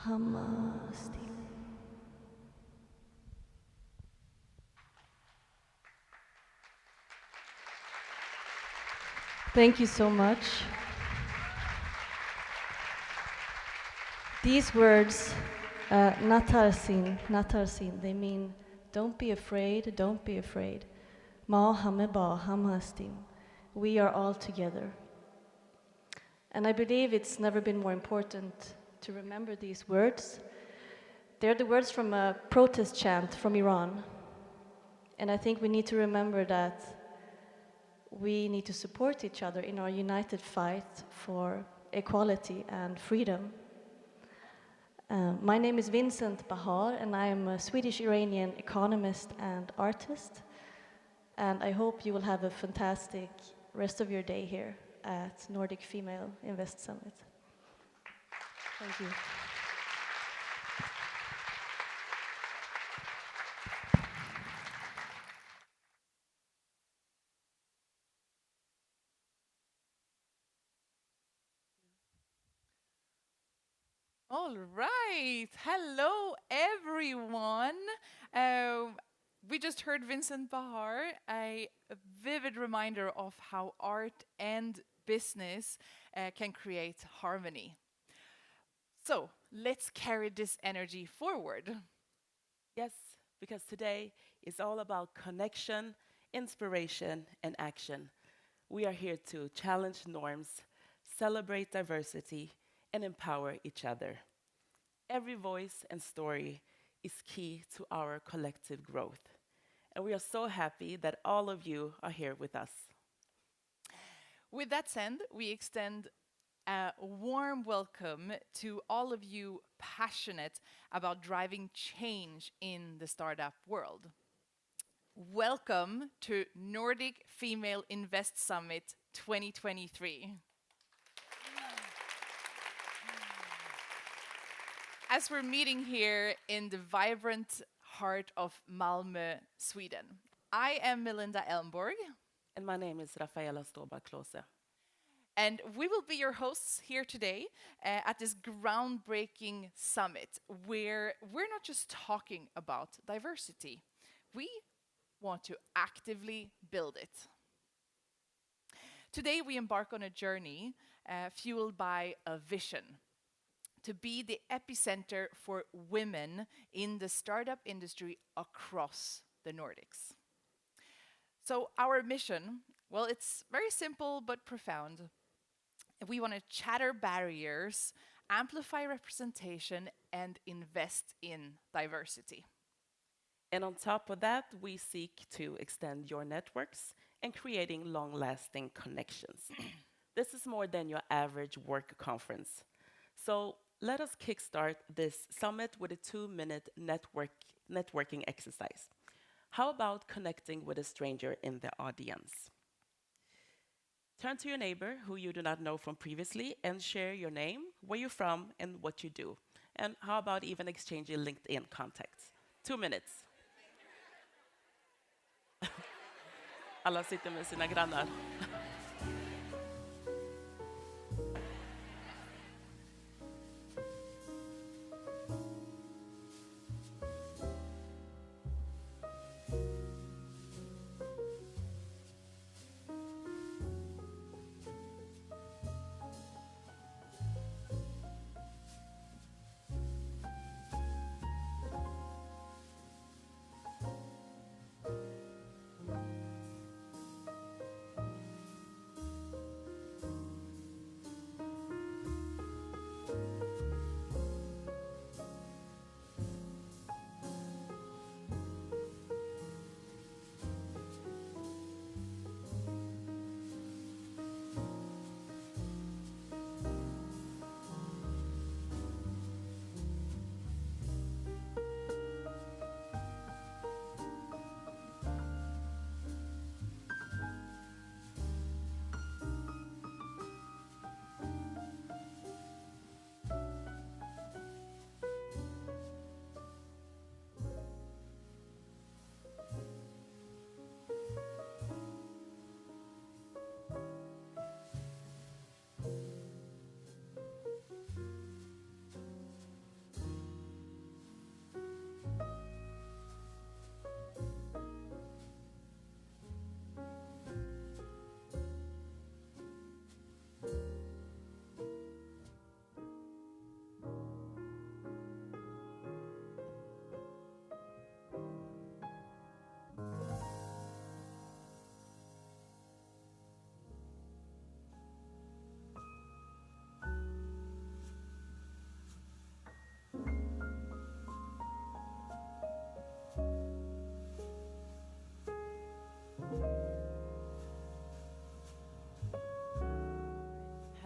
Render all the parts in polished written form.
Hamasti. Thank you so much. These words, natarsin, they mean don't be afraid, don't be afraid. Ma hameba hamhastim. We are all together. And I believe it's never been more important to remember these words. They're the words from a protest chant from Iran. And I think we need to remember that we need to support each other in our united fight for equality and freedom. My name is Vincent Bahar, and I am a Swedish-Iranian economist and artist. And I hope you will have a fantastic rest of your day here at Nordic Female Invest Summit. Thank you. All right. Hello, everyone. Uh, we just heard Vincent Bahar, a vivid reminder of how art and business can create harmony. So let's carry this energy forward. Yes, because today is all about connection, inspiration, and action. We are here to challenge norms, celebrate diversity, and empower each other. Every voice and story is key to our collective growth. And we are so happy that all of you are here with us. With that said, we extend a warm welcome to all of you passionate about driving change in the startup world. Welcome to Nordic Female Invest Summit 2023. As we're meeting here in the vibrant heart of Malmö, Sweden, I am Melinda Elmborg. And my name is Rafaela Stoba-Klose. And we will be your hosts here today at this groundbreaking summit where we're not just talking about diversity, we want to actively build it. Today we embark on a journey fueled by a vision to be the epicenter for women in the startup industry across the Nordics. So our mission, well, it's very simple but profound. We want to shatter barriers, amplify representation, and invest in diversity. And on top of that, we seek to extend your networks and creating long-lasting connections. This is more than your average work conference. So let us kickstart this summit with a 2-minute networking exercise. How about connecting with a stranger in the audience? Turn to your neighbor who you do not know from previously and share your name, where you're from, and what you do. And how about even exchanging LinkedIn contacts? 2 minutes. Alla sitter med sina grannar.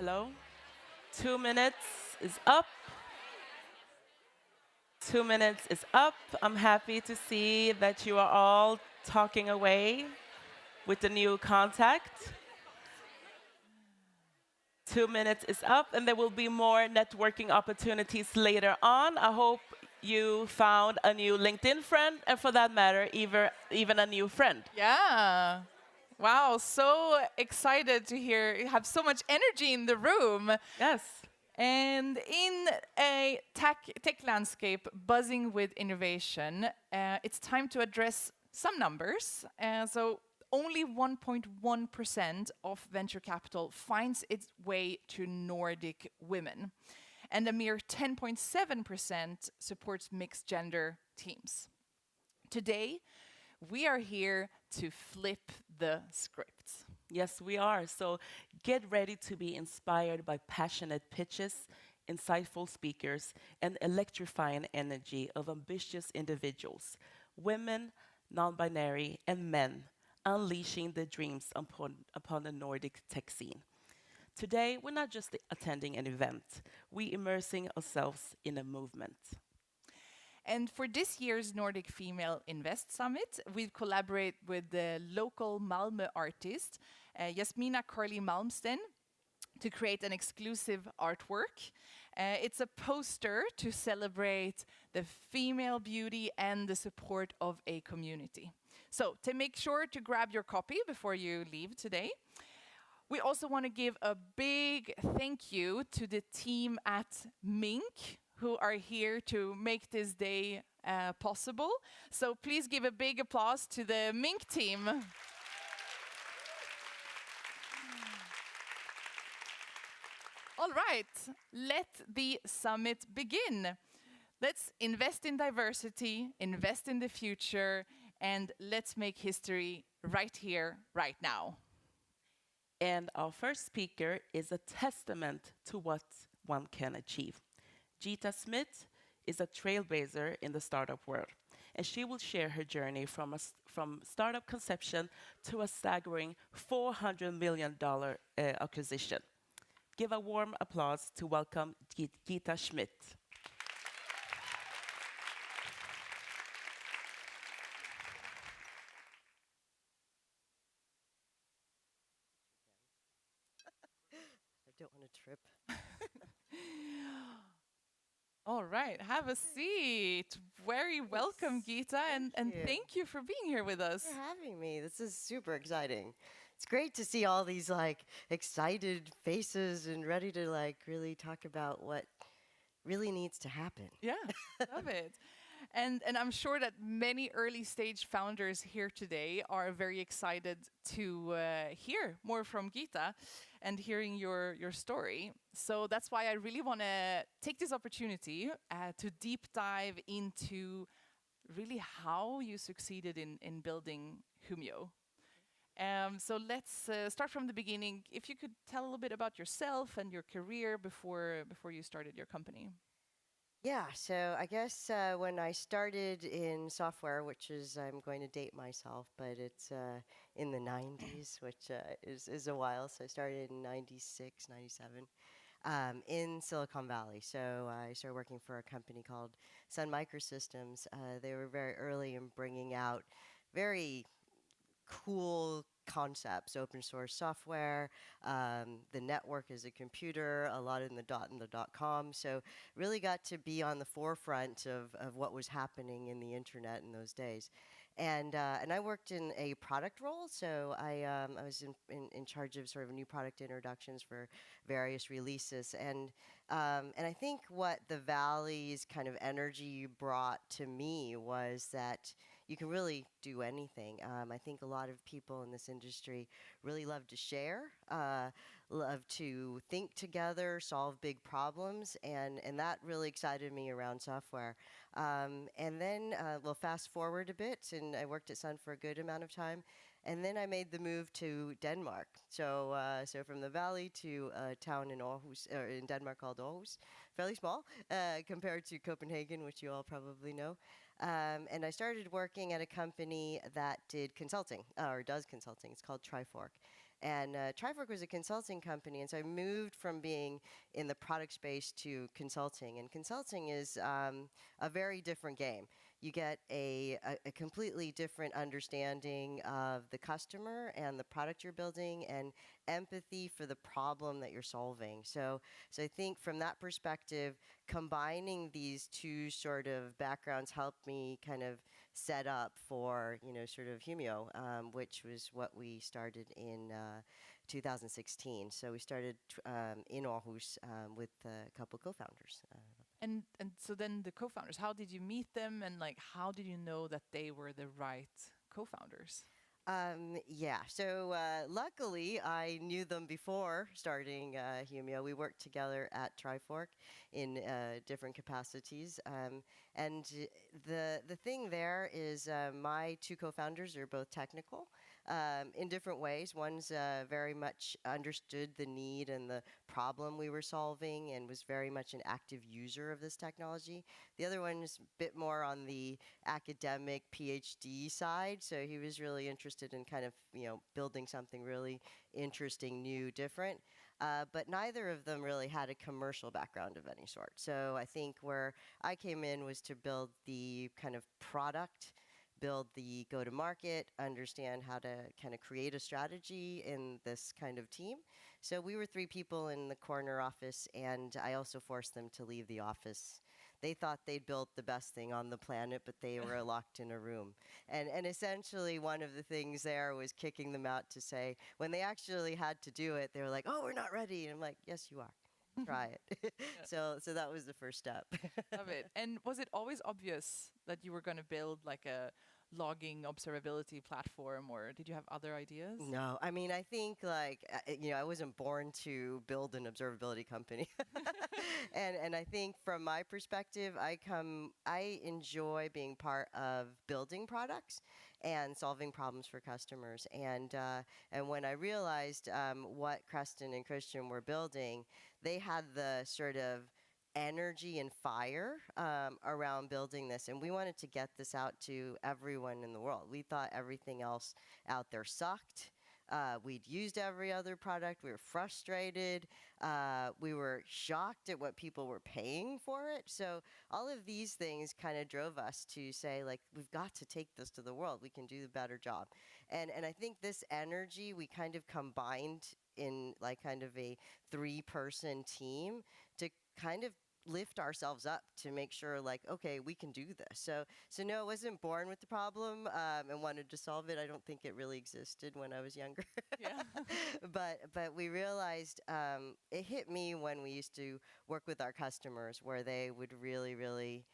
Hello? 2 minutes is up. 2 minutes is up. I'm happy to see that you are all talking away with the new contact. 2 minutes is up, and there will be more networking opportunities later on. I hope you found a new LinkedIn friend, and for that matter, even a new friend. Yeah. Wow, so excited to hear you have so much energy in the room. Yes. And in a tech landscape buzzing with innovation, it's time to address some numbers. So only 1.1% of venture capital finds its way to Nordic women, and a mere 10.7% supports mixed gender teams. Today, we are here to flip the script. Yes, we are. So get ready to be inspired by passionate pitches, insightful speakers, and electrifying energy of ambitious individuals, women, non binary, and men, unleashing their dreams upon the Nordic tech scene. Today, we're not just attending an event, we're immersing ourselves in a movement. And for this year's Nordic Female Invest Summit, we've collaborated with the local Malmö artist, Jasmina Carly Malmsten, to create an exclusive artwork. It's a poster to celebrate the female beauty and the support of a community. So to make sure to grab your copy before you leave today. We also want to give a big thank you to the team at Minc, who are here to make this day possible. So please give a big applause to the Minc team. All right, let the summit begin. Let's invest in diversity, invest in the future, and let's make history right here, right now. And our first speaker is a testament to what one can achieve. Gita Smith is a trailblazer in the startup world, and she will share her journey from startup conception to a staggering $400 million acquisition. Give a warm applause to welcome Gita Schmidt. I don't want to trip. All right, have a seat. Very welcome, Gita, and you. thank you for being here with us. For having me. This is super exciting. It's great to see all these like excited faces and ready to like really talk about what really needs to happen. Yeah, love it. And I'm sure that many early stage founders here today are very excited to hear more from Gita and hearing your story. So that's why I really want to take this opportunity to deep dive into really how you succeeded in building Humio. So let's start from the beginning. If you could tell a little bit about yourself and your career before you started your company. Yeah, so I guess when I started in software, which is, I'm going to date myself, but it's in the 90s, which is a while. So I started in 96, 97 in Silicon Valley. So I started working for a company called Sun Microsystems. They were very early in bringing out very cool concepts, open source software, the network as a computer, a lot in the dot and the .com. So really got to be on the forefront of what was happening in the internet in those days. And I worked in a product role, so I was in charge of sort of new product introductions for various releases. And I think what the Valley's kind of energy brought to me was that you can really do anything. I think a lot of people in this industry really love to share, love to think together, solve big problems, and that really excited me around software. And then, we'll fast forward a bit, and I worked at Sun for a good amount of time. And then I made the move to Denmark. So from the valley to a town in Aarhus, or in Denmark called Aarhus, fairly small compared to Copenhagen, which you all probably know. And I started working at a company that did consulting, or does consulting. It's called Trifork. And Trifork was a consulting company, and so I moved from being in the product space to consulting. And consulting is a very different game. You get a completely different understanding of the customer and the product you're building, and empathy for the problem that you're solving. So I think from that perspective, combining these two sort of backgrounds helped me kind of set up for, sort of Humio, which was what we started in 2016. So we started in Aarhus with a couple co-founders. And so then the co-founders, how did you meet them, and like how did you know that they were the right co-founders? Yeah, so luckily I knew them before starting Humio. We worked together at Trifork in different capacities. And the thing there is my two co-founders are both technical in different ways. One's very much understood the need and the problem we were solving and was very much an active user of this technology. The other one's a bit more on the academic PhD side, so he was really interested in kind of, building something really interesting, new, different. But neither of them really had a commercial background of any sort. So I think where I came in was to build the kind of product, build the go-to-market, understand how to kind of create a strategy in this kind of team. So we were 3 people in the corner office, and I also forced them to leave the office. They thought they'd built the best thing on the planet, but they were locked in a room. And essentially, one of the things there was kicking them out to say, when they actually had to do it, they were like, "Oh, we're not ready." And I'm like, "Yes, you are. Try it." So that was the first step. Love it. And was it always obvious that you were going to build like a logging observability platform, or did you have other ideas? No, I mean, I think like, I wasn't born to build an observability company. And I think from my perspective, I enjoy being part of building products and solving problems for customers. And when I realized what Creston and Christian were building, they had the sort of energy and fire around building this, and we wanted to get this out to everyone in the world. We thought everything else out there sucked. We'd used every other product. We were frustrated. We were shocked at what people were paying for it. So all of these things kind of drove us to say, like, we've got to take this to the world. We can do a better job. And I think this energy we kind of combined in like kind of a 3-person team to kind of lift ourselves up to make sure, like, okay, we can do this. So no, I wasn't born with the problem and wanted to solve it. I don't think it really existed when I was younger. Yeah. But we realized it hit me when we used to work with our customers, where they would really, really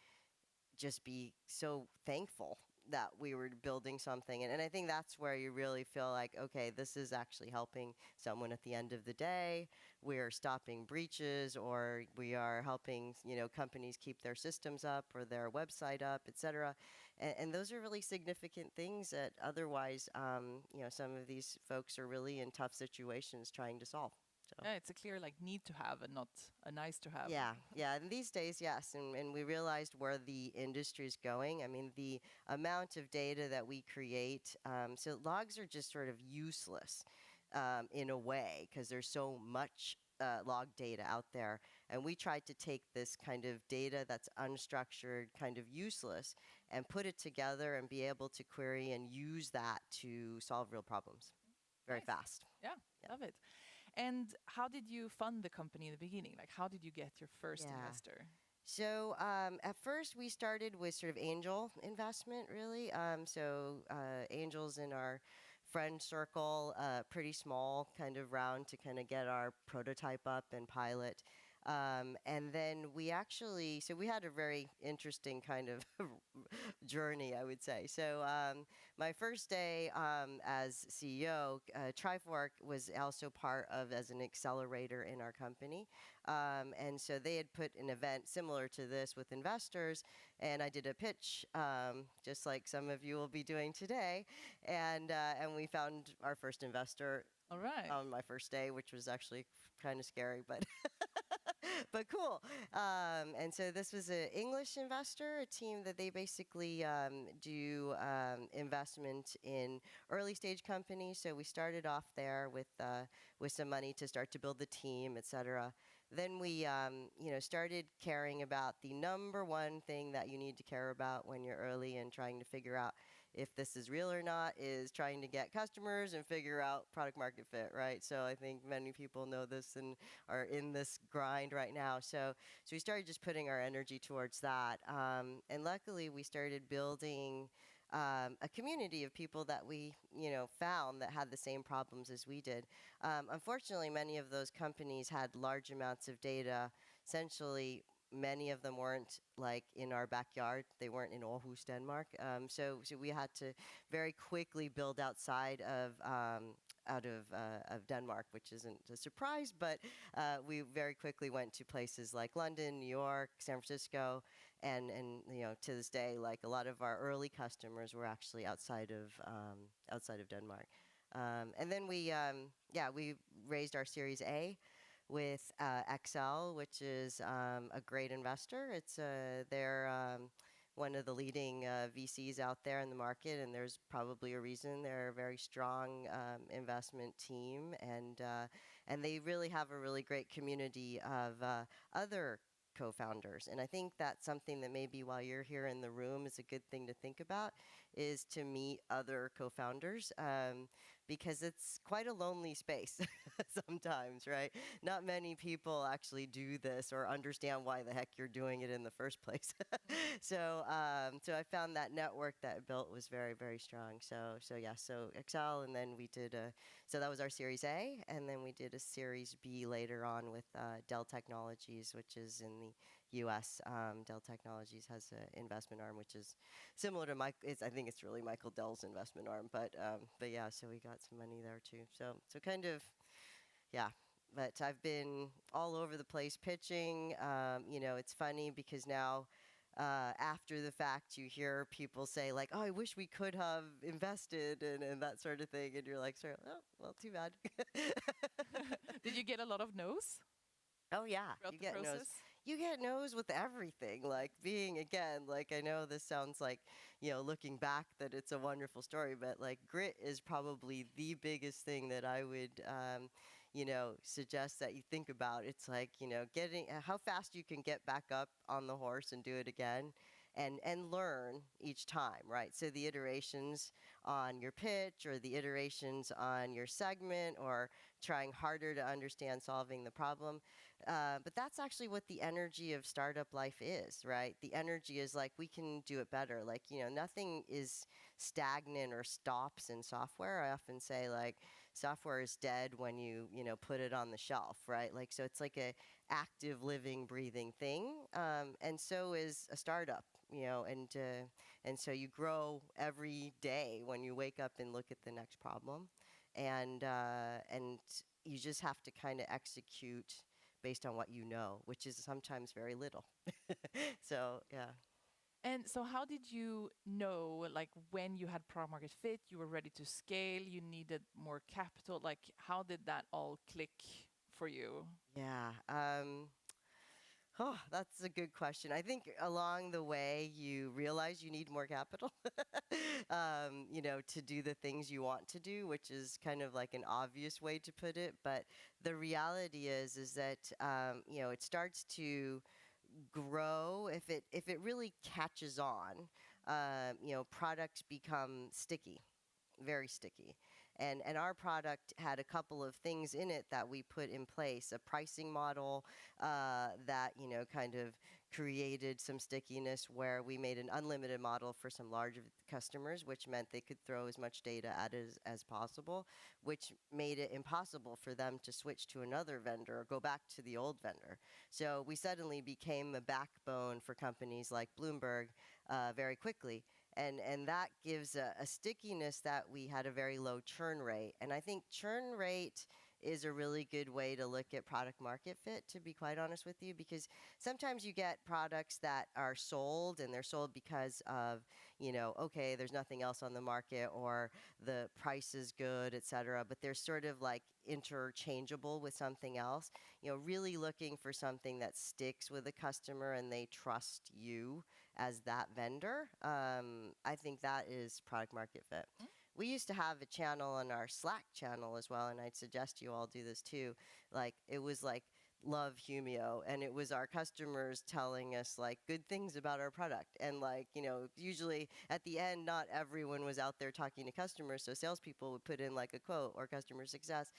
just be so thankful that we were building something. And I think that's where you really feel like, okay, this is actually helping someone at the end of the day. We're stopping breaches, or we are helping, companies keep their systems up or their website up, et cetera. And those are really significant things that otherwise, some of these folks are really in tough situations trying to solve. So. Yeah, it's a clear like need to have and not a nice to have. Yeah. And these days, yes. And we realized where the industry is going. I mean, the amount of data that we create. So logs are just sort of useless in a way, because there's so much log data out there. And we tried to take this kind of data that's unstructured, kind of useless, and put it together and be able to query and use that to solve real problems very fast. Yeah, love it. And how did you fund the company in the beginning? Like, how did you get your first investor? So at first we started with sort of angel investment, really. Angels in our friend circle, pretty small kind of round to kind of get our prototype up and pilot. And then we had a very interesting kind of journey, I would say. So my first day as CEO, Trifork was also part of as an accelerator in our company. And so they had put an event similar to this with investors, and I did a pitch, just like some of you will be doing today. And we found our first investor All right. on my first day, which was actually kind of scary, but but cool. And so this was an English investor, a team that they basically do investment in early stage companies. So we started off there with some money to start to build the team, et cetera. Then we, started caring about the number one thing that you need to care about when you're early and trying to figure out if this is real or not, is trying to get customers and figure out product market fit, right? So I think many people know this and are in this grind right now. So we started just putting our energy towards that. And luckily, we started building a community of people that we, found that had the same problems as we did. Unfortunately, many of those companies had large amounts of data. Essentially, many of them weren't like in our backyard. They weren't in Aarhus, Denmark. So we had to very quickly build outside of Denmark, which isn't a surprise, but we very quickly went to places like London, New York, San Francisco, and to this day, like a lot of our early customers were actually outside of Denmark. And then we raised our Series A with XL, which is a great investor. They're one of the leading VCs out there in the market, and there's probably a reason. They're a very strong investment team, and they really have a really great community of other co-founders. And I think that's something that maybe while you're here in the room is a good thing to think about, is to meet other co-founders, because it's quite a lonely space sometimes, right? Not many people actually do this or understand why the heck you're doing it in the first place. So I found that network that I built was very, very strong. So Excel, and then we did so that was our Series A, and then we did a Series B later on with Dell Technologies, which is in the U.S. Dell Technologies has an investment arm, which is similar to I think it's really Michael Dell's investment arm, but yeah, so we got some money there too. So kind of, yeah. But I've been all over the place pitching. It's funny because now, after the fact, you hear people say like, "Oh, I wish we could have invested," and that sort of thing, and you're like, "Sorry, oh, well, too bad." Did you get a lot of no's Oh yeah, throughout you the get no's. process? You get no's with everything. Like being again, like I know this sounds like, looking back that it's a wonderful story, but like grit is probably the biggest thing that I would, suggest that you think about. It's like, getting how fast you can get back up on the horse and do it again. And learn each time, right? So the iterations on your pitch or the iterations on your segment or trying harder to understand solving the problem. But that's actually what the energy of startup life is, right? The energy is like, we can do it better. Like, nothing is stagnant or stops in software. I often say like software is dead when you put it on the shelf, right? Like, so it's like a active, living, breathing thing. And so is a startup, and so you grow every day when you wake up and look at the next problem. And you just have to kind of execute based on what you know, which is sometimes very little. So, yeah. And so how did you know, like when you had product market fit, you were ready to scale, you needed more capital, like how did that all click for you? Yeah. Oh, that's a good question. I think along the way, you realize you need more capital, to do the things you want to do, which is kind of like an obvious way to put it. But the reality is that, it starts to grow if it really catches on. Products become sticky, very sticky. And our product had a couple of things in it that we put in place, a pricing model that, kind of created some stickiness where we made an unlimited model for some large customers, which meant they could throw as much data at it as possible, which made it impossible for them to switch to another vendor or go back to the old vendor. So we suddenly became a backbone for companies like Bloomberg very quickly. And that gives a stickiness that we had a very low churn rate. And I think churn rate is a really good way to look at product market fit, to be quite honest with you, because sometimes you get products that are sold and they're sold because of, okay, there's nothing else on the market or the price is good, et cetera, but they're sort of like interchangeable with something else. Really looking for something that sticks with the customer and they trust you as that vendor. I think that is product market fit. We used to have a channel on our Slack channel as well, and I'd suggest you all do this too. Like, it was like Love Humio, and it was our customers telling us like good things about our product. And like, usually at the end, not everyone was out there talking to customers, so salespeople would put in like a quote or customer success.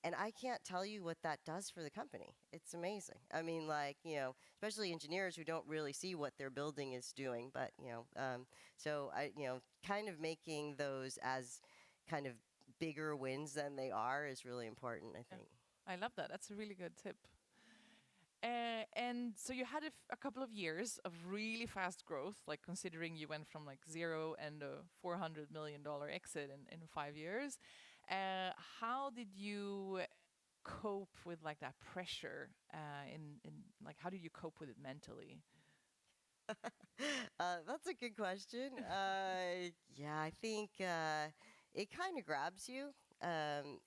And I can't tell you what that does for the company. It's amazing. I mean, like, especially engineers who don't really see what their building is doing. But, so kind of making those as kind of bigger wins than they are is really important, I think. I love that. That's a really good tip. And so you had a couple of years of really fast growth, like considering you went from like zero and a $400 million exit in 5 years. How did you cope with like that pressure? In like, how did you cope with it mentally? That's a good question. Yeah, I think it kind of grabs you.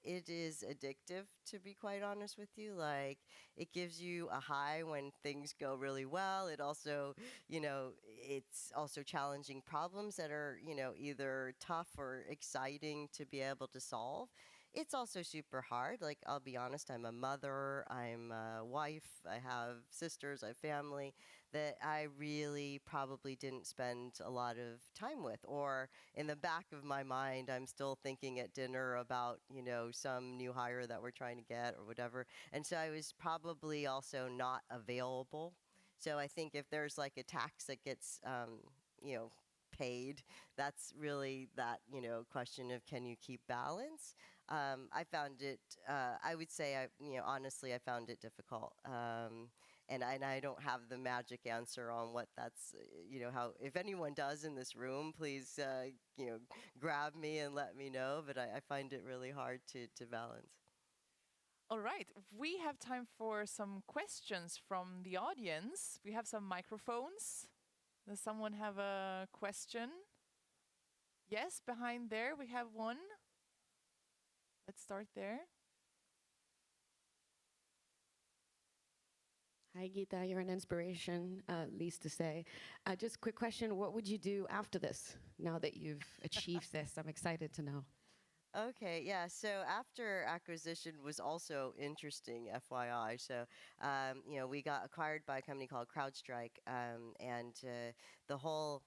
It is addictive, to be quite honest with you. Like, it gives you a high when things go really well. It also, it's also challenging problems that are, either tough or exciting to be able to solve. It's also super hard. Like, I'll be honest, I'm a mother, I'm a wife, I have sisters, I have family that I really probably didn't spend a lot of time with. Or in the back of my mind, I'm still thinking at dinner about, some new hire that we're trying to get or whatever. And so I was probably also not available. So I think if there's like a tax that gets, paid, that's really that, question of can you keep balance? I found it, I would say, honestly, I found it difficult. And I don't have the magic answer on what that's, how, if anyone does in this room, please, grab me and let me know. But I find it really hard to balance. All right, we have time for some questions from the audience. We have some microphones. Does someone have a question? Yes, behind there we have one. Let's start there. Hi, Geeta. You're an inspiration, least to say. Just a quick question. What would you do after this, now that you've achieved this? I'm excited to know. Okay, yeah. So after acquisition was also interesting, FYI. So, we got acquired by a company called CrowdStrike, and the whole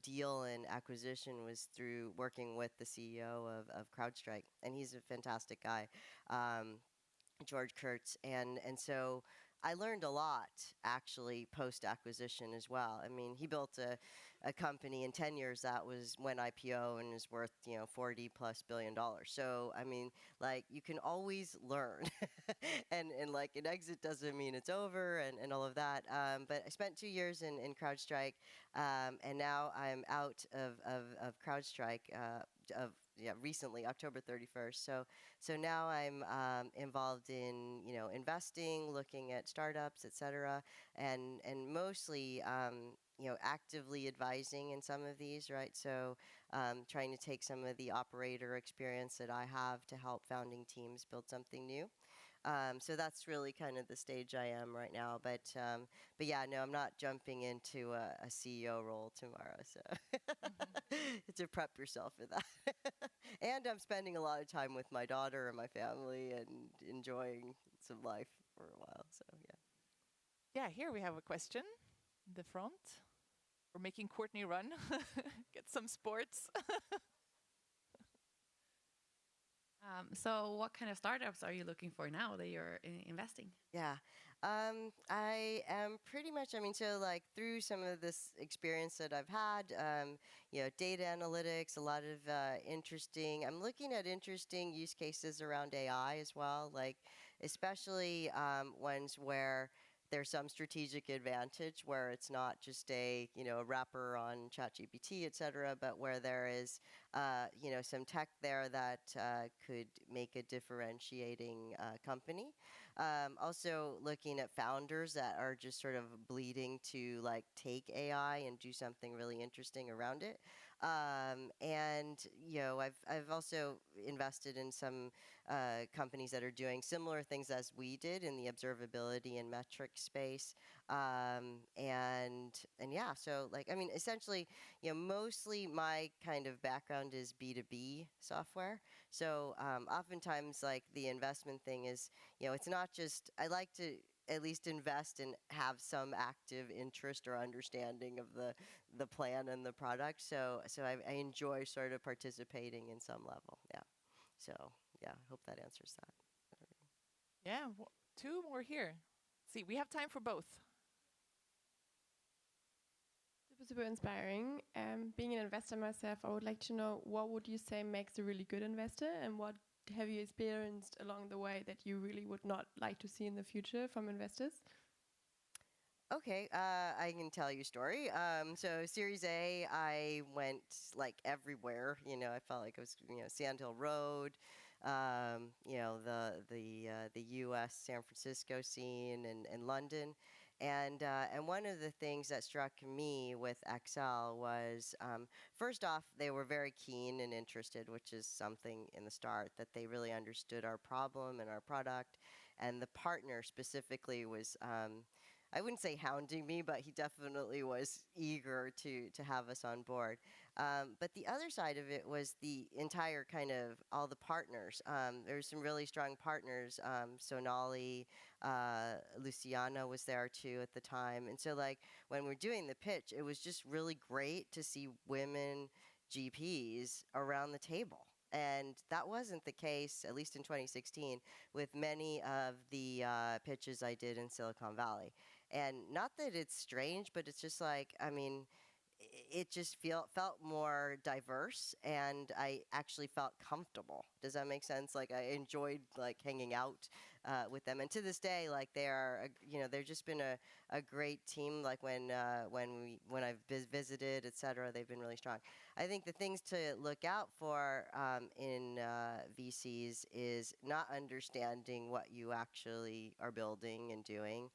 deal and acquisition was through working with the CEO of CrowdStrike, and he's a fantastic guy. George Kurtz, and so I learned a lot actually post acquisition as well. I mean, he built a company in 10 years that went IPO and is worth $40+ billion. So I mean, like, you can always learn, and like an exit doesn't mean it's over and all of that. But I spent 2 years in CrowdStrike, and now I'm out of CrowdStrike. Recently, October 31st. So now I'm involved in investing, looking at startups, etc., and mostly actively advising in some of these, right? So trying to take some of the operator experience that I have to help founding teams build something new. So that's really kind of the stage I am right now. But yeah, no, I'm not jumping into a CEO role tomorrow. So to prep yourself for that. And I'm spending a lot of time with my daughter and my family and enjoying some life for a while. So yeah. Yeah, here we have a question in the front. We're making Courtney run, get some sports. So what kind of startups are you looking for now that you're investing? Yeah. I am pretty much, so like through some of this experience that I've had, data analytics, a lot of I'm looking at interesting use cases around AI as well, like especially ones where there's some strategic advantage where it's not just a wrapper on ChatGPT, et cetera, but where there is some tech there that could make a differentiating company. Also looking at founders that are just sort of bleeding to like take AI and do something really interesting around it. And I've also invested in some companies that are doing similar things as we did in the observability and metric space. And yeah, so like, I mean, essentially, mostly my kind of background is B2B software. So oftentimes, like the investment thing is, it's not just, I like to at least invest and have some active interest or understanding of the plan and the product. So I enjoy sort of participating in some level. Yeah. So yeah, hope that answers that. Yeah, two more here. See, we have time for both. Super inspiring. Being an investor myself, I would like to know, what would you say makes a really good investor, and what have you experienced along the way that you really would not like to see in the future from investors? Okay, I can tell you a story. So Series A, I went like everywhere. I felt like it was, Sand Hill Road, the U.S. San Francisco scene and London, and one of the things that struck me with Excel was, first off, they were very keen and interested, which is something in the start, that they really understood our problem and our product, and the partner specifically was. I wouldn't say hounding me, but he definitely was eager to have us on board. But the other side of it was the entire kind of all the partners. There were some really strong partners. Sonali, Luciana was there too at the time. And so like when we're doing the pitch, it was just really great to see women GPs around the table. And that wasn't the case, at least in 2016, with many of the pitches I did in Silicon Valley. And not that it's strange, but it's just like, I mean, it just felt more diverse, and I actually felt comfortable. Does that make sense? Like I enjoyed like hanging out with them, and to this day, like they are, they've just been a great team. Like when I've visited, etc., they've been really strong. I think the things to look out for in VCs is not understanding what you actually are building and doing,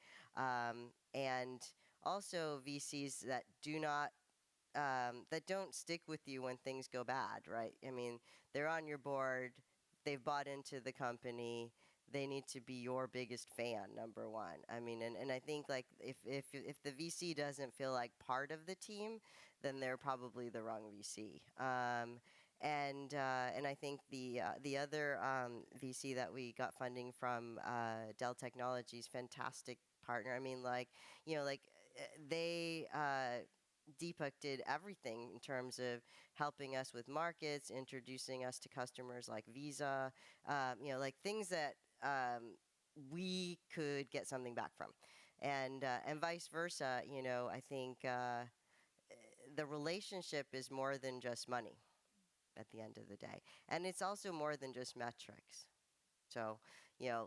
and also VCs that do not that don't stick with you when things go bad, right? I mean, they're on your board, they've bought into the company, they need to be your biggest fan, number one. I mean, and I think like if the VC doesn't feel like part of the team, then they're probably the wrong VC. And I think the other VC that we got funding from, Dell Technologies, fantastic partner. I mean, they. Deepak did everything in terms of helping us with markets, introducing us to customers like Visa, like things that we could get something back from, and vice versa. I think the relationship is more than just money at the end of the day, and it's also more than just metrics. So,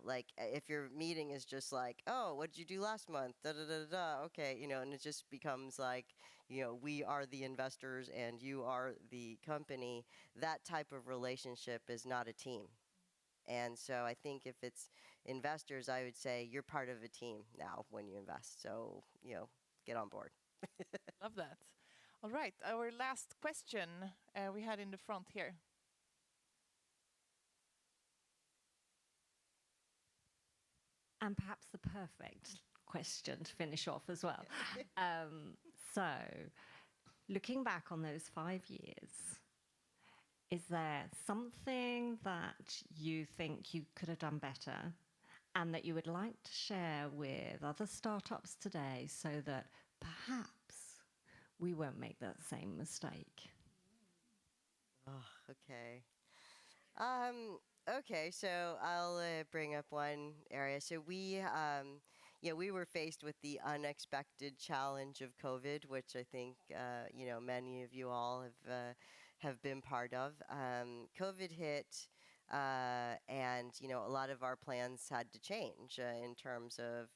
like if your meeting is just like, oh, what did you do last month? Da da da da. Okay, and it just becomes like, we are the investors and you are the company. That type of relationship is not a team. And so I think if it's investors, I would say you're part of a team now when you invest. So, get on board. Love that. All right, our last question we had in the front here. And perhaps the perfect question to finish off as well. So, looking back on those 5 years, is there something that you think you could have done better and that you would like to share with other startups today so that perhaps we won't make that same mistake? Oh, okay. Okay, so I'll bring up one area. So we were faced with the unexpected challenge of COVID, which I think many of you all have been part of. COVID hit And, a lot of our plans had to change in terms of,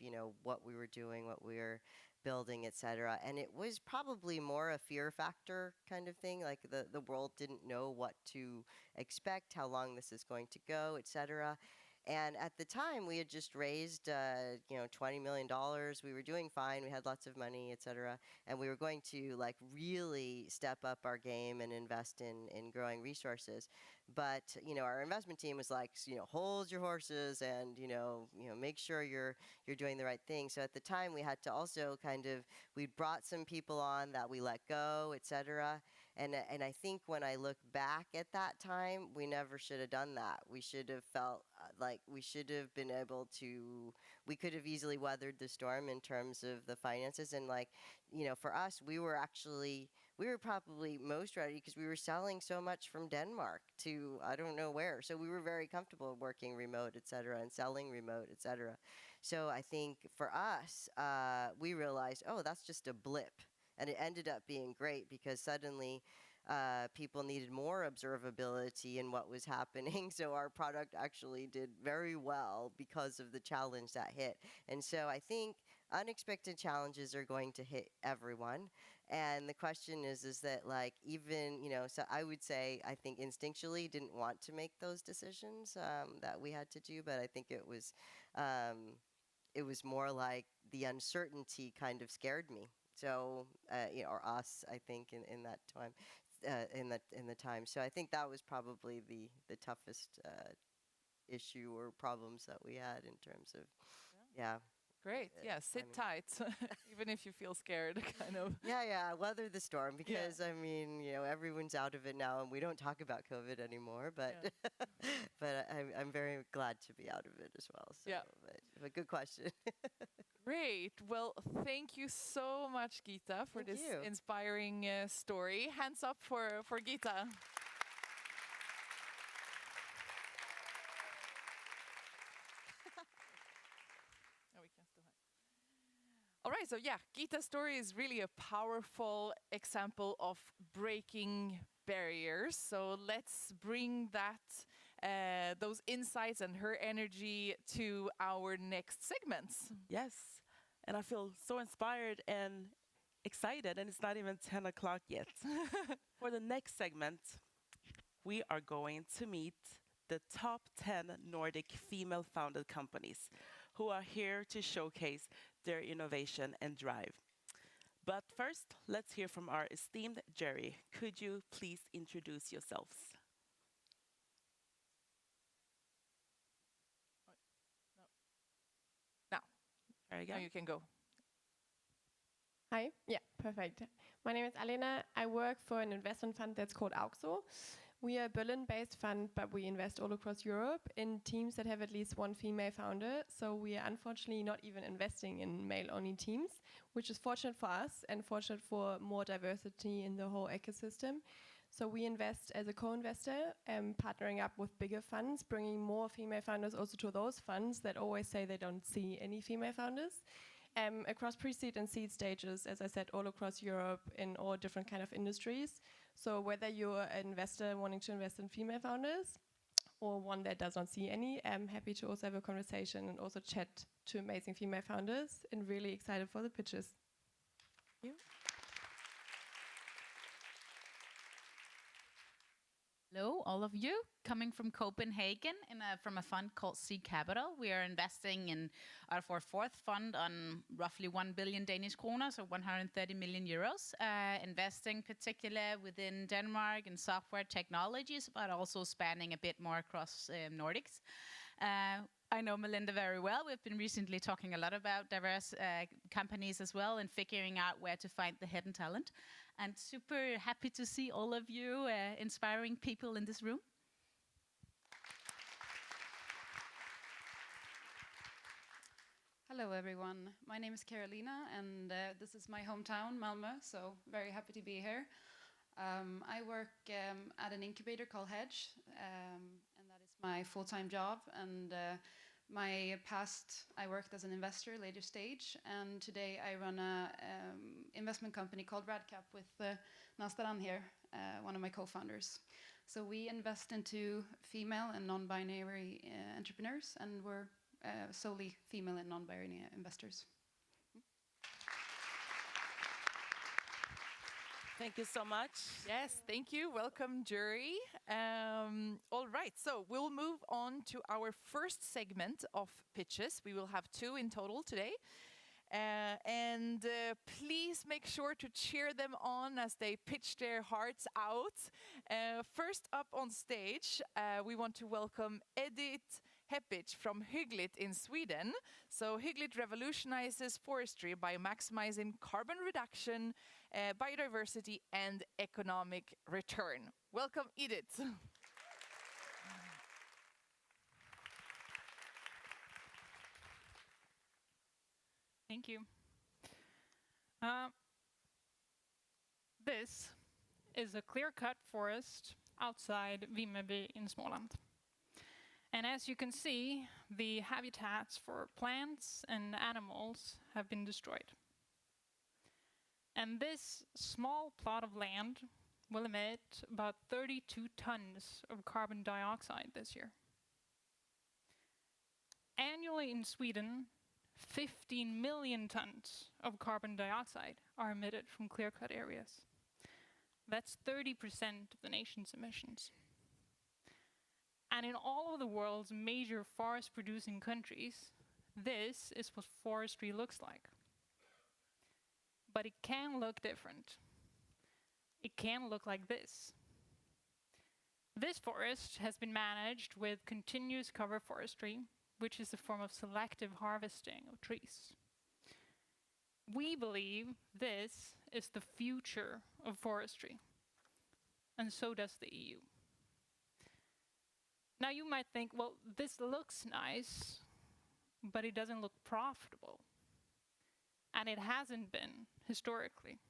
what we were doing, what we were building, etc. And it was probably more a fear factor kind of thing. Like the world didn't know what to expect, how long this is going to go, etc. And at the time, we had just raised, $20 million. We were doing fine. We had lots of money, etc. And we were going to like really step up our game and invest in growing resources. But our investment team was like, hold your horses and make sure you're doing the right thing. So at the time, we had to also we brought some people on that we let go, etc. And I think when I look back at that time, we never should have done that. We should have felt like we should have been able to. We could have easily weathered the storm in terms of the finances. And for us, we were probably most ready because we were selling so much from Denmark to I don't know where. So we were very comfortable working remote, et cetera, and selling remote, et cetera. So I think for us, we realized, oh, that's just a blip. And it ended up being great because suddenly people needed more observability in what was happening. So our product actually did very well because of the challenge that hit. And so I think unexpected challenges are going to hit everyone. And the question is that even, so I would say, I think instinctually didn't want to make those decisions that we had to do, but I think it was more like the uncertainty kind of scared me. So, or us, I think, in that time, in the time. So I think that was probably the toughest issue or problems that we had in terms of, yeah. Great. Yeah, sit tight, even if you feel scared, kind of. Yeah, weather the storm because everyone's out of it now, and we don't talk about COVID anymore. But but I'm very glad to be out of it as well. So, but good question. Great. Well, thank you so much, Gita, for this inspiring story. Hands up for Gita. All right, so Gita's story is really a powerful example of breaking barriers. So let's bring those insights and her energy to our next segments. Yes, and I feel so inspired and excited, and it's not even 10 o'clock yet. For the next segment, we are going to meet the top 10 Nordic female-founded companies who are here to showcase their innovation and drive. But first, let's hear from our esteemed Jerry. Could you please introduce yourselves? Now you can go. Hi. Yeah, perfect. My name is Alena. I work for an investment fund that's called AUXO. We are a Berlin-based fund, but we invest all across Europe in teams that have at least one female founder. So we are unfortunately not even investing in male-only teams, which is fortunate for us and fortunate for more diversity in the whole ecosystem. So we invest as a co-investor, partnering up with bigger funds, bringing more female founders also to those funds that always say they don't see any female founders. Across pre-seed and seed stages, as I said, all across Europe in all different kind of industries. So whether you're an investor wanting to invest in female founders or one that does not see any, I'm happy to also have a conversation and also chat to amazing female founders and really excited for the pitches. Thank you. Hello, all of you. Coming from Copenhagen from a fund called Seed Capital. We are investing in our fourth fund on roughly 1 billion Danish kroner, so 130 million euros. Investing particularly within Denmark and software technologies, but also spanning a bit more across Nordics. I know Melinda very well. We've been recently talking a lot about diverse companies as well and figuring out where to find the hidden talent. And super happy to see all of you inspiring people in this room. Hello everyone, my name is Carolina and this is my hometown, Malmö, so very happy to be here. I work at an incubator called Hedge, and that is my full-time job. And my past, I worked as an investor later stage, and today I run a investment company called Radcap with Nastaran here, one of my co-founders. So we invest into female and non-binary entrepreneurs, and we're solely female and non-binary investors. Thank you so much. Yes, thank you. Welcome, jury. All right, so we'll move on to our first segment of pitches. We will have 2 in total today. And please make sure to cheer them on as they pitch their hearts out. First up on stage, we want to welcome Edith Heppich from Hyggligt in Sweden. So Hyggligt revolutionizes forestry by maximizing carbon reduction, biodiversity, and economic return. Welcome, Edith. Thank you. This is a clear-cut forest outside Vimmerby in Småland. And as you can see, the habitats for plants and animals have been destroyed. And this small plot of land will emit about 32 tons of carbon dioxide this year. Annually in Sweden, 15 million tons of carbon dioxide are emitted from clear-cut areas. That's 30% of the nation's emissions. And in all of the world's major forest-producing countries, this is what forestry looks like. But it can look different. It can look like this. This forest has been managed with continuous cover forestry, which is a form of selective harvesting of trees. We believe this is the future of forestry, and so does the EU. Now you might think, well, this looks nice, but it doesn't look profitable. And it hasn't been historically.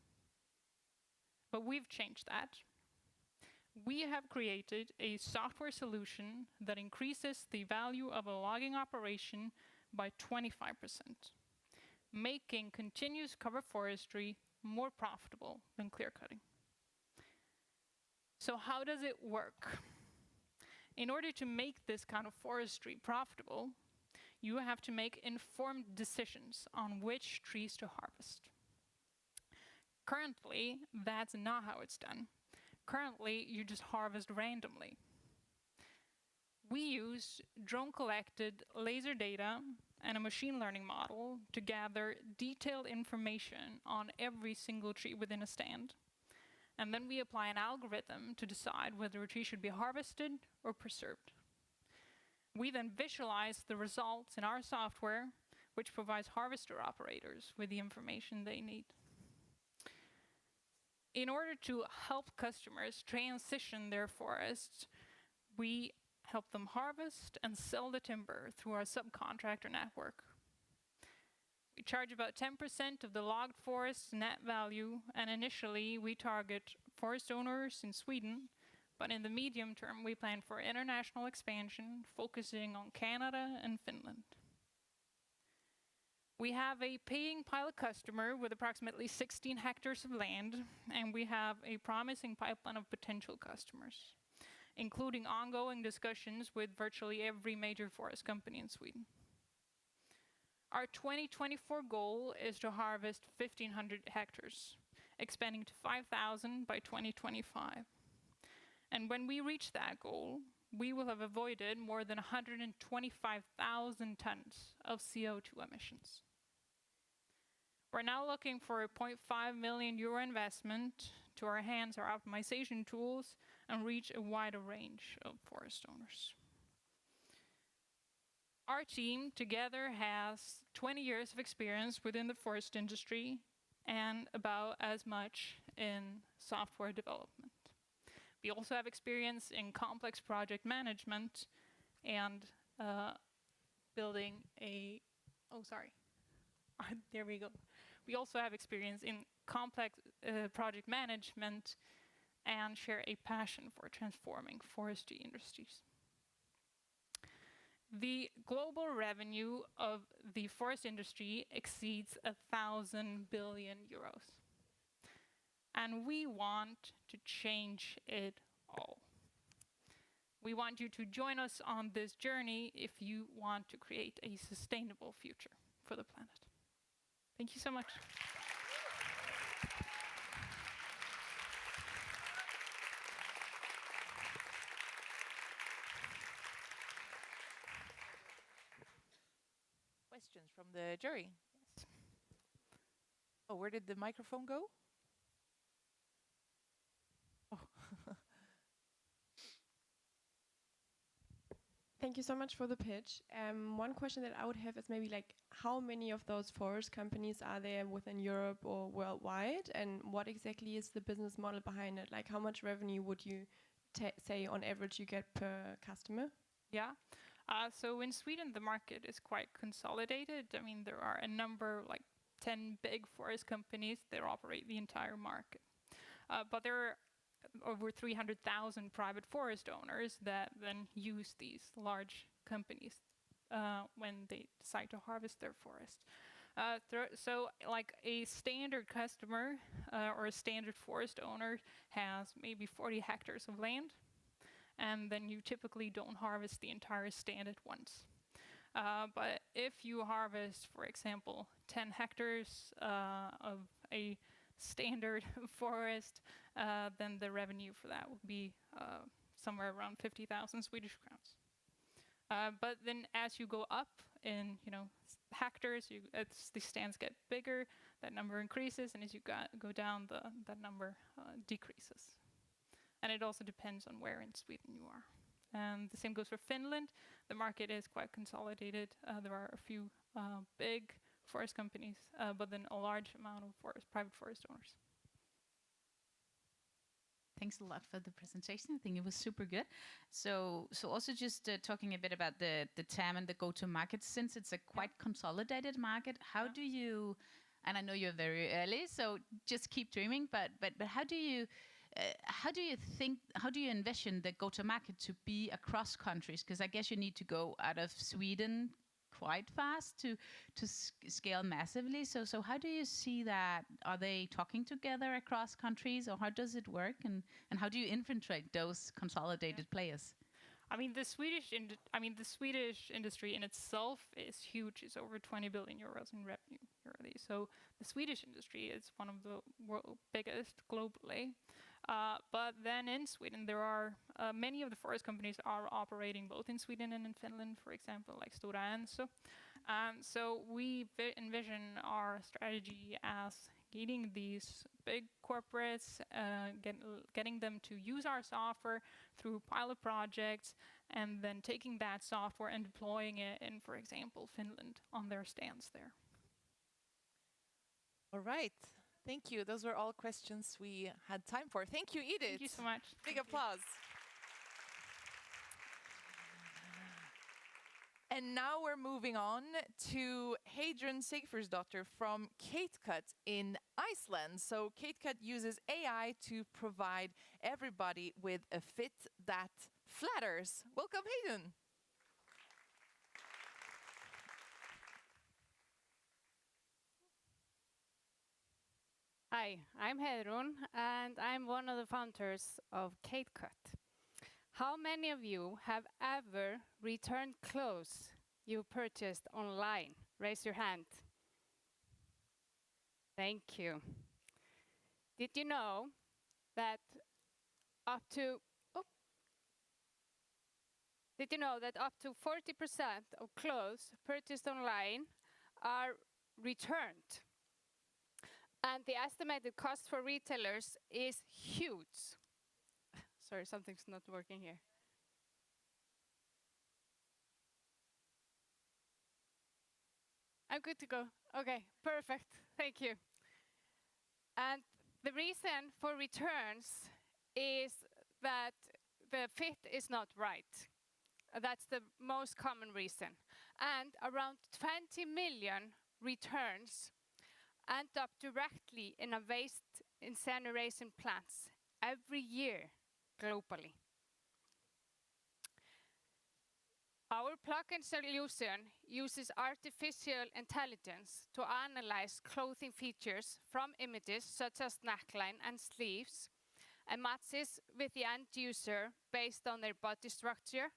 But we've changed that. We have created a software solution that increases the value of a logging operation by 25%, making continuous cover forestry more profitable than clear cutting. So how does it work? In order to make this kind of forestry profitable, you have to make informed decisions on which trees to harvest. Currently, that's not how it's done. Currently, you just harvest randomly. We use drone-collected laser data and a machine learning model to gather detailed information on every single tree within a stand. And then we apply an algorithm to decide whether a tree should be harvested or preserved. We then visualize the results in our software, which provides harvester operators with the information they need. In order to help customers transition their forests, we help them harvest and sell the timber through our subcontractor network. We charge about 10% of the logged forest's net value, and initially we target forest owners in Sweden, but in the medium term we plan for international expansion, focusing on Canada and Finland. We have a paying pilot customer with approximately 16 hectares of land, and we have a promising pipeline of potential customers, including ongoing discussions with virtually every major forest company in Sweden. Our 2024 goal is to harvest 1,500 hectares, expanding to 5,000 by 2025. And when we reach that goal, we will have avoided more than 125,000 tons of CO2 emissions. We're now looking for a 0.5 million euro investment to enhance our optimization tools and reach a wider range of forest owners. Our team together has 20 years of experience within the forest industry and about as much in software development. We also have experience in complex project management and building a, there we go. We also have experience in complex project management and share a passion for transforming forestry industries. The global revenue of the forest industry exceeds 1,000 billion euros. And we want to change it all. We want you to join us on this journey if you want to create a sustainable future for the planet. Thank you so much. Questions from the jury? Yes. Oh, where did the microphone go? Oh. Thank you so much for the pitch. One question that I would have is maybe like, how many of those forest companies are there within Europe or worldwide, and what exactly is the business model behind it? Like, how much revenue would you say on average you get per customer? Yeah. So in Sweden, the market is quite consolidated. I mean, there are a number, like 10 big forest companies that operate the entire market. But there are over 300,000 private forest owners that then use these large companies when they decide to harvest their forest. So like a standard customer or a standard forest owner has maybe 40 hectares of land, and then you typically don't harvest the entire stand at once. But if you harvest, for example, 10 hectares of a standard forest, then the revenue for that would be somewhere around 50,000 Swedish crowns. But then as you go up in hectares, as the stands get bigger, that number increases, and as you go down, that number decreases. And it also depends on where in Sweden you are. And the same goes for Finland. The market is quite consolidated. There are a few big forest companies, but then a large amount of private forest owners. Thanks a lot for the presentation. I think it was super good. So also just talking a bit about the TAM and the go-to-market, since it's a quite consolidated market, how do you, and I know you're very early, so just keep dreaming, but how do you envision the go-to-market to be across countries? Because I guess you need to go out of Sweden quite fast to scale massively. So how do you see that? Are they talking together across countries, or how does it work? And how do you infiltrate those consolidated players? I mean, the Swedish industry in itself is huge. It's over 20 billion euros in revenue yearly. So the Swedish industry is one of the world's biggest globally. But then in Sweden, there are many of the forest companies are operating both in Sweden and in Finland, for example, like Stora Enso. So we envision our strategy as getting these big corporates, getting them to use our software through pilot projects, and then taking that software and deploying it in, for example, Finland on their stands there. All right. Thank you. Those were all questions we had time for. Thank you, Edith. Thank you so much. Big applause. And now we're moving on to Heidrun Sigfúsdóttir from KateCut in Iceland. So KateCut uses AI to provide everybody with a fit that flatters. Welcome, Heidrun. Hi, I'm Heidrun, and I'm one of the founders of KateCut. How many of you have ever returned clothes you purchased online? Raise your hand. Thank you. Did you know that up to 40% of clothes purchased online are returned? And the estimated cost for retailers is huge. Sorry, something's not working here. I'm good to go. Okay, perfect. Thank you. And the reason for returns is that the fit is not right. That's the most common reason. And around 20 million returns end up directly in a waste incineration plants every year globally. Our plugin solution uses artificial intelligence to analyze clothing features from images such as neckline and sleeves, and matches with the end user based on their body structure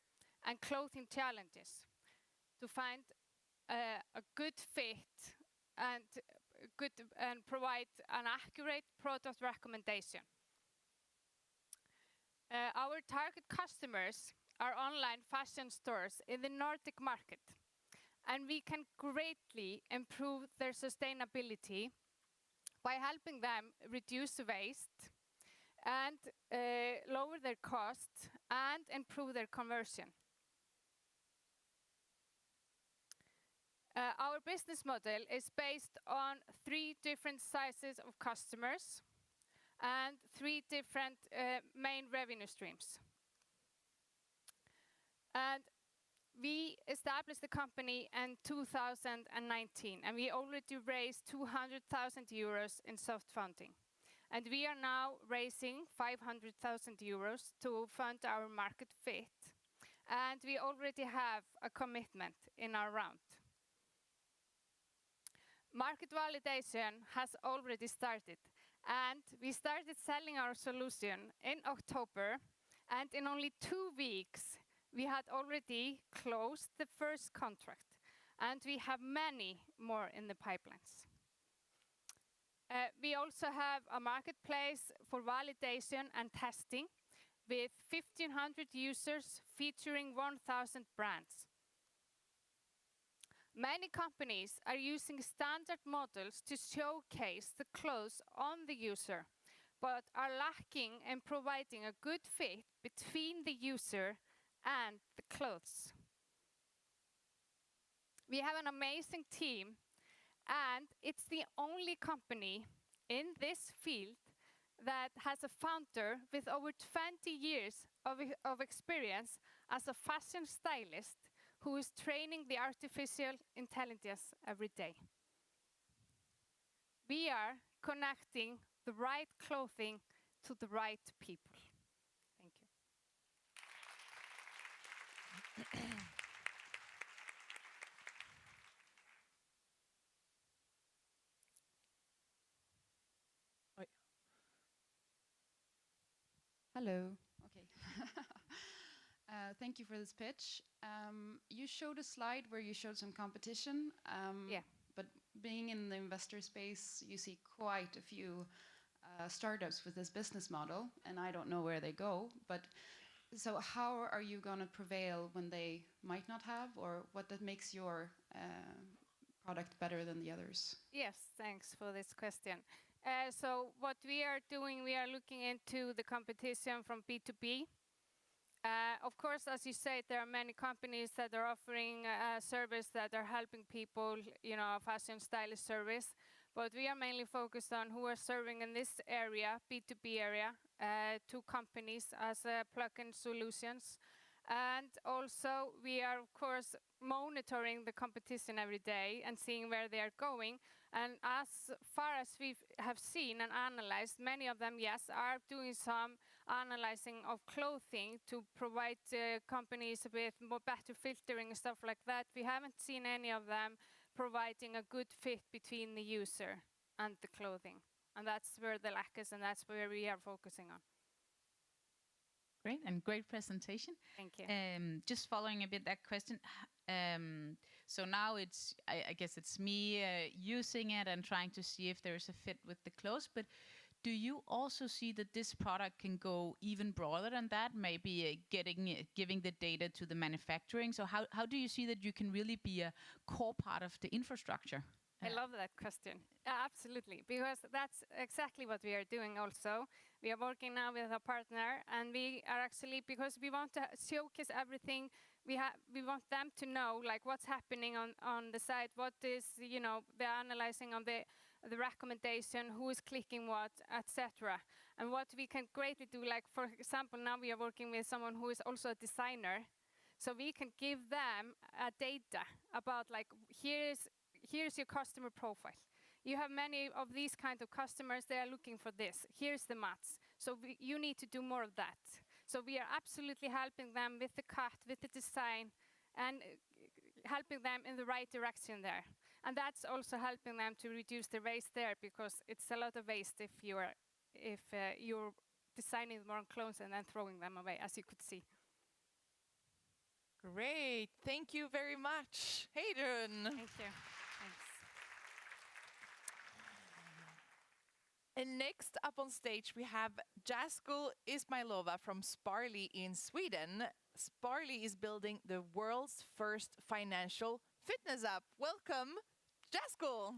and clothing challenges to find a good fit and provide an accurate product recommendation. Our target customers are online fashion stores in the Nordic market, and we can greatly improve their sustainability by helping them reduce waste and lower their costs and improve their conversion. Our business model is based on 3 different sizes of customers and 3 different main revenue streams. And we established the company in 2019, and we already raised 200,000 euros in soft funding. And we are now raising 500,000 euros to fund our market fit. And we already have a commitment in our round. Market validation has already started, and we started selling our solution in October, and in only 2 weeks we had already closed the first contract, and we have many more in the pipelines. We also have a marketplace for validation and testing with 1,500 users featuring 1,000 brands. Many companies are using standard models to showcase the clothes on the user, but are lacking in providing a good fit between the user and the clothes. We have an amazing team, and it's the only company in this field that has a founder with over 20 years of experience as a fashion stylist who is training the artificial intelligence every day. We are connecting the right clothing to the right people. Thank you. Hello. Okay. Thank you for this pitch. You showed a slide where you showed some competition. Yeah. But being in the investor space, you see quite a few startups with this business model, and I don't know where they go. But so how are you going to prevail when they might not have, or what that makes your product better than the others? Yes, thanks for this question. So what we are doing, we are looking into the competition from B2B. Of course, as you said, there are many companies that are offering a service that are helping people, you know, a fashion stylist service. But we are mainly focused on who are serving in this area, B2B area, to companies as plug-in solutions. And also, we are, of course, monitoring the competition every day and seeing where they are going. And as far as we have seen and analyzed, many of them, yes, are doing some analyzing of clothing to provide companies with more better filtering and stuff like that. We haven't seen any of them providing a good fit between the user and the clothing. And that's where the lack is, and that's where we are focusing on. Great, and great presentation. Thank you. Just following a bit that question. So now it's, I guess it's me using it and trying to see if there's a fit with the clothes. But do you also see that this product can go even broader than that? Maybe giving the data to the manufacturing. So how do you see that you can really be a core part of the infrastructure? I love that question. Absolutely, because that's exactly what we are doing also. We are working now with a partner, and we are actually, because we want to showcase everything, we want them to know like what's happening on the site, what is, you know, the analyzing on the recommendation, who is clicking what, etc. And what we can greatly do, like for example, now we are working with someone who is also a designer, so we can give them data about like here's your customer profile. You have many of these kind of customers, they are looking for this. Here's the mats. So you need to do more of that. So we are absolutely helping them with the cut, with the design, and helping them in the right direction there. And that's also helping them to reduce the waste there, because it's a lot of waste if you're designing their own clothes and then throwing them away, as you could see. Great. Thank you very much, Hayden. Thank you. Thanks. And next up on stage, we have Jaskul Ismailova from Sparly in Sweden. Sparly is building the world's first financial fitness app. Welcome, Jaskul.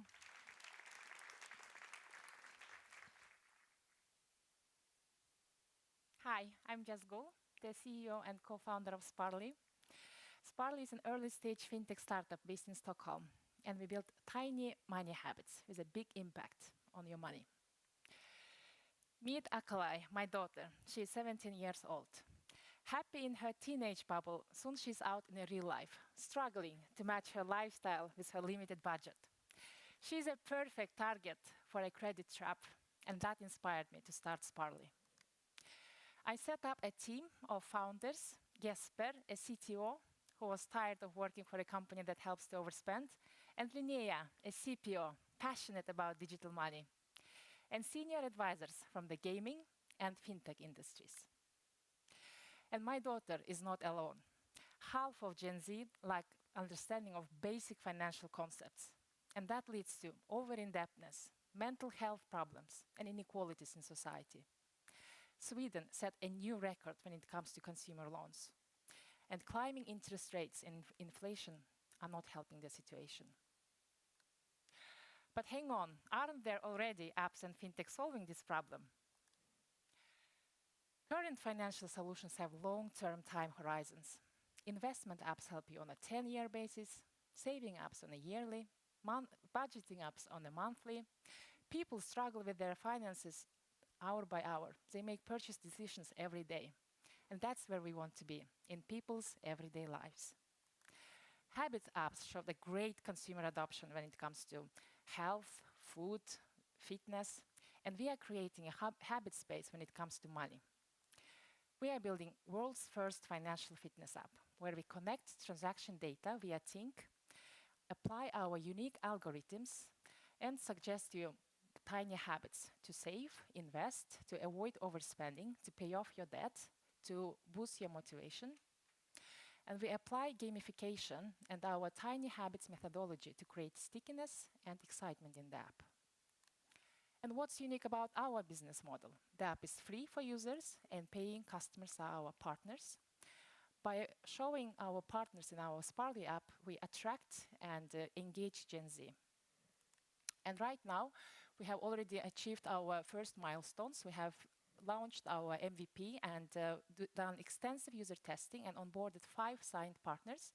Hi, I'm Jaskul, the CEO and co-founder of Sparly. Sparly is an early-stage fintech startup based in Stockholm, and we built tiny money habits with a big impact on your money. Meet Akalai, my daughter. She is 17 years old. Happy in her teenage bubble, soon she's out in real life, struggling to match her lifestyle with her limited budget. She's a perfect target for a credit trap, and that inspired me to start Sparly. I set up a team of founders, Jesper, a CTO, who was tired of working for a company that helps to overspend, and Linnea, a CPO, passionate about digital money, and senior advisors from the gaming and fintech industries. And my daughter is not alone. Half of Gen Z lack understanding of basic financial concepts, and that leads to over-indebtedness, mental health problems, and inequalities in society. Sweden set a new record when it comes to consumer loans, and climbing interest rates and inflation are not helping the situation. But hang on, aren't there already apps and fintech solving this problem? Current financial solutions have long-term time horizons. Investment apps help you on a 10-year basis, saving apps on a yearly, budgeting apps on a monthly. People struggle with their finances hour by hour. They make purchase decisions every day. And that's where we want to be, in people's everyday lives. Habit apps show the great consumer adoption when it comes to health, food, fitness, and we are creating a habit space when it comes to money. We are building world's first financial fitness app, where we connect transaction data via Tink, apply our unique algorithms, and suggest you tiny habits to save, invest, to avoid overspending, to pay off your debt, to boost your motivation. And we apply gamification and our tiny habits methodology to create stickiness and excitement in the app. And what's unique about our business model? The app is free for users, and paying customers are our partners. By showing our partners in our Sparly app, we attract and engage Gen Z. And right now, we have already achieved our first milestones. We have launched our MVP and done extensive user testing and onboarded 5 signed partners.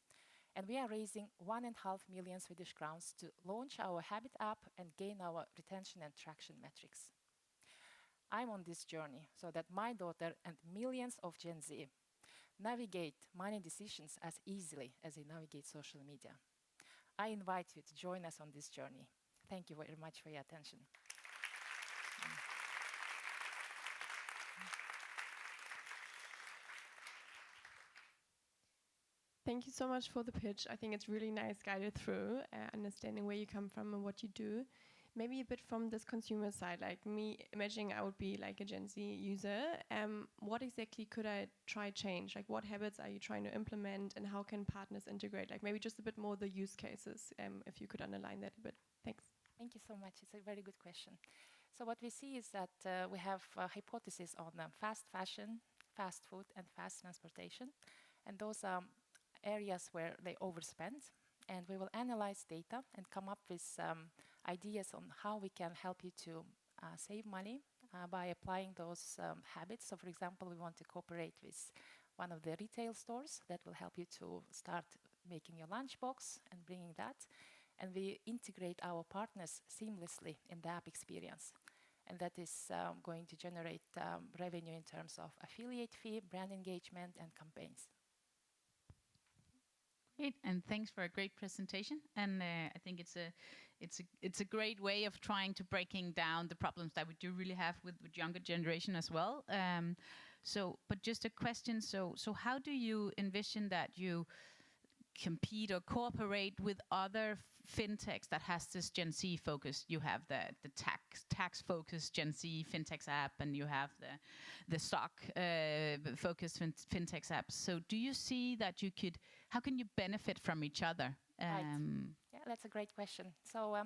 And we are raising 1.5 million Swedish crowns to launch our habit app and gain our retention and traction metrics. I'm on this journey so that my daughter and millions of Gen Z navigate money decisions as easily as they navigate social media. I invite you to join us on this journey. Thank you very much for your attention. Thank you so much for the pitch. I think it's really nice guided through, understanding where you come from and what you do. Maybe a bit from this consumer side, like me imagining I would be like a Gen Z user. What exactly could I try change? Like what habits are you trying to implement and how can partners integrate? Like maybe just a bit more the use cases, if you could underline that a bit. Thanks. Thank you so much. It's a very good question. So what we see is that we have a hypothesis on fast fashion, fast food, and fast transportation. And those are areas where they overspend. And we will analyze data and come up with ideas on how we can help you to save money by applying those habits. So for example, we want to cooperate with one of the retail stores that will help you to start making your lunchbox and bringing that. And we integrate our partners seamlessly in the app experience. And that is going to generate revenue in terms of affiliate fee, brand engagement, and campaigns. Great, and thanks for a great presentation. And I think it's a great way of trying to breaking down the problems that we do really have with younger generation as well. But just a question. So how do you envision that you compete or cooperate with other fintechs that has this Gen Z focus. You have the tax focused Gen Z fintechs app, and you have the stock focused fintechs app. So do you see that how can you benefit from each other? Right. Yeah, that's a great question. So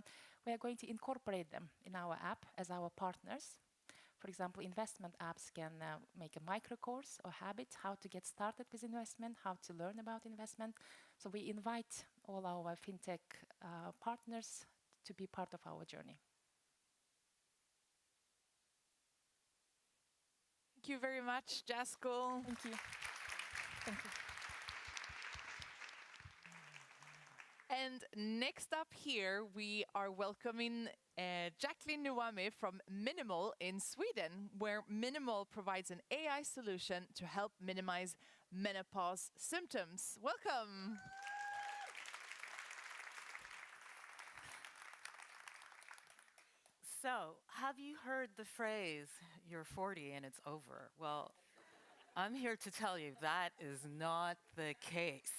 we are going to incorporate them in our app as our partners. For example, investment apps can make a micro course or habit, how to get started with investment, how to learn about investment. So we invite all our fintech partners to be part of our journey. Thank you very much, Jaskol. Thank you. Thank you. And next up here, we are welcoming Jacqueline Nuame from Minimal in Sweden, where Minimal provides an AI solution to help minimize menopause symptoms. Welcome. So, have you heard the phrase, you're 40 and it's over? Well, I'm here to tell you that is not the case.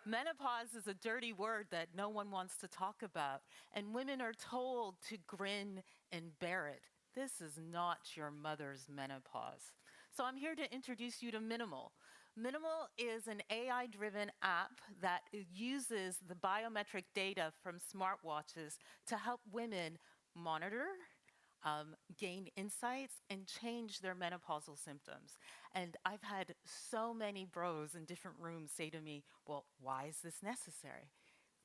Menopause is a dirty word that no one wants to talk about, and women are told to grin and bear it. This is not your mother's menopause. So I'm here to introduce you to Minimal. Minimal is an AI-driven app that uses the biometric data from smartwatches to help women monitor, gain insights, and change their menopausal symptoms. And I've had so many bros in different rooms say to me, well, why is this necessary?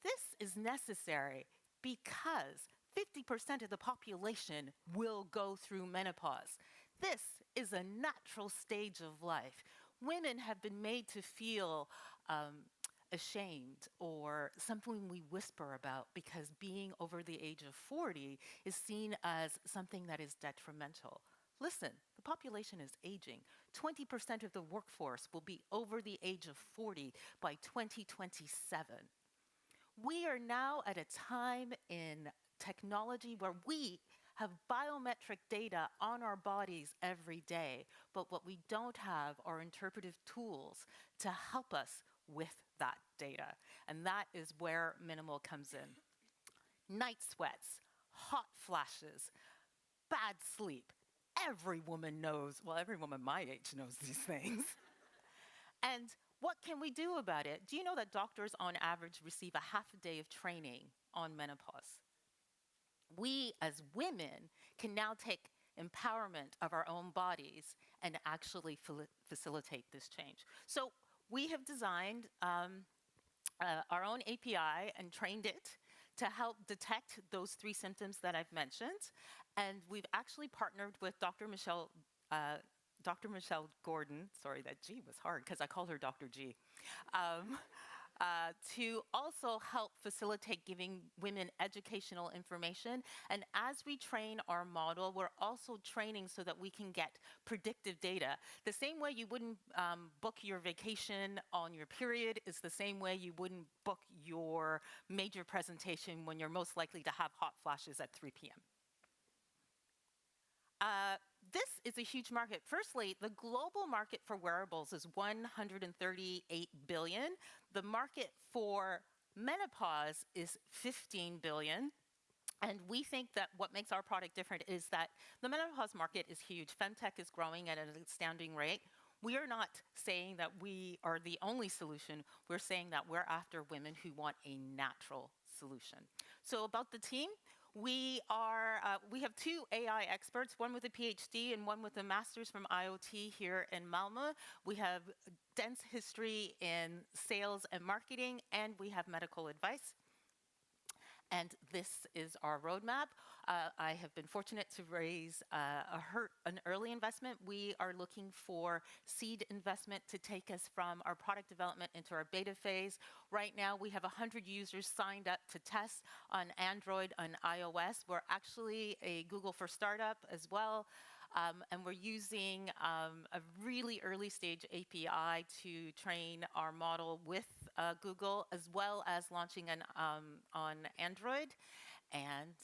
This is necessary because 50% of the population will go through menopause. This is a natural stage of life. Women have been made to feel ashamed or something we whisper about because being over the age of 40 is seen as something that is detrimental. Listen, the population is aging. 20% of the workforce will be over the age of 40 by 2027. We are now at a time in technology where we have biometric data on our bodies every day, but what we don't have are interpretive tools to help us with that data. And that is where Minimal comes in. Night sweats, hot flashes, bad sleep. Every woman knows, well, every woman my age knows these things. And what can we do about it? Do you know that doctors on average receive a half a day of training on menopause? We as women can now take empowerment of our own bodies and actually facilitate this change. So we have designed our own API and trained it to help detect those 3 symptoms that I've mentioned. And we've actually partnered with Dr. Michelle Gordon, sorry, that G was hard because I called her Dr. G, to also help facilitate giving women educational information. And as we train our model, we're also training so that we can get predictive data. The same way you wouldn't book your vacation on your period is the same way you wouldn't book your major presentation when you're most likely to have hot flashes at 3 p.m. This is a huge market. Firstly, the global market for wearables is 138 billion. The market for menopause is 15 billion. And we think that what makes our product different is that the menopause market is huge. Femtech is growing at an astounding rate. We are not saying that we are the only solution. We're saying that we're after women who want a natural solution. So about the team, we have 2 AI experts, one with a PhD and one with a master's from IoT here in Malmö. We have dense history in sales and marketing, and we have medical advice. And this is our roadmap. I have been fortunate to raise an early investment. We are looking for seed investment to take us from our product development into our beta phase. Right now, we have 100 users signed up to test on Android and iOS. We're actually a Google for Startup as well. And we're using a really early stage API to train our model with Google, as well as launching on Android. And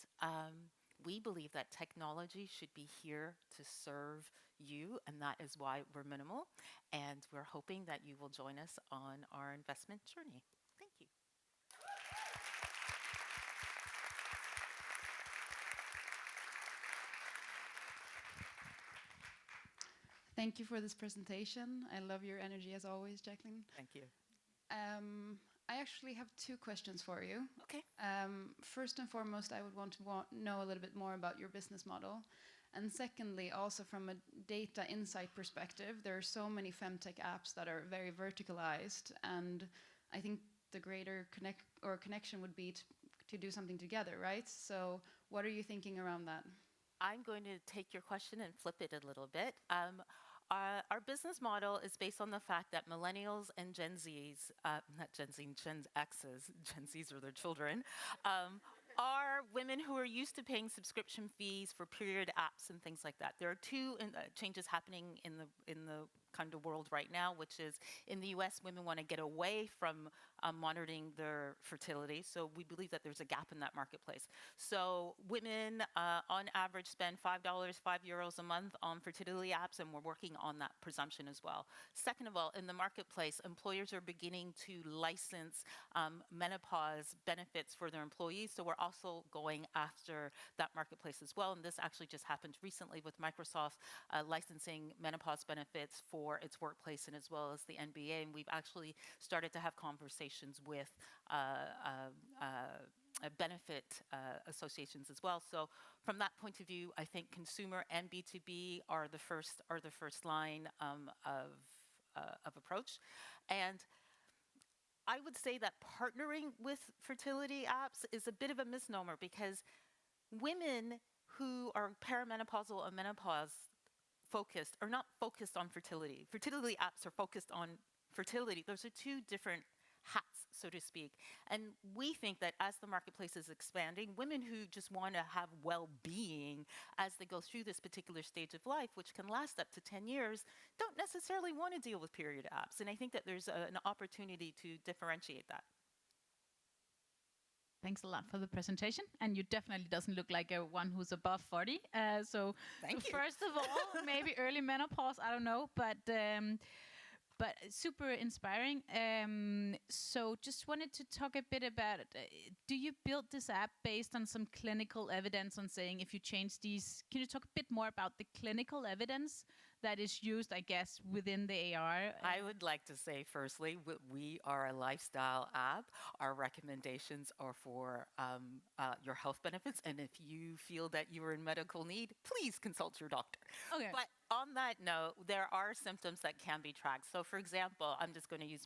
we believe that technology should be here to serve you, and that is why we're Minimal. And we're hoping that you will join us on our investment journey. Thank you. Thank you for this presentation. I love your energy as always, Jacqueline. Thank you. I actually have two questions for you. Okay. First and foremost, I would want to know a little bit more about your business model. And secondly, also from a data insight perspective, there are so many femtech apps that are very verticalized, and I think the greater connection would be to do something together, right? So what are you thinking around that? I'm going to take your question and flip it a little bit. Our business model is based on the fact that millennials and Gen Zs, not Gen Z, Gen Xs, Gen Zs are their children, are women who are used to paying subscription fees for period apps and things like that. There are two changes happening in the kind of world right now, which is in the US, women want to get away from monitoring their fertility. So we believe that there's a gap in that marketplace. So women on average spend $5, €5 a month on fertility apps, and we're working on that presumption as well. Second of all, in the marketplace, employers are beginning to license menopause benefits for their employees. So we're also going after that marketplace as well. And this actually just happened recently with Microsoft licensing menopause benefits for its workplace and as well as the NBA. And we've actually started to have conversations with benefit associations as well. So from that point of view, I think consumer and B2B are the first line of approach. And I would say that partnering with fertility apps is a bit of a misnomer, because women who are perimenopausal or menopause focused are not focused on fertility. Fertility apps are focused on fertility. Those are two different hats, so to speak. And we think that as the marketplace is expanding, women who just want to have well-being as they go through this particular stage of life, which can last up to 10 years, don't necessarily want to deal with period apps. And I think that there's an opportunity to differentiate that. Thanks a lot for the presentation. And you definitely doesn't look like one who's above 40. So first of all, maybe early menopause, I don't know, but super inspiring. So just wanted to talk a bit about, do you build this app based on some clinical evidence on saying if you change these, can you talk a bit more about the clinical evidence that is used, I guess, within the AR? I would like to say, firstly, we are a lifestyle app. Our recommendations are for your health benefits. And if you feel that you are in medical need, please consult your doctor. Okay. But on that note, there are symptoms that can be tracked. So for example, I'm just going to use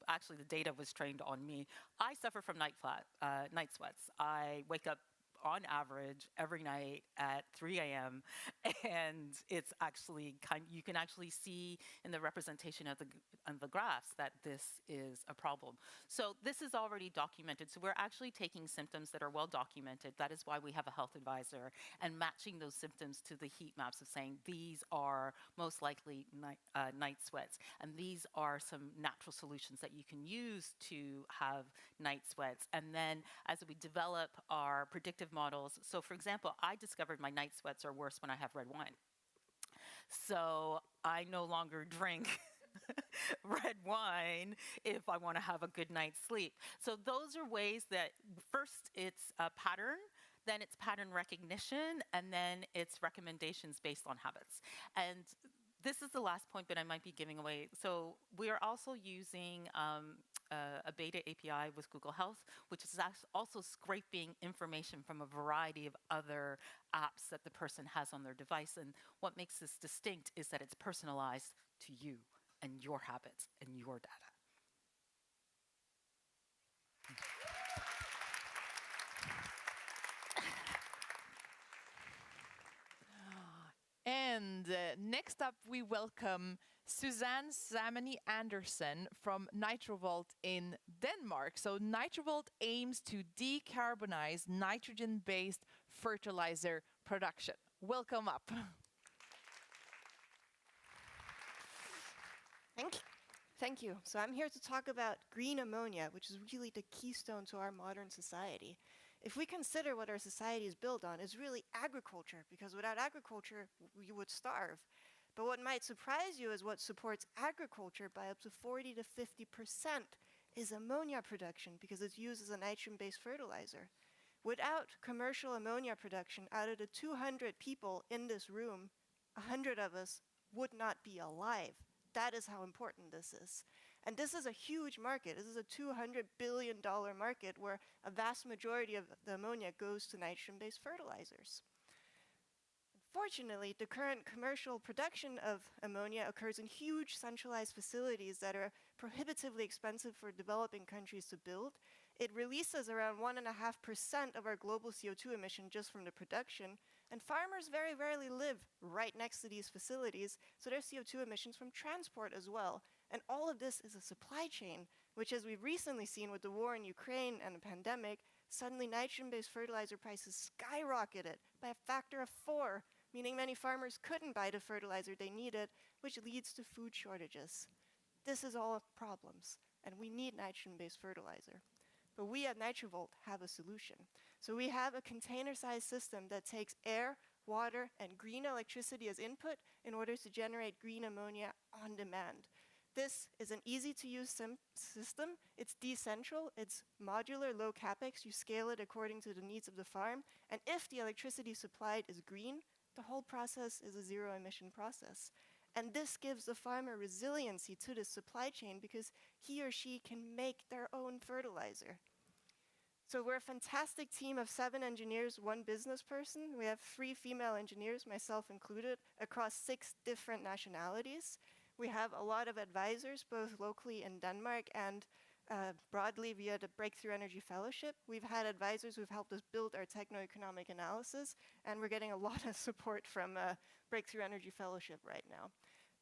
actually the data was trained on me. I suffer from night sweats. I wake up on average every night at 3 a.m. and it's actually you can actually see in the representation of the graphs that this is a problem. So this is already documented. So we're actually taking symptoms that are well documented. That is why we have a health advisor, and matching those symptoms to the heat maps of saying these are most likely night sweats, and these are some natural solutions that you can use to have night sweats. And then as we develop our predictive models, so for example, I discovered my night sweats are worse when I have red wine. So I no longer drink red wine if I want to have a good night's sleep. So those are ways that first it's a pattern, then it's pattern recognition, and then it's recommendations based on habits. And this is the last point, but I might be giving away. So we are also using a beta API with Google Health, which is also scraping information from a variety of other apps that the person has on their device. And what makes this distinct is that it's personalized to you and your habits and your data. And next up, we welcome Suzanne Samani Andersen from Nitrovolt in Denmark. So Nitrovolt aims to decarbonize nitrogen-based fertilizer production. Welcome up. Thank you. So I'm here to talk about green ammonia, which is really the keystone to our modern society. If we consider what our society is built on, it's really agriculture, because without agriculture, we would starve. But what might surprise you is what supports agriculture by up to 40 to 50% is ammonia production, because it's used as a nitrogen-based fertilizer. Without commercial ammonia production, out of the 200 people in this room, 100 of us would not be alive. That is how important this is. And this is a huge market. This is a $200 billion market where a vast majority of the ammonia goes to nitrogen-based fertilizers. Unfortunately, the current commercial production of ammonia occurs in huge centralized facilities that are prohibitively expensive for developing countries to build. It releases around 1.5% of our global CO2 emission just from the production, and farmers very rarely live right next to these facilities, so there's CO2 emissions from transport as well. And all of this is a supply chain, which, as we've recently seen with the war in Ukraine and the pandemic, suddenly nitrogen-based fertilizer prices skyrocketed by a factor of 4, meaning many farmers couldn't buy the fertilizer they needed, which leads to food shortages. This is all problems, and we need nitrogen-based fertilizer. But we at NitroVolt have a solution. So we have a container-sized system that takes air, water, and green electricity as input in order to generate green ammonia on demand. This is an easy-to-use system. It's decentral, it's modular, low capex. You scale it according to the needs of the farm. And if the electricity supplied is green, the whole process is a zero-emission process. And this gives the farmer resiliency to the supply chain because he or she can make their own fertilizer. So we're a fantastic team of 7 engineers, 1 business person. We have 3 female engineers, myself included, across 6 different nationalities. We have a lot of advisors, both locally in Denmark and broadly via the Breakthrough Energy Fellowship. We've had advisors who've helped us build our techno-economic analysis, and we're getting a lot of support from Breakthrough Energy Fellowship right now.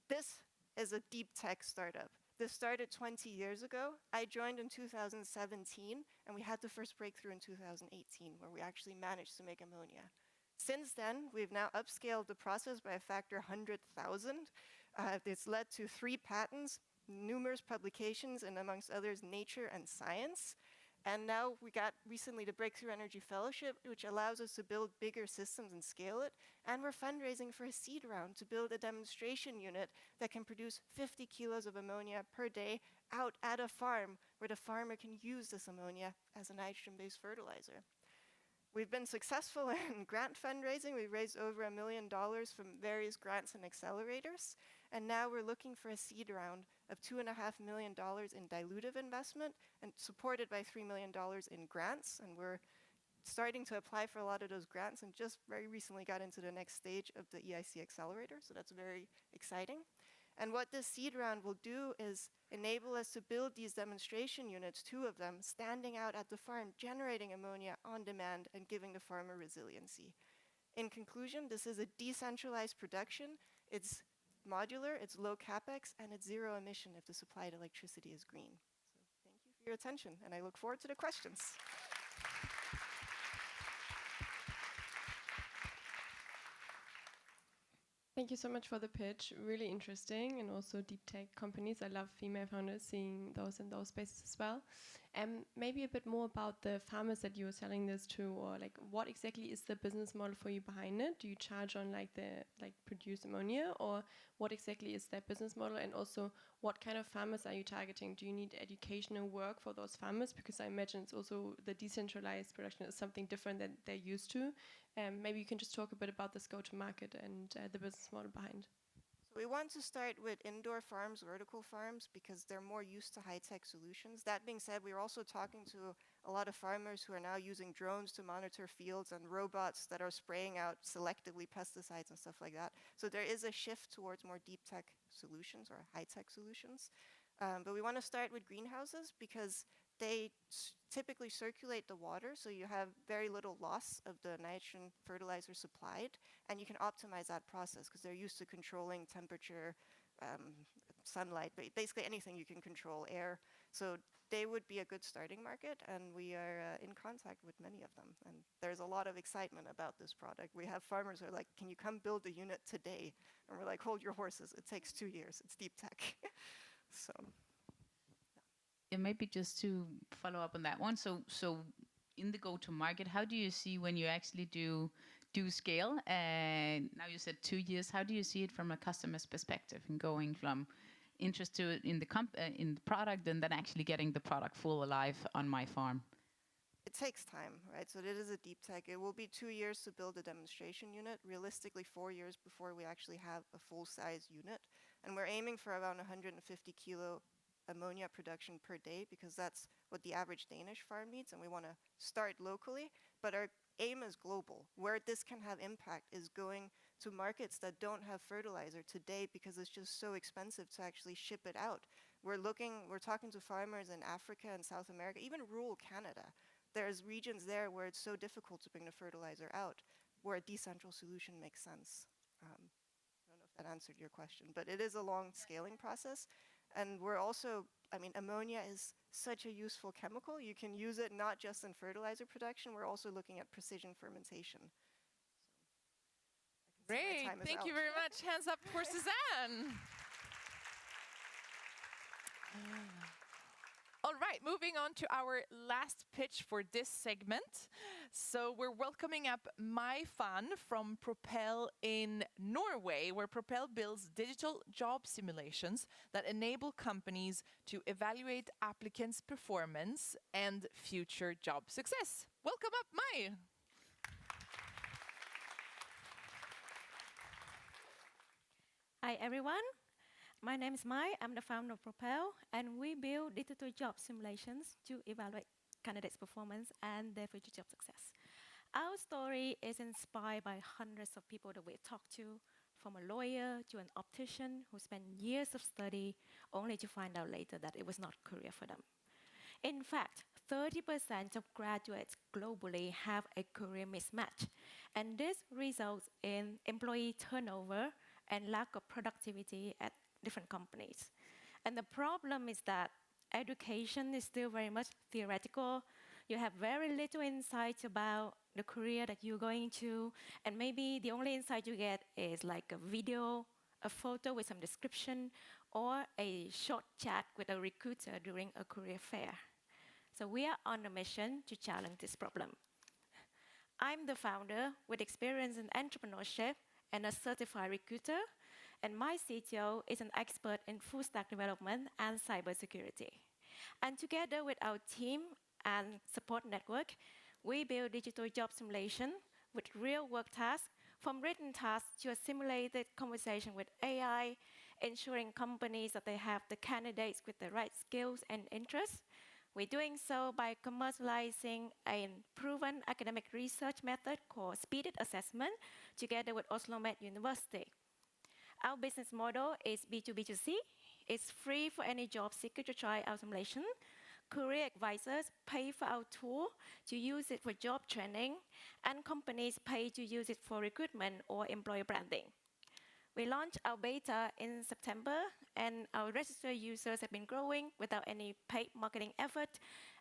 This is a deep tech startup. This started 20 years ago. I joined in 2017, and we had the first breakthrough in 2018, where we actually managed to make ammonia. Since then, we've now upscaled the process by a factor 100,000. It's led to 3 patents, numerous publications, and amongst others, Nature and Science. And now we got recently the Breakthrough Energy Fellowship, which allows us to build bigger systems and scale it. And we're fundraising for a seed round to build a demonstration unit that can produce 50 kilos of ammonia per day out at a farm where the farmer can use this ammonia as a nitrogen-based fertilizer. We've been successful in grant fundraising. We've raised over $1 million from various grants and accelerators. And now we're looking for a seed round of $2.5 million in dilutive investment and supported by $3 million in grants. And we're starting to apply for a lot of those grants and just very recently got into the next stage of the EIC accelerator. So that's very exciting. And what this seed round will do is enable us to build these demonstration units, 2 of them, standing out at the farm, generating ammonia on demand and giving the farmer resiliency. In conclusion, this is a decentralized production. It's modular, it's low capex, and it's zero emission if the supplied electricity is green. So thank you for your attention, and I look forward to the questions. Thank you so much for the pitch. Really interesting, and also deep tech companies. I love female founders, seeing those in those spaces as well. And maybe a bit more about the farmers that you were selling this to, or like what exactly is the business model for you behind it? Do you charge on like the produced ammonia, or what exactly is their business model? And also, what kind of farmers are you targeting? Do you need educational work for those farmers? Because I imagine it's also the decentralized production is something different than they're used to. Maybe you can just talk a bit about this go-to-market and the business model behind. So we want to start with indoor farms, vertical farms, because they're more used to high-tech solutions. That being said, we're also talking to a lot of farmers who are now using drones to monitor fields and robots that are spraying out selectively pesticides and stuff like that. So there is a shift towards more deep tech solutions or high-tech solutions. But we want to start with greenhouses because they typically circulate the water, so you have very little loss of the nitrogen fertilizer supplied, and you can optimize that process because they're used to controlling temperature, sunlight, but basically anything you can control, air. So they would be a good starting market, and we are in contact with many of them. And there's a lot of excitement about this product. We have farmers who are like, can you come build a unit today? And we're like, hold your horses, it takes 2 years, it's deep tech. So. And maybe just to follow up on that one. So in the go-to-market, how do you see when you actually do scale? And now you said 2 years. How do you see it from a customer's perspective and going from interest in the product and then actually getting the product full alive on my farm? it takes time, right? So it is a deep tech. It will be 2 years to build a demonstration unit, realistically 4 years before we actually have a full-size unit. And we're aiming for around 150 kilo ammonia production per day because that's what the average Danish farm needs, and we want to start locally. But our aim is global. Where this can have impact is going to markets that don't have fertilizer today because it's just so expensive to actually ship it out. We're talking to farmers in Africa and South America, even rural Canada. There's regions there where it's so difficult to bring the fertilizer out, where a decentral solution makes sense. I don't know if that answered your question, but it is a long scaling process. And we're also, I mean, ammonia is such a useful chemical. You can use it not just in fertilizer production, we're also looking at precision fermentation. Great, thank you very much. Hands up for Suzanne. All right, moving on to our last pitch for this segment. So we're welcoming up MyFan from Propel in Norway, where Propel builds digital job simulations that enable companies to evaluate applicants' performance and future job success. Welcome up, My. Hi everyone, my name is Mai. I'm the founder of Propel, and we build digital job simulations to evaluate candidates' performance and their future job success. Our story is inspired by hundreds of people that we've talked to, from a lawyer to an optician who spent years of study only to find out later that it was not a career for them. In fact, 30% of graduates globally have a career mismatch, and this results in employee turnover and lack of productivity at different companies. And the problem is that education is still very much theoretical. You have very little insight about the career that you're going to, and maybe the only insight you get is like a video, a photo with some description, or a short chat with a recruiter during a career fair. So we are on a mission to challenge this problem. I'm the founder with experience in entrepreneurship and a certified recruiter, and my CTO is an expert in full stack development and cybersecurity. And together with our team and support network, we build digital job simulation with real work tasks, from written tasks to a simulated conversation with AI, ensuring companies that they have the candidates with the right skills and interests. We're doing so by commercializing a proven academic research method called speeded assessment together with Oslo Met University. Our business model is B2B2C. It's free for any job seeker to try our simulation. Career advisors pay for our tool to use it for job training, and companies pay to use it for recruitment or employer branding. We launched our beta in September, and our registered users have been growing without any paid marketing effort,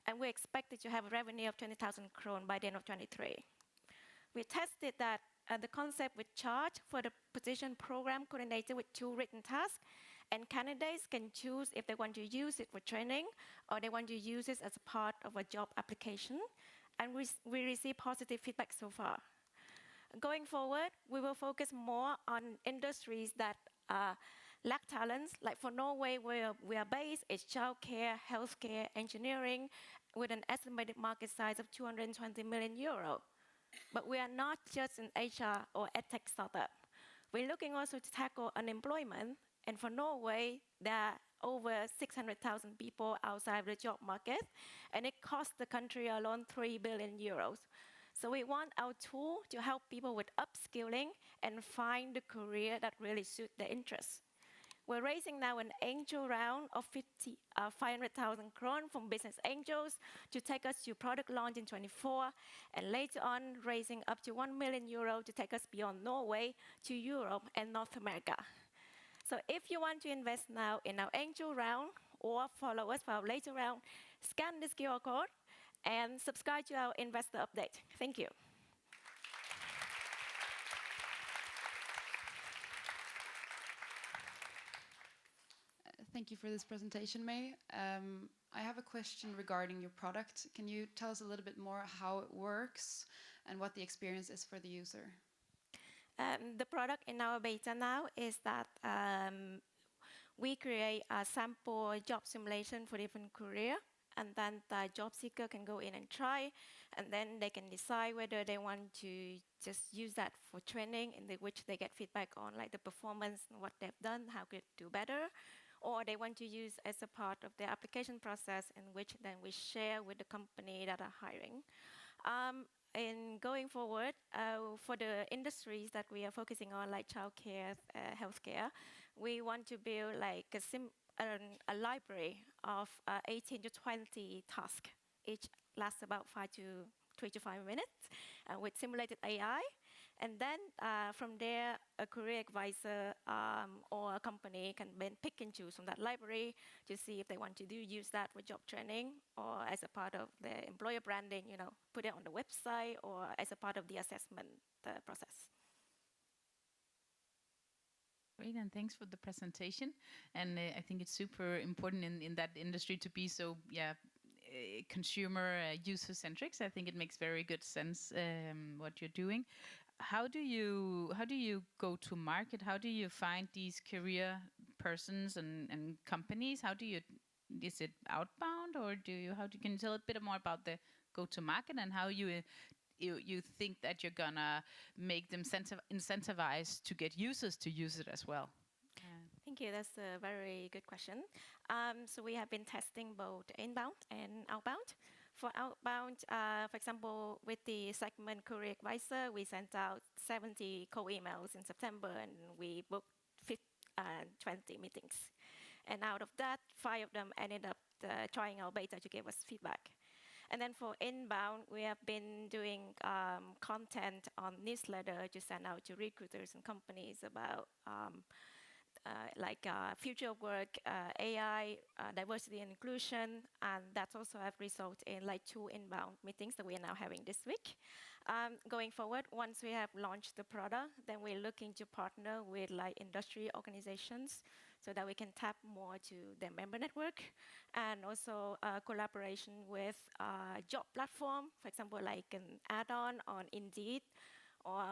and we expected to have a revenue of 20,000 kron by the end of 2023. We tested that the concept with charge for the position program coordinator with 2 written tasks, and candidates can choose if they want to use it for training or they want to use it as a part of a job application, and we receive positive feedback so far. Going forward, we will focus more on industries that lack talents. Like for Norway, where we are based, it's childcare, healthcare, engineering, with an estimated market size of 220 million euro. But we are not just an HR or edtech startup. We're looking also to tackle unemployment. And for Norway, there are over 600,000 people outside the job market, and it costs the country alone 3 billion euros. So we want our tool to help people with upskilling and find the career that really suits their interests. We're raising now an angel round of 500,000 kron from business angels to take us to product launch in 2024, and later on raising up to 1 million euro to take us beyond Norway to Europe and North America. So if you want to invest now in our angel round or follow us for our later round, scan this QR code and subscribe to our investor update. Thank you. Thank you for this presentation, May. I have a question regarding your product. Can you tell us a little bit more how it works and what the experience is for the user? The product in our beta now is that we create a sample job simulation for different career, and then the job seeker can go in and try, and then they can decide whether they want to just use that for training, in which they get feedback on like the performance and what they've done, how could do better, or they want to use as a part of their application process, in which then we share with the company that are hiring. And going forward, for the industries that we are focusing on, like childcare, healthcare, we want to build like a library of 18 to 20 tasks. Each lasts about 3 to 5 minutes with simulated AI. And then from there, a career advisor or a company can then pick and choose from that library to see if they want to use that for job training or as a part of their employer branding, put it on the website or as a part of the assessment process. Great, and thanks for the presentation. And I think it's super important in that industry to be so, consumer user centric. So I think it makes very good sense what you're doing. How do you go to market? How do you find these career persons and companies? Is it outbound, or can you tell a bit more about the go to market and how you think that you're gonna make them incentivized to get users to use it as well? Thank you. That's a very good question. So we have been testing both inbound and outbound. For outbound, for example, with the segment Career Advisor, we sent out 70 cold emails in September, and we booked 20 meetings. And out of that, 5 of them ended up trying our beta to give us feedback. And then for inbound, we have been doing content on newsletter to send out to recruiters and companies about future of work, AI, diversity and inclusion, and that's also have resulted in like 2 inbound meetings that we are now having this week. Going forward, once we have launched the product, then we're looking to partner with like industry organizations so that we can tap more to their member network, and also collaboration with job platform, for example, like an add-on on Indeed, or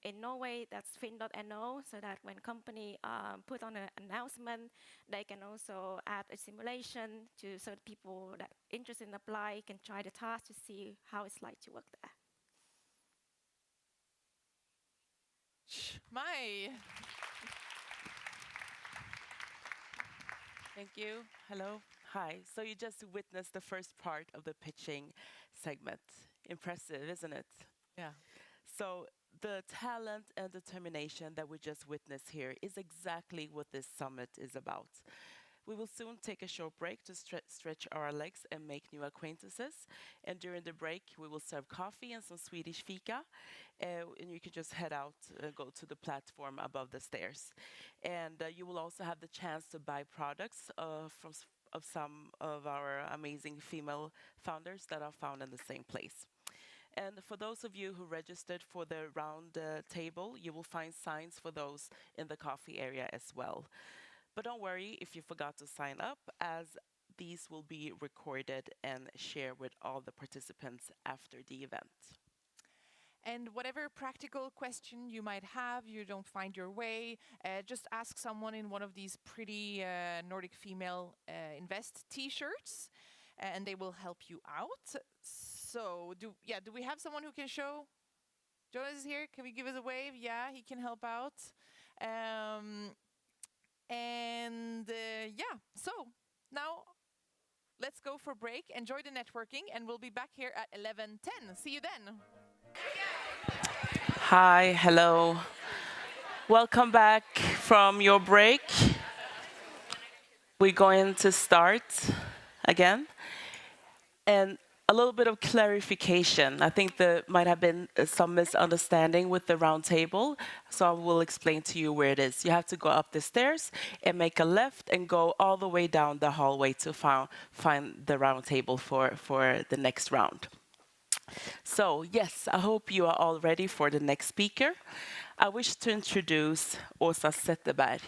in Norway, that's fin.no, so that when company put on an announcement, they can also add a simulation so that people that are interested in apply can try the task to see how it's like to work there. Thank you. Hello. Hi. So you just witnessed the first part of the pitching segment. Impressive, isn't it? Yeah. So the talent and determination that we just witnessed here is exactly what this summit is about. We will soon take a short break to stretch our legs and make new acquaintances. And during the break, we will serve coffee and some Swedish fika. And you can just head out, go to the platform above the stairs. And you will also have the chance to buy products of some of our amazing female founders that are found in the same place. And for those of you who registered for the round table, you will find signs for those in the coffee area as well. But don't worry if you forgot to sign up, as these will be recorded and shared with all the participants after the event. And whatever practical question you might have, you don't find your way, just ask someone in one of these pretty Nordic female invest t-shirts, and they will help you out. So do we have someone who can show? Jonas is here. Can we give us a wave? Yeah, he can help out. So now let's go for break. Enjoy the networking, and we'll be back here at 11:10. See you then. Hi, hello. Welcome back from your break. We're going to start again. And a little bit of clarification. I think there might have been some misunderstanding with the round table, so I will explain to you where it is. You have to go up the stairs and make a left and go all the way down the hallway to find the round table for the next round. So yes, I hope you are all ready for the next speaker. I wish to introduce Åsa Zetterberg,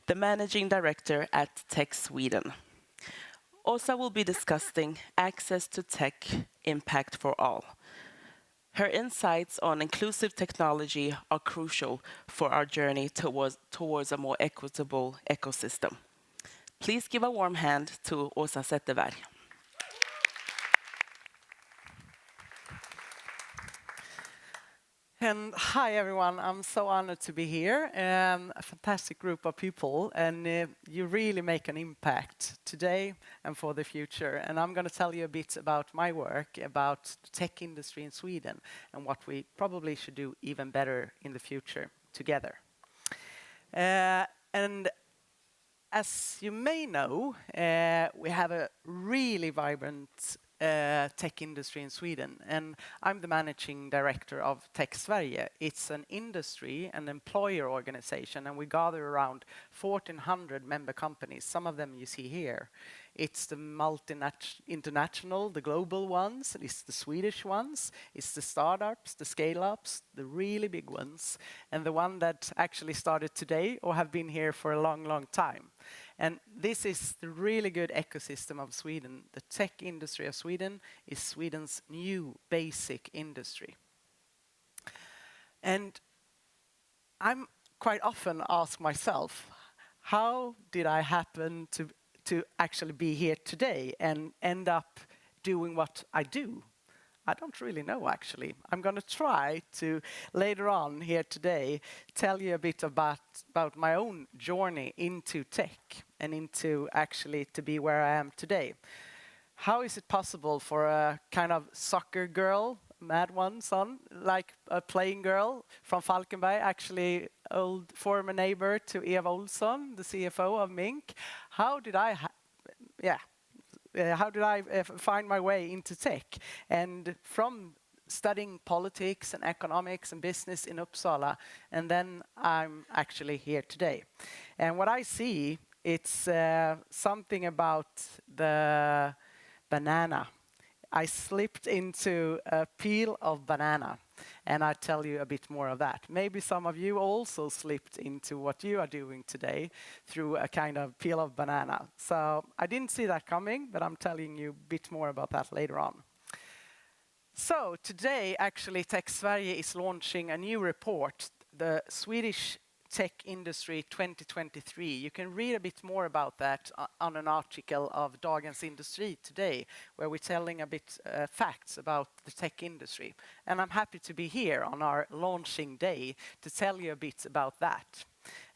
the Managing Director at Tech Sweden. Åsa will be discussing access to tech impact for all. Her insights on inclusive technology are crucial for our journey towards a more equitable ecosystem. Please give a warm hand to Åsa Zetterberg. And hi everyone, I'm so honored to be here. A fantastic group of people, and you really make an impact today and for the future. And I'm going to tell you a bit about my work, about the tech industry in Sweden, and what we probably should do even better in the future together. And as you may know, we have a really vibrant tech industry in Sweden, and I'm the managing director of Tech Sverige. It's an industry and employer organization, and we gather around 1,400 member companies. Some of them you see here. It's the international, the global ones, it's the Swedish ones, it's the startups, the scale-ups, the really big ones, and the one that actually started today or have been here for a long, long time. And this is the really good ecosystem of Sweden. The tech industry of Sweden is Sweden's new basic industry. And I'm quite often ask myself, how did I happen to actually be here today and end up doing what I do? I don't really know, actually. I'm going to try to, later on here today, tell you a bit about my own journey into tech and into actually to be where I am today. How is it possible for a kind of soccer girl, mad one son, like a playing girl from Falkenberg, actually old former neighbor to Eva Olsson, the CFO of Minc? How did I find my way into tech? And from studying politics and economics and business in Uppsala, and then I'm actually here today. And what I see, it's something about the banana. I slipped into a peel of banana, and I'll tell you a bit more of that. Maybe some of you also slipped into what you are doing today through a kind of peel of banana. So I didn't see that coming, but I'm telling you a bit more about that later on. So today, actually, Tech Sverige is launching a new report, the Swedish Tech Industry 2023. You can read a bit more about that on an article of Dagens Industri today, where we're telling a bit facts about the tech industry. And I'm happy to be here on our launching day to tell you a bit about that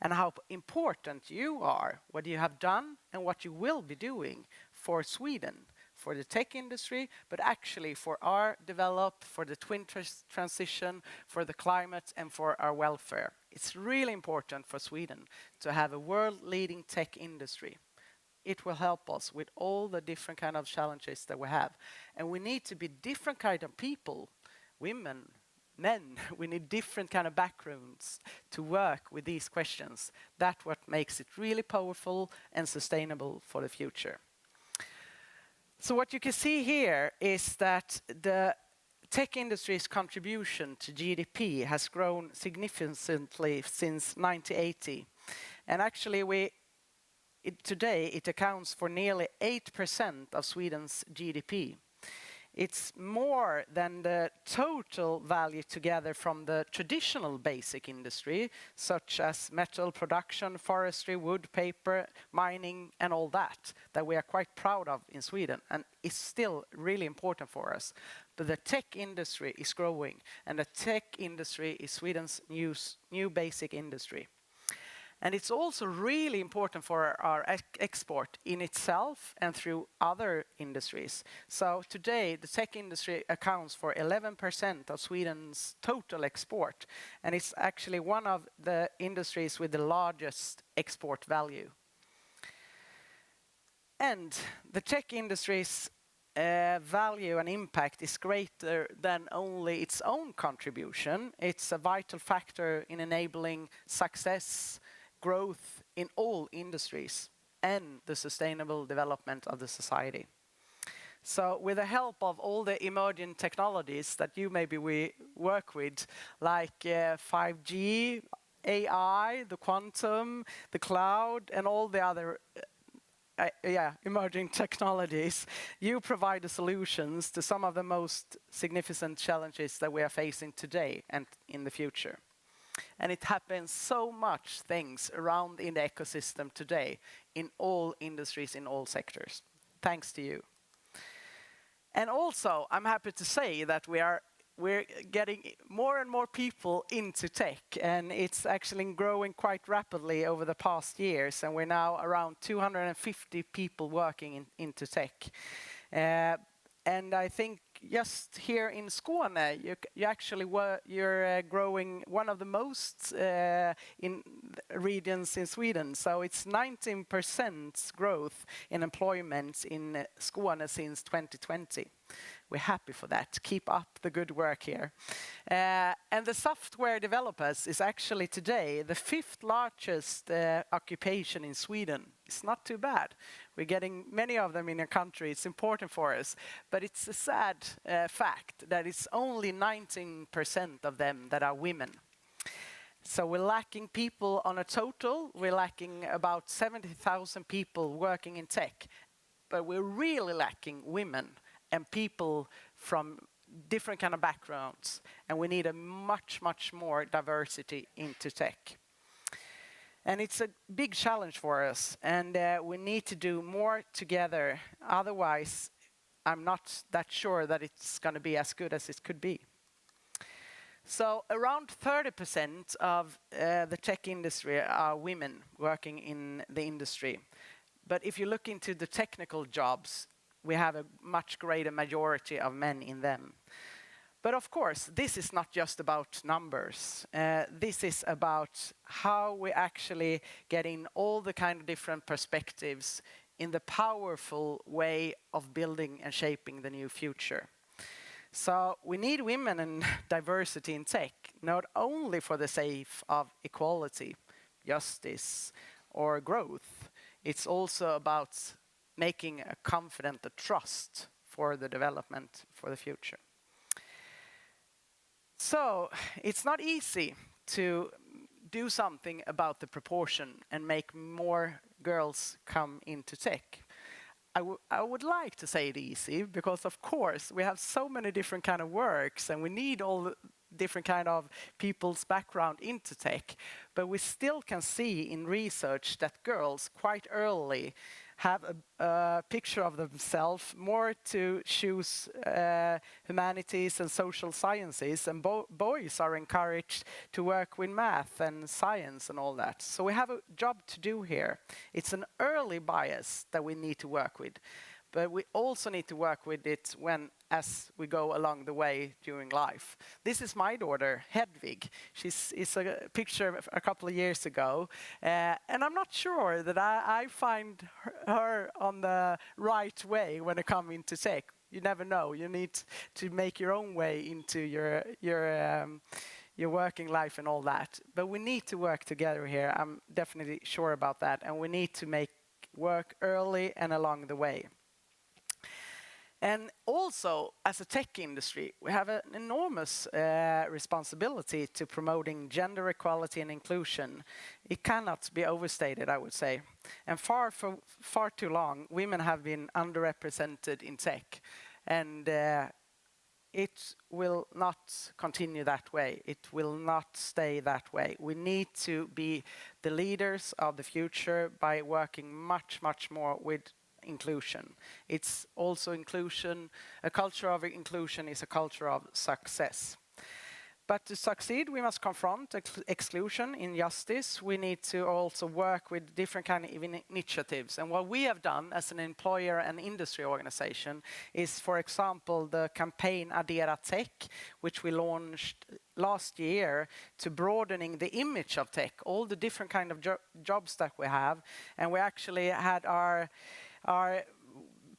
and how important you are, what you have done and what you will be doing for Sweden, for the tech industry, but actually for our develop, for the twin transition, for the climate, and for our welfare. It's really important for Sweden to have a world-leading tech industry. It will help us with all the different kind of challenges that we have. And we need to be different kind of people, women, men. We need different kind of backgrounds to work with these questions. That's what makes it really powerful and sustainable for the future. So what you can see here is that the tech industry's contribution to GDP has grown significantly since 1980. And actually today it accounts for nearly 8% of Sweden's GDP. It's more than the total value together from the traditional basic industry, such as metal production, forestry, wood, paper, mining, and all that we are quite proud of in Sweden, and is still really important for us. But the tech industry is growing, and the tech industry is Sweden's new basic industry. And it's also really important for our export in itself and through other industries. So today, the tech industry accounts for 11% of Sweden's total export, and it's actually one of the industries with the largest export value. And the tech industry's value and impact is greater than only its own contribution. It's a vital factor in enabling success, growth in all industries, and the sustainable development of the society. So with the help of all the emerging technologies that you maybe we work with, like 5G, AI, the quantum, the cloud, and all the other emerging technologies, you provide the solutions to some of the most significant challenges that we are facing today and in the future. And it happens so much things around in the ecosystem today, in all industries, in all sectors, thanks to you. And also, I'm happy to say that we're getting more and more people into tech, and it's actually growing quite rapidly over the past years, and we're now around 250 people working into tech. And I think just here in Skåne, you actually you're growing one of the most in regions in Sweden. So it's 19% growth in employment in Skåne since 2020. We're happy for that. Keep up the good work here. And the software developers is actually today the 5th largest occupation in Sweden. It's not too bad. We're getting many of them in a country. It's important for us. But it's a sad fact that it's only 19% of them that are women. So we're lacking people on a total. We're lacking about 70,000 people working in tech. But we're really lacking women and people from different kind of backgrounds. And we need a much, much more diversity into tech. And it's a big challenge for us. And we need to do more together. Otherwise, I'm not that sure that it's going to be as good as it could be. So around 30% of the tech industry are women working in the industry. But if you look into the technical jobs, we have a much greater majority of men in them. But of course, this is not just about numbers. This is about how we actually get in all the kind of different perspectives in the powerful way of building and shaping the new future. So we need women and diversity in tech, not only for the sake of equality, justice, or growth. It's also about making a confident trust for the development for the future. So it's not easy to do something about the proportion and make more girls come into tech. I would like to say it easy, because of course we have so many different kind of works and we need all the different kind of people's background into tech, but we still can see in research that girls quite early have a picture of themselves more to choose humanities and social sciences, and boys are encouraged to work with math and science and all that. So we have a job to do here. It's an early bias that we need to work with, but we also need to work with it as we go along the way during life. This is my daughter, Hedvig. It's a picture a couple of years ago, and I'm not sure that I find her on the right way when it comes into tech. You never know. You need to make your own way into your working life and all that. But we need to work together here. I'm definitely sure about that, and we need to make work early and along the way. And also, as a tech industry, we have an enormous responsibility to promoting gender equality and inclusion. It cannot be overstated, I would say. And for far too long, women have been underrepresented in tech. And it will not continue that way. It will not stay that way. We need to be the leaders of the future by working much, much more with inclusion. It's also inclusion. A culture of inclusion is a culture of success. But to succeed, we must confront exclusion, injustice. We need to also work with different kind of initiatives. And what we have done as an employer and industry organization is, for example, the campaign Addera Tech, which we launched last year to broadening the image of tech, all the different kind of jobs that we have. And we actually had our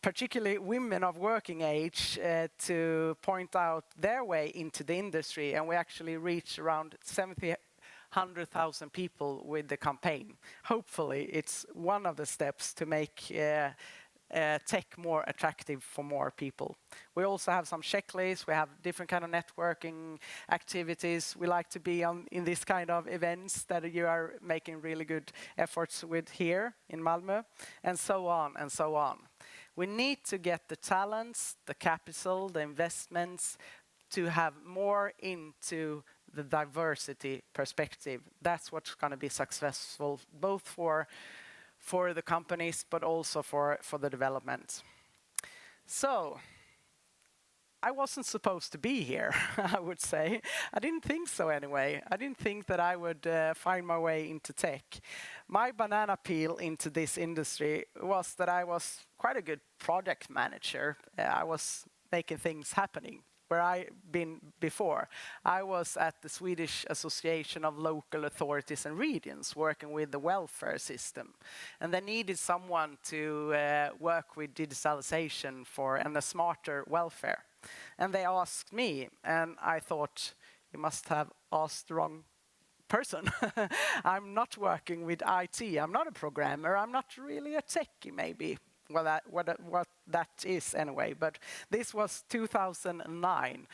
particularly women of working age to point out their way into the industry, and we actually reached around 100,000 people with the campaign. Hopefully it's one of the steps to make tech more attractive for more people. We also have some checklists. We have different kind of networking activities. We like to be in this kind of events that you are making really good efforts with here in Malmö, and so on and so on. We need to get the talents, the capital, the investments to have more into the diversity perspective. That's what's going to be successful, both for the companies, but also for the development. So, I wasn't supposed to be here, I would say. I didn't think so anyway. I didn't think that I would find my way into tech. My banana peel into this industry was that I was quite a good project manager. I was making things happening. Where I been before, I was at the Swedish Association of Local Authorities and Regions working with the welfare system. And they needed someone to work with digitalization and a smarter welfare. And they asked me, and I thought, you must have asked the wrong person. I'm not working with IT, I'm not a programmer, I'm not really a techie maybe. Well, what that is anyway, but this was 2009.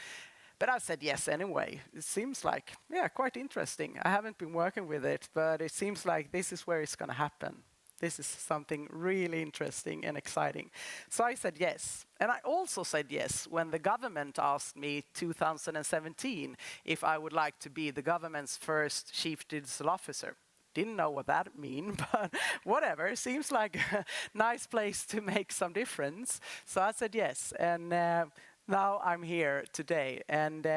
But I said yes anyway. It seems like, yeah, quite interesting. I haven't been working with it, but it seems like this is where it's going to happen. This is something really interesting and exciting. So I said yes. And I also said yes when the government asked me 2017 if I would like to be the government's first chief digital officer. Didn't know what that mean, but whatever. Seems like a nice place to make some difference. So I said yes, and now I'm here today. And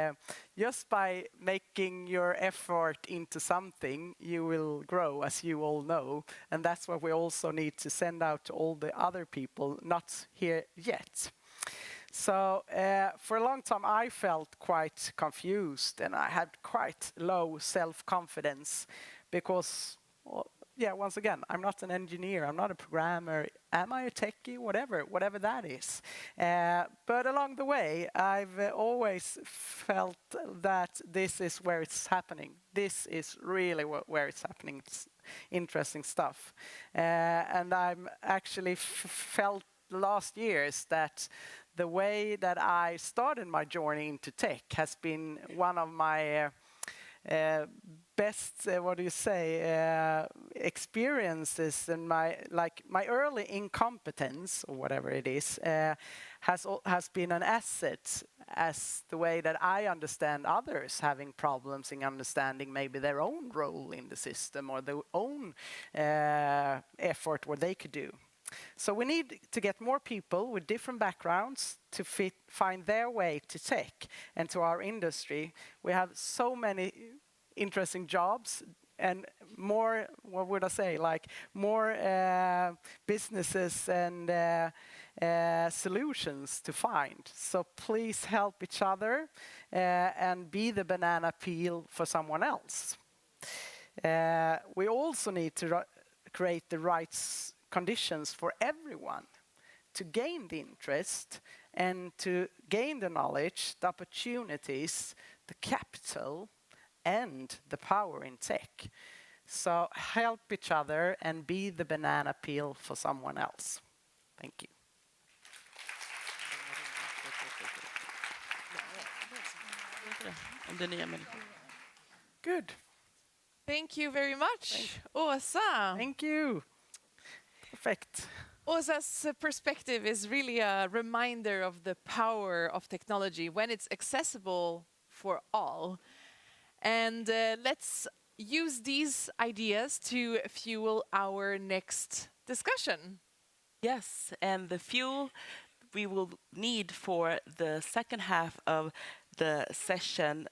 just by making your effort into something, you will grow, as you all know. And that's what we also need to send out to all the other people not here yet. So for a long time, I felt quite confused, and I had quite low self-confidence. Because, well, yeah, once again, I'm not an engineer, I'm not a programmer, am I a techie, whatever that is. But along the way, I've always felt that this is where it's happening. This is really where it's happening. It's interesting stuff. And I'm actually felt the last years that the way that I started my journey into tech has been one of my best, experiences, and my early incompetence or whatever it is has been an asset as the way that I understand others having problems in understanding maybe their own role in the system or their own effort what they could do. So we need to get more people with different backgrounds to find their way to tech and to our industry. We have so many interesting jobs and more, what would I say, like more businesses and solutions to find. So please help each other and be the banana peel for someone else. We also need to create the right conditions for everyone to gain the interest and to gain the knowledge, the opportunities, the capital, and the power in tech. So help each other and be the banana peel for someone else. Thank you. Good. Thank you very much, Åsa. Thank you. Perfect. Åsa's perspective is really a reminder of the power of technology when it's accessible for all. And let's use these ideas to fuel our next discussion. Yes, and the fuel we will need for the second half of the session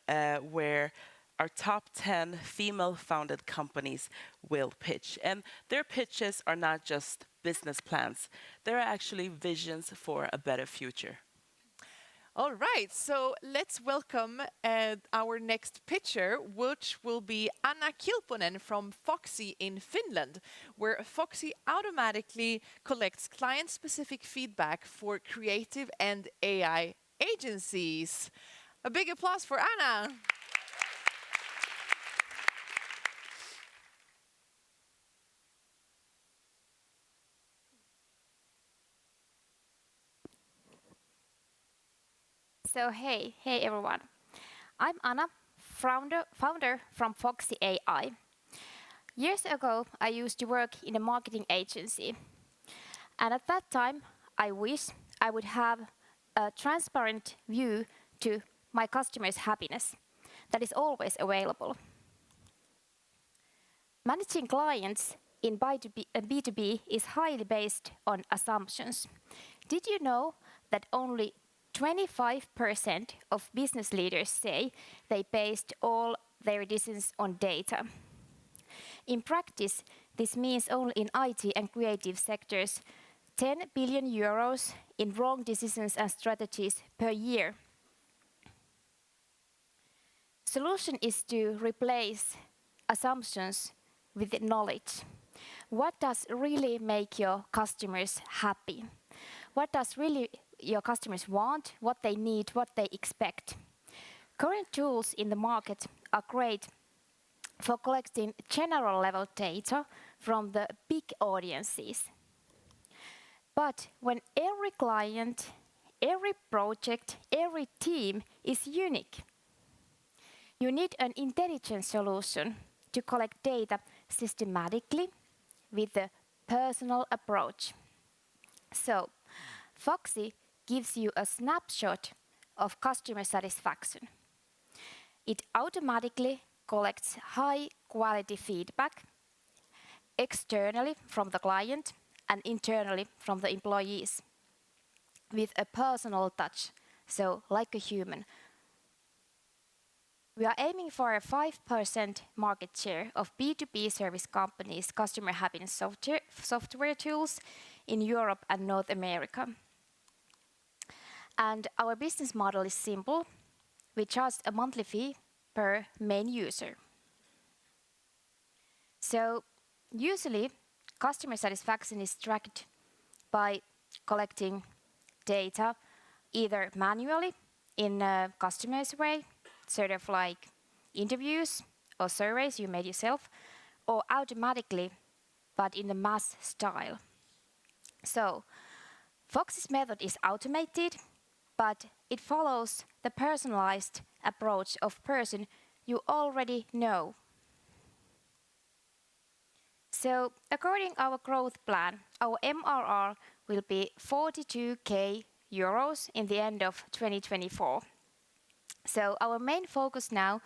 where our top 10 female-founded companies will pitch. And their pitches are not just business plans. They're actually visions for a better future. All right, so let's welcome our next pitcher, which will be Anna Kilponen from Foxy in Finland, where Foxy automatically collects client-specific feedback for creative and AI agencies. A big applause for Anna. So hey everyone. I'm Anna, founder from Foxy AI. Years ago, I used to work in a marketing agency. And at that time, I wish I would have a transparent view to my customers' happiness that is always available. Managing clients in B2B is highly based on assumptions. Did you know that only 25% of business leaders say they based all their decisions on data. In practice, this means only in IT and creative sectors, 10 billion euros in wrong decisions and strategies per year. Solution is to replace assumptions with knowledge. What does really make your customers happy? What does really your customers want, what they need, what they expect? Current tools in the market are great for collecting general level data from the big audiences. But when every client, every project, every team is unique, you need an intelligent solution to collect data systematically with a personal approach. So, Foxy gives you a snapshot of customer satisfaction. It automatically collects high quality feedback externally from the client and internally from the employees with a personal touch, so like a human. We are aiming for a 5% market share of B2B service companies' customer happiness software tools in Europe and North America. And our business model is simple. We charge a monthly fee per main user. So usually, customer satisfaction is tracked by collecting data either manually in a customer's way, sort of like interviews or surveys you made yourself, or automatically, but in a mass style. So, Fox's method is automated, but it follows the personalized approach of person you already know. So, according to our growth plan, our MRR will be 42k euros in the end of 2024. So our main focus now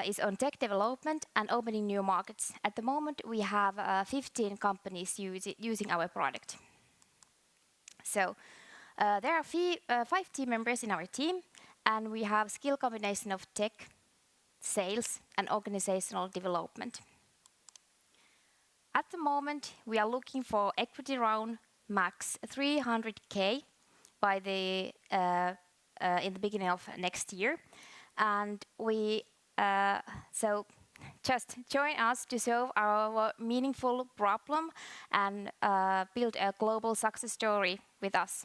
is on tech development and opening new markets. At the moment, we have 15 companies using our product. So there are 5 team members in our team, and we have skill combination of tech, sales, and organizational development. At the moment, we are looking for equity round max 300k by the in the beginning of next year, and we so just join us to solve our meaningful problem and build a global success story with us.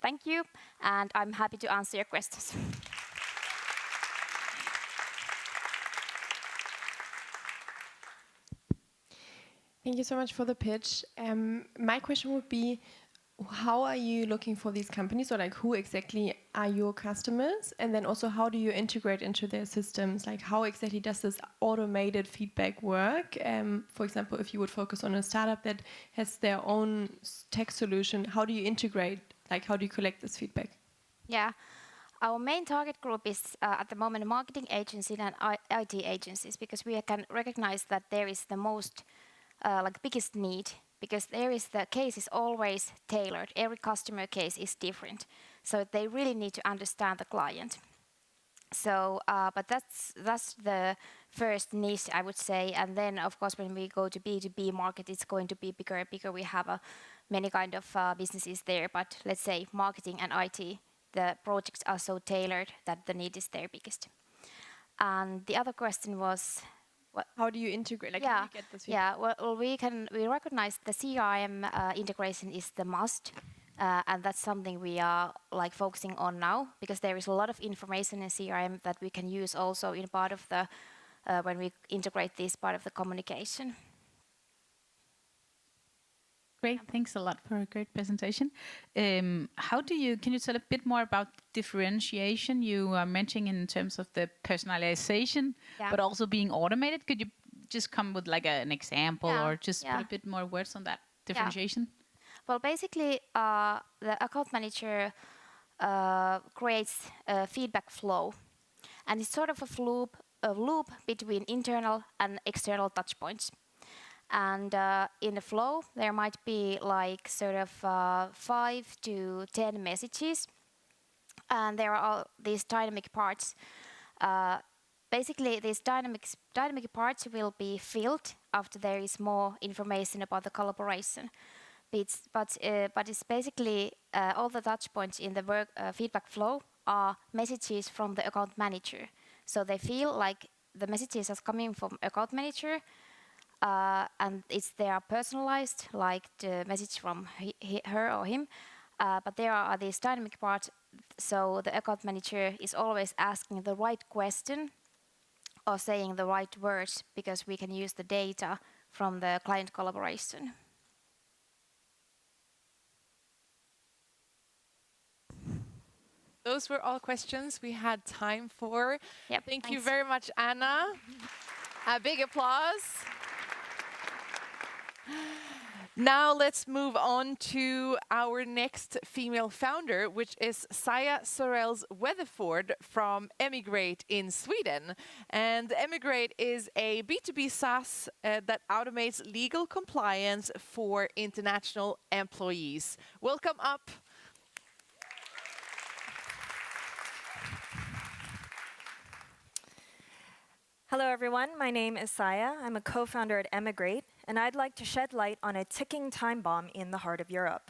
Thank you, and I'm happy to answer your questions. Thank you so much for the pitch. My question would be, how are you looking for these companies, or like who exactly are your customers? And then also, how do you integrate into their systems? Like how exactly does this automated feedback work? For example, if you would focus on a startup that has their own tech solution, how do you integrate? Like how do you collect this feedback? Yeah, our main target group is at the moment marketing agencies and IT agencies, because we can recognize that there is the most biggest need, because the case is always tailored. Every customer case is different, so they really need to understand the client. So, but that's the first niche, I would say. And then, of course, when we go to B2B market, it's going to be bigger and bigger. We have many kind of businesses there, but let's say marketing and IT, the projects are so tailored that the need is their biggest. And the other question was, how do you integrate? Like, how do you get this feedback? Yeah, well, we recognize the CRM integration is the must, and that's something we are like focusing on now, because there is a lot of information in CRM that we can use also in part of the when we integrate this part of the communication. Great, thanks a lot for a great presentation. Can you tell a bit more about differentiation you are mentioning in terms of the personalization, but also being automated? Could you just come with like an example or just put a bit more words on that differentiation? Well, basically, the account manager creates a feedback flow, and it's sort of a loop between internal and external touch points. And in the flow, there might be like sort of 5 to 10 messages and there are all these dynamic parts. Basically, these dynamic parts will be filled after there is more information about the collaboration. But it's basically all the touch points in the work feedback flow are messages from the account manager. So they feel like the messages are coming from account manager, and they are personalized, like the message from her or him. But there are these dynamic parts, so the account manager is always asking the right question or saying the right words, because we can use the data from the client collaboration. Those were all questions we had time for. Yep, Thank you very much, Anna. A big applause. Now let's move on to our next female founder, which is Saya Sorels Weatherford from Emigrate in Sweden. And Emigrate is a B2B SaaS that automates legal compliance for international employees. Welcome up. Hello everyone, my name is Saya. I'm a co-founder at Emigrate, and I'd like to shed light on a ticking time bomb in the heart of Europe.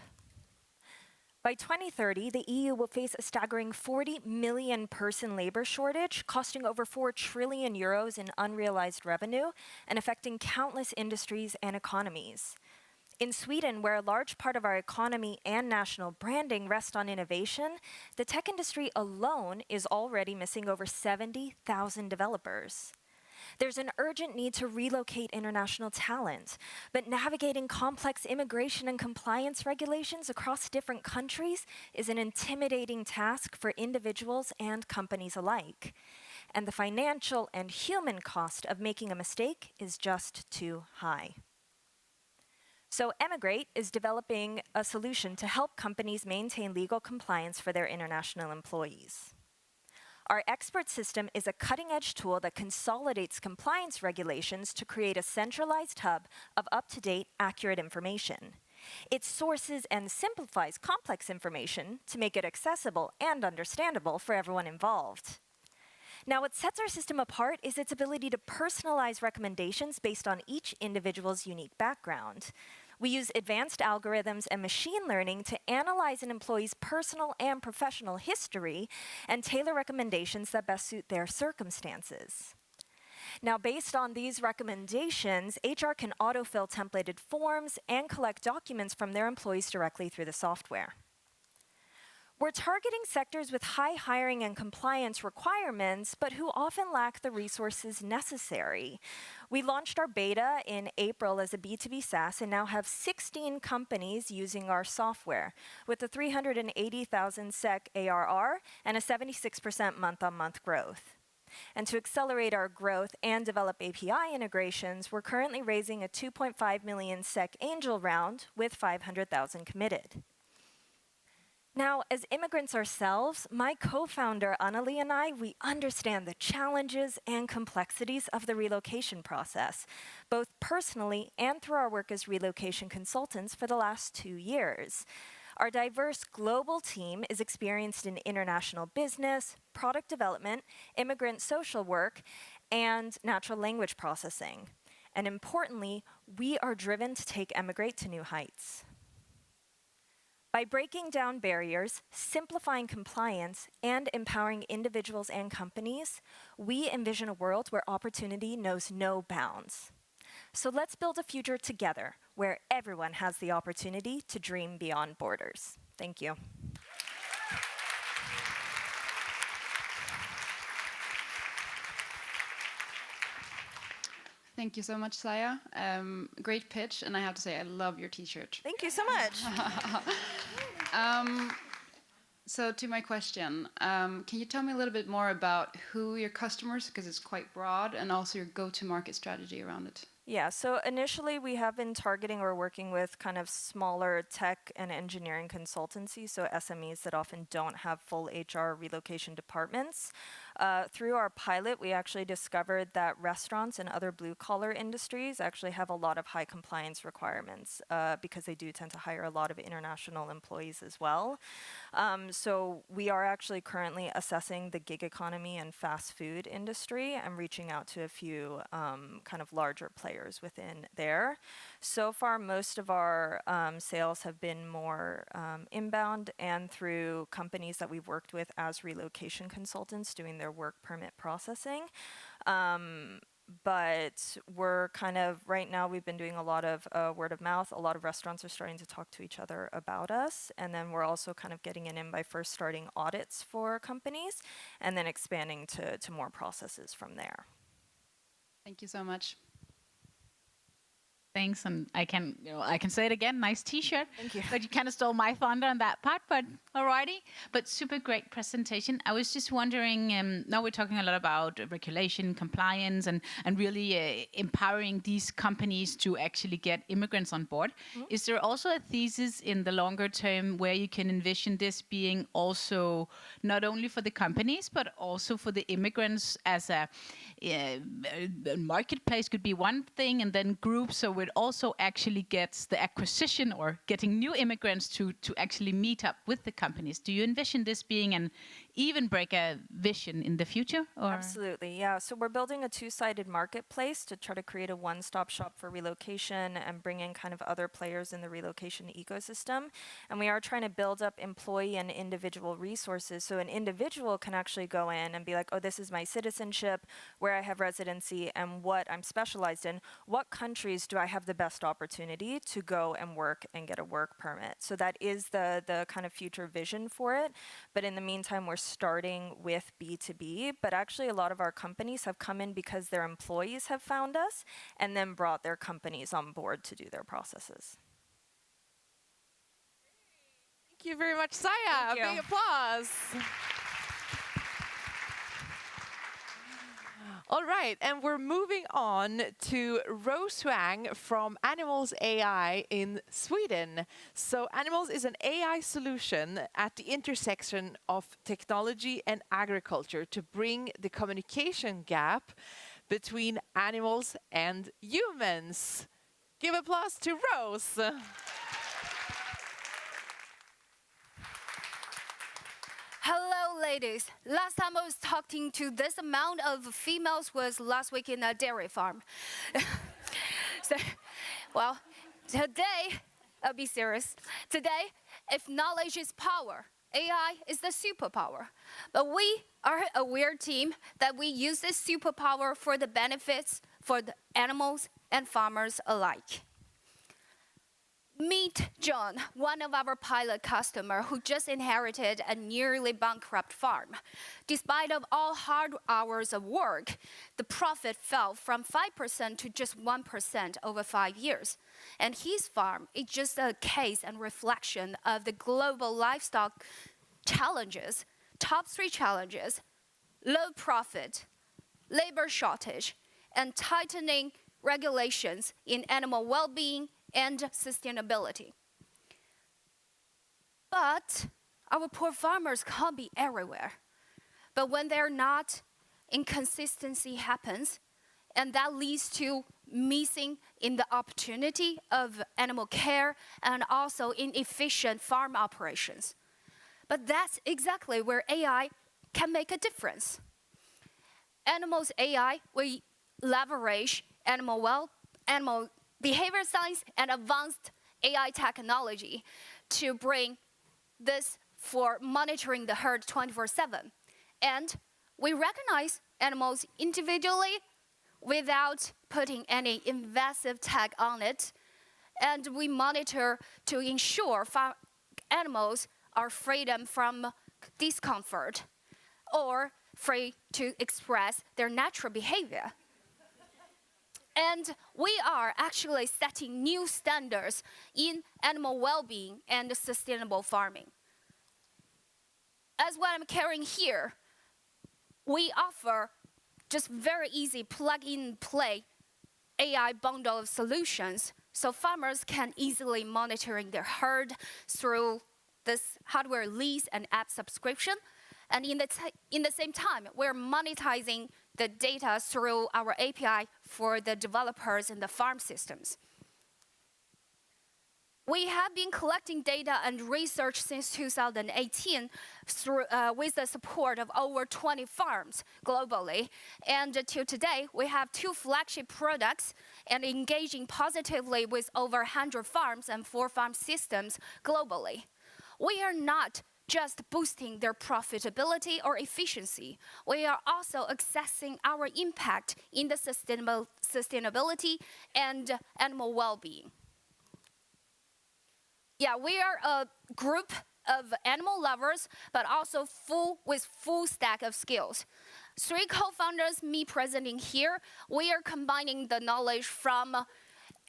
By 2030, the EU will face a staggering 40 million person labor shortage, costing over 4 trillion euros in unrealized revenue and affecting countless industries and economies. In Sweden, where a large part of our economy and national branding rest on innovation, the tech industry alone is already missing over 70,000 developers. There's an urgent need to relocate international talent, but navigating complex immigration and compliance regulations across different countries is an intimidating task for individuals and companies alike. And the financial and human cost of making a mistake is just too high. So Emigrate is developing a solution to help companies maintain legal compliance for their international employees. Our expert system is a cutting-edge tool that consolidates compliance regulations to create a centralized hub of up-to-date, accurate information. It sources and simplifies complex information to make it accessible and understandable for everyone involved. Now, what sets our system apart is its ability to personalize recommendations based on each individual's unique background. We use advanced algorithms and machine learning to analyze an employee's personal and professional history and tailor recommendations that best suit their circumstances. Now, based on these recommendations, HR can autofill templated forms and collect documents from their employees directly through the software. We're targeting sectors with high hiring and compliance requirements, but who often lack the resources necessary. We launched our beta in April as a B2B SaaS and now have 16 companies using our software, with a 380,000 SEK ARR and a 76% month-on-month growth. And to accelerate our growth and develop API integrations, we're currently raising a 2.5 million SEK angel round with 500,000 committed. Now, as immigrants ourselves, my co-founder Annalie and I, we understand the challenges and complexities of the relocation process, both personally and through our work as relocation consultants for the last 2 years. Our diverse global team is experienced in international business, product development, immigrant social work, and natural language processing. And importantly, we are driven to take Emigrate to new heights. By breaking down barriers, simplifying compliance, and empowering individuals and companies, we envision a world where opportunity knows no bounds. So let's build a future together where everyone has the opportunity to dream beyond borders. Thank you. Thank you so much, Saya. Great pitch, and I have to say, I love your t-shirt. Thank you so much. So to my question, can you tell me a little bit more about who your customers, because it's quite broad, and also your go-to-market strategy around it? Yeah, so initially we have been targeting or working with kind of smaller tech and engineering consultancies, so SMEs that often don't have full HR relocation departments. Through our pilot, we actually discovered that restaurants and other blue-collar industries actually have a lot of high compliance requirements because they do tend to hire a lot of international employees as well. So we are actually currently assessing the gig economy and fast food industry and reaching out to a few kind of larger players within there. So far, most of our sales have been more inbound and through companies that we've worked with as relocation consultants doing their work permit processing. But we're kind of, right now we've been doing a lot of word of mouth. A lot of restaurants are starting to talk to each other about us. And then we're also kind of getting it in by first starting audits for companies and then expanding to more processes from there. Thank you so much. Thanks, and I can say it again. Nice T-shirt. Thank you. But you kind of stole my thunder on that part. But alrighty. But super great presentation. I was just wondering. Now we're talking a lot about regulation, compliance, and really empowering these companies to actually get immigrants on board. Mm-hmm. Is there also a thesis in the longer term where you can envision this being also not only for the companies but also for the immigrants as a marketplace could be one thing, and then groups, so it also actually gets the acquisition or getting new immigrants to actually meet up with the companies. Do you envision this being an even breaker vision in the future? Or? Absolutely, yeah. So we're building a two-sided marketplace to try to create a one-stop shop for relocation and bring in kind of other players in the relocation ecosystem. And we are trying to build up employee and individual resources so an individual can actually go in and be like, oh, this is my citizenship, where I have residency, and what I'm specialized in. What countries do I have the best opportunity to go and work and get a work permit? So that is the kind of future vision for it. But in the meantime, we're starting with B2B, but actually a lot of our companies have come in because their employees have found us and then brought their companies on board to do their processes. Thank you very much, Saya. Thank you. A big applause. All right, and we're moving on to Rose Huang from Animals AI in Sweden. So Animals is an AI solution at the intersection of technology and agriculture to bring the communication gap between animals and humans. Give applause to Rose. Hello, ladies. Last time I was talking to this amount of females was last week in a dairy farm. So, well, today, I'll be serious. Today, if knowledge is power, AI is the superpower. But we are a weird team that we use this superpower for the benefits for the animals and farmers alike. Meet John, one of our pilot customers who just inherited a nearly bankrupt farm. Despite of all hard hours of work, the profit fell from 5% to just 1% over 5 years. And his farm is just a case and reflection of the global livestock challenges. Top 3 challenges: low profit, labor shortage, and tightening regulations in animal well-being and sustainability. But our poor farmers can't be everywhere. But when they're not, inconsistency happens, and that leads to missing in the opportunity of animal care and also inefficient farm operations. But that's exactly where AI can make a difference. Animals AI will leverage animal behavior science and advanced AI technology to bring this for monitoring the herd 24/7. And we recognize animals individually without putting any invasive tag on it. And we monitor to ensure animals are freedom from discomfort or free to express their natural behavior. And we are actually setting new standards in animal well-being and sustainable farming. As what I'm carrying here, we offer just very easy plug-in play AI bundle of solutions so farmers can easily monitoring their herd through this hardware lease and app subscription. And in the same time, we're monetizing the data through our API for the developers and the farm systems. We have been collecting data and research since 2018 with the support of over 20 farms globally. And till today, we have 2 flagship products and engaging positively with over 100 farms and 4 farm systems globally. We are not just boosting their profitability or efficiency. We are also assessing our impact in the sustainability and animal well-being. Yeah, we are a group of animal lovers, but also with full stack of skills. 3 co-founders, me presenting here, we are combining the knowledge from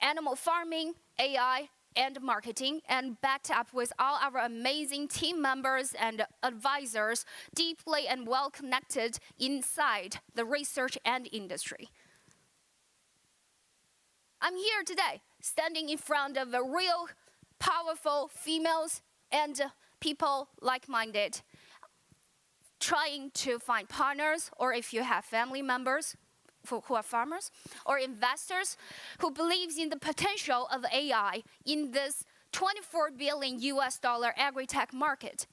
animal farming, AI, and marketing, and backed up with all our amazing team members and advisors, deeply and well connected inside the research and industry. I'm here today, standing in front of a real powerful females and people like-minded, trying to find partners, or if you have family members who are farmers, or investors who believes in the potential of AI in this $24 billion agri-tech market,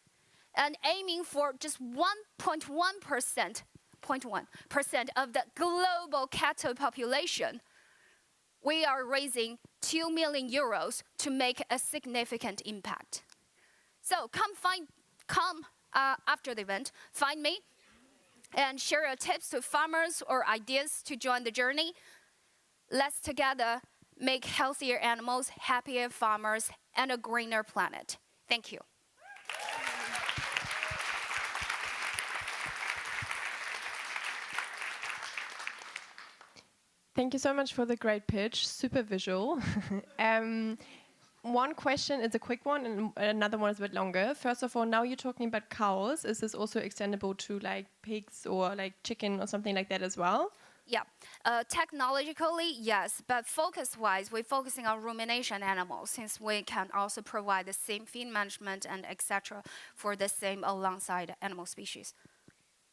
and aiming for just 1.1% of the global cattle population. We are raising 2 million euros to make a significant impact. So come after the event, find me, and share your tips to farmers or ideas to join the journey. Let's together make healthier animals, happier farmers, and a greener planet. Thank you. Thank you so much for the great pitch, super visual. One question is a quick one, and another one is a bit longer. First of all, now you're talking about cows. Is this also extendable to like pigs or like chicken or something like that as well? Yeah, technologically, yes, but focus-wise, we're focusing on rumination animals since we can also provide the same feed management and etc. for the same alongside animal species.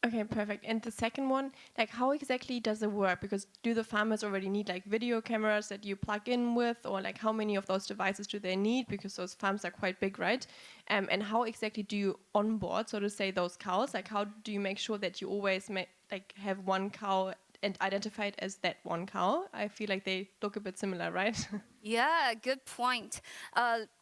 Okay, perfect. And the second one, like how exactly does it work? Because do the farmers already need like video cameras that you plug in with, or like how many of those devices do they need? Because those farms are quite big, right? And how exactly do you onboard, so to say, those cows? Like how do you make sure that you always have one cow and identify it as that one cow? I feel like they look a bit similar, right? Yeah, good point.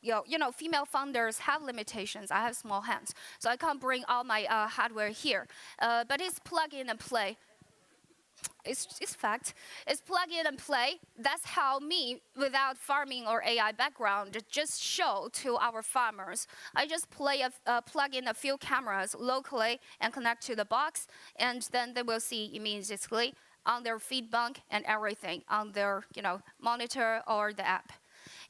You know, female founders have limitations. I have small hands, so I can't bring all my hardware here. But it's plug in and play. It's fact. It's plug in and play. That's how me, without farming or AI background, just show to our farmers. I just plug in a few cameras locally and connect to the box, and then they will see immediately on their feed bank and everything on their monitor or the app.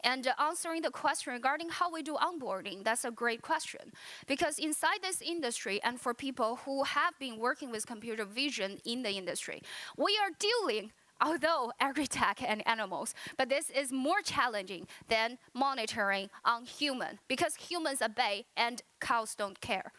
And answering the question regarding how we do onboarding, that's a great question. Because inside this industry, and for people who have been working with computer vision in the industry, we are dealing, although agri-tech and animals, but this is more challenging than monitoring on human, because humans obey and cows don't care.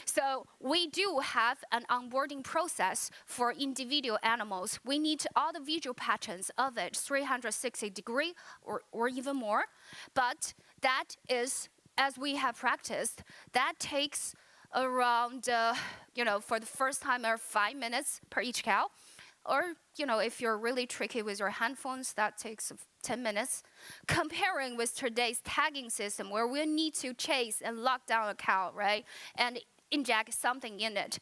So we do have an onboarding process for individual animals. We need all the visual patterns of it, 360 degree or even more. But that is, as we have practiced, that takes around, for the first timer, 5 minutes per each cow. Or, if you're really tricky with your handphones, that takes 10 minutes. Comparing with today's tagging system, where we need to chase and lock down a cow, right? And inject something in it.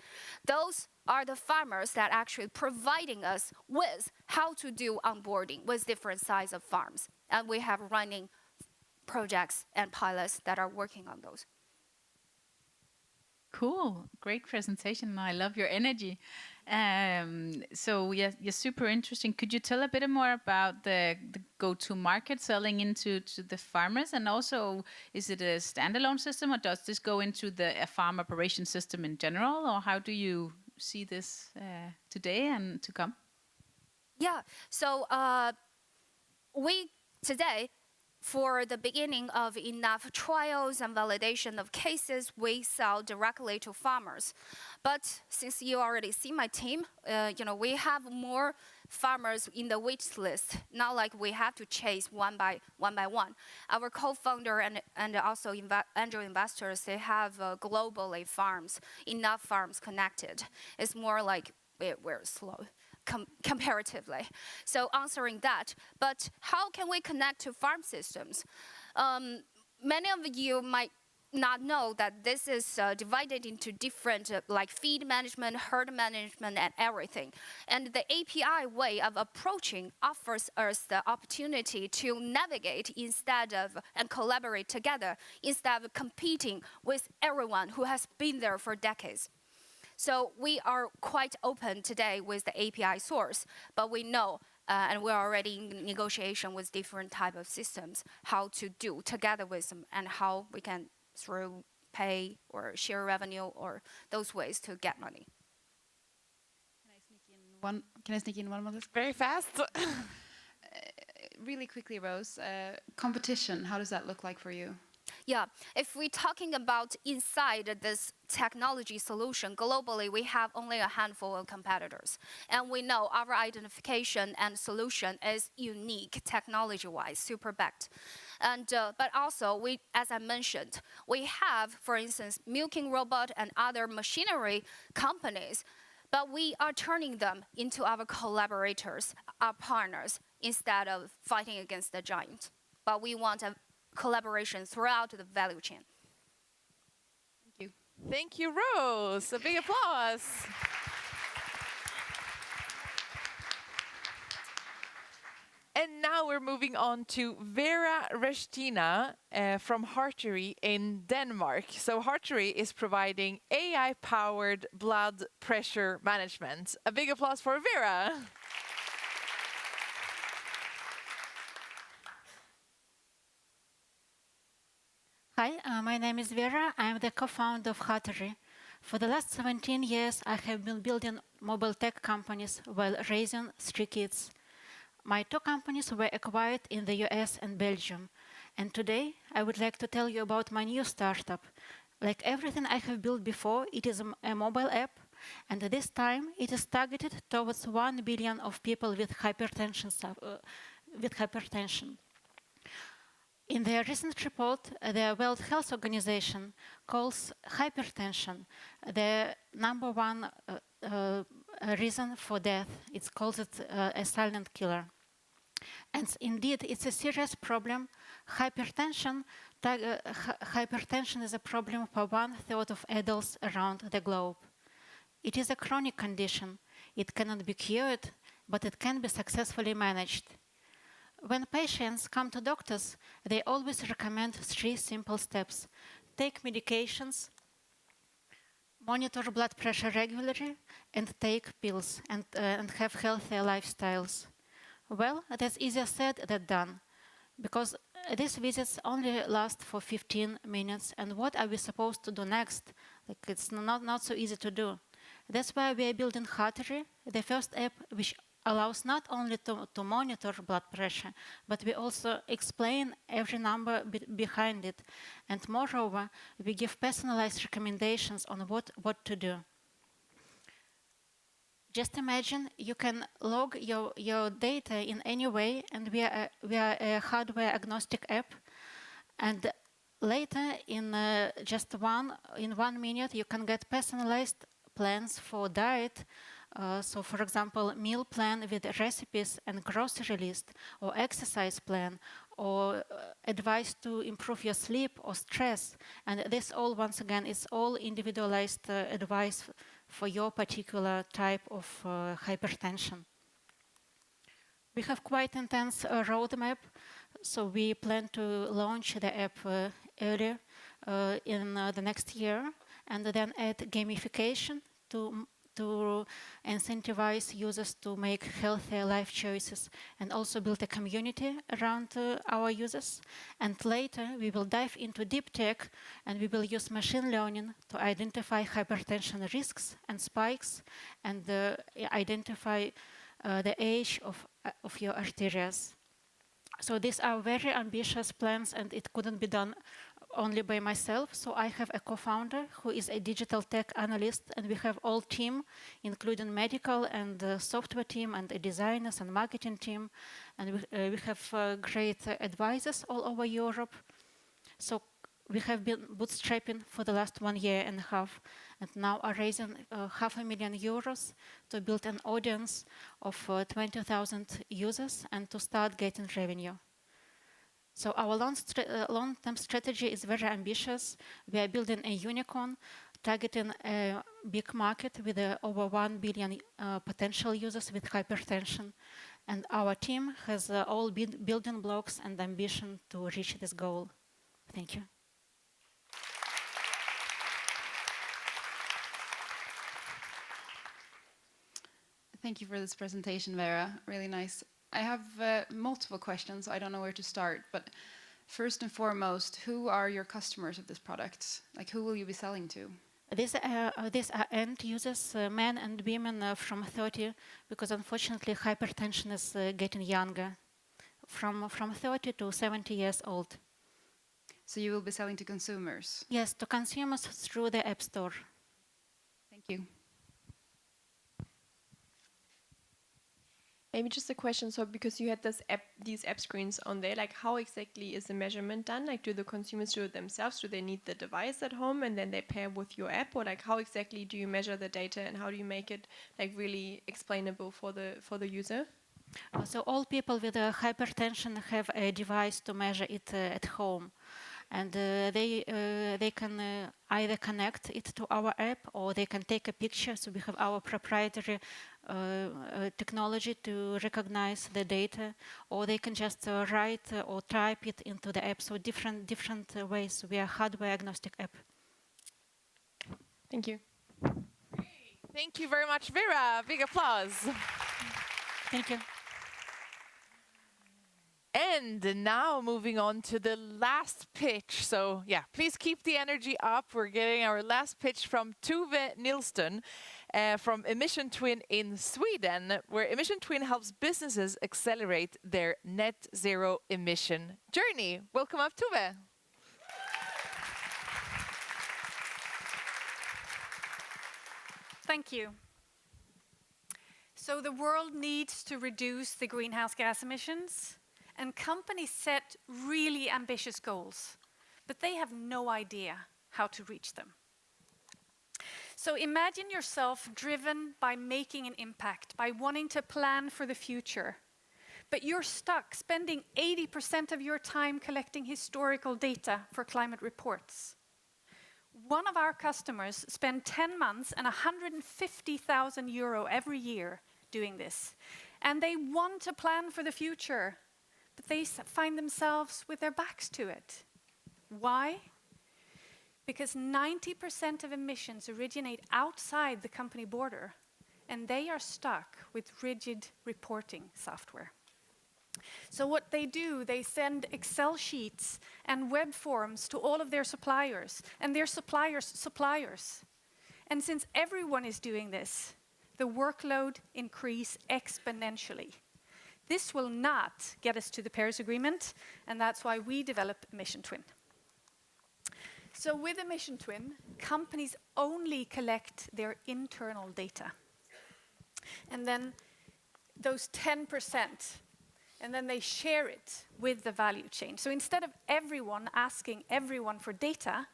Those are the farmers that actually providing us with how to do onboarding with different size of farms. And we have running projects and pilots that are working on those. Cool, great presentation. I love your energy. So you're super interesting. Could you tell a bit more about the go-to-market selling into the farmers, and also is it a standalone system, or does this go into the farm operation system in general, or how do you see this today and to come? Yeah, so we today, for the beginning of enough trials and validation of cases, we sell directly to farmers. But since you already see my team, we have more farmers in the wait list. Not like we have to chase one by one. Our co-founder and also angel investors, they have globally enough farms connected. It's more like we're slow. Comparatively. So answering that, but how can we connect to farm systems? Many of you might not know that this is divided into different like feed management, herd management, and everything. And the API way of approaching offers us the opportunity to navigate and collaborate together instead of competing with everyone who has been there for decades. So we are quite open today with the API source, but we know, and we're already in negotiation with different type of systems, how to do together with them and how we can through pay or share revenue or those ways to get money. Can I sneak in one more? Very fast. Really quickly, Rose. Competition, how does that look like for you? Yeah, if we're talking about inside this technology solution, globally, we have only a handful of competitors. And we know our identification and solution is unique technology-wise, super backed. And, but also, as I mentioned, we have, for instance, milking robot and other machinery companies, but we are turning them into our collaborators, our partners, instead of fighting against the giant. But we want a collaboration throughout the value chain. Thank you. Thank you, Rose. A big applause. And now we're moving on to Vera Restina from Hartery in Denmark. So Hartery is providing AI-powered blood pressure management. A big applause for Vera. Hi, my name is Vera. I am the co-founder of Hartery. For the last 17 years, I have been building mobile tech companies while raising 3 kids. My 2 companies were acquired in the US and Belgium. And today, I would like to tell you about my new startup. Like everything I have built before, it is a mobile app. And this time, it is targeted towards 1 billion of people with hypertension. In their recent report, the World Health Organization calls hypertension the #1 reason for death. It calls it a silent killer. And indeed, it's a serious problem. Hypertension is a problem for 1/3 of adults around the globe. It is a chronic condition. It cannot be cured, but it can be successfully managed. When patients come to doctors, they always recommend 3 simple steps. Take medications, monitor blood pressure regularly, and take pills and have healthier lifestyles. Well, that's easier said than done, because these visits only last for 15 minutes, and what are we supposed to do next? Like, it's not so easy to do. That's why we are building Hartery, the first app which allows not only to monitor blood pressure, but we also explain every number behind it. And moreover, we give personalized recommendations on what to do. Just imagine you can log your data in any way, and we are a hardware agnostic app. And later, in 1 minute, you can get personalized plans for diet. So, for example, meal plan with recipes and grocery list, or exercise plan, or advice to improve your sleep or stress. And this all, once again, is all individualized advice for your particular type of hypertension. We have quite intense roadmap, so we plan to launch the app earlier in the next year, and then add gamification to incentivize users to make healthier life choices, and also build a community around our users. And later, we will dive into deep tech, and we will use machine learning to identify hypertension risks and spikes, and identify the age of your arteries. So these are very ambitious plans, and it couldn't be done only by myself. So I have a co-founder who is a digital tech analyst, and we have all team, including medical and software team and designers and marketing team. And we have great advisors all over Europe. So we have been bootstrapping for the last 1.5 years, and now are raising €500,000 to build an audience of 20,000 users and to start getting revenue. So our long-term strategy is very ambitious. We are building a unicorn, targeting a big market with over 1 billion potential users with hypertension. And our team has all building blocks and ambition to reach this goal. Thank you. Thank you for this presentation, Vera. Really nice. I have multiple questions. I don't know where to start, but first and foremost, who are your customers of this product? Like, who will you be selling to? These are end users, men and women from 30, because unfortunately hypertension is getting younger, from 30 to 70 years old. So you will be selling to consumers? Yes, to consumers through the App Store. Thank you. Maybe just a question, so because you had these app screens on there, like how exactly is the measurement done? Like, do the consumers do it themselves? Do they need the device at home and then they pair with your app? Or like how exactly do you measure the data and how do you make it like really explainable for the user? So all people with hypertension have a device to measure it at home. And they can either connect it to our app or they can take a picture. So we have our proprietary technology to recognize the data, or they can just write or type it into the app. So different ways. We are hardware agnostic app. Thank you. Thank you very much, Vera. Big applause. Thank you. And now moving on to the last pitch. So yeah, please keep the energy up. We're getting our last pitch from Tove Nilsson from Emission Twin in Sweden, where Emission Twin helps businesses accelerate their net zero emission journey. Welcome up, Tove. Thank you. So the world needs to reduce the greenhouse gas emissions, and companies set really ambitious goals, but they have no idea how to reach them. So imagine yourself driven by making an impact, by wanting to plan for the future, but you're stuck spending 80% of your time collecting historical data for climate reports. One of our customers spend 10 months and €150,000 every year doing this, and they want to plan for the future, but they find themselves with their backs to it. Why? Because 90% of emissions originate outside the company border, and they are stuck with rigid reporting software. So what they do, they send Excel sheets and web forms to all of their suppliers, and their suppliers. And since everyone is doing this, the workload increases exponentially. This will not get us to the Paris Agreement, and that's why we develop Emission Twin. So with Emission Twin, companies only collect their internal data. And then those 10%, and then they share it with the value chain. So instead of everyone asking everyone for data,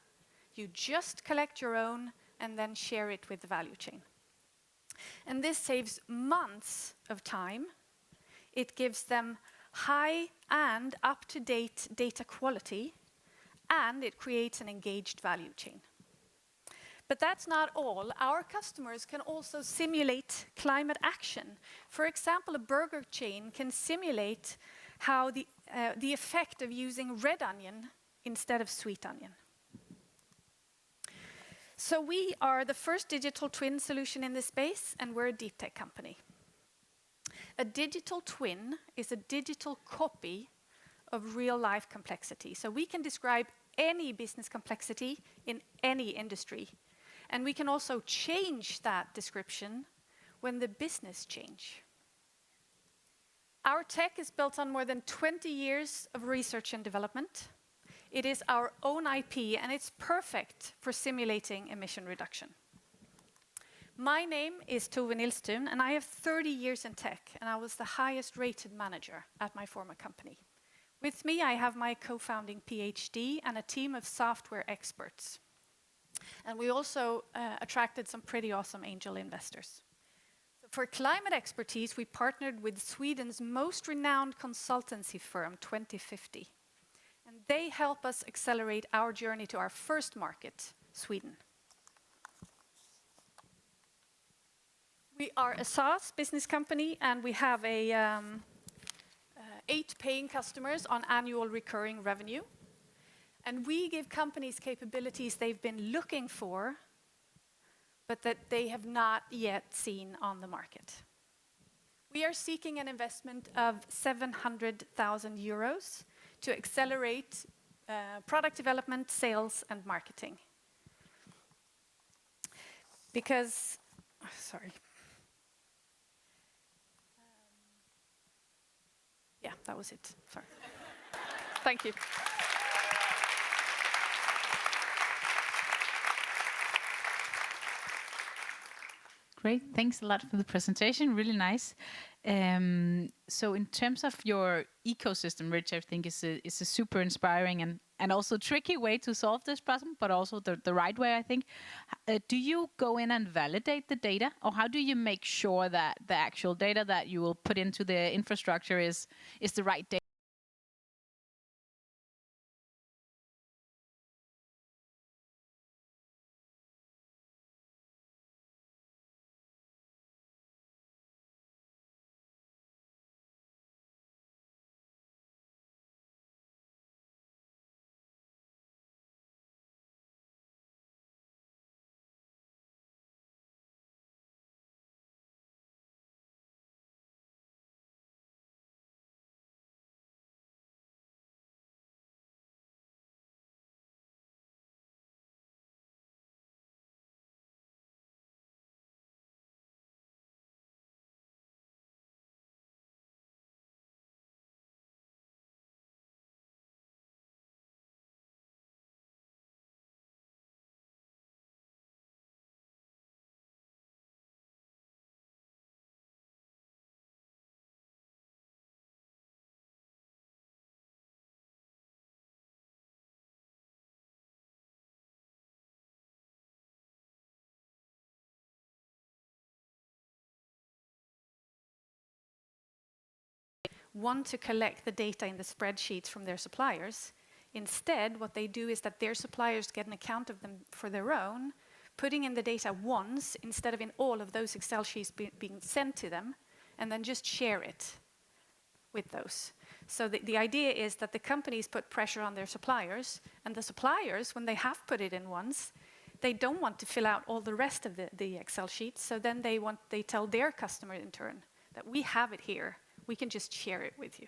you just collect your own and then share it with the value chain. And this saves months of time. It gives them high and up-to-date data quality, and it creates an engaged value chain. But that's not all. Our customers can also simulate climate action. For example, a burger chain can simulate how the effect of using red onion instead of sweet onion. So we are the first digital twin solution in this space, and we're a deep tech company. A digital twin is a digital copy of real-life complexity. So we can describe any business complexity in any industry. And we can also change that description when the business change. Our tech is built on more than 20 years of research and development. It is our own IP, and it's perfect for simulating emission reduction. My name is Tove Nilstuen, and I have 30 years in tech, and I was the highest rated manager at my former company. With me, I have my co-founding PhD and a team of software experts. And we also attracted some pretty awesome angel investors. So for climate expertise, we partnered with Sweden's most renowned consultancy firm, 2050. And they help us accelerate our journey to our first market, Sweden. We are a SaaS business company, and we have 8 paying customers on annual recurring revenue. And we give companies capabilities they've been looking for, but that they have not yet seen on the market. We are seeking an investment of 700,000 euros to accelerate product development, sales, and marketing. Because, sorry. Yeah, that was it. Sorry. Thank you. Great, thanks a lot for the presentation, really nice. So in terms of your ecosystem, which I think is a super inspiring and also tricky way to solve this problem, but also the right way, I think. Do you go in and validate the data, or how do you make sure that the actual data that you will put into the infrastructure is the right data? Want to collect the data in the spreadsheets from their suppliers. Instead, what they do is that their suppliers get an account of them for their own, putting in the data once instead of in all of those Excel sheets being sent to them, and then just share it with those. So the idea is that the companies put pressure on their suppliers, and the suppliers, when they have put it in once, they don't want to fill out all the rest of the Excel sheets, so then they tell their customer in turn that we have it here. We can just share it with you.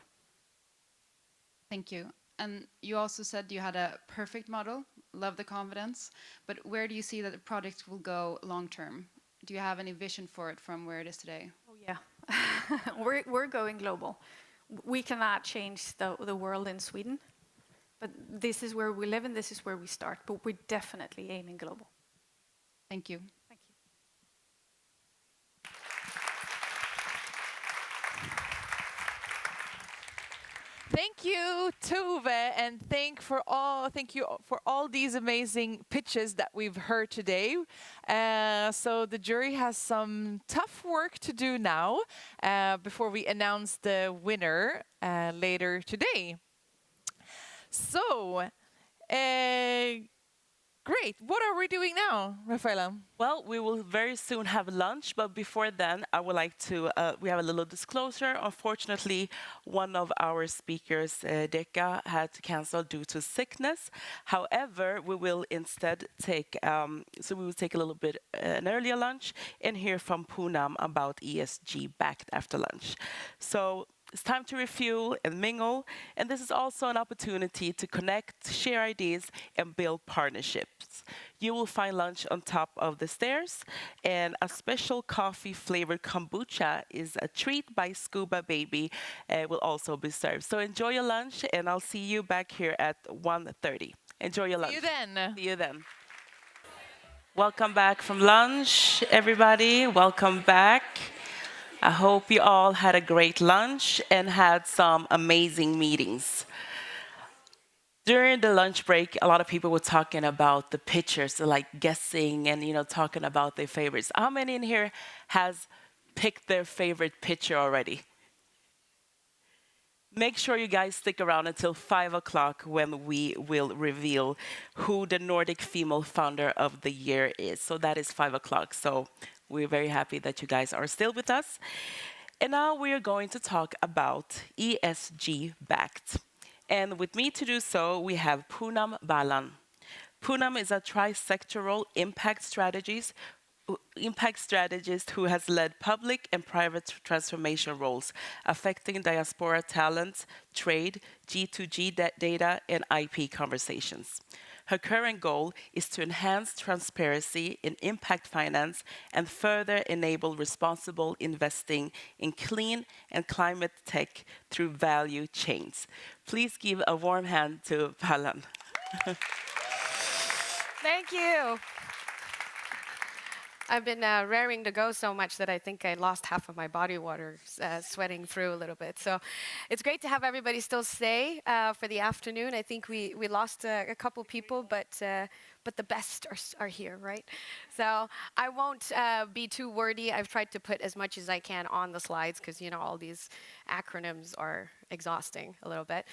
Thank you. And you also said you had a perfect model. Love the confidence. But where do you see that the product will go long term? Do you have any vision for it from where it is today? Oh yeah, we're going global. We cannot change the world in Sweden, but this is where we live and this is where we start. But we're definitely aiming global. Thank you. Thank you, Tove, and thank you for all these amazing pitches that we've heard today. So the jury has some tough work to do now before we announce the winner later today. So, great. What are we doing now, Rafaela? Well, we will very soon have lunch, but before then, I would like to, we have a little disclosure. Unfortunately, one of our speakers, Deka, had to cancel due to sickness. However, we will instead take, so we will take a little bit an earlier lunch and hear from Poonam about ESG backed after lunch. So It's time to refuel and mingle, and this is also an opportunity to connect, share ideas, and build partnerships. You will find lunch on top of the stairs, and a special coffee-flavored kombucha is a treat by Scuba Baby will also be served. So enjoy your lunch, and I'll see you back here at 1:30. Enjoy your lunch. See you then. See you then. Welcome back from lunch, everybody. Welcome back. I hope you all had a great lunch and had some amazing meetings. During the lunch break, a lot of people were talking about the pictures, so like guessing and talking about their favorites. How many in here has picked their favorite picture already? Make sure you guys stick around until 5 o'clock when we will reveal who the Nordic Female Founder of the Year is. So that is 5 o'clock. So we're very happy that you guys are still with us. And now we are going to talk about ESG Backed. And with me to do so, we have Poonam Balan. Poonam is a trisectoral impact strategist who has led public and private transformation roles affecting diaspora talent, trade, G2G data, and IP conversations. Her current goal is to enhance transparency in impact finance and further enable responsible investing in clean and climate tech through value chains. Please give a warm hand to Balan. Thank you. I've been raring to go so much that I think I lost half of my body water sweating through a little bit. So it's great to have everybody still stay for the afternoon. I think we lost a couple people, but the best are here, right? So I won't be too wordy. I've tried to put as much as I can on the slides because, all these acronyms are exhausting a little bit.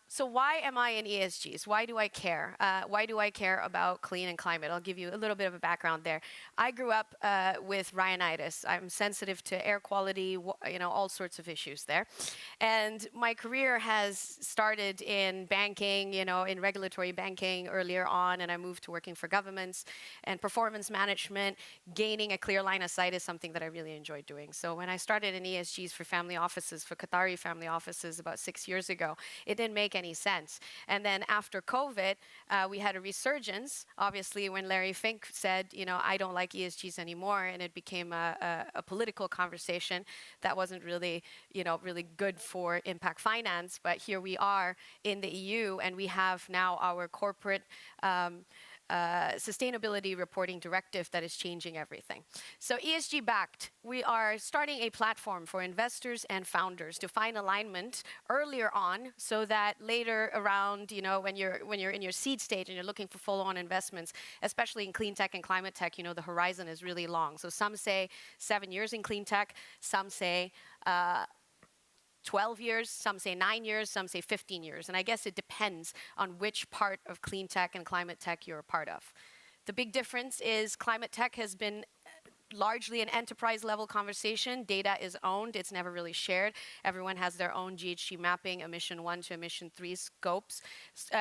So why am I in ESGs? Why do I care? Why do I care about clean and climate? I'll give you a little bit of a background there. I grew up with rhinitis. I'm sensitive to air quality, all sorts of issues there. And my career has started in banking, in regulatory banking earlier on, and I moved to working for governments and performance management. Gaining a clear line of sight is something that I really enjoyed doing. So when I started in ESGs for family offices, for Qatari family offices about 6 years ago, it didn't make any sense. And then after COVID, we had a resurgence, obviously, when Larry Fink said, I don't like ESGs anymore, and it became a political conversation that wasn't really, really good for impact finance. But here we are in the EU, and we have now our corporate sustainability reporting directive that is changing everything. So ESG backed, we are starting a platform for investors and founders to find alignment earlier on, so that later around, when you're in your seed stage and you're looking for follow-on investments, especially in clean tech and climate tech, the horizon is really long. So some say 7 years in clean tech, some say 12 years, some say 9 years, some say 15 years. And I guess it depends on which part of clean tech and climate tech you're a part of. The big difference is climate tech has been largely an enterprise level conversation. Data is owned, it's never really shared. Everyone has their own GHG mapping, emission 1 to emission 3 scopes.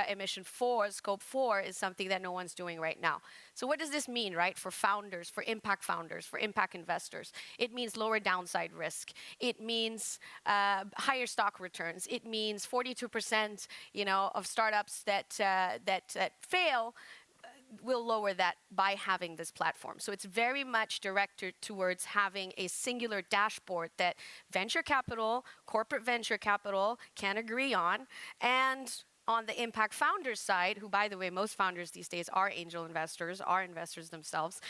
Emission 4, scope 4 is something that no one's doing right now. So what does this mean, right, for founders, for impact investors? It means lower downside risk. It means higher stock returns. It means 42%, of startups that fail will lower that by having this platform. So it's very much directed towards having a singular dashboard that venture capital, corporate venture capital can agree on. And on the impact founders side, who, by the way, most founders these days are angel investors, are investors themselves,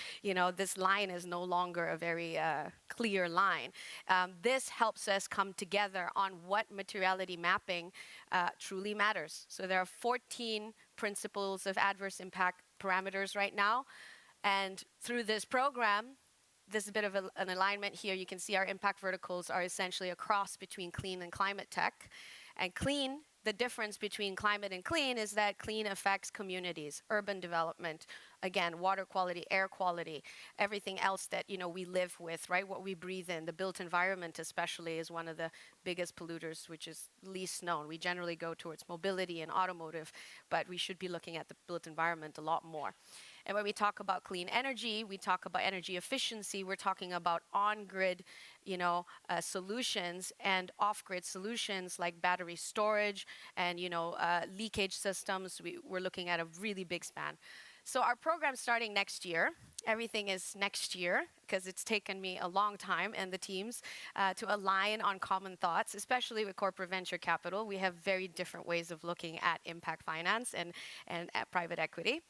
this line is no longer a very clear line. This helps us come together on what materiality mapping truly matters. So there are 14 principles of adverse impact parameters right now. And through this program, there's a bit of an alignment here. You can see our impact verticals are essentially a cross between clean and climate tech. And clean, the difference between climate and clean is that clean affects communities, urban development, again, water quality, air quality, everything else that, you know, we live with, right? What we breathe in. The built environment especially is one of the biggest polluters, which is least known. We generally go towards mobility and automotive, but we should be looking at the built environment a lot more. And when we talk about clean energy, we talk about energy efficiency. We're talking about on-grid, you know, solutions and off-grid solutions like battery storage and, you know, leakage systems. We're looking at a really big span. So our program's starting next year. Everything is next year because it's taken me a long time and the teams to align on common thoughts, especially with corporate venture capital. We have very different ways of looking at impact finance and at private equity.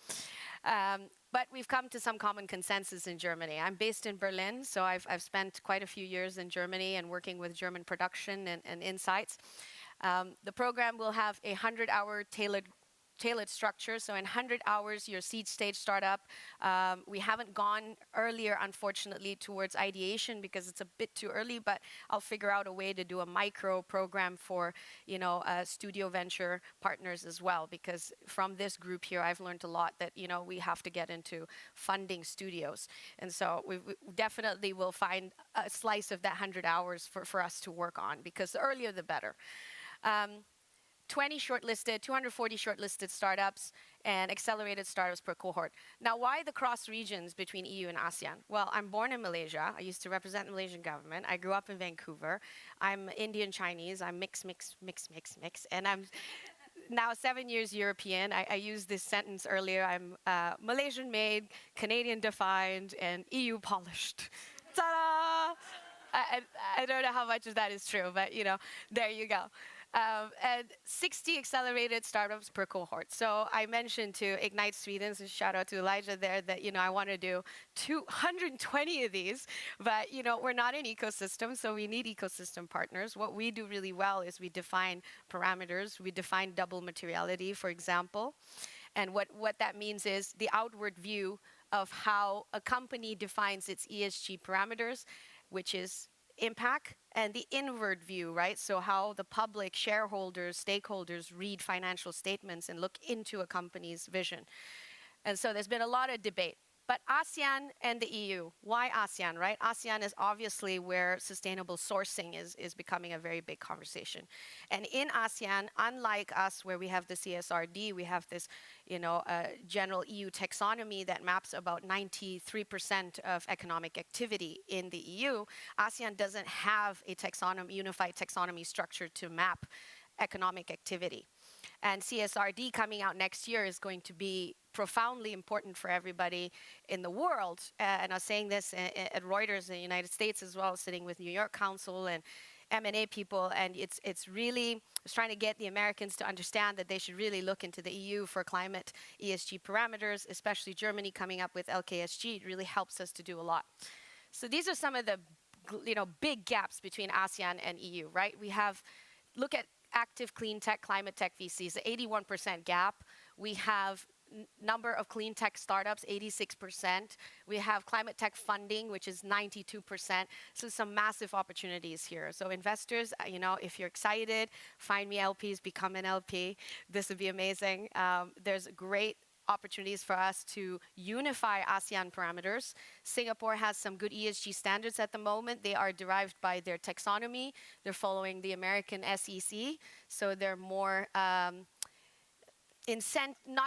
But we've come to some common consensus in Germany. I'm based in Berlin, so I've spent quite a few years in Germany and working with German production and insights. The program will have a 100-hour tailored structure. So in 100 hours, your seed stage startup. We haven't gone earlier, unfortunately, towards ideation because it's a bit too early, but I'll figure out a way to do a micro program for, you know, studio venture partners as well, because from this group here, I've learned a lot that, you know, we have to get into funding studios. And so we definitely will find a slice of that 100 hours for us to work on, because the earlier the better. 240 shortlisted startups and accelerated startups per cohort. Now, why the cross regions between EU and ASEAN? Well, I'm born in Malaysia. I used to represent the Malaysian government. I grew up in Vancouver. I'm Indian Chinese. I'm mix. And I'm now 7 years European. I used this sentence earlier. I'm Malaysian made, Canadian defined, and EU polished. Ta-da! I don't know how much of that is true, but, you know, there you go. And 60 accelerated startups per cohort. So I mentioned to Ignite Sweden, so shout out to Elijah there, that, you know, I want to do 220 of these, but, you know, we're not an ecosystem, so we need ecosystem partners. What we do really well is we define parameters. We define double materiality, for example. And what that means is the outward view of how a company defines its ESG parameters, which is impact, and the inward view, right? So how the public, shareholders, stakeholders read financial statements and look into a company's vision. And so there's been a lot of debate. But ASEAN and the EU, why ASEAN, right? ASEAN is obviously where sustainable sourcing is becoming a very big conversation. And in ASEAN, unlike us, where we have the CSRD, we have this, you know, general EU taxonomy that maps about 93% of economic activity in the EU. ASEAN doesn't have a unified taxonomy structure to map economic activity. And CSRD coming out next year is going to be profoundly important for everybody in the world. And I was saying this at Reuters in the United States as well, sitting with New York Council and M&A people, and it's really trying to get the Americans to understand that they should really look into the EU for climate ESG parameters, especially Germany coming up with LKSG. It really helps us to do a lot. So these are some of the, you know, big gaps between ASEAN and EU, right? We have, look at active clean tech, climate tech VCs, the 81% gap. We have number of clean tech startups, 86%. We have climate tech funding, which is 92%. So some massive opportunities here. So investors, you know, if you're excited, find me LPs, become an LP. This would be amazing. There's great opportunities for us to unify ASEAN parameters. Singapore has some good ESG standards at the moment. They are derived by their taxonomy. They're following the American SEC. So they're more not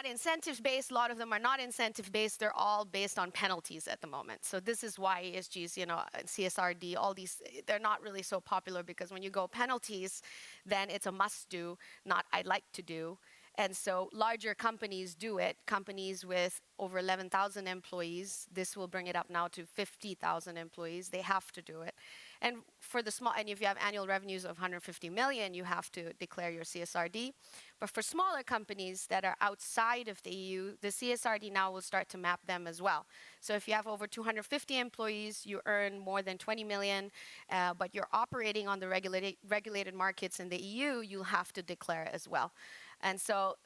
incentive-based. A lot of them are not incentive-based. They're all based on penalties at the moment. So this is why ESGs, you know, CSRD, all these, they're not really so popular, because when you go penalties, then it's a must-do, not I'd like to do. And so larger companies do it, companies with over 11,000 employees. This will bring it up now to 50,000 employees. They have to do it. And for the small, and if you have annual revenues of 150 million, you have to declare your CSRD. But for smaller companies that are outside of the EU, the CSRD now will start to map them as well. So if you have over 250 employees, you earn more than 20 million, but you're operating on the regulated markets in the EU, you'll have to declare as well. And so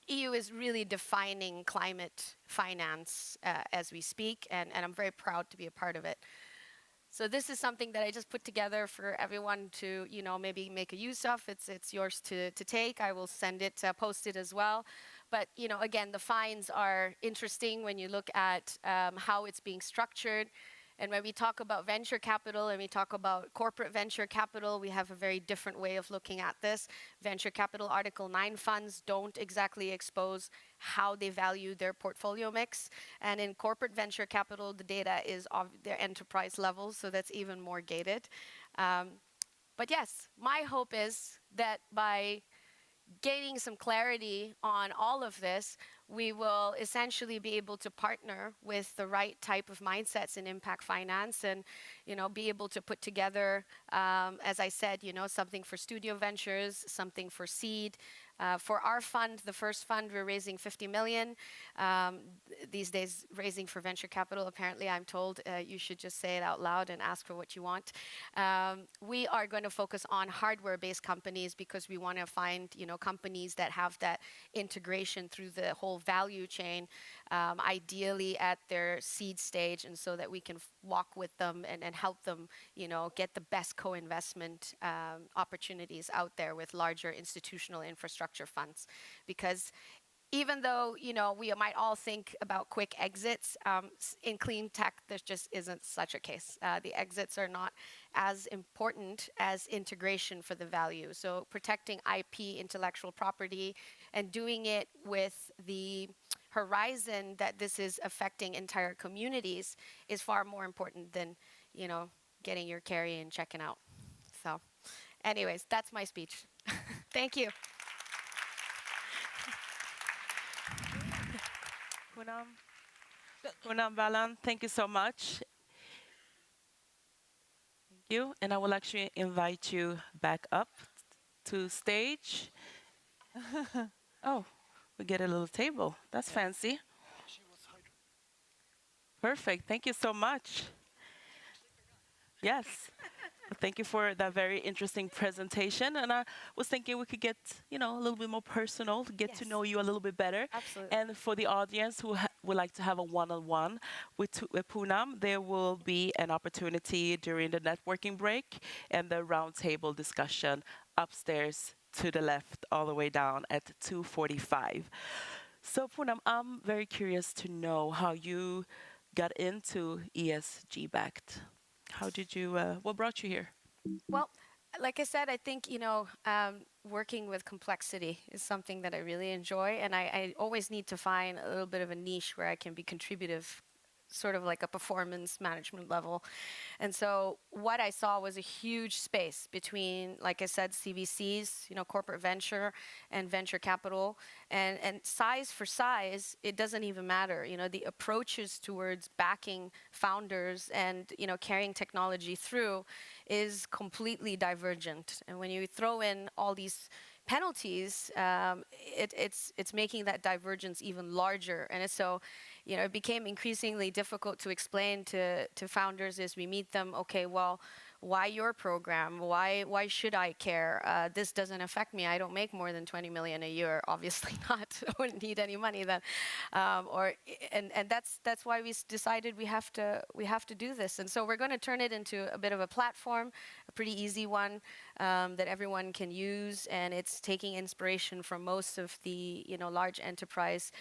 EU is really defining climate finance as we speak, and I'm very proud to be a part of it. So this is something that I just put together for everyone to, you know, maybe make a use of. It's yours to take. I will send it, post it as well. But again, the fines are interesting when you look at how it's being structured. And when we talk about venture capital and we talk about corporate venture capital, we have a very different way of looking at this. Venture capital Article 9 funds don't exactly expose how they value their portfolio mix. And in corporate venture capital, the data is of their enterprise level, so that's even more gated. But yes, my hope is that by gaining some clarity on all of this, we will essentially be able to partner with the right type of mindsets in impact finance and, be able to put together, as I said, something for studio ventures, something for seed. For our fund, the first fund, we're raising 50 million. These days, raising for venture capital, apparently I'm told you should just say it out loud and ask for what you want. We are going to focus on hardware-based companies because we want to find, companies that have that integration through the whole value chain, ideally at their seed stage, and so that we can walk with them and help them, get the best co-investment opportunities out there with larger institutional infrastructure funds. Because even though, we might all think about quick exits, in clean tech, there just isn't such a case. The exits are not as important as integration for the value. So protecting IP, intellectual property, and doing it with the horizon that this is affecting entire communities is far more important than, getting your carry and checking out. So anyways, that's my speech. Thank you. Poonam Balan, thank you so much. Thank you. And I will actually invite you back up to stage. Oh, we get a little table. That's fancy. Perfect. Thank you so much. Yes. Thank you for that very interesting presentation. And I was thinking we could get, a little bit more personal, to get to know you a little bit better. Absolutely. And for the audience who would like to have a one-on-one with Poonam, there will be an opportunity during the networking break and the roundtable discussion upstairs to the left, all the way down at 2:45. So Poonam, I'm very curious to know how you got into ESG backed. How did you, what brought you here? Well, like I said, I think, working with complexity is something that I really enjoy. And I always need to find a little bit of a niche where I can be contributive, sort of like a performance management level. And so what I saw was a huge space between, like I said, CVCs, corporate venture and venture capital. And size for size, it doesn't even matter. The approaches towards backing founders and, carrying technology through is completely divergent. And when you throw in all these penalties, it's making that divergence even larger. And so, it became increasingly difficult to explain to founders as we meet them, okay, well, why your program? Why should I care? This doesn't affect me. I don't make more than 20 million a year. Obviously not. I wouldn't need any money then. And that's why we decided we have to do this. And so we're going to turn it into a bit of a platform, a pretty easy one that everyone can use. And it's taking inspiration from most of the large enterprise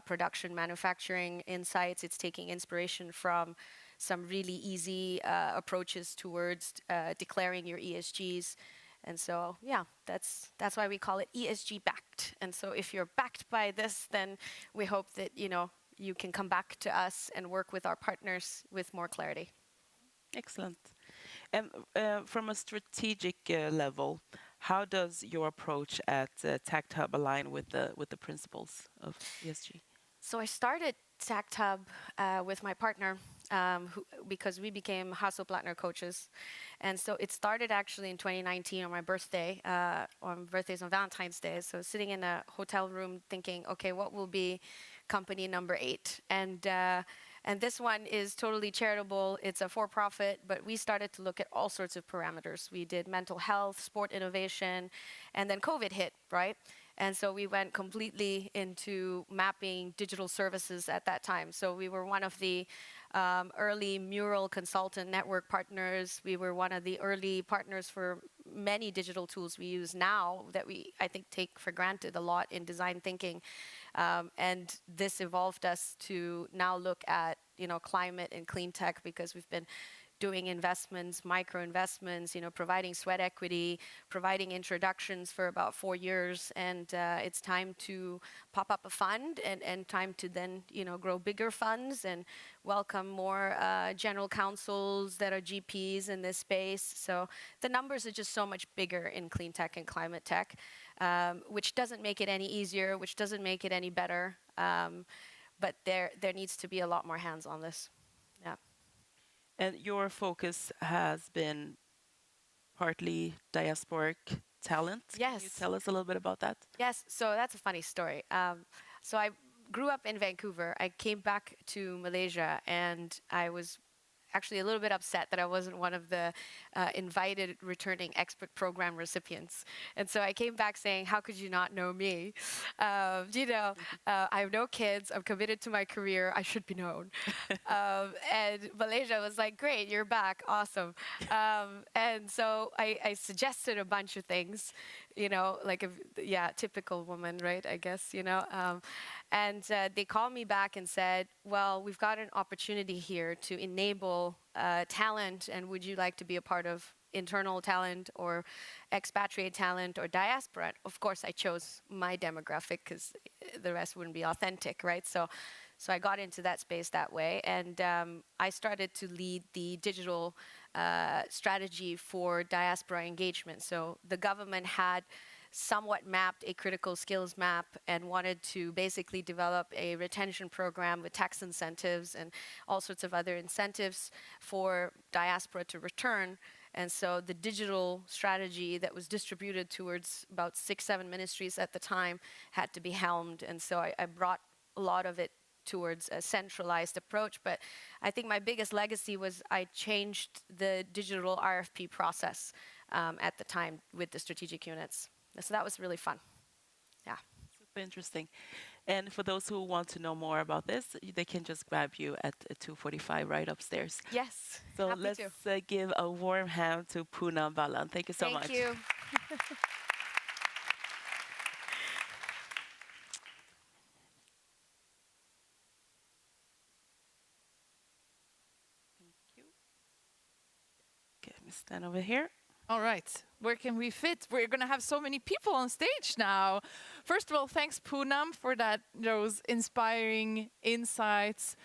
production manufacturing insights. It's taking inspiration from some really easy approaches towards declaring your ESGs. And so, yeah, that's why we call it ESG backed. And so if you're backed by this, then we hope that, you can come back to us and work with our partners with more clarity. Excellent. And from a strategic level, how does your approach at Tact Hub align with the principles of ESG? So I started Tact Hub with my partner because we became Hasselblattner coaches. And so it started actually in 2019 on my birthday, on birthdays on Valentine's Day. So sitting in a hotel room thinking, okay, what will be company number 8? And this one is totally charitable. It's a for-profit, but we started to look at all sorts of parameters. We did mental health, sport innovation, and then COVID hit, right? And so we went completely into mapping digital services at that time. So we were one of the early mural consultant network partners. We were one of the early partners for many digital tools we use now that I think take for granted a lot in design thinking. And this evolved us to now look at, climate and clean tech, because we've been doing investments, micro investments, providing sweat equity, providing introductions for about 4 years. And it's time to pop up a fund and time to then, grow bigger funds and welcome more general counsels that are GPs in this space. So the numbers are just so much bigger in clean tech and climate tech, which doesn't make it any easier, which doesn't make it any better. But there needs to be a lot more hands on this. Yeah. And your focus has been partly diasporic talent. Yes. Can you tell us a little bit about that? Yes, so that's a funny story. So I grew up in Vancouver. I came back to Malaysia, and I was actually a little bit upset that I wasn't one of the invited returning expert program recipients. And so I came back saying, how could you not know me? I have no kids. I'm committed to my career. I should be known. And Malaysia was like, great, you're back. Awesome. And so I suggested a bunch of things, typical woman, right? I guess, and they called me back and said, well, we've got an opportunity here to enable talent, and would you like to be a part of internal talent or expatriate talent or diaspora? Of course, I chose my demographic because the rest wouldn't be authentic, right? So I got into that space that way, and I started to lead the digital strategy for diaspora engagement. So the government had somewhat mapped a critical skills map and wanted to basically develop a retention program with tax incentives and all sorts of other incentives for diaspora to return. And so the digital strategy that was distributed towards about 6-7 ministries at the time had to be helmed. And so I brought a lot of it towards a centralized approach. But I think my biggest legacy was I changed the digital RFP process at the time with the strategic units. So that was really fun. Yeah. Super interesting. And for those who want to know more about this, they can just grab you at 2:45 right upstairs. Yes. So happy let's give a warm hand to Poonam Balan. Thank you so much. Thank you. Okay, let me stand over here. All right, where can we fit? We're going to have so many people on stage now. First of all, thanks Poonam for those inspiring insights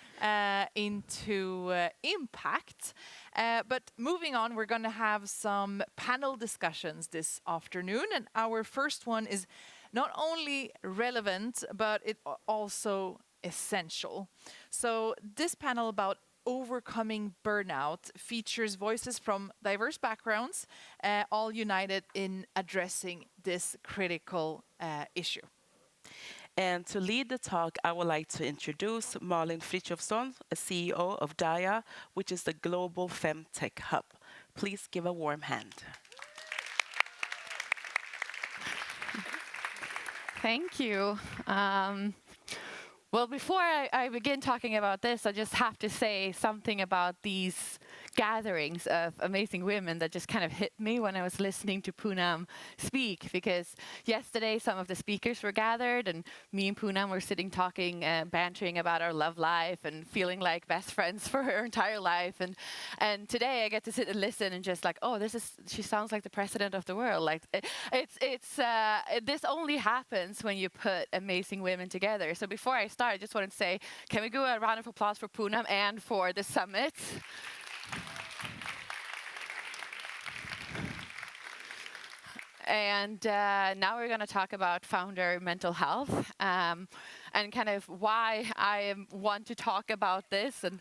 into impact. But moving on, we're going to have some panel discussions this afternoon. And our first one is not only relevant, but it also essential. So this panel about overcoming burnout features voices from diverse backgrounds, all united in addressing this critical issue. And to lead the talk, I would like to introduce Malin Frithiofsson, a CEO of DIA, which is the global femtech hub. Please give a warm hand. Thank you. Well, before I begin talking about this, I just have to say something about these gatherings of amazing women that just kind of hit me when I was listening to Poonam speak. Because yesterday, some of the speakers were gathered, and me and Poonam were sitting talking, bantering about our love life and feeling like best friends for her entire life. And today, I get to sit and listen and just like, oh, she sounds like the president of the world. Like this only happens when you put amazing women together. So before I start, I just wanted to say, can we do a round of applause for Poonam and for the summit? And now we're going to talk about founder mental health and kind of why I want to talk about this. And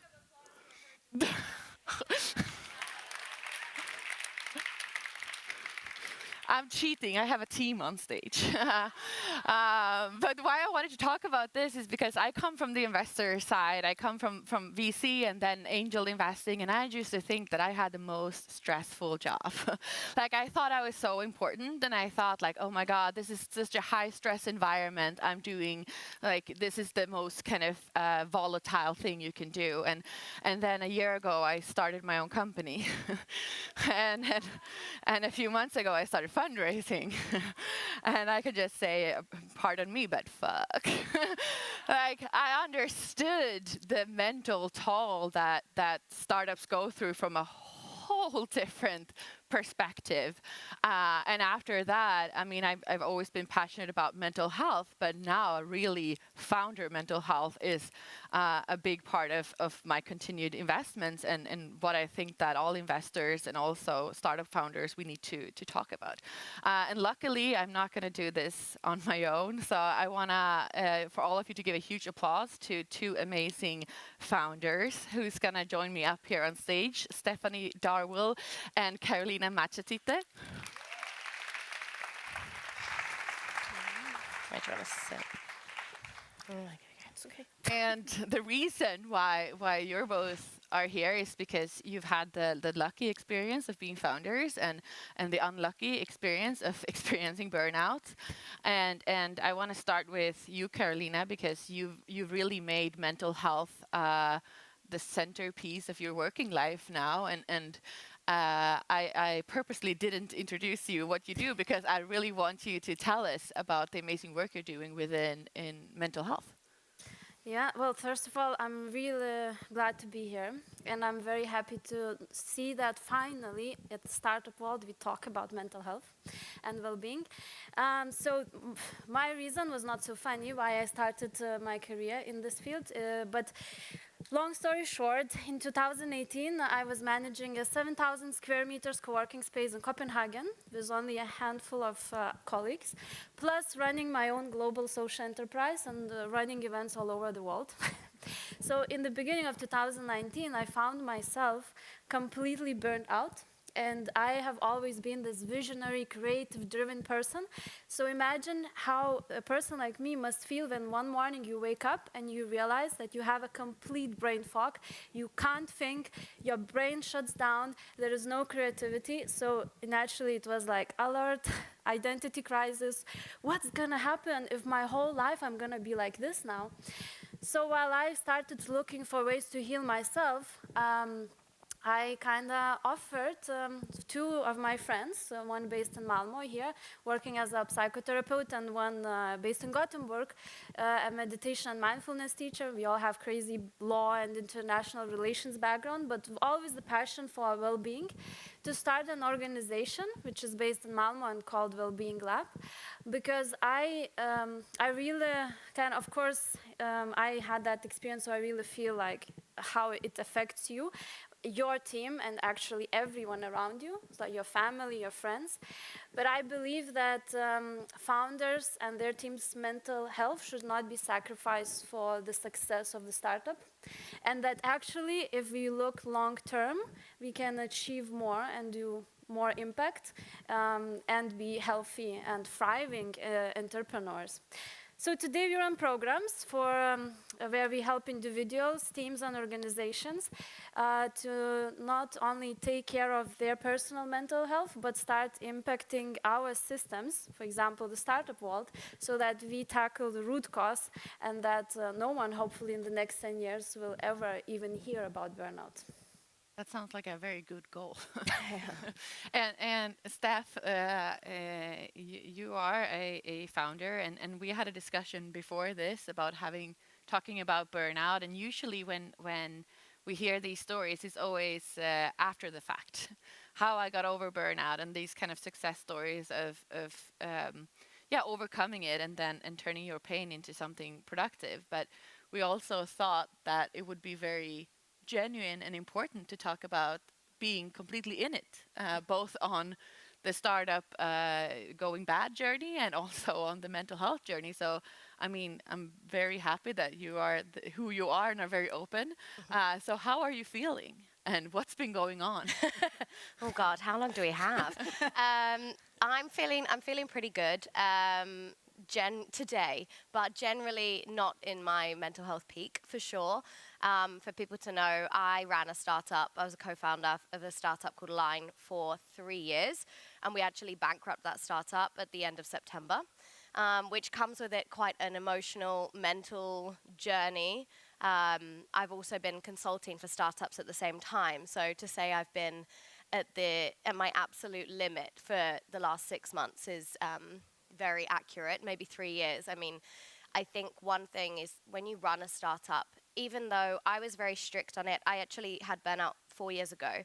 I'm cheating. I have a team on stage. But why I wanted to talk about this is because I come from the investor side. I come from VC and then angel investing, and I used to think that I had the most stressful job. Like, I thought I was so important, and I thought, like, oh my God, this is such a high stress environment I'm doing. Like, this is the most kind of volatile thing you can do. And then a year ago, I started my own company. and a few months ago, I started fundraising. And I could just say, pardon me, but fuck. Like, I understood the mental toll that startups go through from a whole different perspective. And after that, I mean, I've always been passionate about mental health, but now really founder mental health is a big part of my continued investments and what I think that all investors and also startup founders, we need to talk about. And luckily, I'm not going to do this on my own. So I want to, for all of you, to give a huge applause to two amazing founders who's going to join me up here on stage, Stephanie Darwell and Carolina Machetite. It's okay. And the reason why you're both are here is because you've had the lucky experience of being founders and the unlucky experience of experiencing burnout. And I want to start with you, Carolina, because you've really made mental health the centerpiece of your working life now. And I purposely didn't introduce you what you do because I really want you to tell us about the amazing work you're doing in mental health. Yeah, well, first of all, I'm really glad to be here, and I'm very happy to see that finally at the Startup World we talk about mental health and well-being. So my reason was not so funny why I started my career in this field, but long story short, in 2018, I was managing a 7,000 square meters co-working space in Copenhagen with only a handful of colleagues, plus running my own global social enterprise and running events all over the world. So in the beginning of 2019, I found myself completely burnt out. And I have always been this visionary, creative-driven person. So imagine how a person like me must feel when one morning you wake up and you realize that you have a complete brain fog. You can't think, your brain shuts down, there is no creativity. So naturally it was like alert, identity crisis. What's gonna happen if my whole life I'm gonna be like this now? So while I started looking for ways to heal myself, I kind of offered two of my friends, one based in Malmö here, working as a psychotherapist, and one based in Gothenburg, a meditation and mindfulness teacher. We all have crazy law and international relations background, but always the passion for well-being, to start an organization which is based in Malmö and called Wellbeing Lab, because I really of course, I had that experience, so I really feel like how it affects you, your team, and actually everyone around you, so your family, your friends. But I believe that founders and their team's mental health should not be sacrificed for the success of the startup. And that actually, if we look long term, we can achieve more and do more impact and be healthy and thriving entrepreneurs. So today we run programs for where we help individuals, teams, and organizations to not only take care of their personal mental health, but start impacting our systems, for example, the startup world, so that we tackle the root cause and that no one, hopefully in the next 10 years, will ever even hear about burnout. That sounds like a very good goal. And Steph, you are a founder, and we had a discussion before this about talking about burnout. And usually when we hear these stories, it's always after the fact, how I got over burnout and these kind of success stories of overcoming it and turning your pain into something productive. But we also thought that it would be very genuine and important to talk about being completely in it, both on the startup going bad journey and also on the mental health journey. So, I mean, I'm very happy that you are who you are and are very open. So how are you feeling? and what's been going on? Oh God, how long do we have? I'm feeling pretty good today, but generally not in my mental health peak for sure. For people to know, I ran a startup. I was a co-founder of a startup called Line for 3 years, and we actually bankrupted that startup at the end of September, which comes with it quite an emotional, mental journey. I've also been consulting for startups at the same time, so to say I've been at my absolute limit for the last 6 months is very accurate, maybe 3 years. I mean, I think one thing is when you run a startup, even though I was very strict on it, I actually had burnout 4 years ago.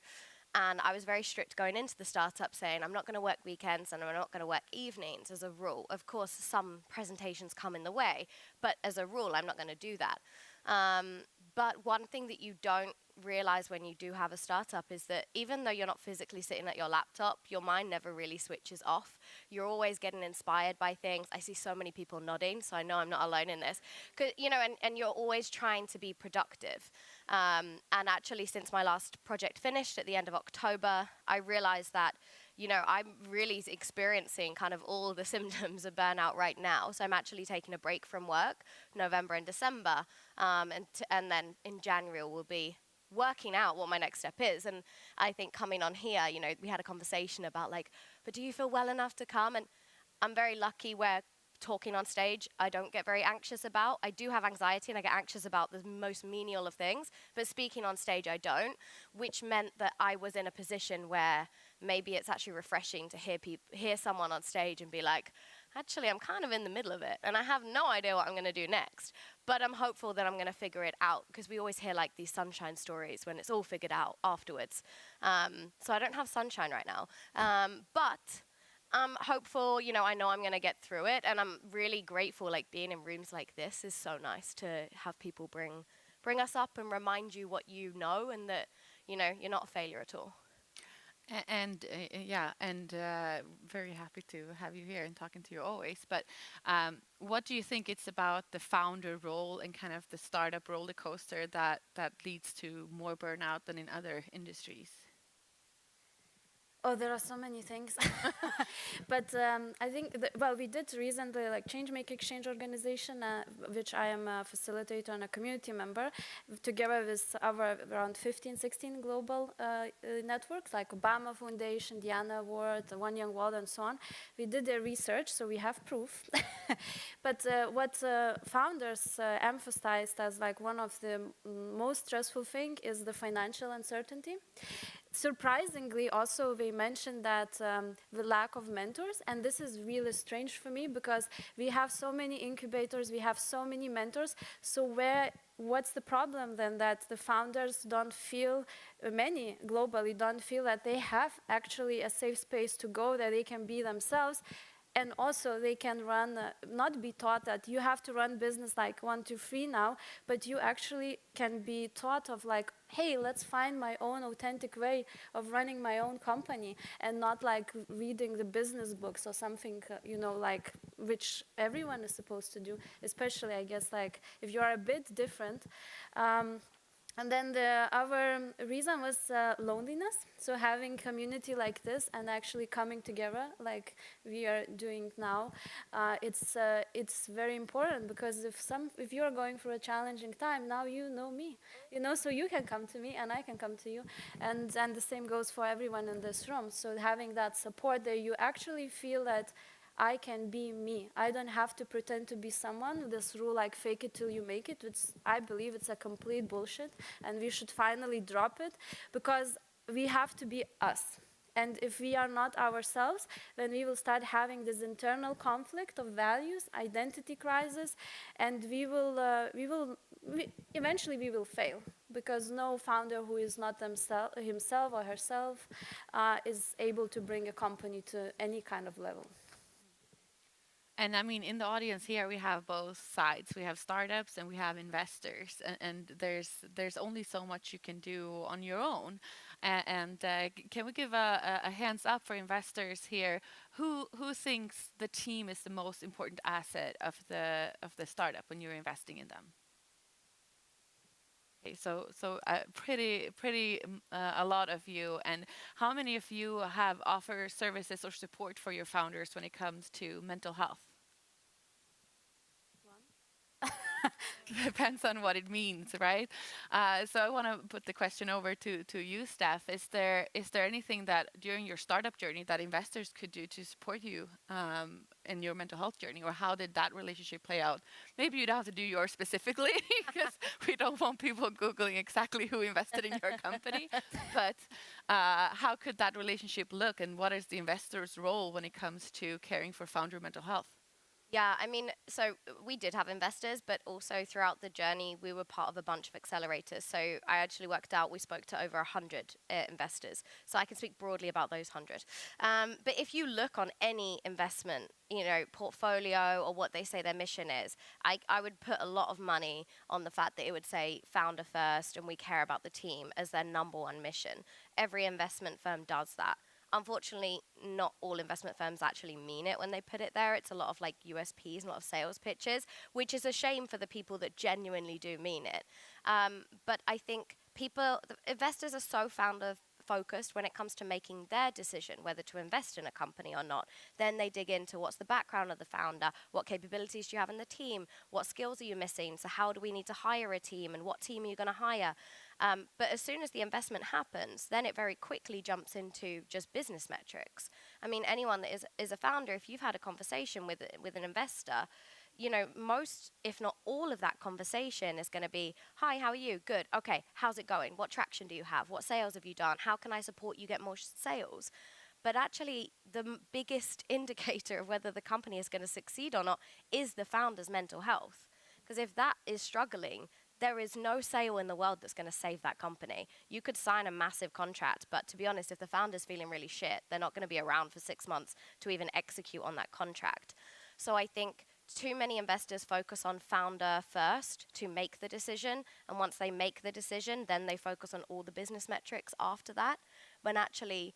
And I was very strict going into the startup saying, I'm not going to work weekends and I'm not going to work evenings as a rule. Of course, some presentations come in the way, but as a rule, I'm not going to do that. But one thing that you don't realize when you do have a startup is that even though you're not physically sitting at your laptop, your mind never really switches off. You're always getting inspired by things. I see so many people nodding, so I know I'm not alone in this. And you're always trying to be productive. And actually, since my last project finished at the end of October, I realized that I'm really experiencing kind of all the symptoms of burnout right now. So I'm actually taking a break from work, November and December, and then in January we'll be working out what my next step is. And I think coming on here, we had a conversation about but do you feel well enough to come? And I'm very lucky where talking on stage I don't get very anxious about. I do have anxiety and I get anxious about the most menial of things, but speaking on stage I don't, which meant that I was in a position where maybe it's actually refreshing to hear someone on stage and be like, actually I'm kind of in the middle of it and I have no idea what I'm going to do next, but I'm hopeful that I'm going to figure it out, because we always hear these sunshine stories when it's all figured out afterwards. So I don't have sunshine right now, but I'm hopeful. I know I'm going to get through it, and I'm really grateful. Being in rooms like this is so nice to have people bring us up and remind you what you know, and that you're not a failure at all. And very happy to have you here and talking to you always. But what do you think it's about the founder role and kind of the startup roller coaster that leads to more burnout than in other industries? Oh, there are so many things. But I think, we did recently Changemaker Exchange organization, which I am a facilitator and a community member, together with our around 15, 16 global networks, like Obama Foundation, Diana Award, One Young World, and so on. We did their research, so we have proof. But what founders emphasized as one of the most stressful thing is the financial uncertainty. Surprisingly, also, they mentioned that the lack of mentors, and this is really strange for me because we have so many incubators, we have so many mentors, so what's the problem then that the founders don't feel, many globally don't feel that they have actually a safe space to go, that they can be themselves? And also they can run, not be taught that you have to run business like 1, 2, 3 now, but you actually can be taught of hey, let's find my own authentic way of running my own company, and not reading the business books or something, which everyone is supposed to do, especially, I guess, if you are a bit different. And then the other reason was loneliness. So having community like this and actually coming together like we are doing now, it's very important, because if you are going through a challenging time, now you know me, so you can come to me and I can come to you, and the same goes for everyone in this room. So having that support there, you actually feel that I can be me. I don't have to pretend to be someone. This rule, fake it till you make it, I believe it's a complete bullshit, and we should finally drop it, because we have to be us. And if we are not ourselves, then we will start having this internal conflict of values, identity crisis, and eventually we will fail, because no founder who is not himself or herself is able to bring a company to any kind of level. And I mean, in the audience here, we have both sides. We have startups and we have investors, and there's only so much you can do on your own. And can we give a hands up for investors here? Who thinks the team is the most important asset of the startup when you're investing in them? A lot of you. And how many of you have offer services or support for your founders when it comes to mental health? Depends on what it means, right? So I want to put the question over to you, Steph. Is there anything that during your startup journey that investors could do to support you in your mental health journey, or how did that relationship play out? Maybe you don't have to do yours specifically because we don't want people Googling exactly who invested in your company. But how could that relationship look, and what is the investor's role when it comes to caring for founder mental health? Yeah, I mean, so we did have investors, but also throughout the journey, we were part of a bunch of accelerators. So I actually worked out, we spoke to over 100 investors. So I can speak broadly about those 100. But if you look on any investment, portfolio or what they say their mission is, I would put a lot of money on the fact that it would say founder first and we care about the team as their number one mission. Every investment firm does that. Unfortunately, not all investment firms actually mean it when they put it there. It's a lot of like USPs and a lot of sales pitches, which is a shame for the people that genuinely do mean it. But I think investors are so founder focused when it comes to making their decision whether to invest in a company or not. Then they dig into what's the background of the founder, what capabilities do you have in the team, what skills are you missing, so how do we need to hire a team and what team are you going to hire. But as soon as the investment happens, then it very quickly jumps into just business metrics. I mean, anyone that is a founder, if you've had a conversation with an investor, most, if not all of that conversation is going to be, hi, how are you? Good. Okay, how's it going? What traction do you have? What sales have you done? How can I support you get more sales? But actually, the biggest indicator of whether the company is going to succeed or not is the founder's mental health. Because if that is struggling, there is no sale in the world that's going to save that company. You could sign a massive contract, but to be honest, if the founder's feeling really shit, they're not going to be around for 6 months to even execute on that contract. So I think too many investors focus on founder first to make the decision, and once they make the decision, then they focus on all the business metrics after that. When actually,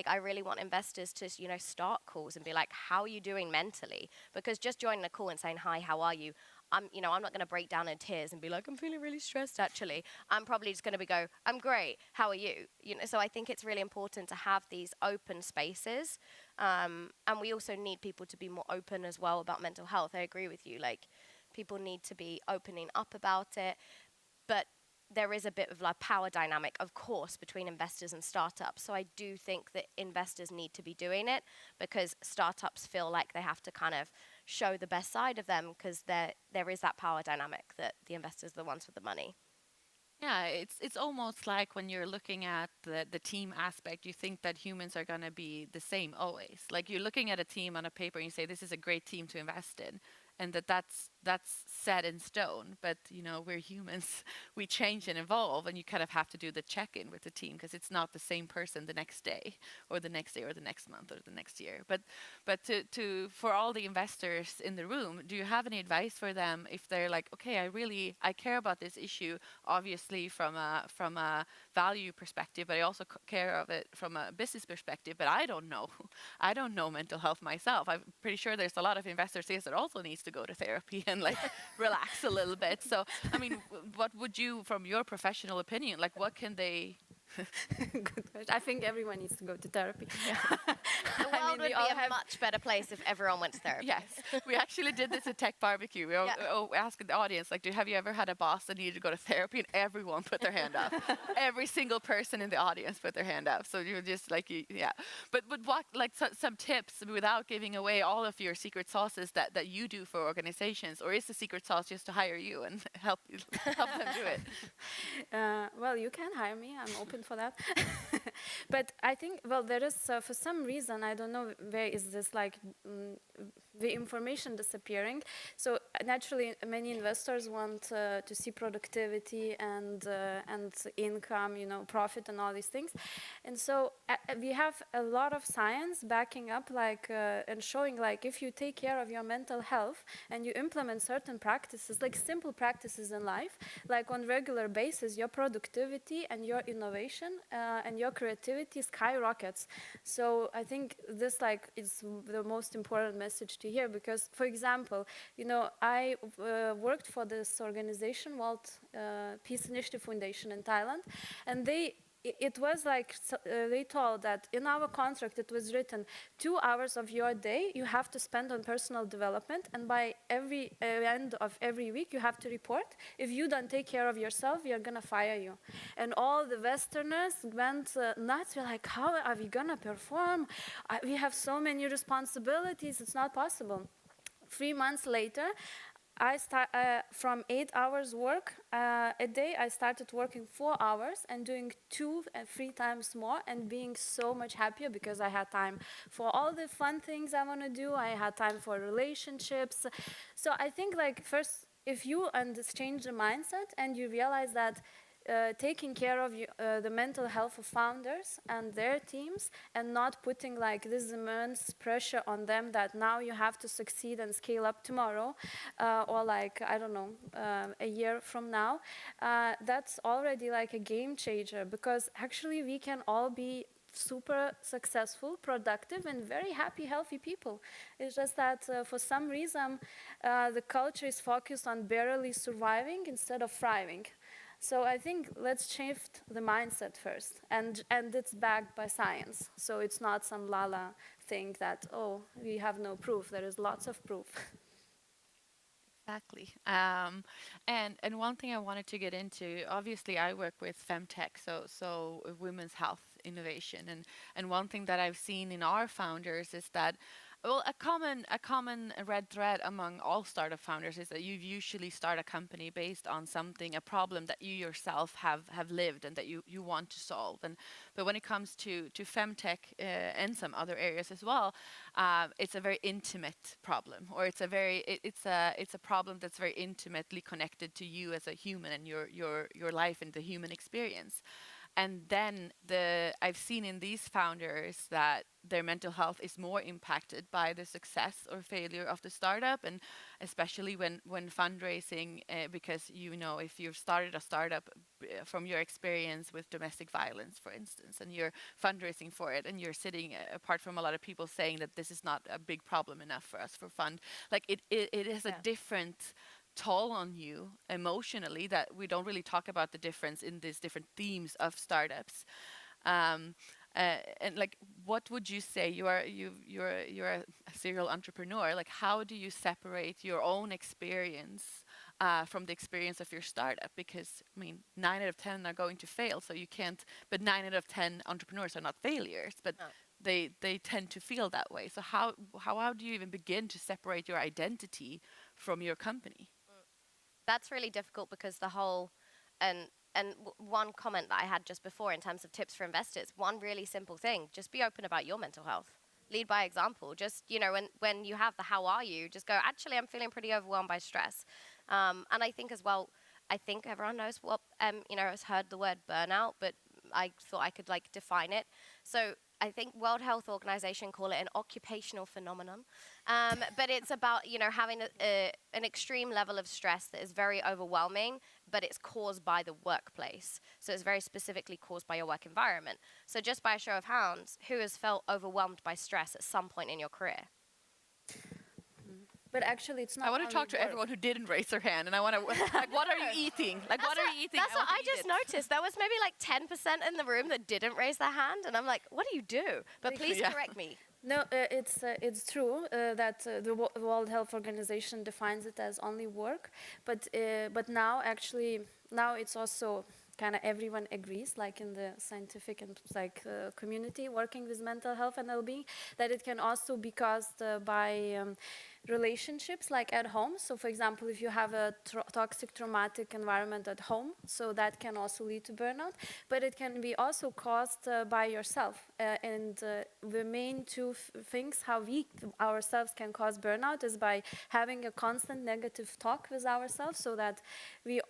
I really want investors to, start calls and be like, how are you doing mentally? Because just joining a call and saying, hi, how are you? I'm not going to break down in tears and be like, I'm feeling really stressed, actually. I'm probably just going to go, I'm great, how are you? So I think it's really important to have these open spaces. And we also need people to be more open as well about mental health. I agree with you. People need to be opening up about it. But there is a bit of power dynamic, of course, between investors and startups. So I do think that investors need to be doing it because startups feel like they have to kind of show the best side of them because there is that power dynamic that the investors are the ones with the money. Yeah, it's almost like when you're looking at the team aspect, you think that humans are going to be the same always. Like you're looking at a team on a paper and you say, this is a great team to invest in. And that's set in stone. But, we're humans. We change and evolve. And you kind of have to do the check-in with the team because it's not the same person the next day or the next next month or the next year. But for all the investors in the room, do you have any advice for them if they're like, okay, I care about this issue, obviously from a value perspective, but I also care of it from a business perspective, but I don't know mental health myself. I'm pretty sure there's a lot of investors here that also needs to go to therapy and relax a little bit. So, I mean, what would you, from your professional opinion, what can they? Good question. I think everyone needs to go to therapy. The world would be a much better place if everyone went to therapy. Yes, we actually did this at Tech Barbecue. We asked the audience, have you ever had a boss that needed to go to therapy? And everyone put their hand up. Every single person in the audience put their hand up. So you're just yeah. But what, some tips without giving away all of your secret sauces that you do for organizations, or is the secret sauce just to hire you and help them do it? Well, you can hire me. I'm open for that. But I think, there is, for some reason, I don't know where is this, the information disappearing. So naturally, many investors want to see productivity and income, profit and all these things. And so we have a lot of science backing up, and showing, if you take care of your mental health and you implement certain practices, simple practices in life, on regular basis, your productivity and your innovation innovation and your creativity skyrockets. So I think this like is the most important message to hear, because, for example, you know, I worked for this organization, World Peace Initiative Foundation in Thailand, and it was like they told that in our contract it was written 2 hours of your day you have to spend on personal development, and by every end of every week you have to report. If you don't take care of yourself, we are gonna fire you. And all the Westerners went nuts. We're like, how are we gonna perform? We have so many responsibilities, it's not possible. 3 months later, I start from 8 hours work a day. I started working 4 hours and doing 2 and 3 times more, and being so much happier because I had time for all the fun things I want to do. I had time for relationships. So I think, like, first, if you change the mindset and you realize that taking care of the mental health of founders and their teams, and not putting like this immense pressure on them that now you have to succeed and scale up tomorrow, or like, I don't know, a year from now, that's already like a game changer, because actually we can all be super successful, productive, and very happy, healthy people. It's just that for some reason the culture is focused on barely surviving instead of thriving. So I think let's shift the mindset first, and it's backed by science. So it's not some lala thing that, oh, we have no proof. There is lots of proof. Exactly. And one thing I wanted to get into, obviously I work with femtech, so women's health innovation, and one thing that I've seen in our founders is that, well, a common red thread among all startup founders is that you usually start a company based on something, a problem that you yourself have lived and that you want to solve. But when it comes to femtech and some other areas as well, it's a very intimate problem, or it's a problem that's very intimately connected to you as a human and your life and the human experience. And then I've seen in these founders that their mental health is more impacted by the success or failure of the startup, and especially when fundraising, because, you know, if you've started a startup from your experience with domestic violence, for instance, and you're fundraising for it, and you're sitting apart from a lot of people saying that this is not a big problem enough for us for fund, like it is a different toll on you emotionally that we don't really talk about the difference in these different themes of startups. And like, what would you say? You're a serial entrepreneur. Like, how do you separate your own experience from the experience of your startup? Because, I mean, 9 out of 10 are going to fail, so you can't. But 9 out of 10 entrepreneurs are not failures, but they tend to feel that way. So how do you even begin to separate your identity from your company? That's really difficult, because the whole, and one comment that I had just before in terms of tips for investors, one really simple thing: just be open about your mental health. Lead by example. Just, you know, when you have the how are you, just go, actually, I'm feeling pretty overwhelmed by stress. And I think as well, I think everyone knows what, you know, has heard the word burnout, but I thought I could like define it. So I think World Health Organization call it an occupational phenomenon, but it's about, you know, having an extreme level of stress that is very overwhelming, but it's caused by the workplace. So it's very specifically caused by your work environment. So just by a show of hands, who has felt overwhelmed by stress at some point in your career? But actually, it's not. I want to talk to everyone who didn't raise their hand, and I want to, like, what are you eating? Like, what are you eating? That's what I just noticed. There was maybe like 10% in the room that didn't raise their hand, and I'm like, what do you do? But please correct me. No, it's true that the World Health Organization defines it as only work, but now actually it's also kind of everyone agrees, like in the scientific and like community working with mental health and well-being, that it can also be caused by relationships, like at home. So for example, if you have a toxic, traumatic environment at home, so that can also lead to burnout, but it can be also caused by yourself. And the main two things how we ourselves can cause burnout is by having a constant negative talk with ourselves, so that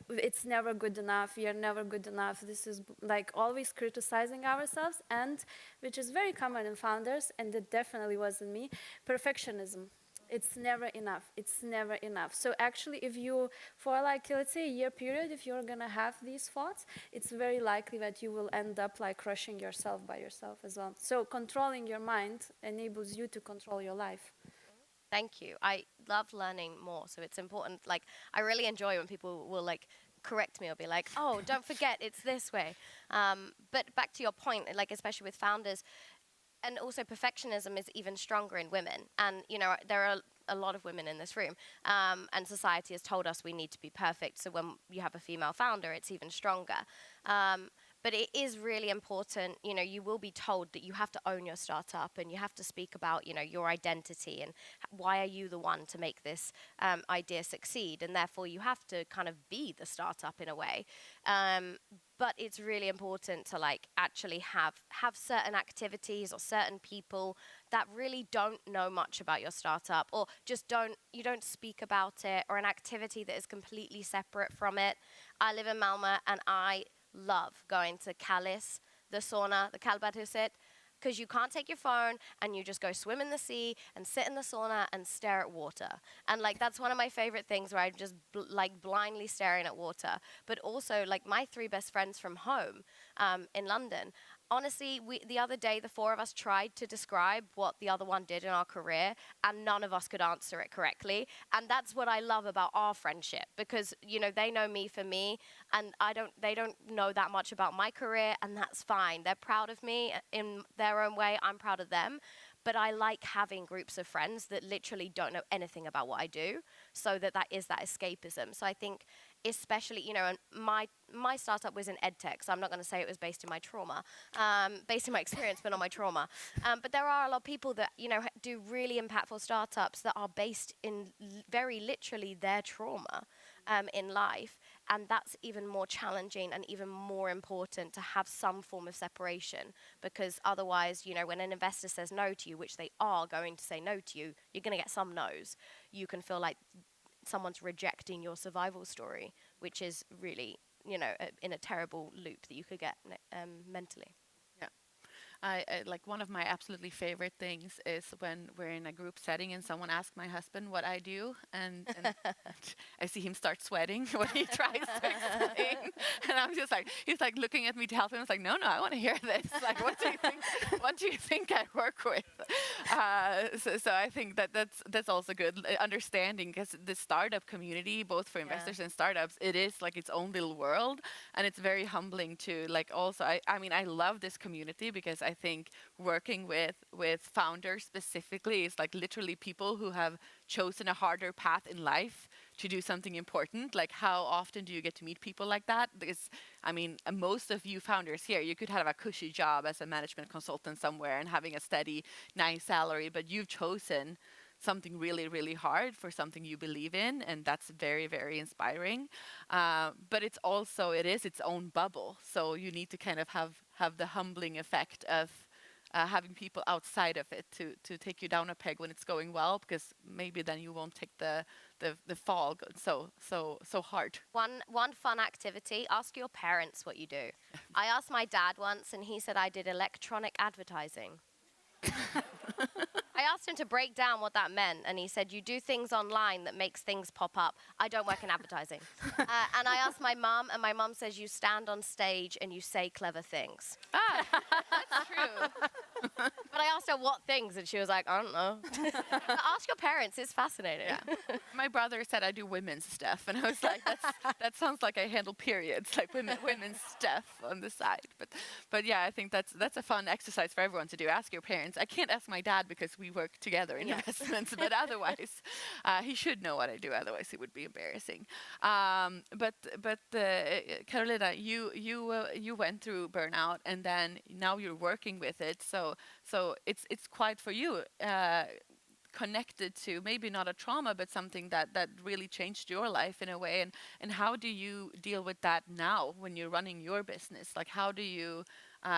it's never good enough, we are never good enough, this is like always criticizing ourselves, and which is very common in founders, and it definitely wasn't me, perfectionism. It's never enough. It's never enough. So actually, if you, for like, let's say a year period, if you're gonna have these thoughts, it's very likely that you will end up like crushing yourself by yourself as well. So controlling your mind enables you to control your life. Thank you. I love learning more, so it's important. Like, I really enjoy when people will like correct me or be like, "Oh, don't forget, it's this way." But back to your point, like especially with founders, and also perfectionism is even stronger in women. And you know, there are a lot of women in this room, and society has told us we need to be perfect. So when you have a female founder, it's even stronger. But it is really important, you know, you will be told that you have to own your startup and you have to speak about, you know, your identity and why are you the one to make this idea succeed. And therefore you have to kind of be the startup in a way. But it's really important to like actually have certain activities or certain people that really don't know much about your startup, or just you don't speak about it, or an activity that is completely separate from it. I live in Malmö and I love going to Kallis, the sauna, the kallbadehuset, because you can't take your phone and you just go swim in the sea and sit in the sauna and stare at water. And like that's one of my favorite things, where I'm just like blindly staring at water. But also like my 3 best friends from home in London, honestly, the other day, the 4 of us tried to describe what the other one did in our career, and none of us could answer it correctly. And that's what I love about our friendship, because, you know, they know me for me, and they don't know that much about my career, and that's fine. They're proud of me in their own way. I'm proud of them. But I like having groups of friends that literally don't know anything about what I do, so that is that escapism. So I think, especially, you know, and my startup was in edtech, so I'm not going to say it was based in my trauma, based in my experience, but not my trauma. But there are a lot of people that, you know, do really impactful startups that are based in very literally their trauma in life. And that's even more challenging and even more important to have some form of separation, because otherwise, you know, when an investor says no to you, which they are going to say no to you, you're going to get some no's. You can feel like someone's rejecting your survival story, which is really, you know, in a terrible loop that you could get mentally. Yeah. I like, one of my absolutely favorite things is when we're in a group setting and someone asks my husband what I do, and I see him start sweating when he tries to explain, and I'm just like, he's like looking at me to help him. It's like, no, I want to hear this. Like, what do you think? What do you think I work with? So I think that's also good understanding, because the startup community, both for investors and startups, it is like its own little world, and it's very humbling to like also. I mean, I love this community because I think working with founders specifically is like literally people who have chosen a harder path in life to do something important. Like, how often do you get to meet people like that? Because I mean, most of you founders here, you could have a cushy job as a management consultant somewhere and having a steady, nice salary, but you've chosen something really, really hard for something you believe in, and that's very, very inspiring. But it's also, it is its own bubble, so you need to kind of have the humbling effect of having people outside of it to take you down a peg when it's going well, because maybe then you won't take the fall so hard. One fun activity: ask your parents what you do. I asked my dad once, and he said I did electronic advertising. I asked him to break down what that meant, and he said, you do things online that makes things pop up. I don't work in advertising. And I asked my mum, and my mum says you stand on stage and you say clever things. That's true. But I asked her what things, and she was like, I don't know. Ask your parents, it's fascinating. Yeah. My brother said I do women's stuff, and I was like, that sounds like I handle periods, like women's stuff on the side. But yeah, I think that's a fun exercise for everyone to do. Ask your parents. I can't ask my dad because we work together in investments, but otherwise, he should know what I do. Otherwise, it would be embarrassing. But Carolina, you went through burnout, and then now you're working with it. So it's quite for you. Connected to maybe not a trauma, but something that really changed your life in a way. And how do you deal with that now when you're running your business? Like, how do you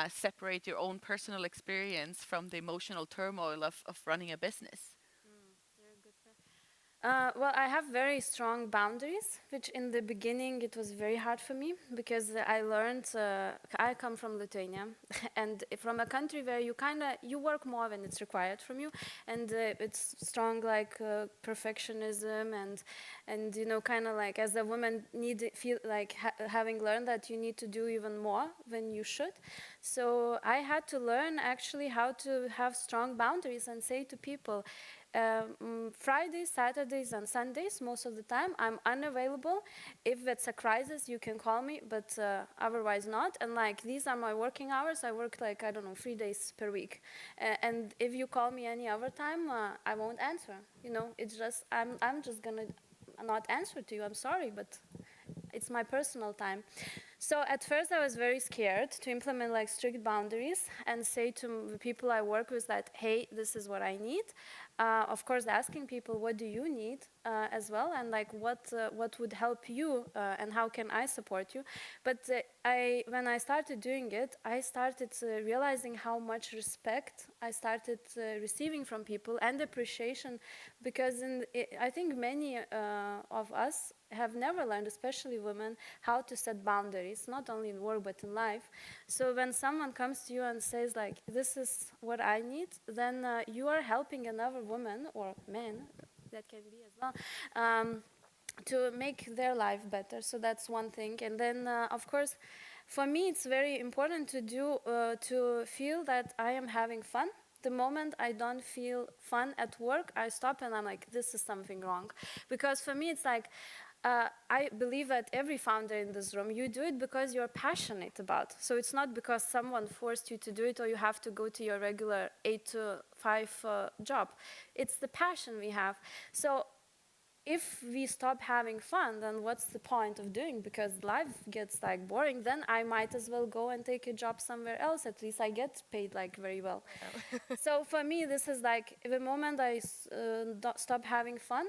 separate your own personal experience from the emotional turmoil of running a business? Well, I have very strong boundaries, which in the beginning it was very hard for me because I learned. I come from Lithuania, and from a country where you work more when it's required from you, and it's strong like perfectionism and kind of like as a woman feel like having learned that you need to do even more when you should. So I had to learn actually how to have strong boundaries and say to people. Fridays, Saturdays, and Sundays, most of the time, I'm unavailable. If it's a crisis, you can call me, but otherwise not. And like these are my working hours. I work like, I don't know, 3 days per week. And if you call me any other time, I won't answer. It's just, I'm just gonna not answer to you. I'm sorry, but it's my personal time. So at first I was very scared to implement like strict boundaries and say to the people I work with that, hey, this is what I need. Of course, asking people, what do you need as well? And like what would help you and how can I support you? But when I started doing it, I started realizing how much respect I started receiving from people and appreciation because I think many of us have never learned, especially women, how to set boundaries, not only in work but in life. So when someone comes to you and says like, this is what I need, then you are helping another woman or man, that can be as well, to make their life better. So that's one thing. And then, of course, for me, it's very important to feel that I am having fun. The moment I don't feel fun at work, I stop and I'm like, this is something wrong. Because for me, it's like, I believe that every founder in this room, you do it because you're passionate about. So it's not because someone forced you to do it or you have to go to your regular 8 to 5 job. It's the passion we have. So if we stop having fun, then what's the point of doing? Because life gets like boring, then I might as well go and take a job somewhere else. At least I get paid like very well. So for me, this is like the moment I stop having fun,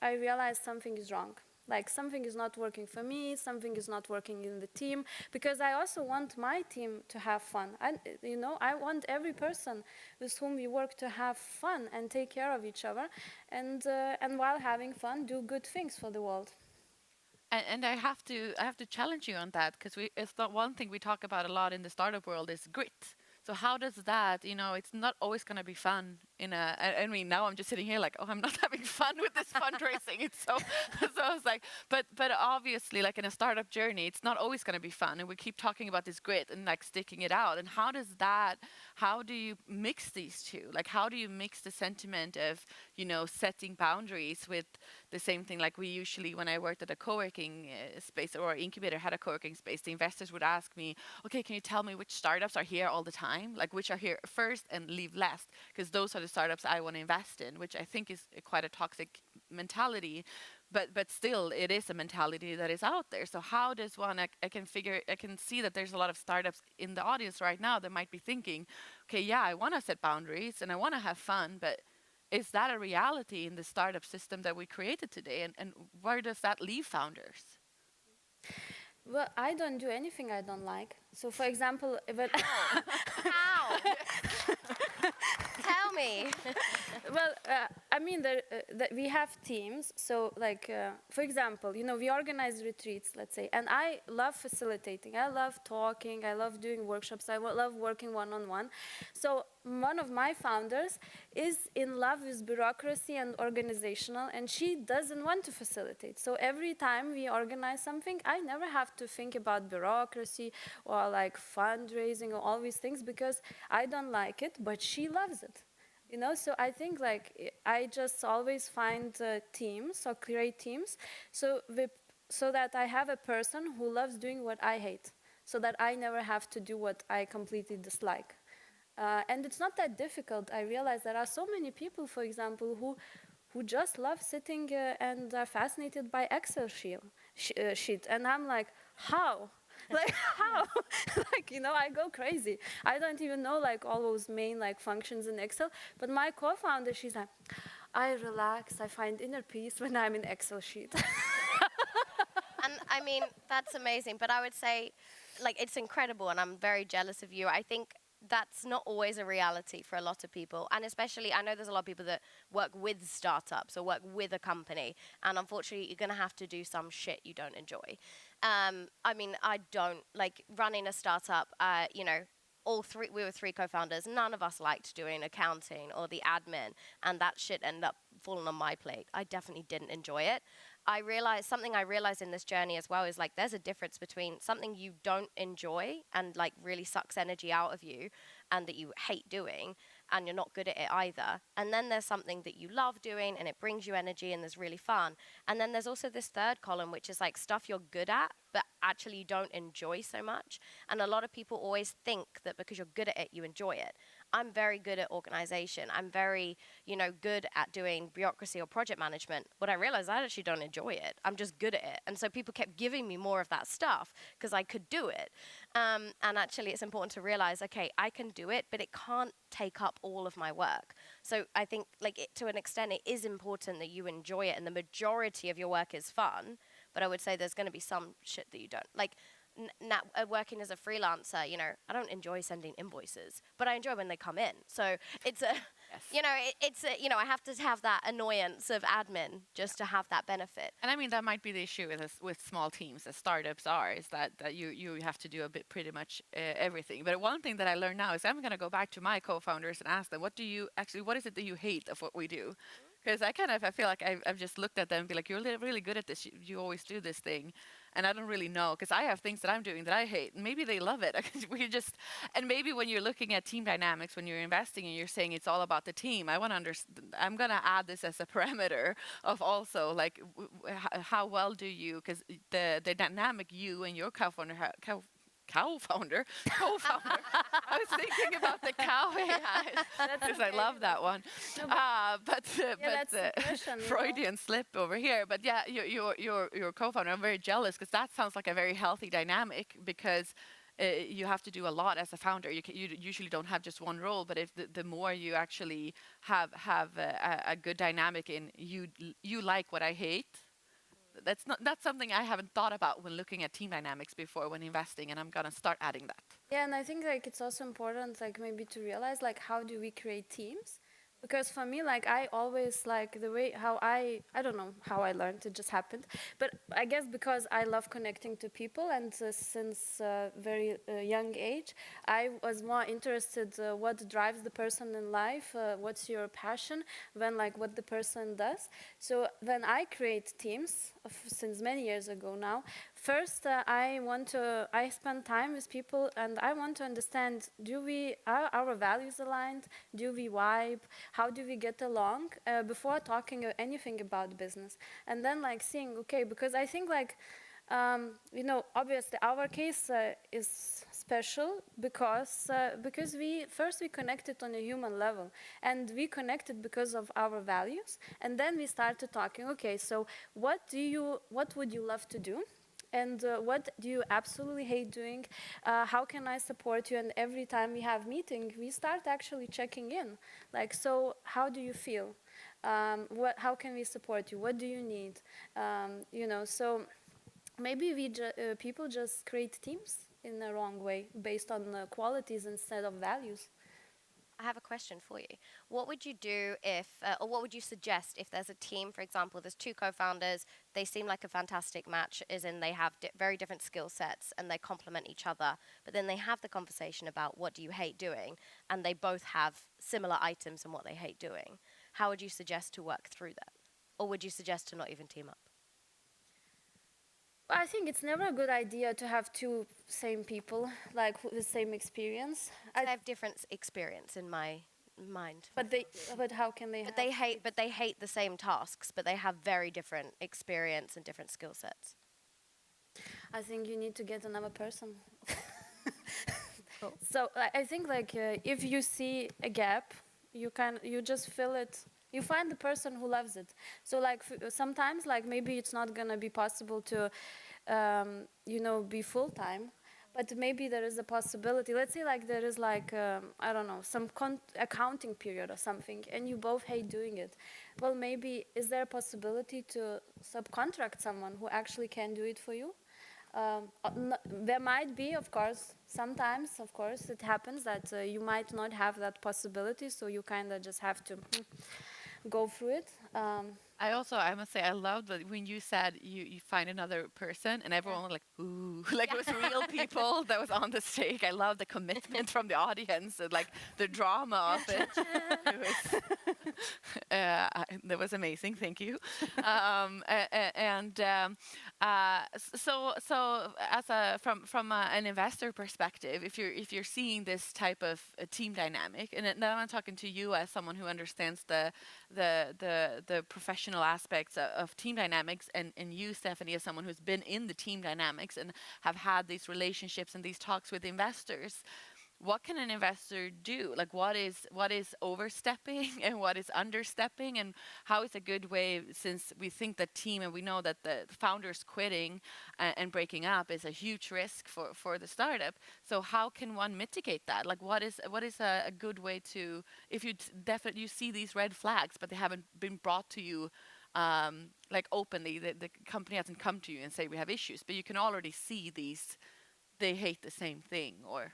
I realize something is wrong. Like something is not working for me, something is not working in the team, because I also want my team to have fun. I want every person with whom we work to have fun and take care of each other, and while having fun, do good things for the world. And I have to challenge you on that because it's not one thing we talk about a lot in the startup world is grit. So how does that, it's not always going to be fun I mean, now I'm just sitting here like, oh, I'm not having fun with this fundraising. It's so I was like, but obviously like in a startup journey, it's not always going to be fun. And we keep talking about this grit and like sticking it out. And how do you mix these two? Like, how do you mix the sentiment of, setting boundaries with the same thing like we usually, when I worked at a co-working space or incubator had a co-working space, the investors would ask me, okay, can you tell me which startups are here all the time? Like which are here first and leave last? Because those are the startups I want to invest in, which I think is quite a toxic mentality. But still, it is a mentality that is out there. So how does one, I can see that there's a lot of startups in the audience right now that might be thinking, okay, yeah, I want to set boundaries and I want to have fun, but is that a reality in the startup system that we created today? And where does that leave founders? Well, I don't do anything I don't like. So, for example, How? Tell me. Well, I mean, we have teams. So, like, for example, we organize retreats, let's say, and I love facilitating. I love talking. I love doing workshops. I love working one-on-one. So, one of my founders is in love with bureaucracy and organizational, and she doesn't want to facilitate. So every time we organize something, I never have to think about bureaucracy or like fundraising or all these things because I don't like it, but she loves it. So I think like I just always find teams or create teams so that I have a person who loves doing what I hate, so that I never have to do what I completely dislike. And it's not that difficult. I realize there are so many people, for example, who just love sitting and are fascinated by Excel sheet. And I'm like, how? Like, how? Like, I go crazy. I don't even know, like, all those main, like, functions in Excel. But my co-founder, she's like, I relax. I find inner peace when I'm in Excel sheet. And I mean, that's amazing. But I would say, like, it's incredible, and I'm very jealous of you. I think that's not always a reality for a lot of people. And especially, I know there's a lot of people that work with startups or work with a company. And unfortunately, you're going to have to do some shit you don't enjoy. I mean, I don't like running a startup, we were three co-founders. None of us liked doing accounting or the admin, and that shit ended up falling on my plate. I definitely didn't enjoy it. I realized in this journey as well is like there's a difference between something you don't enjoy and like really sucks energy out of you and that you hate doing and you're not good at it either. And then there's something that you love doing and it brings you energy and is really fun. And then there's also this third column, which is like stuff you're good at, but actually you don't enjoy so much. And a lot of people always think that because you're good at it, you enjoy it. I'm very good at organization. I'm very, good at doing bureaucracy or project management. What I realized, I actually don't enjoy it. I'm just good at it. And so people kept giving me more of that stuff because I could do it. And actually, it's important to realize, okay, I can do it, but it can't take up all of my work. So I think, to an extent, it is important that you enjoy it, and the majority of your work is fun. But I would say there's going to be some shit that you don't like. Working as a freelancer, I don't enjoy sending invoices, but I enjoy when they come in. So it's a, I have to have that annoyance of admin just to have that benefit. And I mean, that might be the issue with small teams, as startups are, is that you have to do pretty much everything. But one thing that I learned now is I'm going to go back to my co-founders and ask them, what is it that you hate of what we do? Because I feel like I've just looked at them and be like, you're really good at this. You always do this thing. And I don't really know, because I have things that I'm doing that I hate. And maybe they love it. And maybe when you're looking at team dynamics, when you're investing and you're saying it's all about the team, I'm going to add this as a parameter of also like how well do you, because the dynamic you and your co-founder co-founder. I was thinking about the cow because I love that one. But Freudian slip over here. But yeah, your co-founder, I'm very jealous because that sounds like a very healthy dynamic, because you have to do a lot as a founder. You usually don't have just one role, but if the more you actually have a good dynamic in you like what I hate. That's something I haven't thought about when looking at team dynamics before when investing, and I'm gonna start adding that. Yeah, and I think it's also important maybe to realize how do we create teams? Because for me, I always the way how I don't know how I learned, it just happened. But I guess because I love connecting to people, and since very young age, I was more interested what drives the person in life, what's your passion, when what the person does. So when I create teams, since many years ago now, first I spend time with people and I want to understand, are our values aligned? Do we vibe? How do we get along before talking anything about business? And then seeing, okay, because I think obviously our case is special because we connected on a human level, and we connected because of our values, and then we started talking. Okay, so what would you love to do? And what do you absolutely hate doing? How can I support you? And every time we have meeting, we start actually checking in. So how do you feel? How can we support you? What do you need? So maybe people just create teams in the wrong way based on qualities instead of values. I have a question for you. What would you do or what would you suggest if there's a team, for example, there's two co-founders, they seem like a fantastic match, as in they have very different skill sets and they complement each other, but then they have the conversation about what do you hate doing, and they both have similar items in what they hate doing. How would you suggest to work through that? Or would you suggest to not even team up? Well, I think it's never a good idea to have two same people, with the same experience. I have different experience in my mind. But how can they? But they hate the same tasks, but they have very different experience and different skill sets. I think you need to get another person. So I think if you see a gap, you just fill it. You find the person who loves it. So sometimes maybe it's not gonna be possible to be full-time, but maybe there is a possibility. Let's say there is I don't know, some accounting period or something, and you both hate doing it. Well, maybe is there a possibility to subcontract someone who actually can do it for you? There might be, of course, sometimes, of course, it happens that you might not have that possibility, so you kind of just have to go through it. I must say, I loved that when you said you find another person and everyone was like, ooh, like it was real people that was on the stage. I love the commitment from the audience and like the drama of it. That was amazing. Thank you. So as from an investor perspective, if you're seeing this type of team dynamic, and now I'm talking to you as someone who understands the professional aspects of team dynamics, and you, Stephanie, as someone who's been in the team dynamics and have had these relationships and these talks with investors, what can an investor do? Like what is overstepping and what is understepping, and how is a good way, since we think that team and we know that the founders quitting and breaking up is a huge risk for the startup. So how can one mitigate that? Like what is a good way to, if you definitely you see these red flags but they haven't been brought to you like openly, the company hasn't come to you and say we have issues, but you can already see these, they hate the same thing, or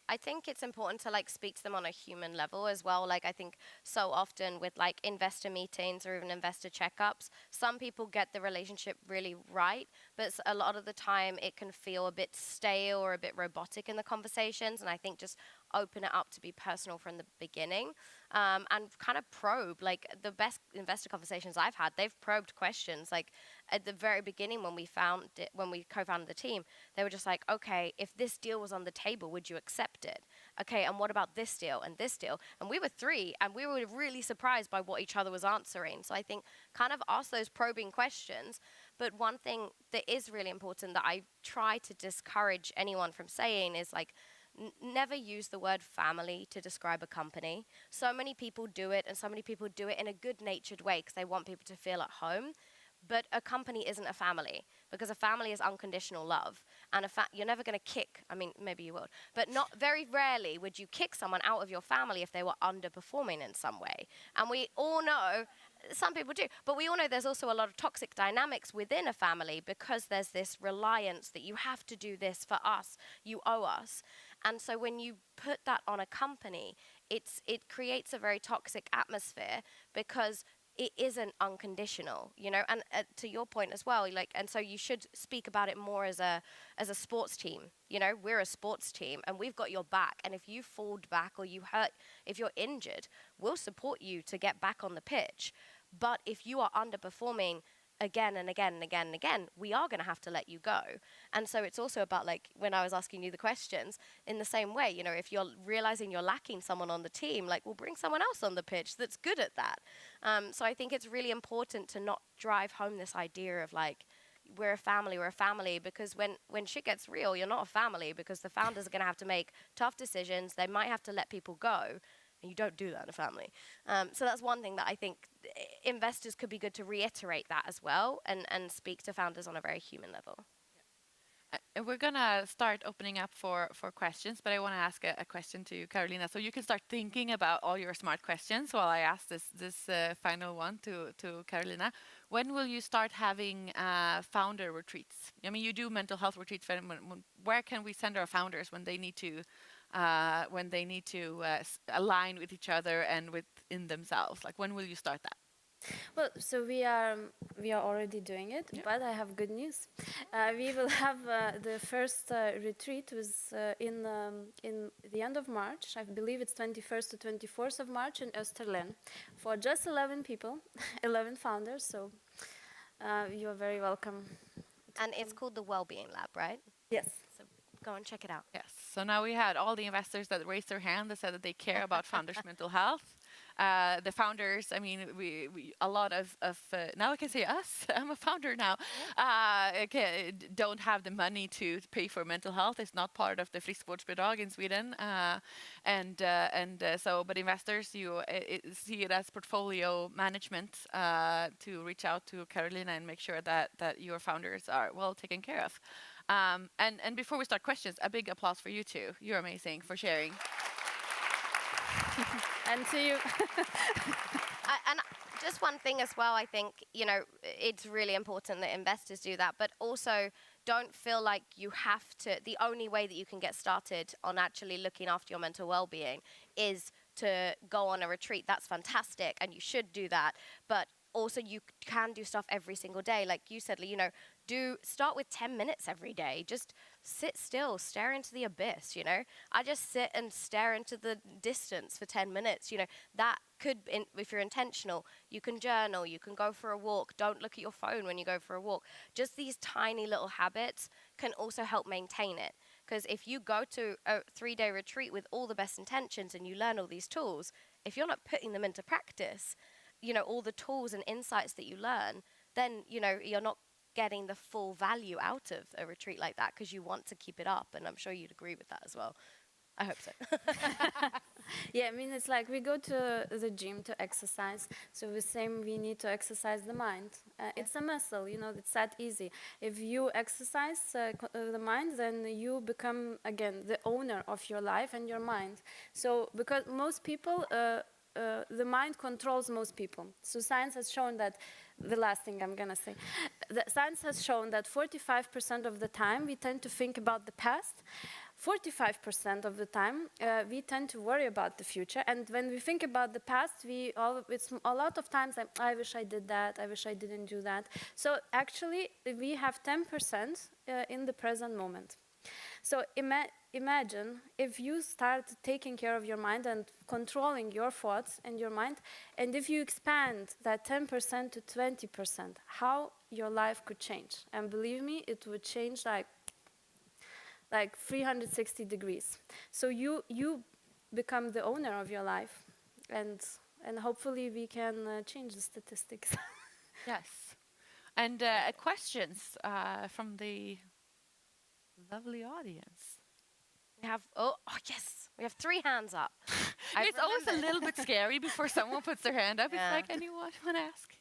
I think it's important to like speak to them on a human level as well. Like I think so often with like investor meetings or even investor checkups, some people get the relationship really right, but a lot of the time it can feel a bit stale or a bit robotic in the conversations. And I think just open it up to be personal from the beginning, and kind of probe. Like the best investor conversations I've had, they've probed questions. Like at the very beginning when we co-founded the team, they were just like, okay, if this deal was on the table, would you accept it? Okay, and what about this deal and this deal? And we were three, and we were really surprised by what each other was answering. So I think kind of ask those probing questions. But one thing that is really important that I try to discourage anyone from saying is like, never use the word family to describe a company. So many people do it, and so many people do it in a good-natured way because they want people to feel at home. But a company isn't a family, because a family is unconditional love. And you're never going to kick, I mean, maybe you would, but not very rarely would you kick someone out of your family if they were underperforming in some way. And we all know, some people do, but we all know there's also a lot of toxic dynamics within a family because there's this reliance that you have to do this for us, you owe us. And so when you put that on a company, it creates a very toxic atmosphere because it isn't unconditional, you know. And to your point as well, like, and so you should speak about it more as a sports team. You know, we're a sports team, and we've got your back. And if you fall back or you hurt, if you're injured, we'll support you to get back on the pitch. But if you are underperforming again and again and again and again, we are going to have to let you go. And so it's also about, like, when I was asking you the questions, in the same way, you know, if you're realizing you're lacking someone on the team, like, we'll bring someone else on the pitch that's good at that. So I think it's really important to not drive home this idea of, like, we're a family, because when shit gets real, you're not a family, because the founders are going to have to make tough decisions. They might have to let people go. And you don't do that in a family. So that's one thing that I think investors could be good to reiterate that as well, and speak to founders on a very human level. We're going to start opening up for questions, but I want to ask a question to you, Carolina. So you can start thinking about all your smart questions while I ask this final one to Carolina. When will you start having founder retreats? I mean, you do mental health retreats. Where can we send our founders when they need to align with each other and within themselves? Like, when will you start that? Well, so we are already doing it, but I have good news. We will have the first retreat was in the end of March. I believe it's 21st to 24th of March in Österlen for just 11 people, 11 founders. So you are very welcome. And it's called the Wellbeing Lab, right? Yes. So go and check it out. Yes. So now we had all the investors that raised their hand that said that they care about founders' mental health. The founders, I mean, we a lot of now I can say us. I'm a founder now. Don't have the money to pay for mental health. It's not part of the friskvårdsbidrag in Sweden. But investors, you see it as portfolio management to reach out to Carolina and make sure that your founders are well taken care of. And before we start questions, a big applause for you too. You're amazing for sharing. And to you. And Just one thing as well, I think, it's really important that investors do that, but also don't feel like you have to, the only way that you can get started on actually looking after your mental well-being is to go on a retreat. That's fantastic, and you should do that, but also you can do stuff every single day. Like you said, start with 10 minutes every day. Just sit still, stare into the abyss, I just sit and stare into the distance for 10 minutes, that could, if you're intentional, you can journal, you can go for a walk. Don't look at your phone when you go for a walk. Just these tiny little habits can also help maintain it. Because if you go to a 3-day retreat with all the best intentions and you learn all these tools, if you're not putting them into practice, all the tools and insights that you learn, then, you're not getting the full value out of a retreat like that because you want to keep it up. And I'm sure you'd agree with that as well. I hope so. Yeah, I mean, it's like we go to the gym to exercise, so the same we need to exercise the mind. It's a muscle, it's that easy. If you exercise the mind, then you become, again, the owner of your life and your mind. So, because most people, the mind controls most people. So science has shown that, the last thing I'm gonna say, science has shown that 45% of the time we tend to think about the past, 45% of the time we tend to worry about the future. And when we think about the past, it's a lot of times like, I wish I did that, I wish I didn't do that. So actually we have 10% in the present moment. So imagine if you start taking care of your mind and controlling your thoughts and your mind, and if you expand that 10% to 20%, how your life could change. And believe me, it would change like 360 degrees. So you become the owner of your life, and hopefully we can change the statistics. Yes. And questions from the lovely audience. We have, yes, we have 3 hands up. It's always a little bit scary before someone puts their hand up. Yeah. It's like, anyone want to ask?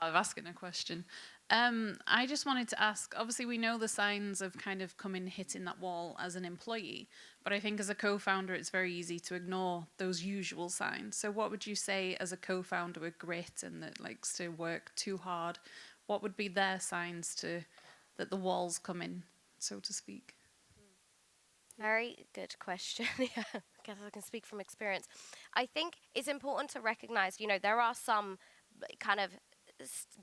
Of asking a question. I just wanted to ask, obviously we know the signs of kind of coming hitting that wall as an employee, but I think as a co-founder it's very easy to ignore those usual signs. So what would you say as a co-founder with grit and that likes to work too hard, what would be their signs that the walls come in, so to speak? Very good question. Yeah, I guess I can speak from experience. I think it's important to recognize, there are some kind of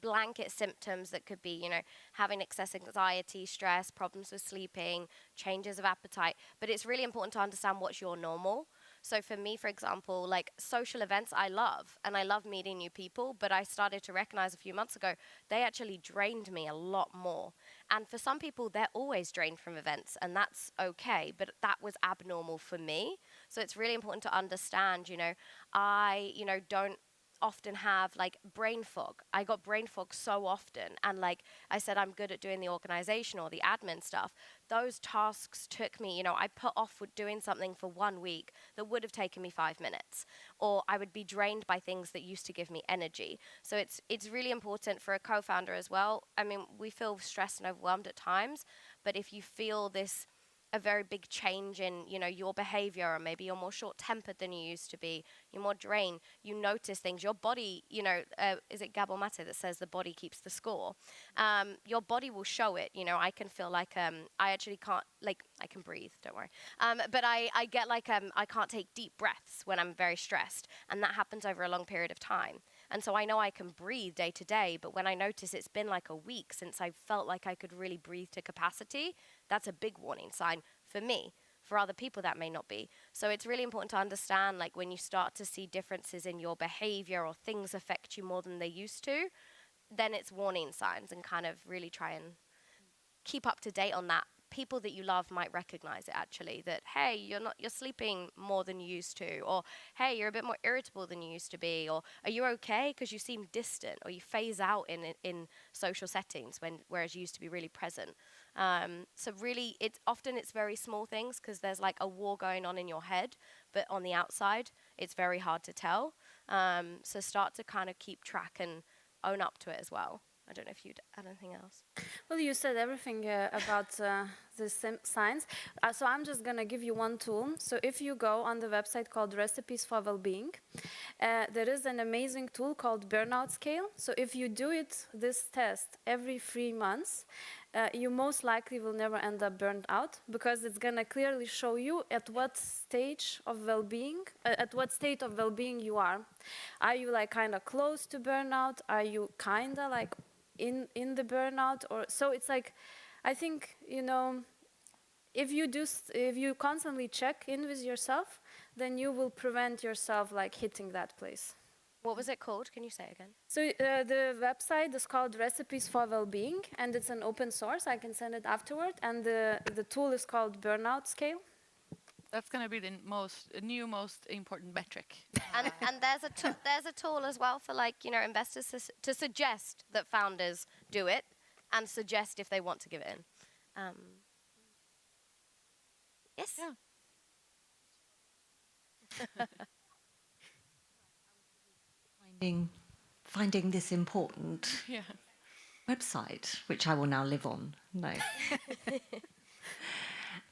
blanket symptoms that could be, having excess anxiety, stress, problems with sleeping, changes of appetite. But it's really important to understand what's your normal. So for me, for example, like social events I love, and I love meeting new people, but I started to recognize a few months ago, they actually drained me a lot more. And for some people, they're always drained from events, and that's okay, but that was abnormal for me. So it's really important to understand, I, don't often have like brain fog. I got brain fog so often, and like I said, I'm good at doing the organization or the admin stuff. Those tasks took me, I put off with doing something for 1 week that would have taken me 5 minutes, or I would be drained by things that used to give me energy. So it's really important for a co-founder as well. I mean, we feel stressed and overwhelmed at times, but if you feel a very big change in, your behavior, or maybe you're more short-tempered than you used to be, you're more drained, you notice things, your body, is it Gabor Mate that says the body keeps the score? Your body will show it, I can feel like, I actually can't, like, I can breathe, don't worry. But I get like, I can't take deep breaths when I'm very stressed, and that happens over a long period of time. And so I know I can breathe day to day, but when I notice it's been like a week since I felt like I could really breathe to capacity, that's a big warning sign for me. For other people, that may not be. So it's really important to understand, like, when you start to see differences in your behavior or things affect you more than they used to, then it's warning signs, and kind of really try and keep up to date on that. People that you love might recognize it, actually, that, hey, you're sleeping more than you used to, or hey, you're a bit more irritable than you used to be, or are you okay because you seem distant, or you phase out in social settings whereas you used to be really present. So really, it's very small things, because there's like a war going on in your head, but on the outside it's very hard to tell. So start to kind of keep track and own up to it as well. I don't know if you'd add anything else. Well, you said everything about the signs. So I'm just going to give you one tool. So if you go on the website called Recipes for Wellbeing, there is an amazing tool called Burnout Scale. So if you do this test every 3 months, you most likely will never end up burned out, because it's going to clearly show you at what stage of well-being, at what state of well-being you are. Are you like kind of close to burnout? Are you kind of like in the burnout? Or so it's like, I think, you know, if you constantly check in with yourself, then you will prevent yourself like hitting that place. What was it called? Can you say it again? So the website is called Recipes for Wellbeing, and it's an open source. I can send it afterward. And the tool is called Burnout Scale. That's going to be the most important metric. And there's a tool as well for, like, you know, investors to suggest that founders do it, and suggest if they want to give it in. Yes. Yeah. Finding this important website, which I will now live on. No.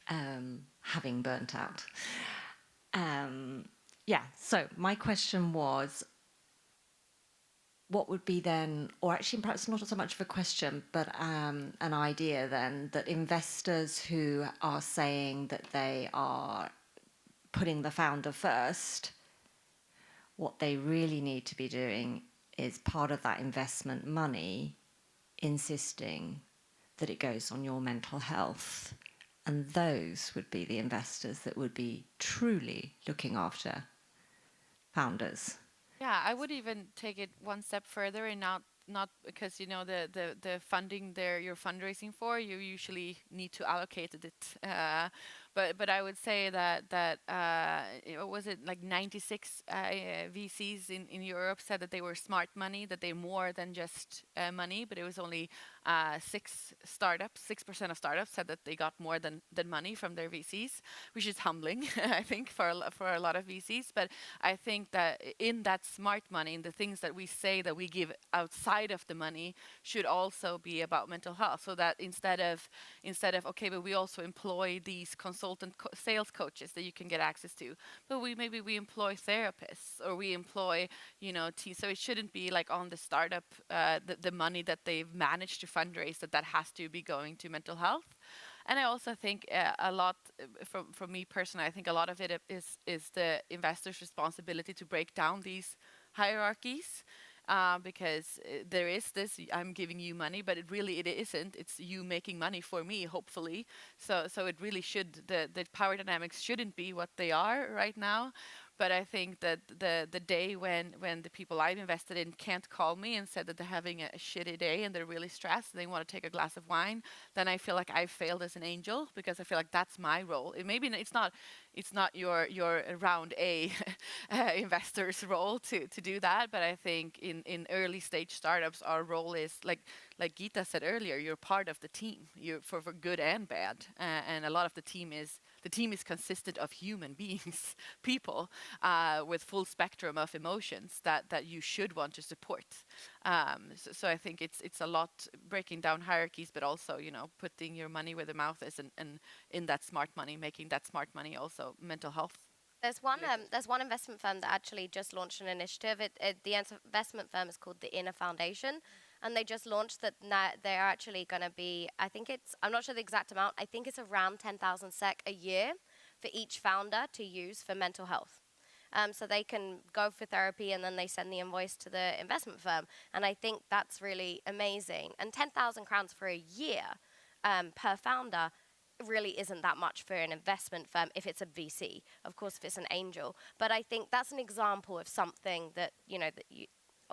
Having burnt out. So my question was, what would be then, or actually perhaps not so much of a question, but an idea then, that investors who are saying that they are putting the founder first, what they really need to be doing is part of that investment money insisting that it goes on your mental health. And those would be the investors that would be truly looking after founders. Yeah, I would even take it one step further, and not because, you know, the funding you're fundraising for, you usually need to allocate it. But I would say that was it like 96 VCs in Europe said that they were smart money, that they more than just money, but it was only 6% of startups said that they got more than money from their VCs, which is humbling, I think, for a lot of VCs. But I think that in that smart money, in the things that we say that we give outside of the money, should also be about mental health. So that instead of okay, but we also employ these consultant sales coaches that you can get access to, but maybe we employ therapists, or we employ, you know, so it shouldn't be like on the startup the money that they've managed to fundraise that has to be going to mental health. And I also think a lot, from me personally, I think a lot of it is the investor's responsibility to break down these hierarchies. Because there is this, I'm giving you money, but it isn't. It's you making money for me, hopefully. So it really should, the power dynamics shouldn't be what they are right now. But I think that the day when the people I've invested in can't call me and said that they're having a shitty day and they're really stressed and they want to take a glass of wine, then I feel like I've failed as an angel, because I feel like that's my role. It's not your round A investor's role to do that. But I think in early stage startups, our role is like Gita said earlier, you're part of the team, you're for good and bad, and a lot of the team is consistent of human beings, people with full spectrum of emotions that you should want to support. So I think it's a lot breaking down hierarchies, but also, you know, putting your money where the mouth is, and in that smart money, making that smart money also mental health. There's one investment firm that actually just launched an initiative. The investment firm is called the Inner Foundation, and they just launched that they're actually going to be, I'm not sure the exact amount, I think it's around 10,000 SEK a year for each founder to use for mental health. So they can go for therapy, and then they send the invoice to the investment firm. And I think that's really amazing. And 10,000 crowns for a year per founder really isn't that much for an investment firm if it's a VC. Of course, if it's an angel. But I think that's an example of something that, you know,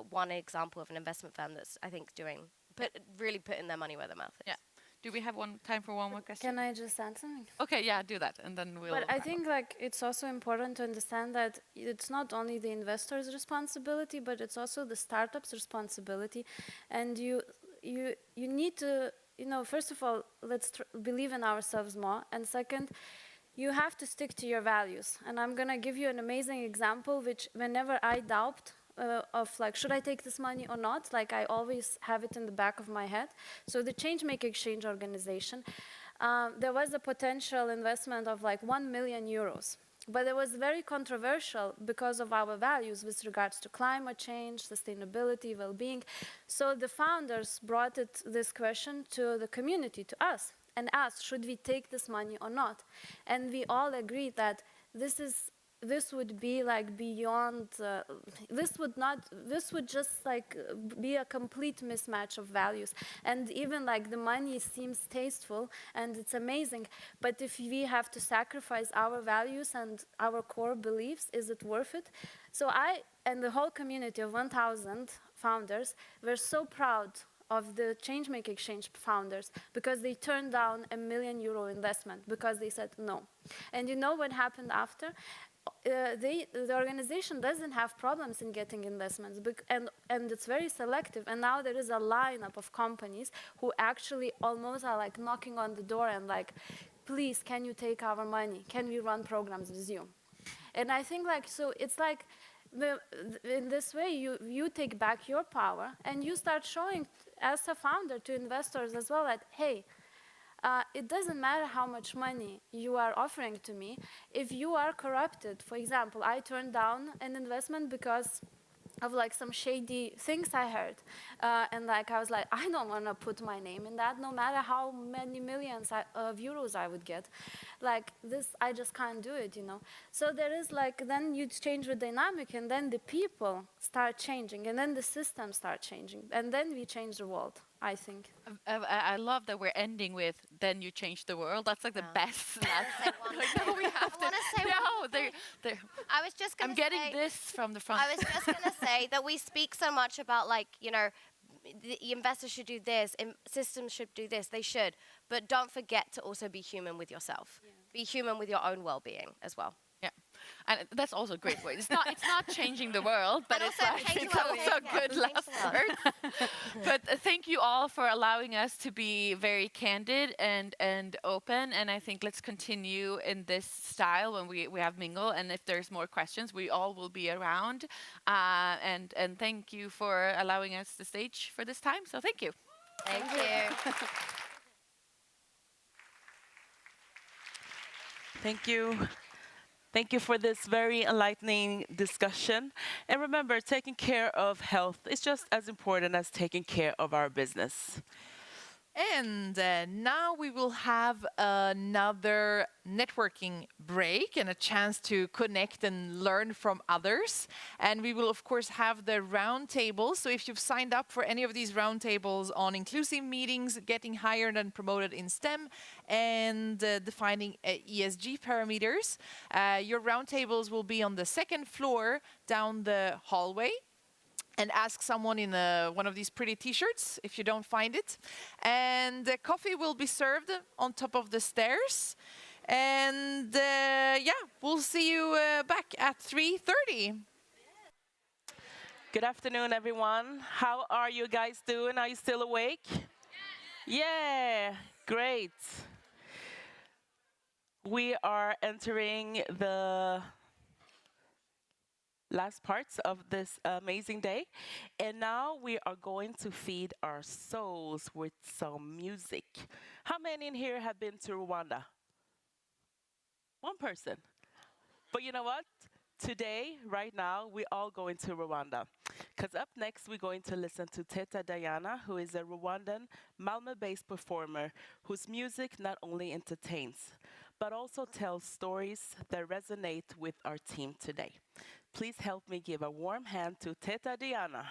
one example of an investment firm that's, I think, really putting their money where their mouth is. Yeah. Do we have time for one more question? Can I just add something? Okay, yeah, do that, and then we'll. But I think like it's also important to understand that it's not only the investor's responsibility, but it's also the startup's responsibility, and you need to, you know, first of all, let's believe in ourselves more, and second, you have to stick to your values. And I'm gonna give you an amazing example, which whenever I doubt of like, should I take this money or not? Like, I always have it in the back of my head. So the Changemaker Exchange organization, there was a potential investment of like 1 million euros. But it was very controversial because of our values with regards to climate change, sustainability, well-being. So the founders brought this question to the community, to us, and asked, should we take this money or not? And we all agreed that this would be like beyond, this would just like be a complete mismatch of values. And even like the money seems tasteful and it's amazing, but if we have to sacrifice our values and our core beliefs, is it worth it? So I and the whole community of 1,000 founders were so proud of the Changemaker Exchange founders because they turned down a €1 million investment because they said no. And you know what happened after? The organization doesn't have problems in getting investments, and it's very selective. And now there is a lineup of companies who actually almost are like knocking on the door and like, please, can you take our money? Can we run programs with you? And I think like, so it's like, in this way, you take back your power and you start showing as a founder to investors as well that, hey, it doesn't matter how much money you are offering to me. If you are corrupted, for example, I turned down an investment because of like some shady things I heard. And like I was like, I don't want to put my name in that, no matter how many millions of euros I would get. Like this, I just can't do it, you know. So there is like, then you change the dynamic and then the people start changing and then the system start changing and then we change the world, I think. I love that we're ending with "then you change the world." That's like the best. No, we have to. No, I was just going I'm to getting this from the front. I was just going to say that we speak so much about like, you know, the investors should do this, systems should do this, they should. But don't forget to also be human with yourself. Yeah. Be human with your own well-being as well. Yeah, and that's also a great way. It's not changing the world, but it's also a good last word. But thank you all for allowing us to be very candid and open. And I think let's continue in this style when we have mingle. And if there's more questions, we all will be around. And thank you for allowing us the stage for this time. So thank you. Thank you. Thank you. Thank you for this very enlightening discussion. And remember, taking care of health is just as important as taking care of our business. And now we will have another networking break and a chance to connect and learn from others. And we will, of course, have the round table. So if you've signed up for any of these round tables on inclusive meetings, getting hired and promoted in STEM, and defining ESG parameters, your round tables will be on the second floor down the hallway. And ask someone in one of these pretty t-shirts if you don't find it. And the coffee will be served on top of the stairs. And yeah, we'll see you back at 3:30. Good afternoon, everyone. How are you guys doing? Are you still awake? Yeah, great. We are entering the last parts of this amazing day. And now we are going to feed our souls with some music. How many in here have been to Rwanda? One person. But you know what? Today, right now, we're all going to Rwanda. Because up next, we're going to listen to Teta Diana, who is a Rwandan Malmö-based performer whose music not only entertains, but also tells stories that resonate with our team today. Please help me give a warm hand to Teta Diana.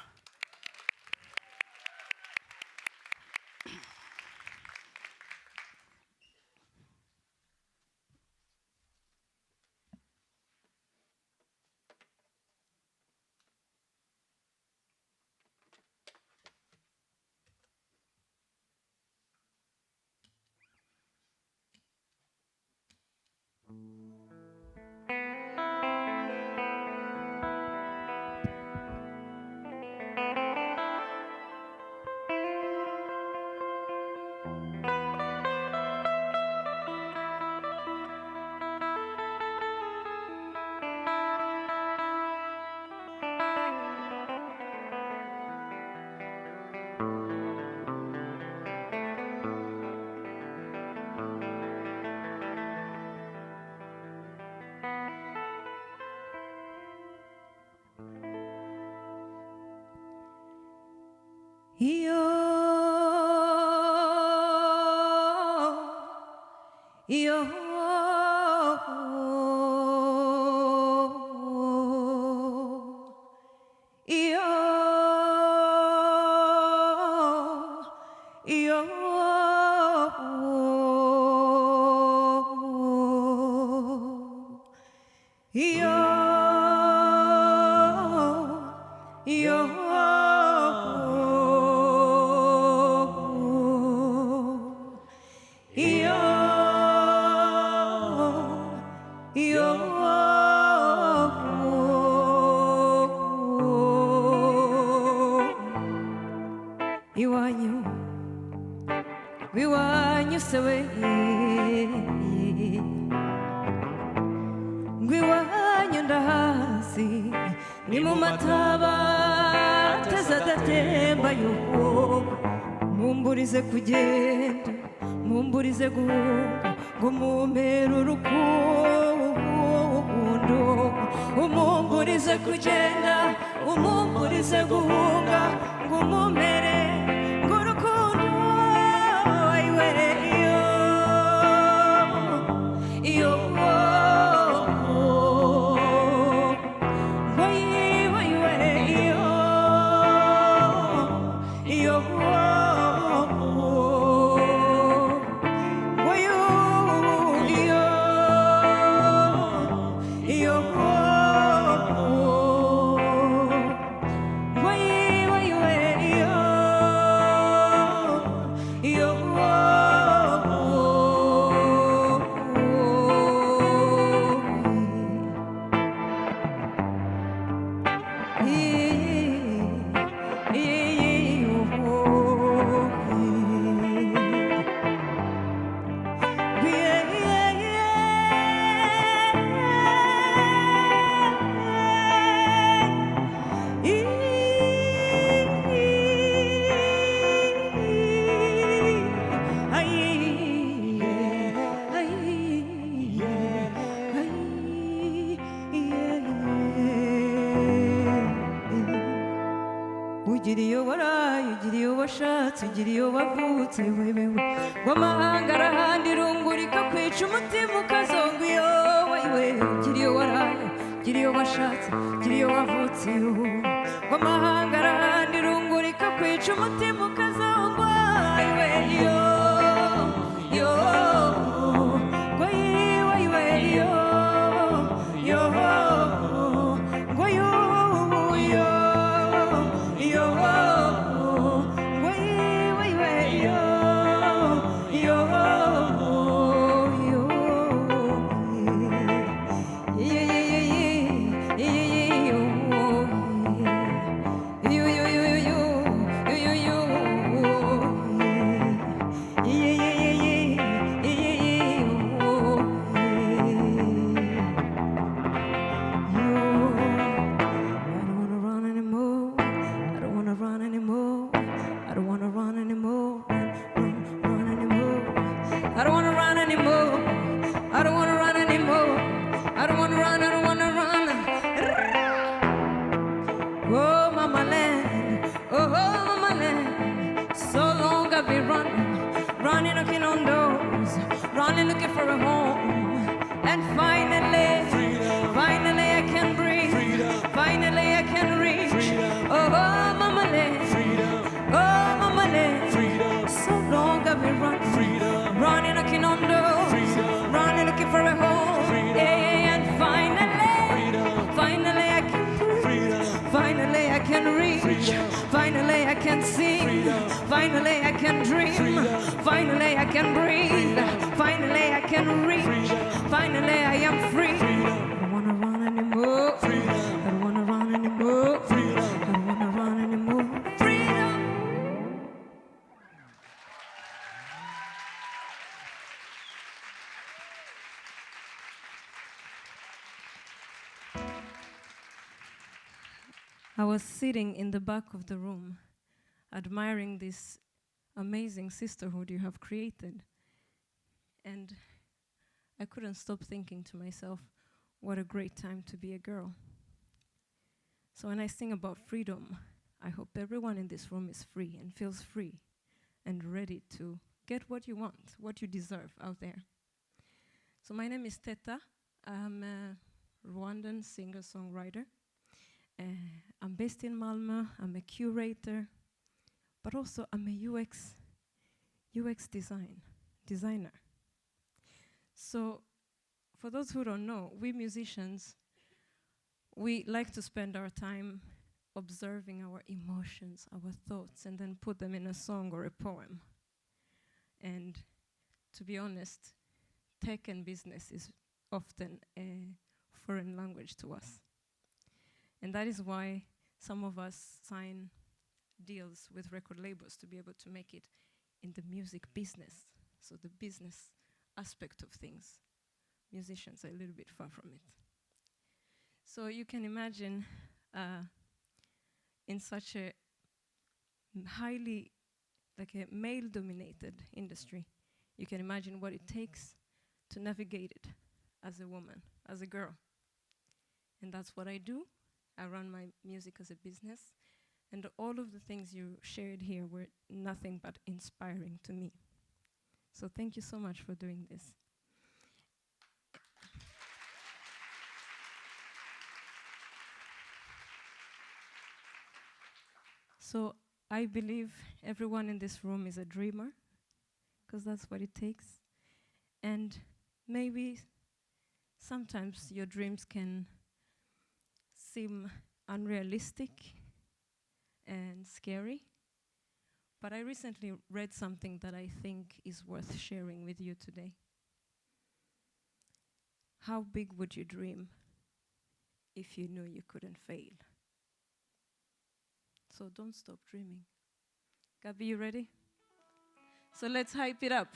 Iwanyu, iwanyu sewe, iwanyu ndahazi, ni mu mataba ateze adatemba yo, mumburize kugenda, mumburize guhunga, ngo mumpere urukundo, umumburize kugenda, umumburize guhunga, ngo mumpere ugiriye wavutse wewe w'amahanga arahandi rungurika kwica umutima ukazonga iyo wewe ugiriye waraye ugiriye washatse ugiriye wavutse w'amahanga arahandi rungurika kwica umutima ukazonga wewe yo yo wewe yo yo looking for a home, and finally, finally I can breathe, finally I can reach. Oh, mama land, oh, mama land. So long I've been running, knocking on doors, running, looking for a home. Yeah, and finally I can breathe, finally I can reach, finally I can sing, finally I can dream, finally I can breathe, finally I can reach, finally I am free. I don't wanna run anymore, I don't wanna run anymore, I don't wanna run anymore. Freedom! I was sitting in the back of the room, admiring this amazing sisterhood you have created. And I couldn't stop thinking to myself, what a great time to be a girl. So when I sing about freedom, I hope everyone in this room is free and feels free and ready to get what you want, what you deserve out there. So my name is Teta. I'm a Rwandan singer-songwriter. I'm based in Malmö. I'm a curator, but also I'm a UX designer. So for those who don't know, we musicians, we like to spend our time observing our emotions, our thoughts, and then put them in a song or a poem. And to be honest, tech and business is often a foreign language to us. And that is why some of us sign deals with record labels to be able to make it in the music business. So the business aspect of things. Musicians are a little bit far from it. So you can imagine in such a highly, like a male-dominated industry, you can imagine what it takes to navigate it as a woman, as a girl. And that's what I do. I run my music as a business. And all of the things you shared here were nothing but inspiring to me. So thank you so much for doing this. So I believe everyone in this room is a dreamer, because that's what it takes. And maybe sometimes your dreams can seem unrealistic and scary. But I recently read something that I think is worth sharing with you today. How big would you dream if you knew you couldn't fail? So don't stop dreaming. Gabi, you ready? So let's hype it up.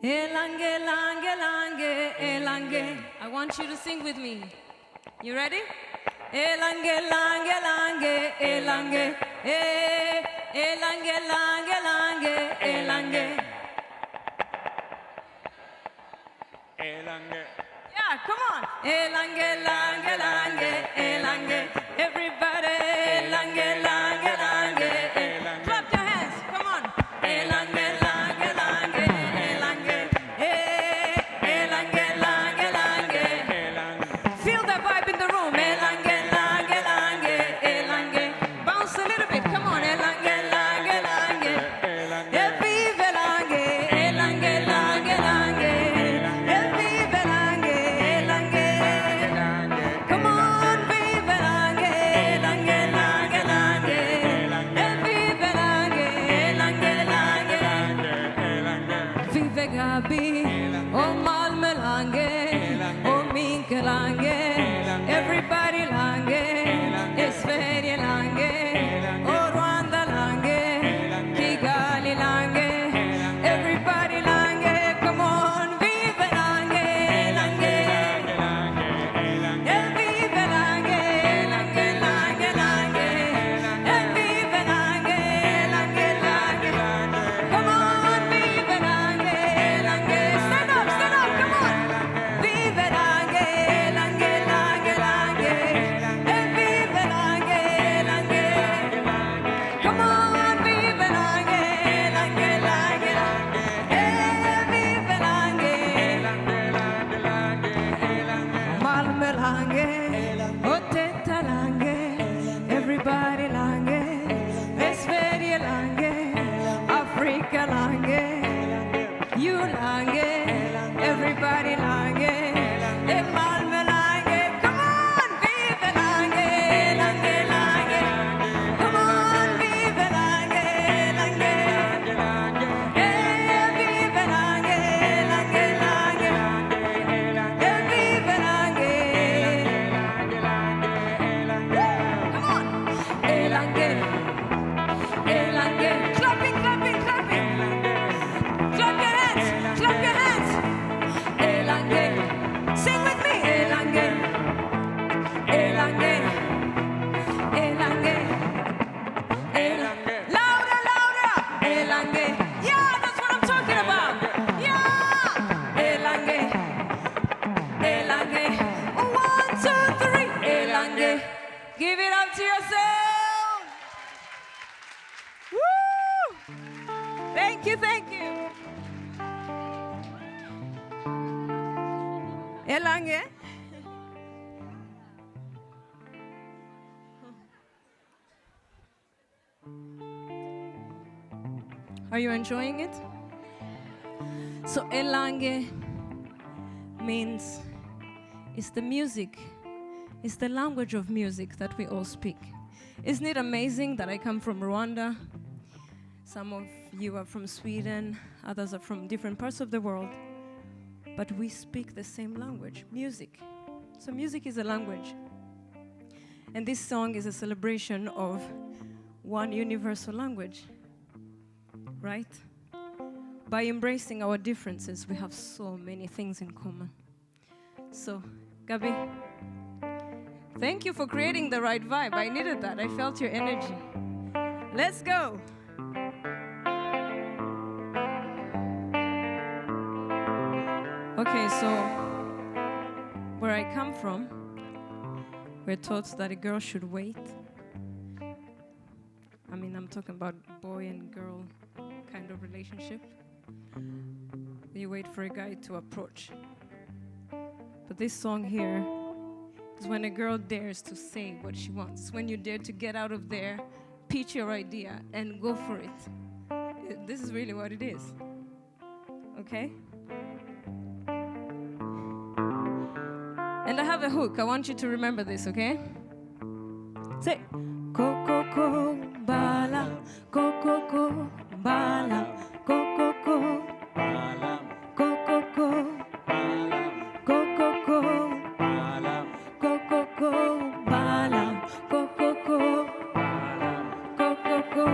Elange, lange, lange, elange. I want you to sing with me. You ready? Elange, lange, lange, elange. Elange, lange, lange, elange. Elange. Yeah, come on. Elange, lange, lange, elange. Everybody, elange, lange, lange, elange. Clap your hands, come on. Elange, lange, lange, elange. Elange, lange, lange, elange. Feel the vibe in the room. Elange, lange, lange, elange. Bounce a little bit, come on. Elange, lange, lange, elange. Vive elange, elange, lange, lange. Oh Malmö lange, oh Minc lange, everybody lange, Sverige lange, oh Rwanda lange, Kigali lange, everybody lange, come on, vive lange, lange, vive lange, lange, lange, lange, vive lange, lange, lange, come on, vive lange. Stand up, come on. Vive lange, lange, lange, lange. Vive lange, lange. Come on, vive lange, lange, lange, lange. Vive lange, Malmö lange, oh Teta lange, everybody lange, Sverige lange, Afrika lange. You lange, everybody lange, Malmö lange, come on, vive lange, lange, lange, come on, vive lange, lange, vive lange, lange, lange, vive lange, Give it up to yourself. Woo! Thank you, thank you. Elange. Are you enjoying it? So Elange means it's the music, it's the language of music that we all speak. Isn't it amazing that I come from Rwanda? Some of you are from Sweden, others are from different parts of the world, but we speak the same language, music. So music is a language. And this song is a celebration of one universal language, right? By embracing our differences, we have so many things in common. So, Gabi, thank you for creating the right vibe. I needed that. I felt your energy. Let's go. Okay, so where I come from, we're taught that a girl should wait. I mean, I'm talking about boy and girl kind of relationship. You wait for a guy to approach. But this song here is when a girl dares to say what she wants. It's when you dare to get out of there, pitch your idea, and go for it. This is really what it is. Okay? And I have a hook. I want you to remember this, okay? Say, ko ko ko bala, ko ko ko bala, ko ko ko bala, ko ko ko bala, ko ko ko bala, ko ko ko bala, ko ko ko bala, ko ko ko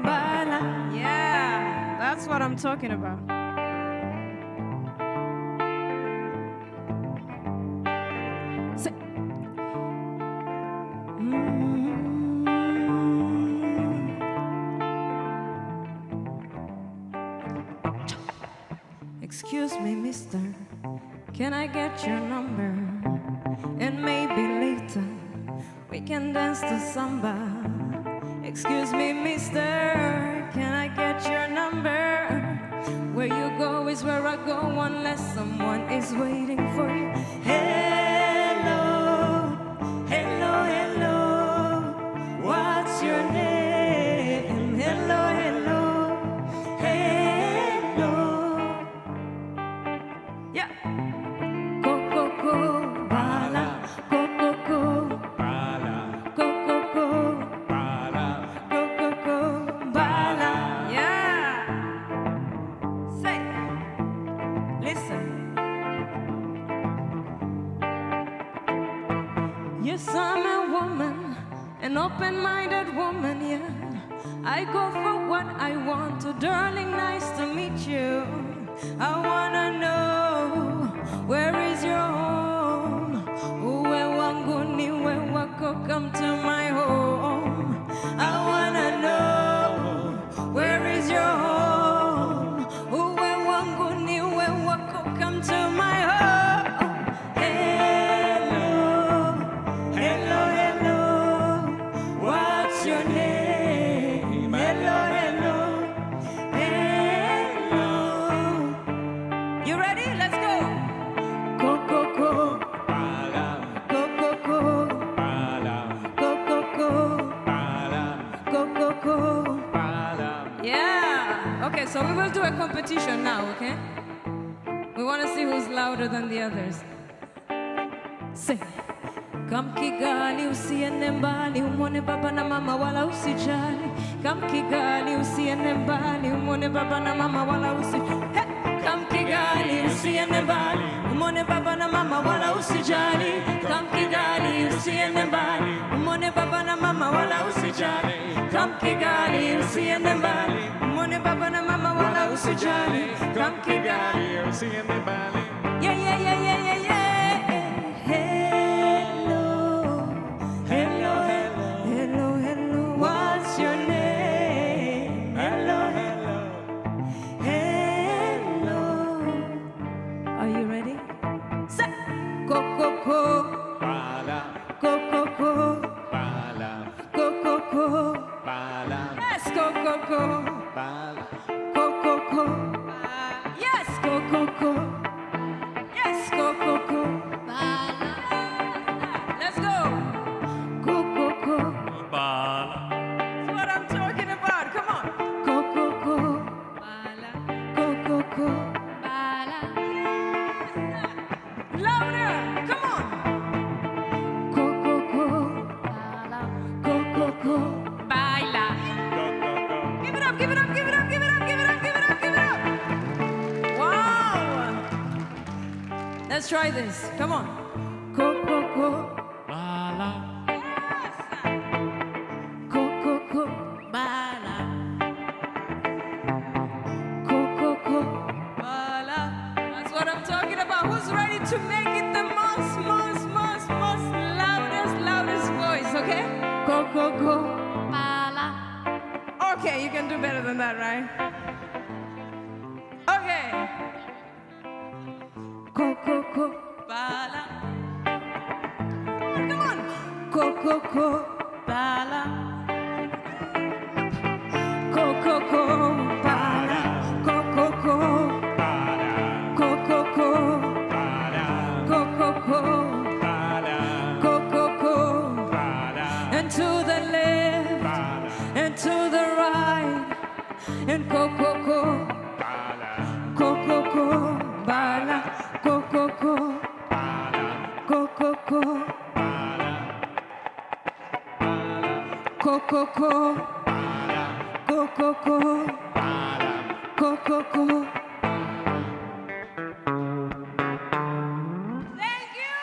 bala. Yeah, that's what I'm talking about. Say, excuse me, mister, can I get your number? And maybe later we can dance to samba. Excuse me, mister, can I get your number? Where you go is where I go unless someone is waiting for you. Hello, hello, hello, what's your name? Hello, hello, hello. Yeah. Go, go, go, bala, go, go, go, bala, go, go, go, bala, go, go, go, bala. Yeah. Say, listen. Yes, I'm a woman, an open-minded woman, yeah. I go for what I want to, darling, nice to meet you. I wanna know, where is your home? Uwe wangu niwe wako, come to my home. I wanna know, where is your home? Uwe wangu niwe wako, come to my home. Hello, hello, hello, what's your name? Hello, hello, hello. You ready? Let's go. Go, go, go. Bala. Go, go, go. Bala. Go, go, go. Bala. Go, go, go. Bala. Yeah. Okay, so we will do a competition now, okay? We want to see who's louder than the others. Say. Come Kigali, usiende mbali, umwone baba na mama wala usijali. Come Kigali, usiende mbali, umwone baba na mama wala usijali. Hey! Come Kigali, usiende mbali, umwone baba na mama wala usijali. Come Kigali, usiende mbali, umwone baba na mama wala usijali. Come Kigali, usiende mbali, umwone baba na mama wala usijali. Come Kigali, usiende mbali. Yeah, yeah, yeah, yeah, yeah, yeah. Hello, hello, hello, hello, what's your name? Hello, hello, hello. Are you ready? Say, go, go, go, bala, go, go, go, bala. Let's try this. Come on. Go, go, go. Bala. Go, go, go. Bala. Go, go, go. Bala. That's what I'm talking about. Who's ready to make it the most loudest voice, okay? Go, go, go. Bala. Okay, you can do better than that, right? Okay. Go, go, go. Bala. Come on. Go, go, go. Bala. Go, go, go. Bala. Go, go, go. Go, go, go. Go, go, go. Go, go, go. And to the left, and to the right, and go, go, go. Go, go, go. Bala. Go, go, go. Go, go, go. Go, go, go. Go, go, go. Go, go, go. Thank you.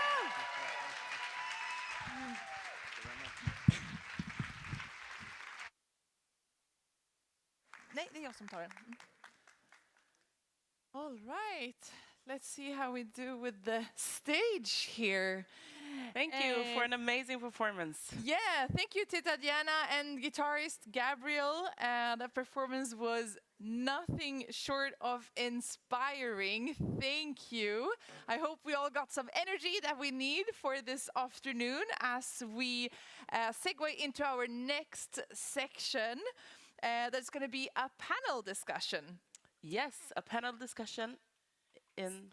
Nej, det är jag som tar den. All right. Let's see how we do with the stage here. Thank you for an amazing performance. Yeah, thank you to Tatiana and guitarist Gabriel. The performance was nothing short of inspiring. Thank you. I hope we all got some energy that we need for this afternoon as we segue into our next section. That's going to be a panel discussion. Yes, a panel discussion in...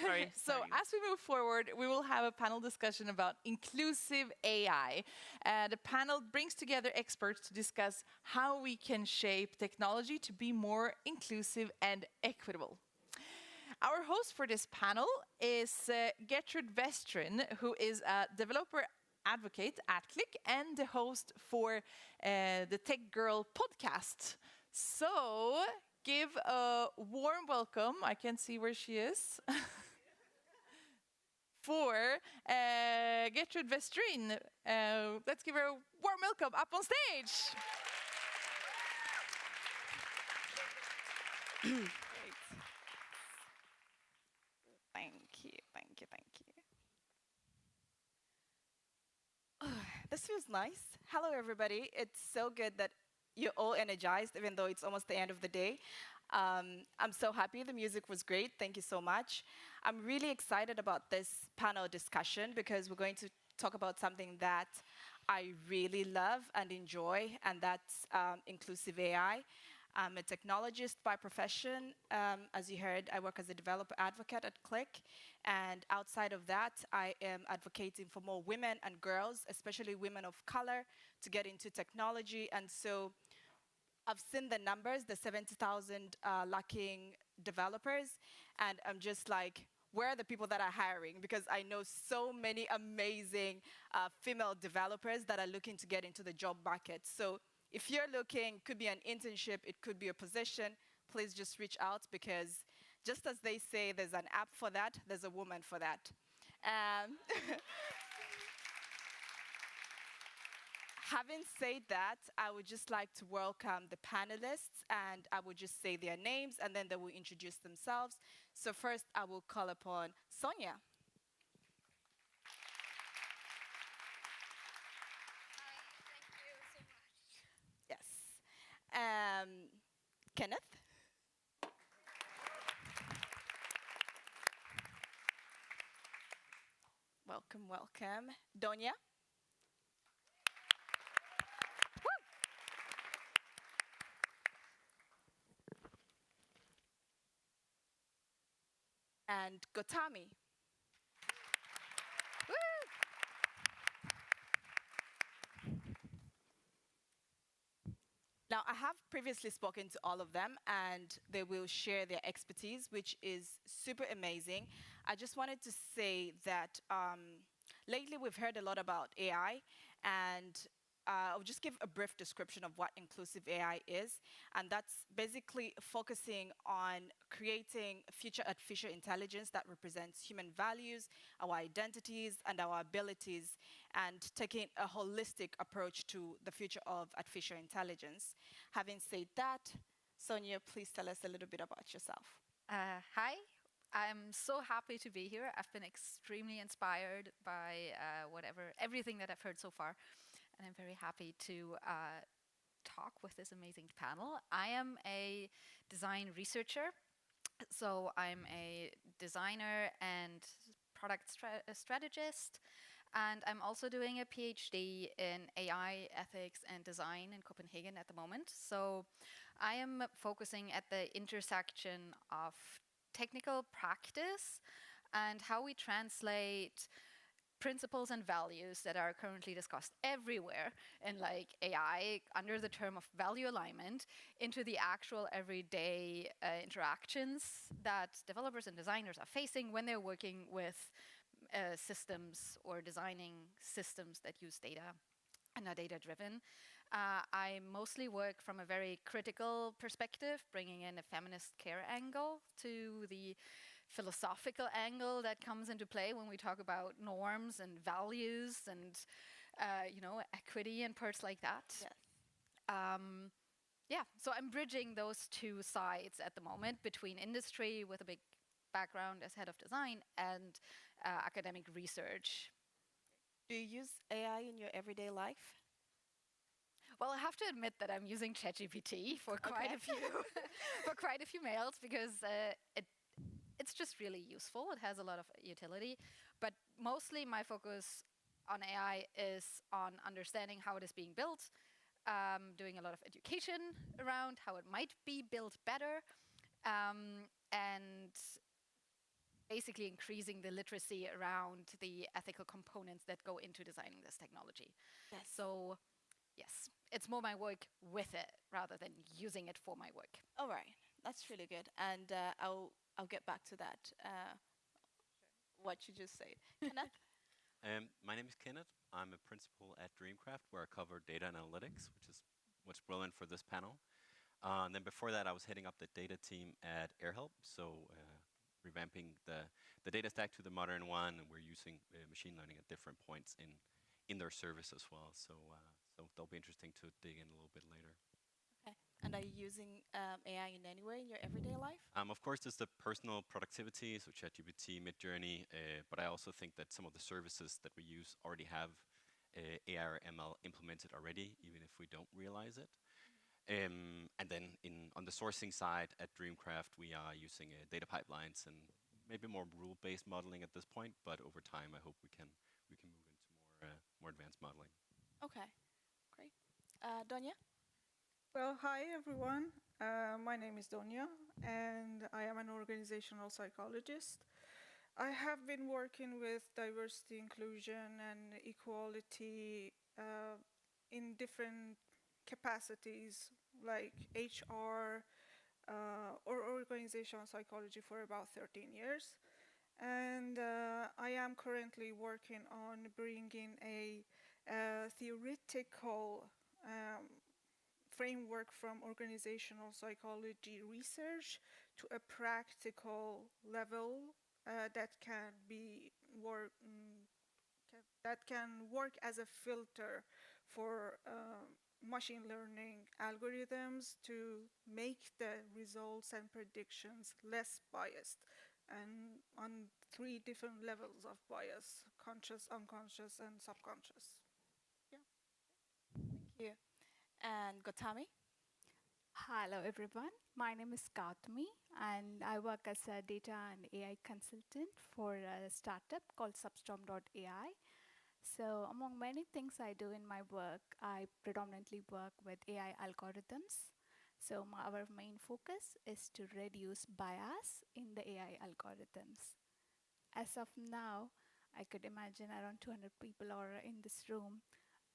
Sorry. So as we move forward, we will have a panel discussion about inclusive AI. The panel brings together experts to discuss how we can shape technology to be more inclusive and equitable. Our host for this panel is Gertrud Westrin, who is a developer advocate at Click and the host for the Tech Girl podcast. So give a warm welcome. I can't see where she is. For Gertrud Westrin. Let's give her a warm welcome up on stage. Great. Thank you. This feels nice. Hello, everybody. It's so good that you're all energized, even though it's almost the end of the day. I'm so happy. The music was great. Thank you so much. I'm really excited about this panel discussion because we're going to talk about something that I really love and enjoy, and that's inclusive AI. I'm a technologist by profession. As you heard, I work as a developer advocate at Click. And outside of that, I am advocating for more women and girls, especially women of color, to get into technology. And so I've seen the numbers, the 70,000 lacking developers, and I'm just like, where are the people that are hiring? Because I know so many amazing female developers that are looking to get into the job market. So if you're looking, could be an internship, it could be a position, please just reach out, because just as they say there's an app for that, there's a woman for that. Having said that, I would just like to welcome the panelists, and I would just say their names, and then they will introduce themselves. So first, I will call upon Sonia. Yes. Kenneth. Welcome, welcome. Donia. And Gotami. Now, I have previously spoken to all of them, and they will share their expertise, which is super amazing. I just wanted to say that lately we've heard a lot about AI, and I'll just give a brief description of what inclusive AI is, and that's basically focusing on creating future artificial intelligence that represents human values, our identities, and our abilities, and taking a holistic approach to the future of artificial intelligence. Having said that, Sonia, please tell us a little bit about yourself. Hi, I'm so happy to be here. I've been extremely inspired by everything that I've heard so far, and I'm very happy to talk with this amazing panel. I am a design researcher, so I'm a designer and product strategist, and I'm also doing a PhD in AI ethics and design in Copenhagen at the moment. So I am focusing at the intersection of technical practice and how we translate principles and values that are currently discussed everywhere in like AI under the term of value alignment into the actual everyday interactions that developers and designers are facing when they're working with systems or designing systems that use data and are data driven. I mostly work from a very critical perspective, bringing in a feminist care angle to the philosophical angle that comes into play when we talk about norms and values and equity and parts like that. Yes. So I'm bridging those two sides at the moment between industry with a big background as head of design and academic research. Do you use AI in your everyday life? Well, I have to admit that I'm using ChatGPT for quite a few for quite a few mails because it's just really useful. It has a lot of utility, but mostly my focus on AI is on understanding how it is being built, doing a lot of education around how it might be built better, and basically increasing the literacy around the ethical components that go into designing this technology. Yes. So, yes, it's more my work with it rather than using it for my work. All right, that's really good, and I'll get back to that. What you just said, Kenneth. My name is Kenneth. I'm a principal at Dreamcraft, where I cover data and analytics, which is what's brilliant for this panel. And then before that, I was heading up the data team at AirHelp, so revamping the data stack to the modern one, and we're using machine learning at different points in their service as well. So that'll be interesting to dig in a little bit later. Okay. And are you using AI in any way in your everyday life? Of course, there's the personal productivity, so ChatGPT, Midjourney, but I also think that some of the services that we use already have AI or ML implemented already, even if we don't realize it. And then on the sourcing side at Dreamcraft, we are using data pipelines and maybe more rule-based modeling at this point, but over time, I hope we can move into more advanced modeling. Okay, great. Donya? Well, hi everyone. My name is Donya, and I am an organizational psychologist. I have been working with diversity, inclusion, and equality in different capacities, like HR or organizational psychology for about 13 years. And I am currently working on bringing a theoretical framework from organizational psychology research to a practical level that can work as a filter for machine learning algorithms to make the results and predictions less biased, and on 3 different levels of bias: conscious, unconscious, and subconscious. Yeah. Thank you. And Gotami? Hello, everyone. My name is Gautami, and I work as a data and AI consultant for a startup called Substorm.ai. So among many things I do in my work, I predominantly work with AI algorithms. So our main focus is to reduce bias in the AI algorithms. As of now, I could imagine around 200 people are in this room.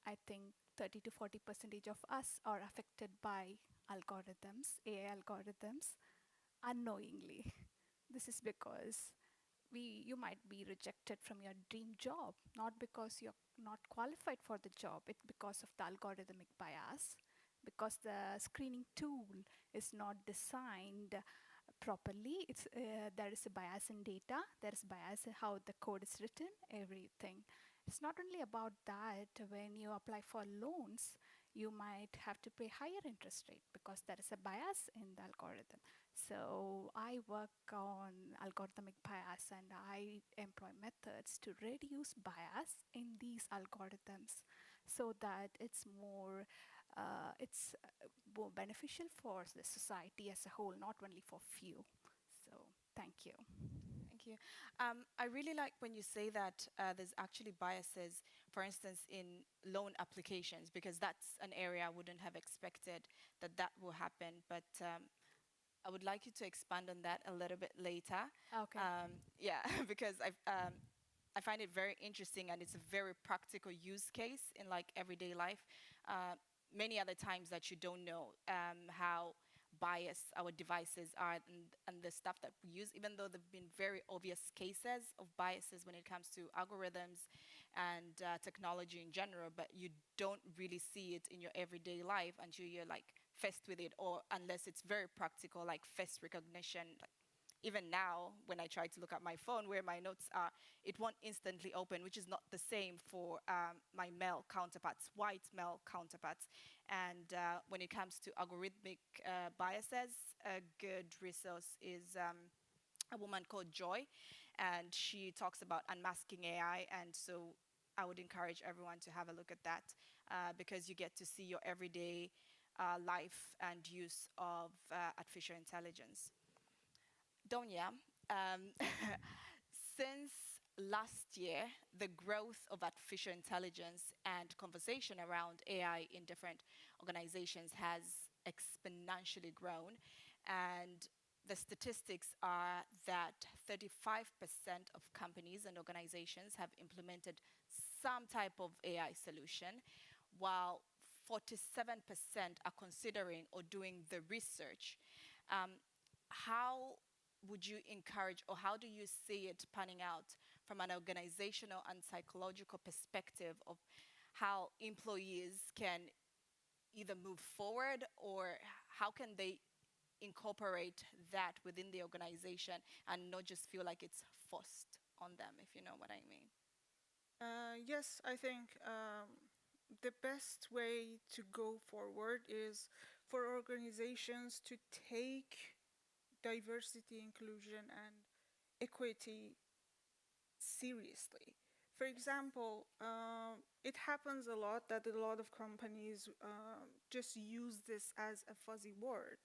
I think 30 to 40% of us are affected by algorithms, AI algorithms, unknowingly. This is because you might be rejected from your dream job, not because you're not qualified for the job, it's because of the algorithmic bias, because the screening tool is not designed properly. There is a bias in data, there is bias in how the code is written, everything. It's not only about that. When you apply for loans, you might have to pay higher interest rate because there is a bias in the algorithm. So I work on algorithmic bias, and I employ methods to reduce bias in these algorithms so that it's more more beneficial for the society as a whole, not only for few. So thank you. Thank you. I really like when you say that there's actually biases, for instance, in loan applications, because that's an area I wouldn't have expected that that will happen. But I would like you to expand on that a little bit later. Okay. Yeah, because I find it very interesting, and it's a very practical use case in like everyday life. Many other times that you don't know how biased our devices are, and the stuff that we use, even though there've been very obvious cases of biases when it comes to algorithms and technology in general, but you don't really see it in your everyday life until you're like faced with it, or unless it's very practical, like face recognition. Like, even now, when I try to look at my phone where my notes are, it won't instantly open, which is not the same for my male counterparts, white male counterparts. And when it comes to algorithmic biases, a good resource is a woman called Joy, and she talks about unmasking AI. And so I would encourage everyone to have a look at that because you get to see your everyday life and use of artificial intelligence. Donya, since last year, the growth of artificial intelligence and conversation around AI in different organizations has exponentially grown. And the statistics are that 35% of companies and organizations have implemented some type of AI solution, while 47% are considering or doing the research. How would you encourage, or how do you see it panning out from an organizational and psychological perspective of how employees can either move forward, or how can they incorporate that within the organization and not just feel like it's forced on them, if you know what I mean? Yes, I think the best way to go forward is for organizations to take diversity, inclusion, and equity seriously. For example, it happens a lot that a lot of companies just use this as a fuzzy word.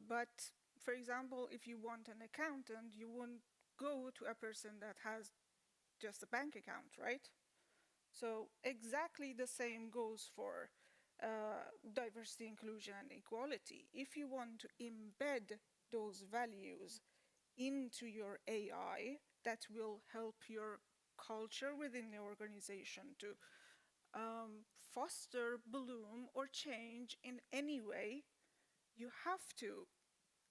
But for example, if you want an accountant, you won't go to a person that has just a bank account, right? So exactly the same goes for diversity, inclusion, and equality. If you want to embed those values into your AI, that will help your culture within the organization to foster, bloom, or change in any way, you have to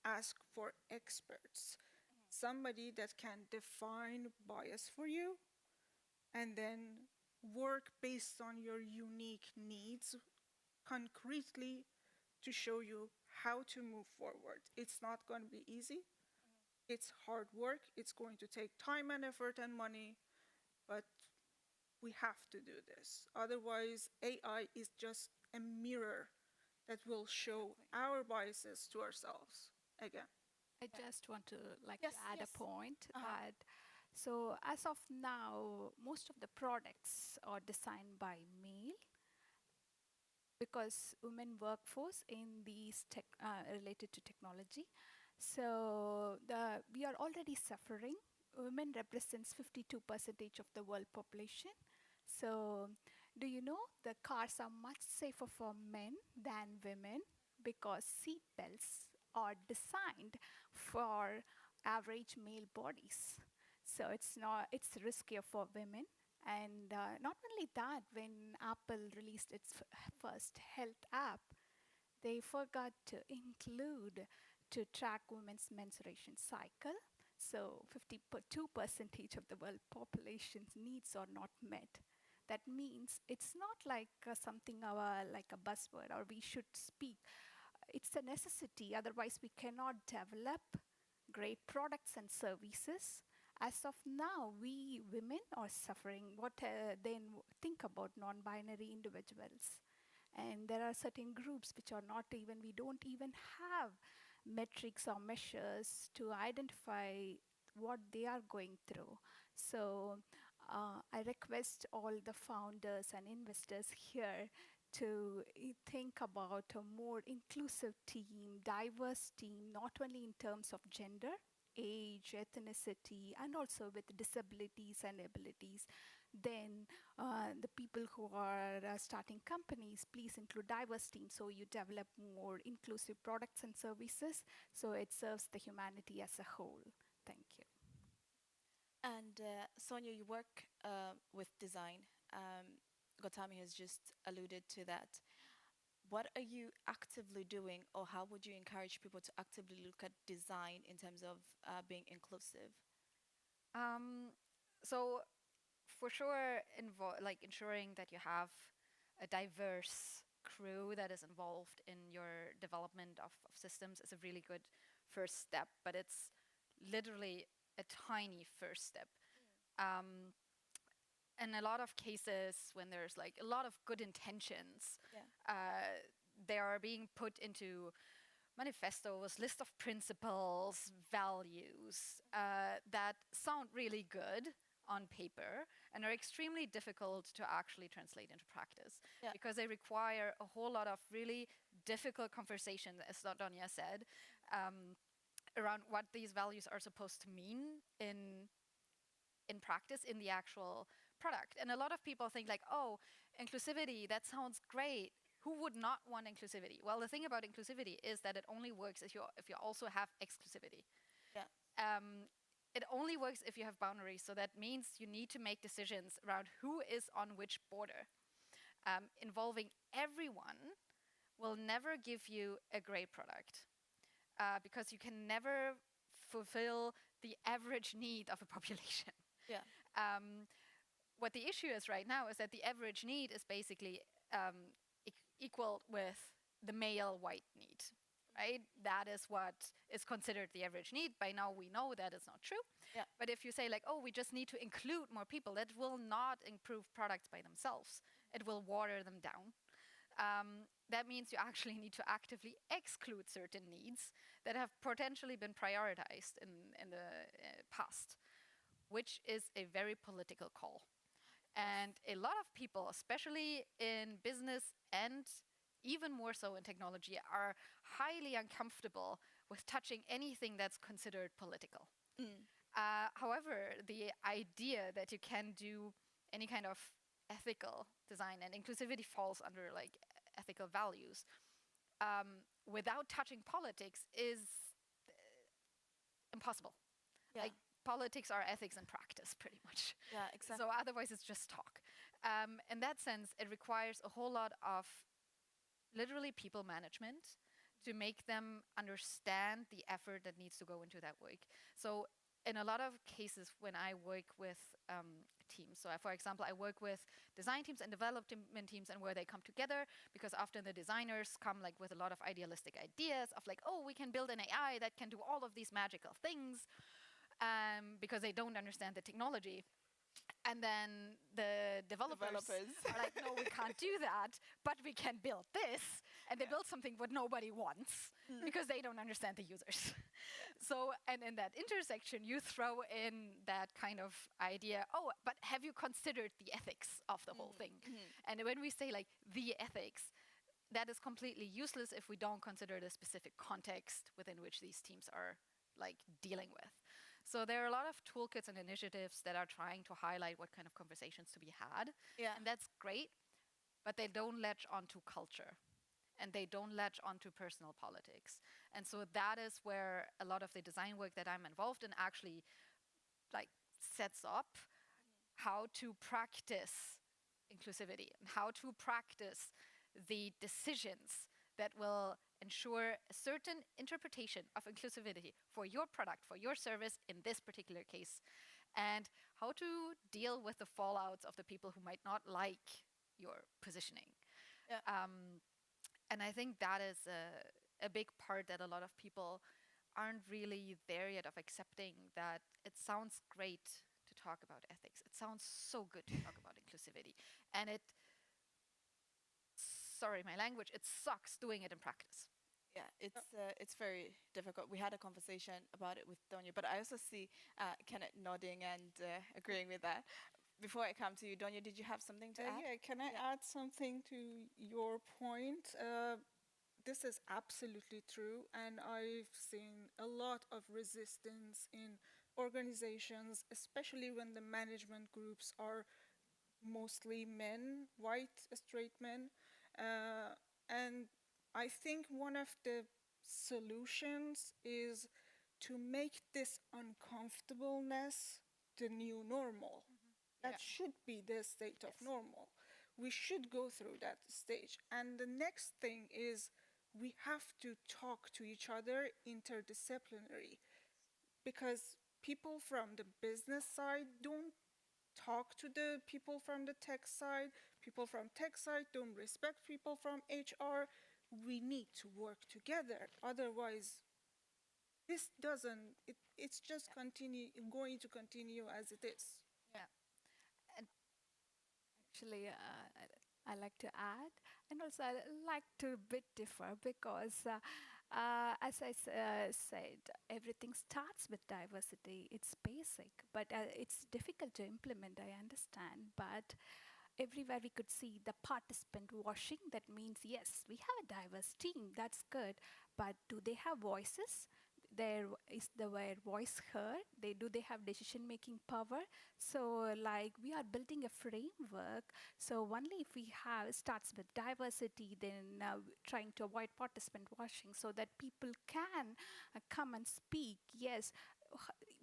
ask for experts. Somebody that can define bias for you and then work based on your unique needs concretely to show you how to move forward. It's not going to be easy. It's hard work. It's going to take time and effort and money, but we have to do this. Otherwise, AI is just a mirror that will show our biases to ourselves again. I just want to Yes, to add yes. a point that so as of now, most of the products are designed by male because women workforce in these related to technology. So we are already suffering. Women represents 52% of the world population. So do you know the cars are much safer for men than women because seat belts are designed for average male bodies. So it's riskier for women. And not only that, when Apple released its first health app, they forgot to include to track women's menstruation cycle. So 52% of the world population's needs are not met. That means it's not like something like a buzzword or we should speak. It's a necessity, otherwise we cannot develop great products and services. As of now, we women are suffering. What then think about non-binary individuals? And there are certain groups which are not even, we don't even have metrics or measures to identify what they are going through. So I request all the founders and investors here to think about a more inclusive team, diverse team, not only in terms of gender, age, ethnicity, and also with disabilities and abilities. Then the people who are starting companies, please include diverse teams so you develop more inclusive products and services so it serves the humanity as a whole. Thank you. And Sonia, you work with design. Gotami has just alluded to that. What are you actively doing, or how would you encourage people to actively look at design in terms of being inclusive? So, for sure, like ensuring that you have a diverse crew that is involved in your development of systems is a really good first step, but it's literally a tiny first step. In a lot of cases, when there's like a lot of good intentions, they are being put into manifestos, list of principles, values that sound really good on paper and are extremely difficult to actually translate into practice because they require a whole lot of really difficult conversation, as Donia said, around what these values are supposed to mean in practice in the actual product. And a lot of people think like, oh, inclusivity, that sounds great. Who would not want inclusivity? Well, the thing about inclusivity is that it only works if you also have exclusivity. It only works if you have boundaries. So that means you need to make decisions around who is on which border. Involving everyone will never give you a great product because you can never fulfill the average need of a population. What the issue is right now is that the average need is basically equal with the male white need, right? That is what is considered the average need. By now we know that is not true. But if you say like, oh, we just need to include more people, that will not improve products by themselves. It will water them down. That means you actually need to actively exclude certain needs that have potentially been prioritized in the past, which is a very political call. And a lot of people, especially in business and even more so in technology, are highly uncomfortable with touching anything that's considered political. However, the idea that you can do any kind of ethical design, and inclusivity falls under like ethical values, without touching politics is impossible. Like, politics are ethics in practice, pretty much. Exactly. So otherwise, it's just talk. In that sense, it requires a whole lot of literally people management to make them understand the effort that needs to go into that work. So in a lot of cases, when I work with teams, so for example, I work with design teams and development teams, and where they come together, because often the designers come like with a lot of idealistic ideas of like, oh, we can build an AI that can do all of these magical things. Because they don't understand the technology. And then the developers are like, no, we can't do that, but we can build this. And they build something what nobody wants because they don't understand the users. So, and in that intersection, you throw in that kind of idea, oh, but have you considered the ethics of the whole thing? And when we say like the ethics, that is completely useless if we don't consider the specific context within which these teams are like dealing with. So there are a lot of toolkits and initiatives that are trying to highlight what kind of conversations to be had. And that's great, but they don't latch onto culture and they don't latch onto personal politics. And so that is where a lot of the design work that I'm involved in actually like sets up how to practice inclusivity and how to practice the decisions that will ensure a certain interpretation of inclusivity for your product, for your service in this particular case, and how to deal with the fallouts of the people who might not like your positioning. Yeah. And I think that is a big part that a lot of people aren't really there yet, of accepting that it sounds great to talk about ethics. It sounds so good to talk about inclusivity. And sorry, my language, it sucks doing it in practice. Yeah, it's very difficult. We had a conversation about it with Donya, but I also see Kenneth nodding and agreeing with that. Before I come to you, Donya, did you have something to add? Yeah, can I add something to your point? This is absolutely true, and I've seen a lot of resistance in organizations, especially when the management groups are mostly men, white, straight men. And I think one of the solutions is to make this uncomfortableness the new normal. That should be the state of normal. We should go through that stage. And the next thing is we have to talk to each other interdisciplinary, because people from the business side don't talk to the people from the tech side. People from tech side don't respect people from HR. We need to work together. Otherwise, this doesn't, it's just going to continue as it is. Yeah. Actually, I like to add, and also I like to bit differ, because as I said, everything starts with diversity. It's basic, but it's difficult to implement, I understand. But everywhere we could see the participant washing, that means, yes, we have a diverse team, that's good, but do they have voices? Is their voice heard? Do they have decision making power? So like we are building a framework, so only if we have starts with diversity, then trying to avoid participant washing, so that people can come and speak. Yes,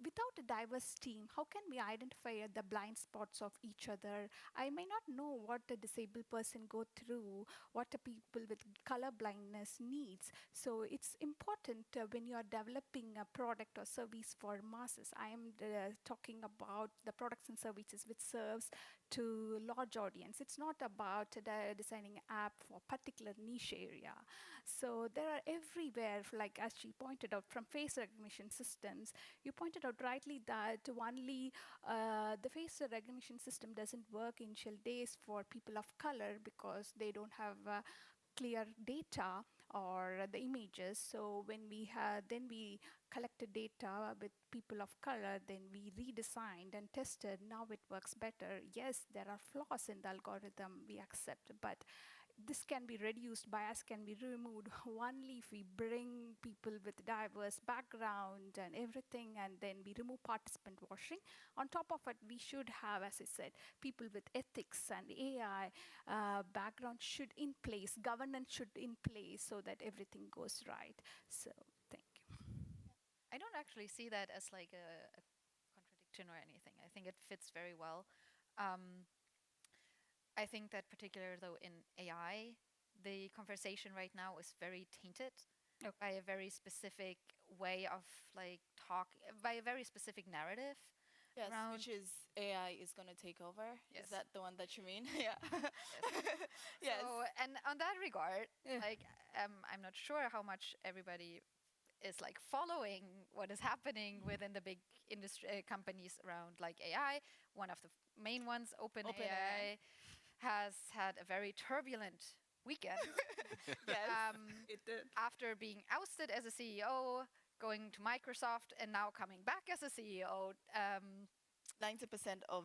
without a diverse team, how can we identify the blind spots of each other? I may not know what a disabled person go through, what a people with color blindness needs. So it's important when you are developing a product or service for masses. I am talking about the products and services which serves to large audience. It's not about designing app for particular niche area. So there are everywhere, like as she pointed out, from face recognition systems. You pointed out rightly that only the face recognition system doesn't work initial days for people of color, because they don't have clear data or the images. So when then we collected data with people of color, then we redesigned and tested. Now it works better. Yes, there are flaws in the algorithm, we accept, but this can be reduced, bias can be removed only if we bring people with diverse background and everything, and then we remove participant washing. On top of it, we should have, as I said, people with ethics and AI background should in place, governance should in place, so that everything goes right. So thank you. I don't actually see that as like a contradiction or anything. I think it fits very well. I think that particular though in AI, the conversation right now is very tainted by a very specific way of like by a very specific narrative. Yes, which is AI is going to take over. Yes. Is that the one that you mean? Yeah. Yes. So, and on that regard, like I'm not sure how much everybody is like following what is happening within the big industry companies around like AI. One of the main ones, OpenAI, has had a very turbulent weekend. Yes, it did. After being ousted as a CEO, going to Microsoft, and now coming back as a CEO. 90% of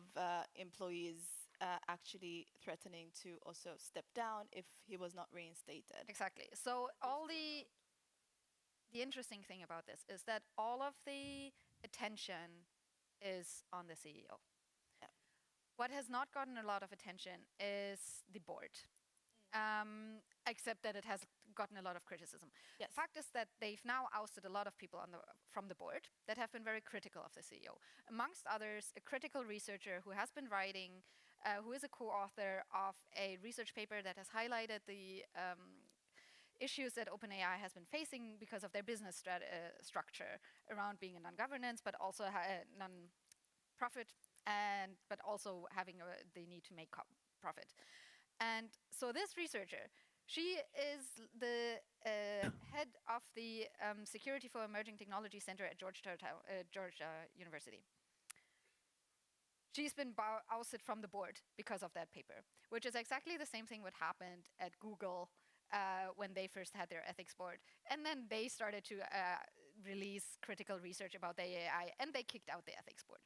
employees actually threatening to also step down if he was not reinstated. Exactly. So all the interesting thing about this is that all of the attention is on the CEO. What has not gotten a lot of attention is the board, except that it has gotten a lot of criticism. Yes. The fact is that they've now ousted a lot of people from the board that have been very critical of the CEO. Amongst others, a critical researcher who has been writing, who is a co-author of a research paper that has highlighted the issues that OpenAI has been facing because of their business structure around being a non-governance, but also non-profit, and but also having they need to make profit. And so this researcher, she is the head of the Security for Emerging Technology Center at Georgia University. She's been ousted from the board because of that paper, which is exactly the same thing what happened at Google when they first had their ethics board. And then they started to release critical research about the AI, and they kicked out the ethics board.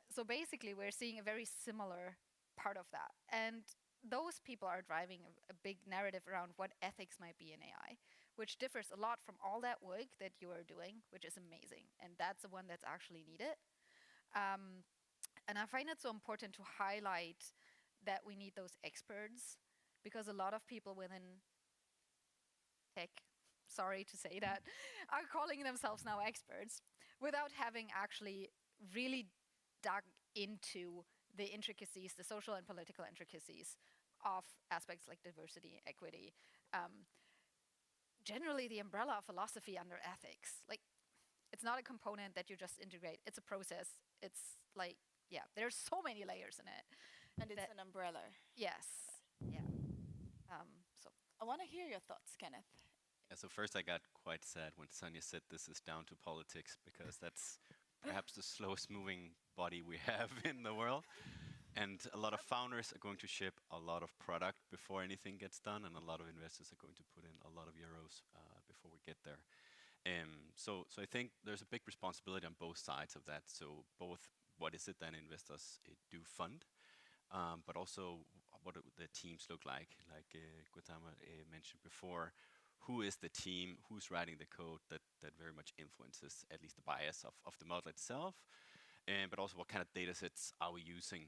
So basically, we're seeing a very similar part of that. And those people are driving a big narrative around what ethics might be in AI, which differs a lot from all that work that you are doing, which is amazing. And that's the one that's actually needed. And I find it so important to highlight that we need those experts, because a lot of people within tech, sorry to say that, are calling themselves now experts without having actually really dug into the intricacies, the social and political intricacies of aspects like diversity, equity, generally the umbrella philosophy under ethics. Like, it's not a component that you just integrate, it's a process. It's like, yeah, there's so many layers in it. And it's an umbrella. Yes, yeah. So I want to hear your thoughts, Kenneth. Yeah, so first I got quite sad when Sonia said this is down to politics, because that's perhaps the slowest moving body we have in the world. And a lot of founders are going to ship a lot of product before anything gets done, and a lot of investors are going to put in a lot of euros before we get there. So I think there's a big responsibility on both sides of that. So both, what is it that investors do fund, but also what do the teams look like Gautama mentioned before. Who is the team? Who's writing the code that very much influences at least the bias of the model itself? But also what kind of data sets are we using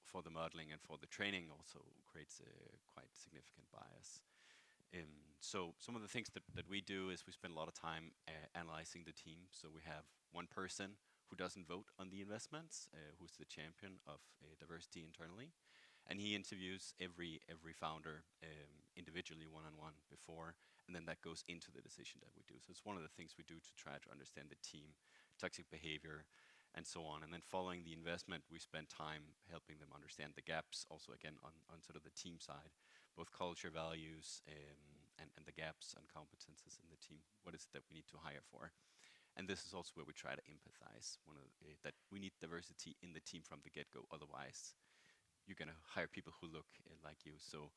for the modeling and for the training also creates a quite significant bias. So some of the things that we do is we spend a lot of time analyzing the team. So we have one person who doesn't vote on the investments, who's the champion of diversity internally. And he interviews every founder individually, one-on-one before, and then that goes into the decision that we do. So it's one of the things we do to try to understand the team, toxic behavior, and so on. And then following the investment, we spend time helping them understand the gaps, also again on sort of the team side, both culture, values, and the gaps and competences in the team. What is it that we need to hire for? And this is also where we try to empathize, that we need diversity in the team from the get-go, otherwise you're going to hire people who look like you. So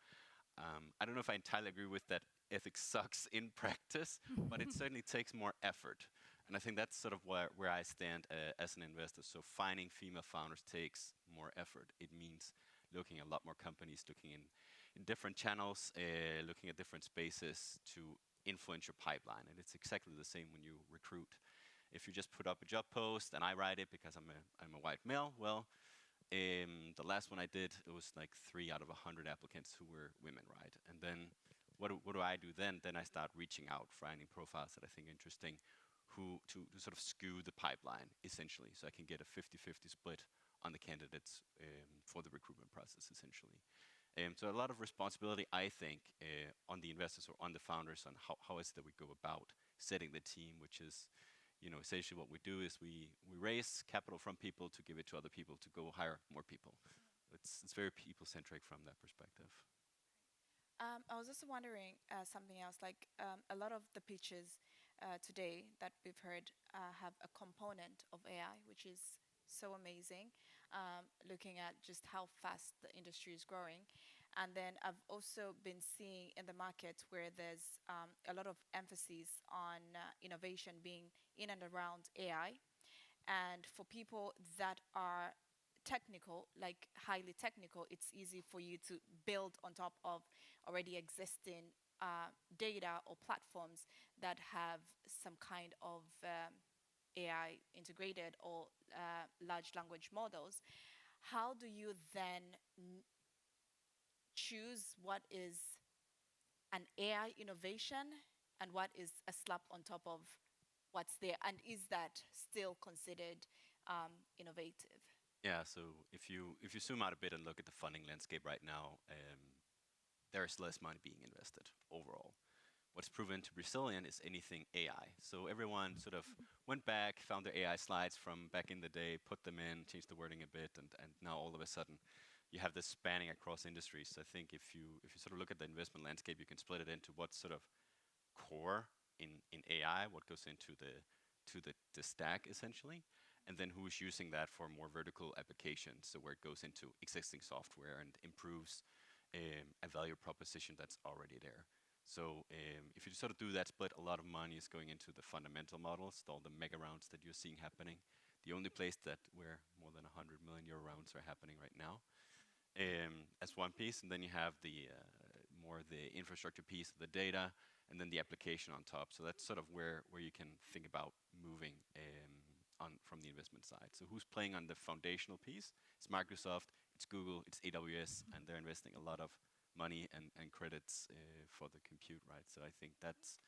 I don't know if I entirely agree with that ethics sucks in practice, but it certainly takes more effort. And I think that's sort of where I stand as an investor. So finding female founders takes more effort. It means looking at a lot more companies, looking in different channels, looking at different spaces to influence your pipeline. And it's exactly the same when you recruit. If you just put up a job post and I write it because I'm a white male, well, the last one I did, it was like 3 out of 100 applicants who were women, right? And then what do I do then? Then I start reaching out, finding profiles that I think are interesting, to sort of skew the pipeline, essentially, so I can get a 50-50 split on the candidates for the recruitment process, essentially. So a lot of responsibility, I think, on the investors or on the founders on how is it that we go about setting the team, which is, essentially what we do is we raise capital from people to give it to other people to go hire more people. It's very people-centric from that perspective. I was also wondering something else, like a lot of the pitches today that we've heard have a component of AI, which is so amazing, looking at just how fast the industry is growing. And then I've also been seeing in the market where there's a lot of emphasis on innovation being in and around AI. And for people that are technical, like highly technical, it's easy for you to build on top of already existing data or platforms that have some kind of AI integrated or large language models. How do you then choose what is an AI innovation and what is a slap on top of what's there? And is that still considered innovative? Yeah, so if you zoom out a bit and look at the funding landscape right now, there's less money being invested overall. What's proven to be resilient is anything AI. So everyone sort of went back, found their AI slides from back in the day, put them in, changed the wording a bit, and now all of a sudden you have this spanning across industries. So I think if you sort of look at the investment landscape, you can split it into what's sort of core in AI, what goes into the stack essentially, and then who's using that for more vertical applications. So where it goes into existing software and improves a value proposition that's already there. So if you sort of do that split, a lot of money is going into the fundamental models, all the mega rounds that you're seeing happening. The only place that where more than 100 million euro rounds are happening right now, as one piece, and then you have the more the infrastructure piece of the data, and then the application on top. So that's sort of where you can think about moving on from the investment side. So who's playing on the foundational piece? It's Microsoft, it's Google, it's AWS, and they're investing a lot of money and credits for the compute, right? So I think that's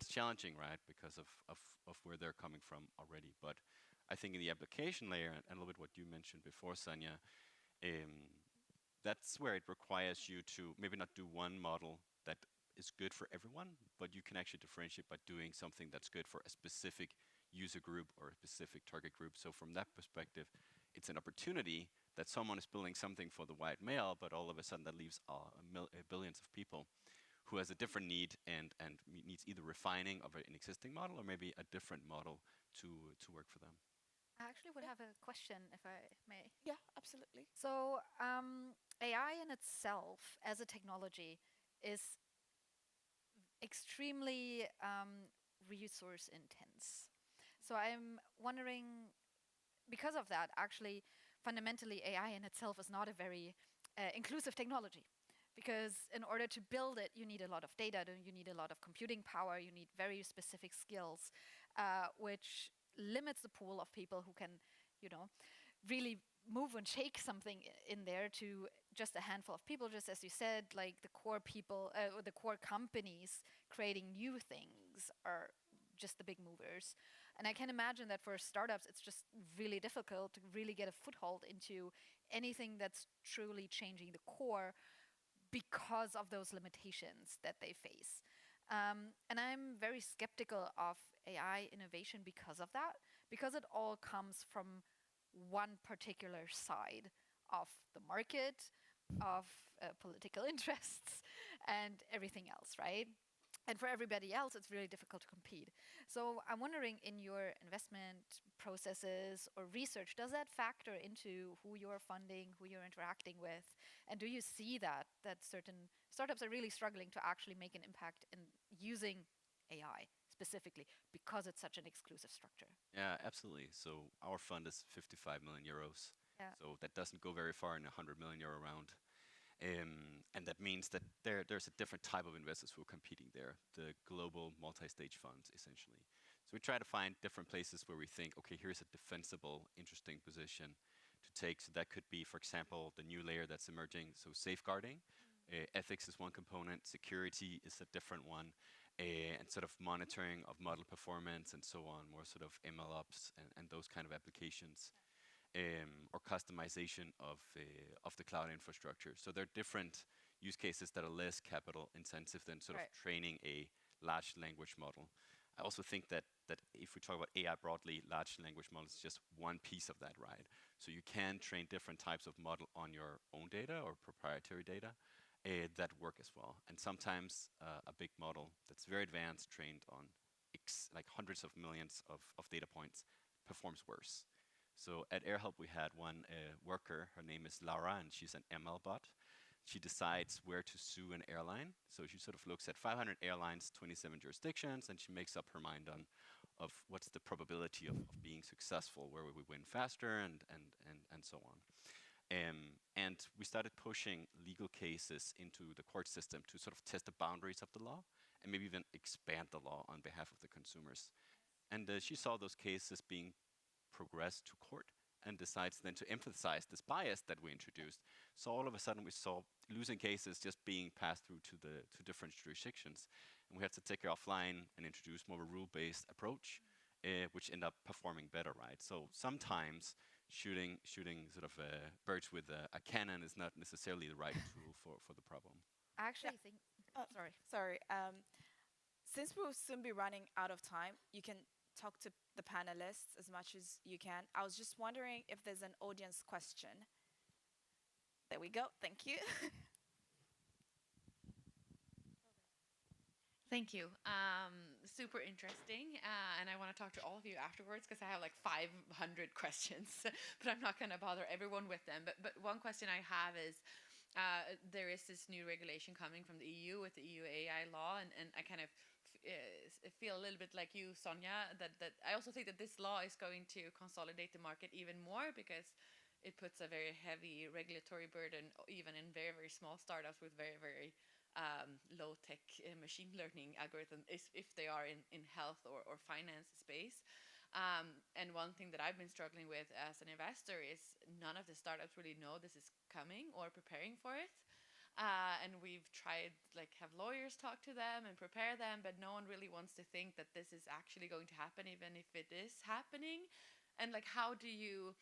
challenging, right, because of where they're coming from already. But I think in the application layer, and a little bit what you mentioned before, Sanya, that's where it requires you to maybe not do one model that is good for everyone, but you can actually differentiate by doing something that's good for a specific user group or a specific target group. So from that perspective, it's an opportunity that someone is building something for the white male, but all of a sudden that leaves billions of people who has a different need and needs either refining of an existing model or maybe a different model to work for them. I actually would have a question, if I may. Yeah, absolutely. So AI in itself as a technology is extremely resource intense. So I'm wondering, because of that, actually, fundamentally, AI in itself is not a very inclusive technology. Because in order to build it, you need a lot of data, you need a lot of computing power, you need very specific skills, which limits the pool of people who can, really move and shake something in there to just a handful of people, just as you said, like the core people, the core companies creating new things are just the big movers. And I can imagine that for startups, it's just really difficult to really get a foothold into anything that's truly changing the core because of those limitations that they face. And I'm very skeptical of AI innovation because of that, because it all comes from one particular side of the market, of political interests, and everything else, right? And for everybody else, it's really difficult to compete. So I'm wondering, in your investment processes or research, does that factor into who you're funding, who you're interacting with? And do you see that certain startups are really struggling to actually make an impact in using AI specifically because it's such an exclusive structure? Yeah, absolutely. So our fund is 55 million euros. Yeah. So that doesn't go very far in a 100 million euro round. And that means that there's a different type of investors who are competing there, the global multi-stage funds, essentially. So we try to find different places where we think, okay, here's a defensible, interesting position to take. So that could be, for example, the new layer that's emerging, so safeguarding. Ethics is one component, security is a different one, and sort of monitoring of model performance and so on, more sort of MLOps and those kind of applications. Or customization of the cloud infrastructure. So there are different use cases that are less capital intensive than sort of training a large language model. I also think that if we talk about AI broadly, large language models is just one piece of that, right? So you can train different types of model on your own data or proprietary data that work as well. And sometimes a big model that's very advanced, trained on like hundreds of millions of data points, performs worse. So at AirHelp, we had one worker, her name is Laura, and she's an ML bot. She decides where to sue an airline. So she sort of looks at 500 airlines, 27 jurisdictions, and she makes up her mind on of what's the probability of being successful, where we win faster, and so on. And we started pushing legal cases into the court system to sort of test the boundaries of the law and maybe even expand the law on behalf of the consumers. And she saw those cases being progressed to court and decides then to emphasize this bias that we introduced. So all of a sudden we saw losing cases just being passed through to different jurisdictions. And we had to take it offline and introduce more of a rule-based approach, which end up performing better, right? So sometimes shooting sort of birds with a cannon is not necessarily the right tool for the problem. I actually think. Sorry. Sorry. Since we'll soon be running out of time, you can talk to the panelists as much as you can. I was just wondering if there's an audience question. There we go. Thank you. Thank you. Super interesting. And I want to talk to all of you afterwards because I have like 500 questions, but I'm not going to bother everyone with them. But one question I have is there is this new regulation coming from the EU with the EU AI law, and I kind of feel a little bit like you, Sonja, that I also think that this law is going to consolidate the market even more because it puts a very heavy regulatory burden even in very, very small startups with very, very low-tech machine learning algorithm if they are in health or finance space. And one thing that I've been struggling with as an investor is none of the startups really know this is coming or preparing for it. And we've tried like have lawyers talk to them and prepare them, but no one really wants to think that this is actually going to happen, even if it is happening. And like, how do you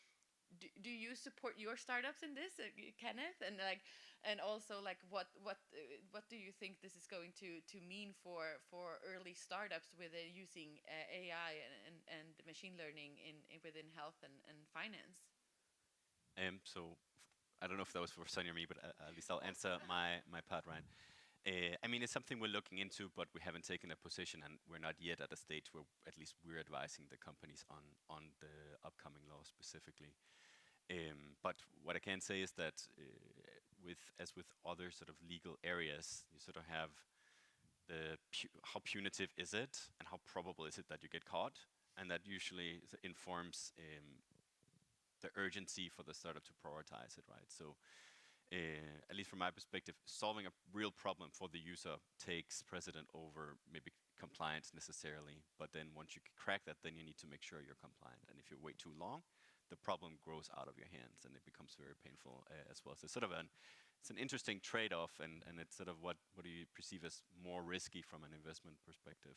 support your startups in this, Kenneth? And like, and also like, what do you think this is going to mean for early startups with using AI and machine learning within health and finance? So I don't know if that was for Sonia or me, but at least I'll answer my part, right? I mean, it's something we're looking into, but we haven't taken a position, and we're not yet at a stage where at least we're advising the companies on the upcoming law specifically. But what I can say is that as with other sort of legal areas, you sort of have how punitive is it, and how probable is it that you get caught, and that usually informs the urgency for the startup to prioritize it, right? So at least from my perspective, solving a real problem for the user takes precedent over maybe compliance necessarily. But then once you crack that, then you need to make sure you're compliant. And if you wait too long, the problem grows out of your hands and it becomes very painful as well. So it's sort of it's an interesting trade-off, and it's sort of what do you perceive as more risky from an investment perspective?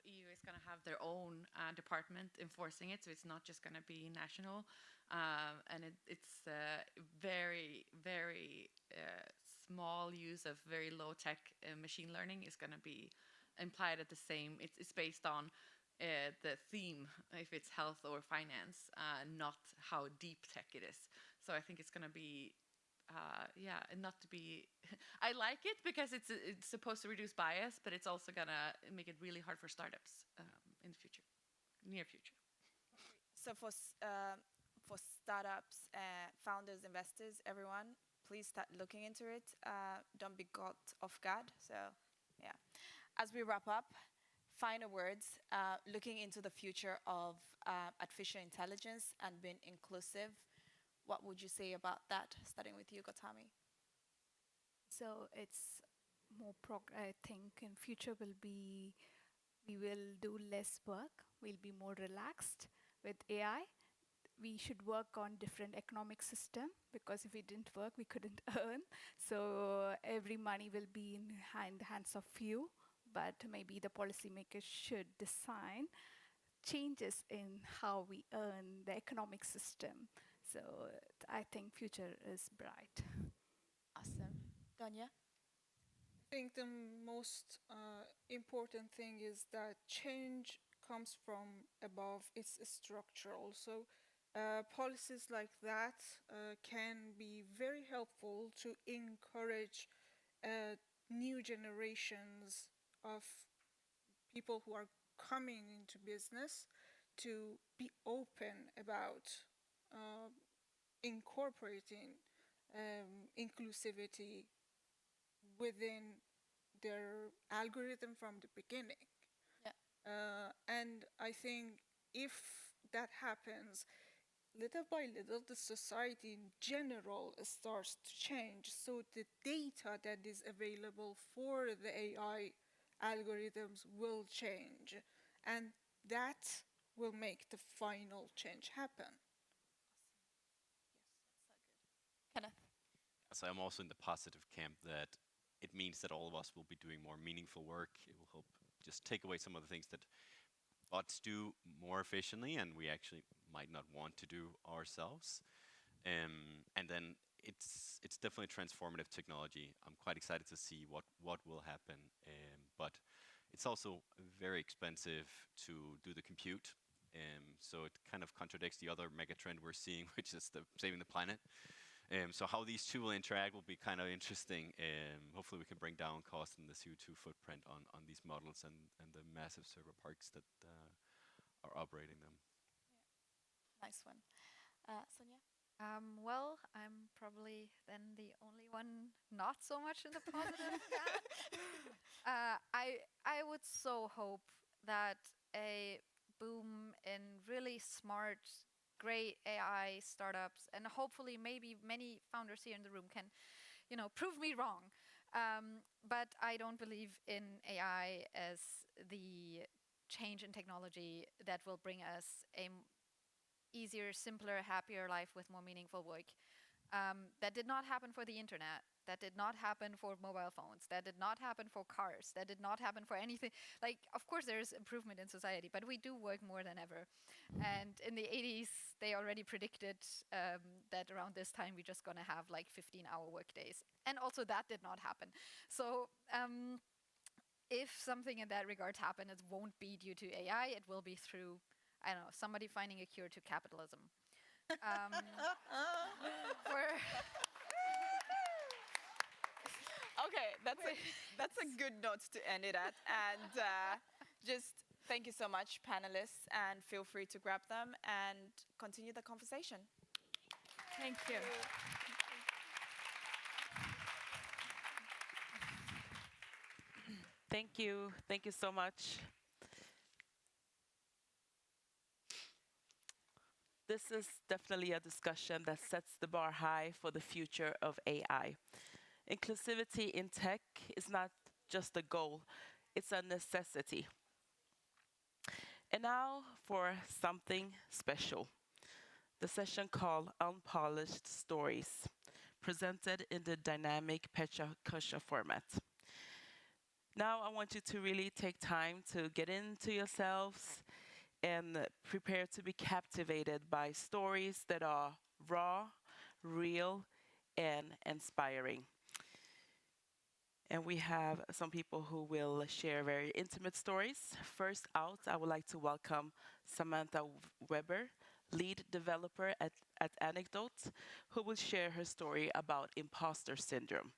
EU is going to have their own department enforcing it, so it's not just going to be national. And it's very, very small use of very low-tech machine learning is going to be implied at the same. It's based on the theme, if it's health or finance, not how deep tech it is. So I think it's going to be not to be. I like it because it's supposed to reduce bias, but it's also gonna make it really hard for startups in the future, near future. So for startups, founders, investors, everyone, please start looking into it. Don't be caught off guard. So, yeah. As we wrap up, final words. Looking into the future of artificial intelligence and being inclusive. What would you say about that? Starting with you, Gotami. So it's more I think in future we will do less work. We'll be more relaxed with AI. We should work on different economic system because if we didn't work, we couldn't earn. So every money will be in the hands of few, but maybe the policymakers should design changes in how we earn the economic system. So I think future is bright. Awesome. Donya? I think the most important thing is that change comes from above. It's structural. So policies like that can be very helpful to encourage new generations of people who are coming into business to be open about incorporating inclusivity within their algorithm from the beginning. Yeah. And I think if that happens, little by little, the society in general starts to change. So the data that is available for the AI algorithms will change. And that will make the final change happen. Kenneth? So I'm also in the positive camp that it means that all of us will be doing more meaningful work. It will help just take away some of the things that bots do more efficiently, and we actually might not want to do ourselves. And then it's definitely transformative technology. I'm quite excited to see what will happen, but it's also very expensive to do the compute. So it kind of contradicts the other megatrend we're seeing, which is saving the planet. So how these two will interact will be kind of interesting. Hopefully we can bring down cost and the CO2 footprint on these models and the massive server parks that are operating them. Nice one. Sonja? Well, I'm probably then the only one not so much in the positive camp. I would so hope that a boom in really smart, great AI startups, and hopefully maybe many founders here in the room can, prove me wrong. But I don't believe in AI as the change in technology that will bring us a easier, simpler, happier life with more meaningful work. That did not happen for the internet. That did not happen for mobile phones. That did not happen for cars. That did not happen for anything. Like, of course, there is improvement in society, but we do work more than ever. And in the 80s, they already predicted that around this time we're just going to have like 15-hour work days. And also that did not happen. So if something in that regard happens, it won't be due to AI. It will be through, I don't know, somebody finding a cure to capitalism. Okay, that's a good note to end it at. And just thank you so much, panelists, and feel free to grab them and continue the conversation. Thank you. Thank you. Thank you so much. This is definitely a discussion that sets the bar high for the future of AI. Inclusivity in tech is not just a goal, it's a necessity. And now for something special. The session called Unpolished Stories, presented in the dynamic Pecha format. Now I want you to really take time to get into yourselves and prepare to be captivated by stories that are raw, real, and inspiring. And we have some people who will share very intimate stories. First out, I would like to welcome Samantha Weber, lead developer at Anecdote, who will share her story about imposter syndrome,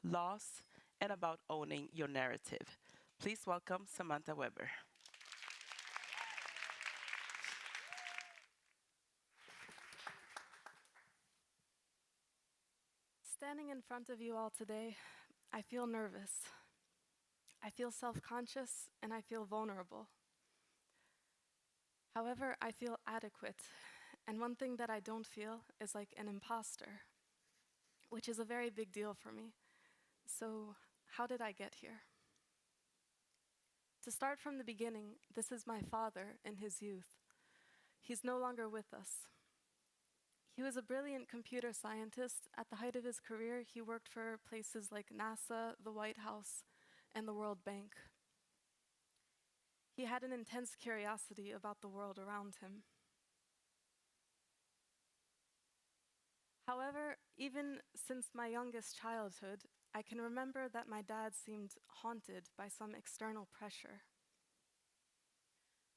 loss, and about owning your narrative. Please welcome Samantha Weber. Standing in front of you all today, I feel nervous. I feel self-conscious and I feel vulnerable. However, I feel adequate. And one thing that I don't feel is like an imposter, which is a very big deal for me. So, how did I get here? To start from the beginning, this is my father in his youth. He's no longer with us. He was a brilliant computer scientist. At the height of his career, he worked for places like NASA, the White House, and the World Bank. He had an intense curiosity about the world around him. However, even since my youngest childhood, I can remember that my dad seemed haunted by some external pressure.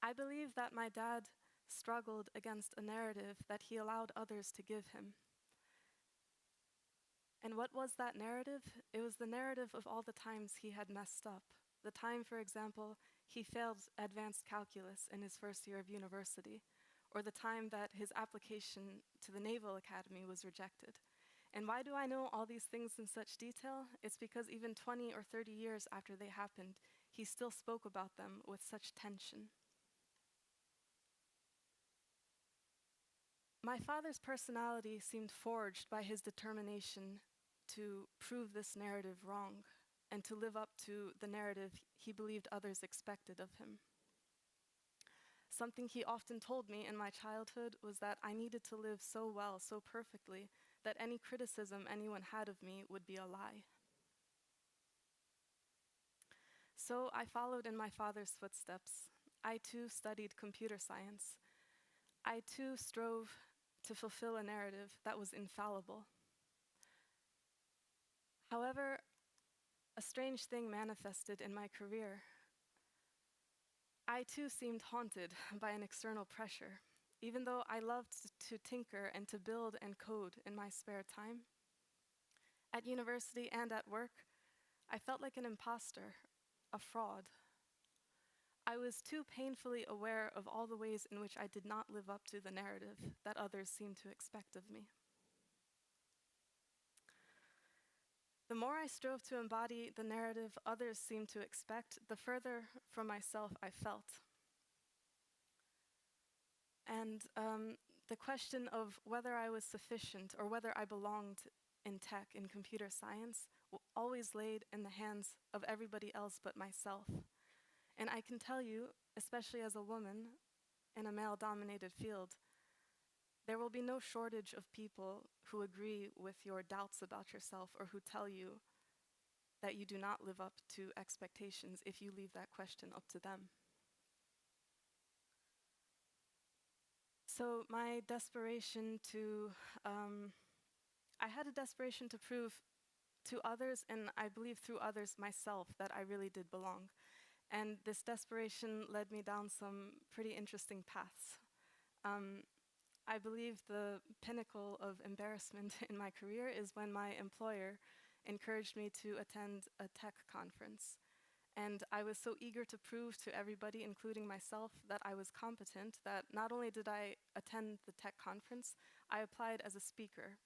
I believe that my dad struggled against a narrative that he allowed others to give him. And what was that narrative? It was the narrative of all the times he had messed up. The time, for example, he failed advanced calculus in his first year of university, or the time that his application to the Naval Academy was rejected. And why do I know all these things in such detail? It's because even 20 or 30 years after they happened, he still spoke about them with such tension. My father's personality seemed forged by his determination to prove this narrative wrong and to live up to the narrative he believed others expected of him. Something he often told me in my childhood was that I needed to live so well, so perfectly, that any criticism anyone had of me would be a lie. So I followed in my father's footsteps. I too studied computer science. I too strove to fulfill a narrative that was infallible. However, a strange thing manifested in my career. I too seemed haunted by an external pressure, even though I loved to tinker and to build and code in my spare time. At university and at work, I felt like an imposter, a fraud. I was too painfully aware of all the ways in which I did not live up to the narrative that others seemed to expect of me. The more I strove to embody the narrative others seemed to expect, the further from myself I felt. And the question of whether I was sufficient or whether I belonged in tech, in computer science, always laid in the hands of everybody else but myself. And I can tell you, especially as a woman in a male-dominated field, there will be no shortage of people who agree with your doubts about yourself or who tell you that you do not live up to expectations if you leave that question up to them. So my desperation to, I had a desperation to prove to others, and I believe through others myself, that I really did belong. And this desperation led me down some pretty interesting paths. I believe the pinnacle of embarrassment in my career is when my employer encouraged me to attend a tech conference. And I was so eager to prove to everybody, including myself, that I was competent, that not only did I attend the tech conference, I applied as a speaker.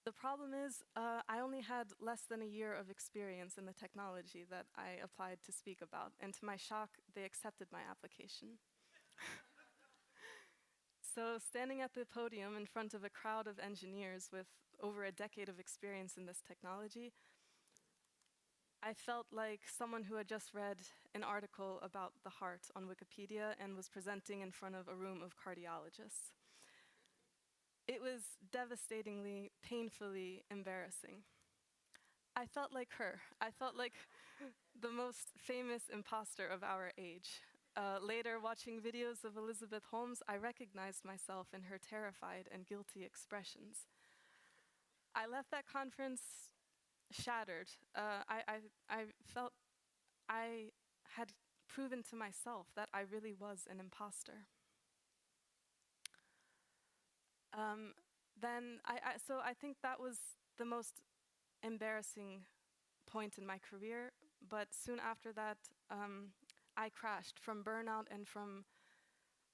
The problem is, I only had less than a year of experience in the technology that I applied to speak about, and to my shock, they accepted my application. So standing at the podium in front of a crowd of engineers with over a decade of experience in this technology, I felt like someone who had just read an article about the heart on Wikipedia and was presenting in front of a room of cardiologists. It was devastatingly, painfully embarrassing. I felt like her. I felt like the most famous imposter of our age. Later, watching videos of Elizabeth Holmes, I recognized myself in her terrified and guilty expressions. I left that conference shattered. I felt I had proven to myself that I really was an imposter. So I think that was the most embarrassing point in my career, but soon after that, I crashed from burnout and from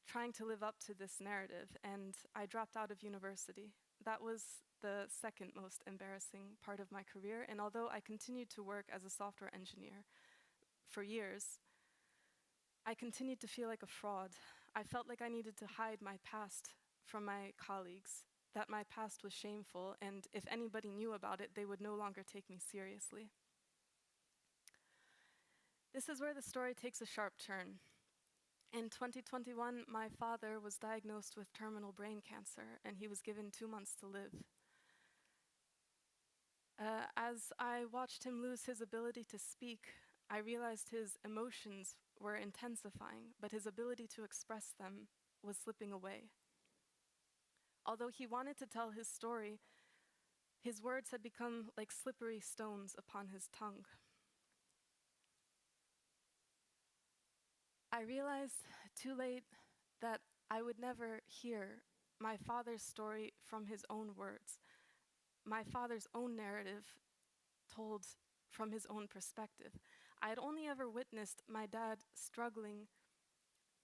trying to live up to this narrative, and I dropped out of university. That was the second most embarrassing part of my career, and although I continued to work as a software engineer for years, I continued to feel like a fraud. I felt like I needed to hide my past from my colleagues, that my past was shameful, and if anybody knew about it, they would no longer take me seriously. This is where the story takes a sharp turn. In 2021, my father was diagnosed with terminal brain cancer, and he was given 2 months to live. As I watched him lose his ability to speak, I realized his emotions were intensifying, but his ability to express them was slipping away. Although he wanted to tell his story, his words had become like slippery stones upon his tongue. I realized too late that I would never hear my father's story from his own words, my father's own narrative told from his own perspective. I had only ever witnessed my dad struggling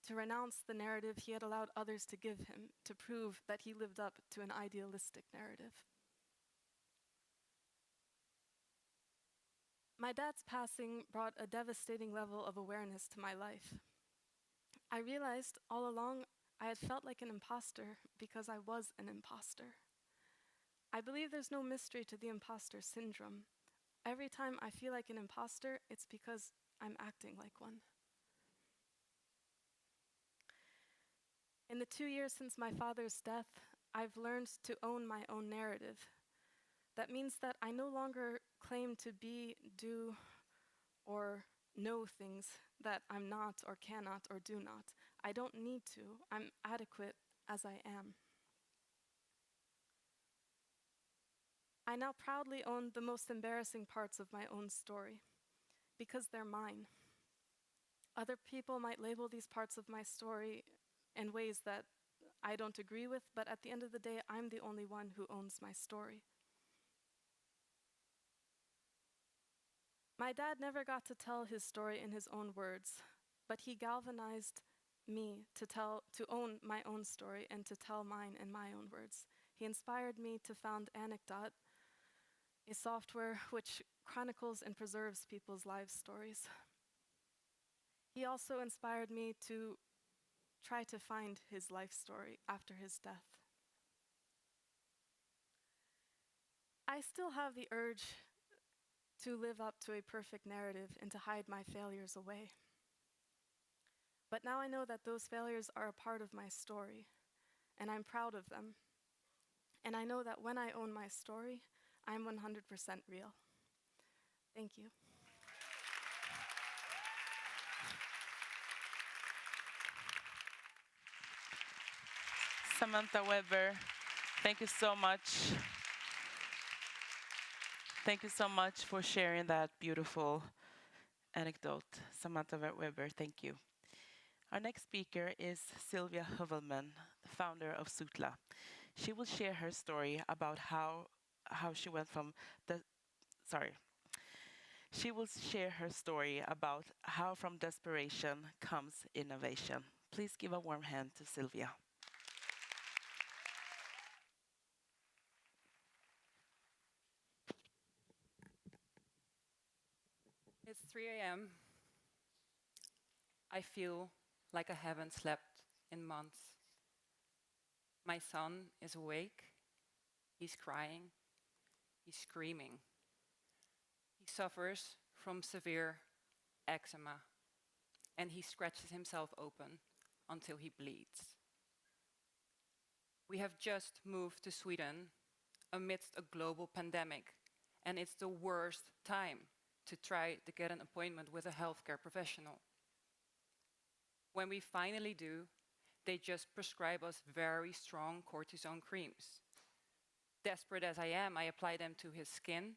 to renounce the narrative he had allowed others to give him, to prove that he lived up to an idealistic narrative. My dad's passing brought a devastating level of awareness to my life. I realized all along I had felt like an imposter because I was an imposter. I believe there's no mystery to the imposter syndrome. Every time I feel like an imposter, it's because I'm acting like one. In the 2 years since my father's death, I've learned to own my own narrative. That means that I no longer claim to be, do, or know things that I'm not or cannot or do not. I don't need to. I'm adequate as I am. I now proudly own the most embarrassing parts of my own story because they're mine. Other people might label these parts of my story in ways that I don't agree with, but at the end of the day, I'm the only one who owns my story. My dad never got to tell his story in his own words, but he galvanized me to own my own story and to tell mine in my own words. He inspired me to found Anecdote, a software which chronicles and preserves people's life stories. He also inspired me to try to find his life story after his death. I still have the urge to live up to a perfect narrative and to hide my failures away. But now I know that those failures are a part of my story, and I'm proud of them. And I know that when I own my story, I'm 100% real. Thank you. Samantha Weber, thank you so much. Thank you so much for sharing that beautiful anecdote. Samantha Weber, thank you. Our next speaker is Sylvia Hövelman, the founder of Sutla. She will share her story about how she went from She will share her story about how from desperation comes innovation. Please give a warm hand to Sylvia. It's 3 a.m. I feel like I haven't slept in months. My son is awake. He's crying. He's screaming. He suffers from severe eczema, and he scratches himself open until he bleeds. We have just moved to Sweden amidst a global pandemic, and it's the worst time to try to get an appointment with a healthcare professional. When we finally do, they just prescribe us very strong cortisone creams. Desperate as I am, I apply them to his skin.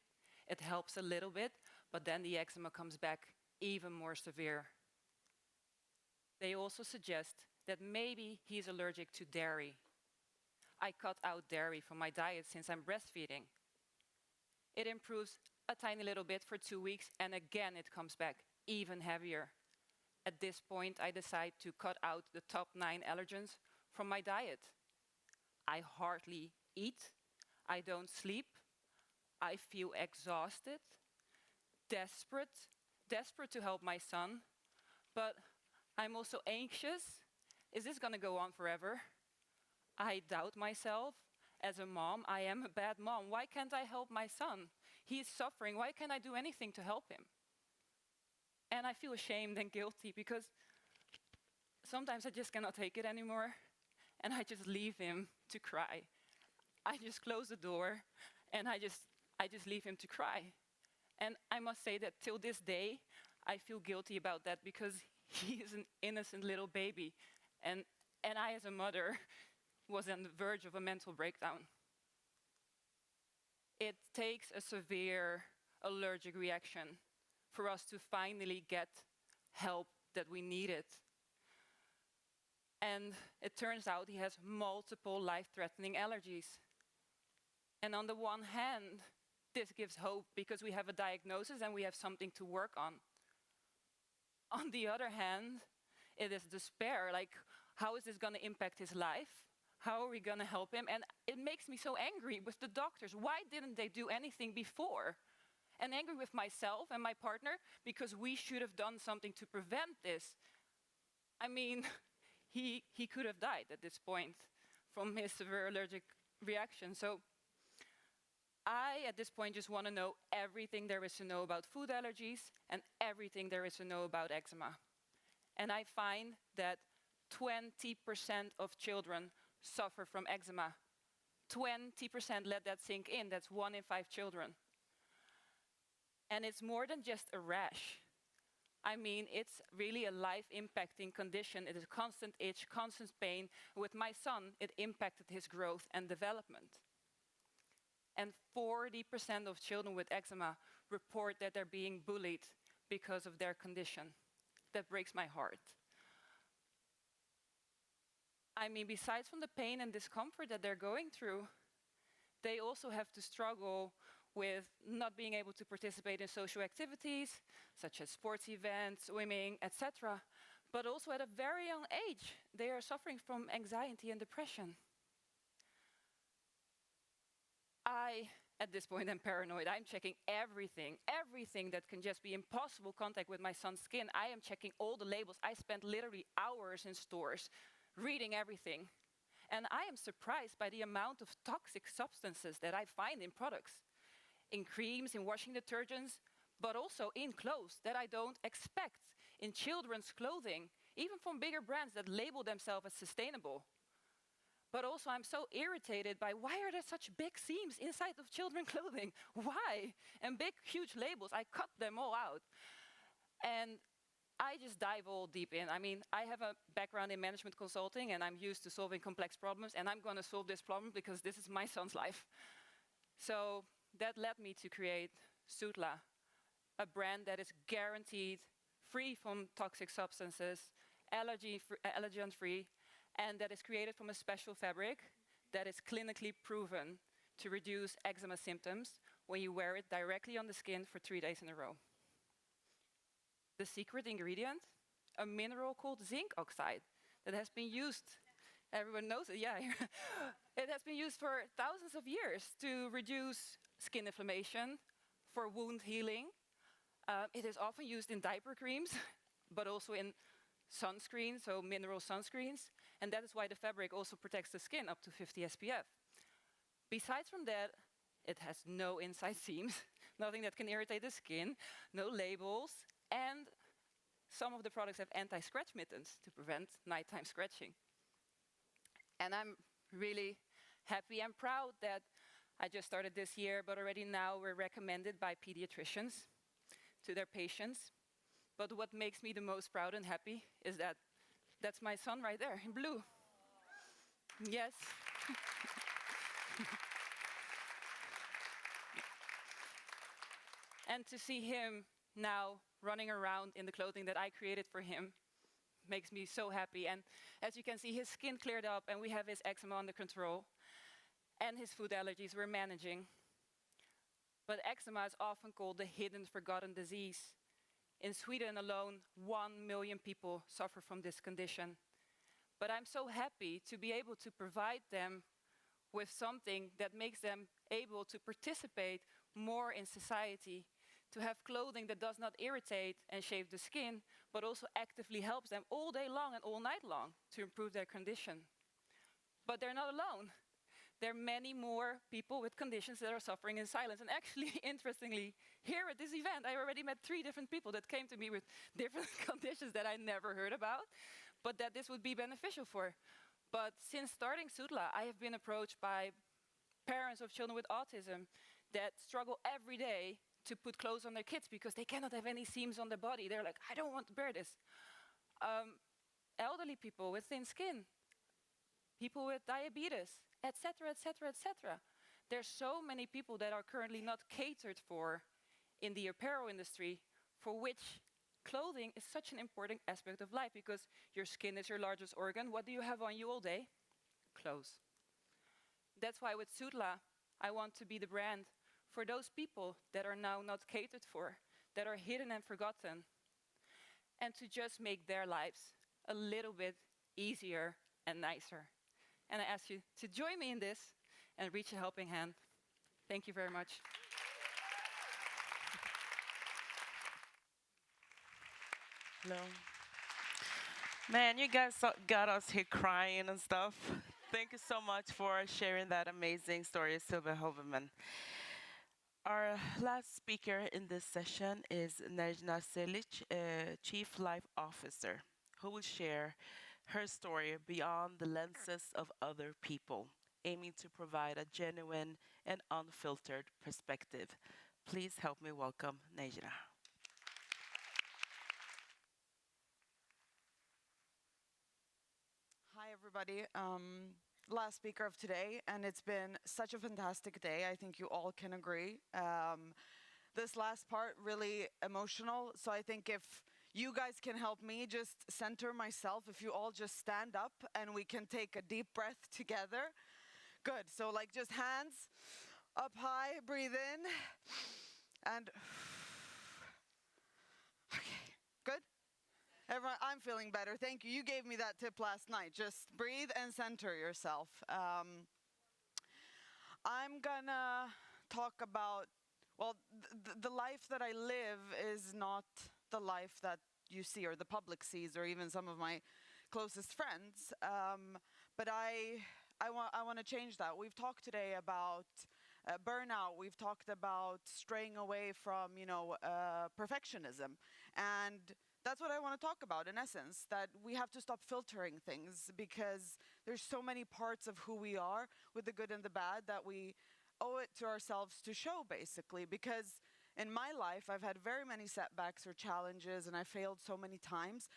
It helps a little bit, but then the eczema comes back even more severe. They also suggest that maybe he's allergic to dairy. I cut out dairy from my diet since I'm breastfeeding. It improves a tiny little bit for 2 weeks, and again it comes back even heavier. At this point, I decide to cut out the top 9 allergens from my diet. I hardly eat. I don't sleep. I feel exhausted, desperate to help my son, but I'm also anxious. Is this going to go on forever? I doubt myself. As a mom, I am a bad mom. Why can't I help my son? He is suffering. Why can't I do anything to help him? And I feel ashamed and guilty because sometimes I just cannot take it anymore, and I just leave him to cry. I just close the door, and I just leave him to cry. And I must say that till this day, I feel guilty about that because he is an innocent little baby, and I, as a mother, was on the verge of a mental breakdown. It takes a severe allergic reaction for us to finally get help that we needed. And it turns out he has multiple life-threatening allergies. And on the one hand, this gives hope because we have a diagnosis and we have something to work on. On the other hand, it is despair, like, how is this going to impact his life? How are we going to help him? And it makes me so angry with the doctors. Why didn't they do anything before? And angry with myself and my partner because we should have done something to prevent this. I mean, he could have died at this point from his severe allergic reaction. So I, at this point, just want to know everything there is to know about food allergies and everything there is to know about eczema. And I find that 20% of children suffer from eczema. 20%, let that sink in. That's 1 in 5 children. And it's more than just a rash. I mean, it's really a life-impacting condition. It is constant itch, constant pain. With my son, it impacted his growth and development. And 40% of children with eczema report that they're being bullied because of their condition. That breaks my heart. I mean, besides from the pain and discomfort that they're going through, they also have to struggle with not being able to participate in social activities, such as sports events, swimming, etc. But also at a very young age, they are suffering from anxiety and depression. At this point, am paranoid. I'm checking everything that can just be in possible contact with my son's skin. I am checking all the labels. I spent literally hours in stores reading everything. And I am surprised by the amount of toxic substances that I find in products, in creams, in washing detergents, but also in clothes that I don't expect, in children's clothing, even from bigger brands that label themselves as sustainable. But also I'm so irritated by why are there such big seams inside of children's clothing? Why? And big, huge labels, I cut them all out. And I just dive all deep in. I mean, I have a background in management consulting and I'm used to solving complex problems, and I'm gonna solve this problem because this is my son's life. So that led me to create Sutla, a brand that is guaranteed free from toxic substances, allergen-free, and that is created from a special fabric that is clinically proven to reduce eczema symptoms when you wear it directly on the skin for 3 days in a row. The secret ingredient, a mineral called zinc oxide that has been used, everyone knows it, yeah. It has been used for thousands of years to reduce skin inflammation, for wound healing. It is often used in diaper creams, but also in sunscreen, so mineral sunscreens. And that is why the fabric also protects the skin up to 50 SPF. Besides from that, it has no inside seams, nothing that can irritate the skin, no labels, and some of the products have anti-scratch mittens to prevent nighttime scratching. And I'm really happy and proud that I just started this year, but already now we're recommended by pediatricians to their patients. But what makes me the most proud and happy is that that's my son right there in blue. Yes. And to see him now running around in the clothing that I created for him makes me so happy. And as you can see, his skin cleared up and we have his eczema under control. And his food allergies we're managing. But eczema is often called the hidden, forgotten disease. In Sweden alone, 1 million people suffer from this condition. But I'm so happy to be able to provide them with something that makes them able to participate more in society, to have clothing that does not irritate and shave the skin, but also actively helps them all day long and all night long to improve their condition. But they're not alone. There are many more people with conditions that are suffering in silence. And actually, interestingly, here at this event, I already met 3 different people that came to me with different conditions that I never heard about, but that this would be beneficial for. But since starting Sutla, I have been approached by parents of children with autism that struggle every day to put clothes on their kids because they cannot have any seams on their body. They're like, I don't want to bear this. Elderly people with thin skin, people with diabetes, etc., etc., etc. There's so many people that are currently not catered for in the apparel industry, for which clothing is such an important aspect of life because your skin is your largest organ. What do you have on you all day? Clothes. That's why with Sutla, I want to be the brand for those people that are now not catered for, that are hidden and forgotten, and to just make their lives a little bit easier and nicer. And I ask you to join me in this and reach a helping hand. Thank you very much. Hello. Man, you guys got us here crying and stuff. Thank you so much for sharing that amazing story, Sylvia Hoverman. Our last speaker in this session is Nejna Selic, Chief Life Officer, who will share her story beyond the lenses of other people, aiming to provide a genuine and unfiltered perspective. Please help me welcome Nejna. everybody. Last speaker of today, and it's been such a fantastic day. I think you all can agree. This last part, really emotional. So I think if you guys can help me just center myself, if you all just stand up and we can take a deep breath together. Good. So like just hands up high, breathe in, and okay, good. Everyone, I'm feeling better. Thank you. You gave me that tip last night. Just breathe and center yourself. I'm gonna talk about, well, the life that I live is not the life that you see or the public sees or even some of my closest friends. But I want to change that. We've talked today about burnout. We've talked about straying away from, perfectionism. And that's what I want to talk about in essence, that we have to stop filtering things because there's so many parts of who we are with the good and the bad that we owe it to ourselves to show basically. Because in my life, I've had very many setbacks or challenges and I failed so many times,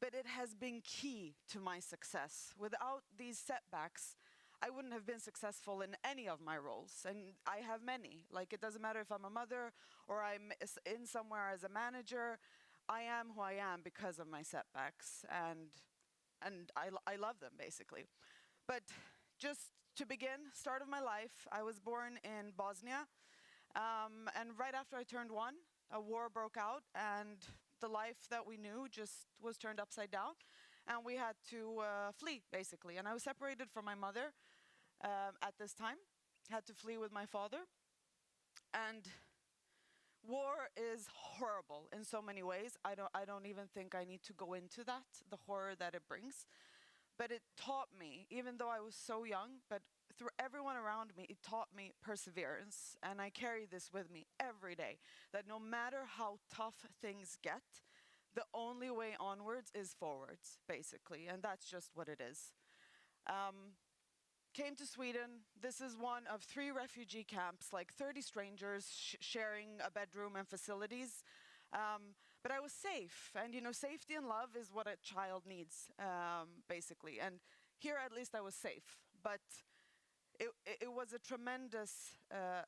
but it has been key to my success. Without these setbacks, I wouldn't have been successful in any of my roles, and I have many. Like, it doesn't matter if I'm a mother or I'm in somewhere as a manager, I am who I am because of my setbacks, and I love them, basically. But just to begin, start of my life, I was born in Bosnia, and right after I turned 1, a war broke out, and the life that we knew just was turned upside down, and we had to flee, basically. And I was separated from my mother at this time, had to flee with my father, and war is horrible in so many ways. I don't even think I need to go into that, the horror that it brings. But it taught me, even though I was so young, but through everyone around me, it taught me perseverance. And I carry this with me every day, that no matter how tough things get, the only way onwards is forwards, basically. And that's just what it is. Came to Sweden. This is one of 3 refugee camps, like 30 strangers sharing a bedroom and facilities. But I was safe, and safety and love is what a child needs, basically. And here at least I was safe, but it was a tremendous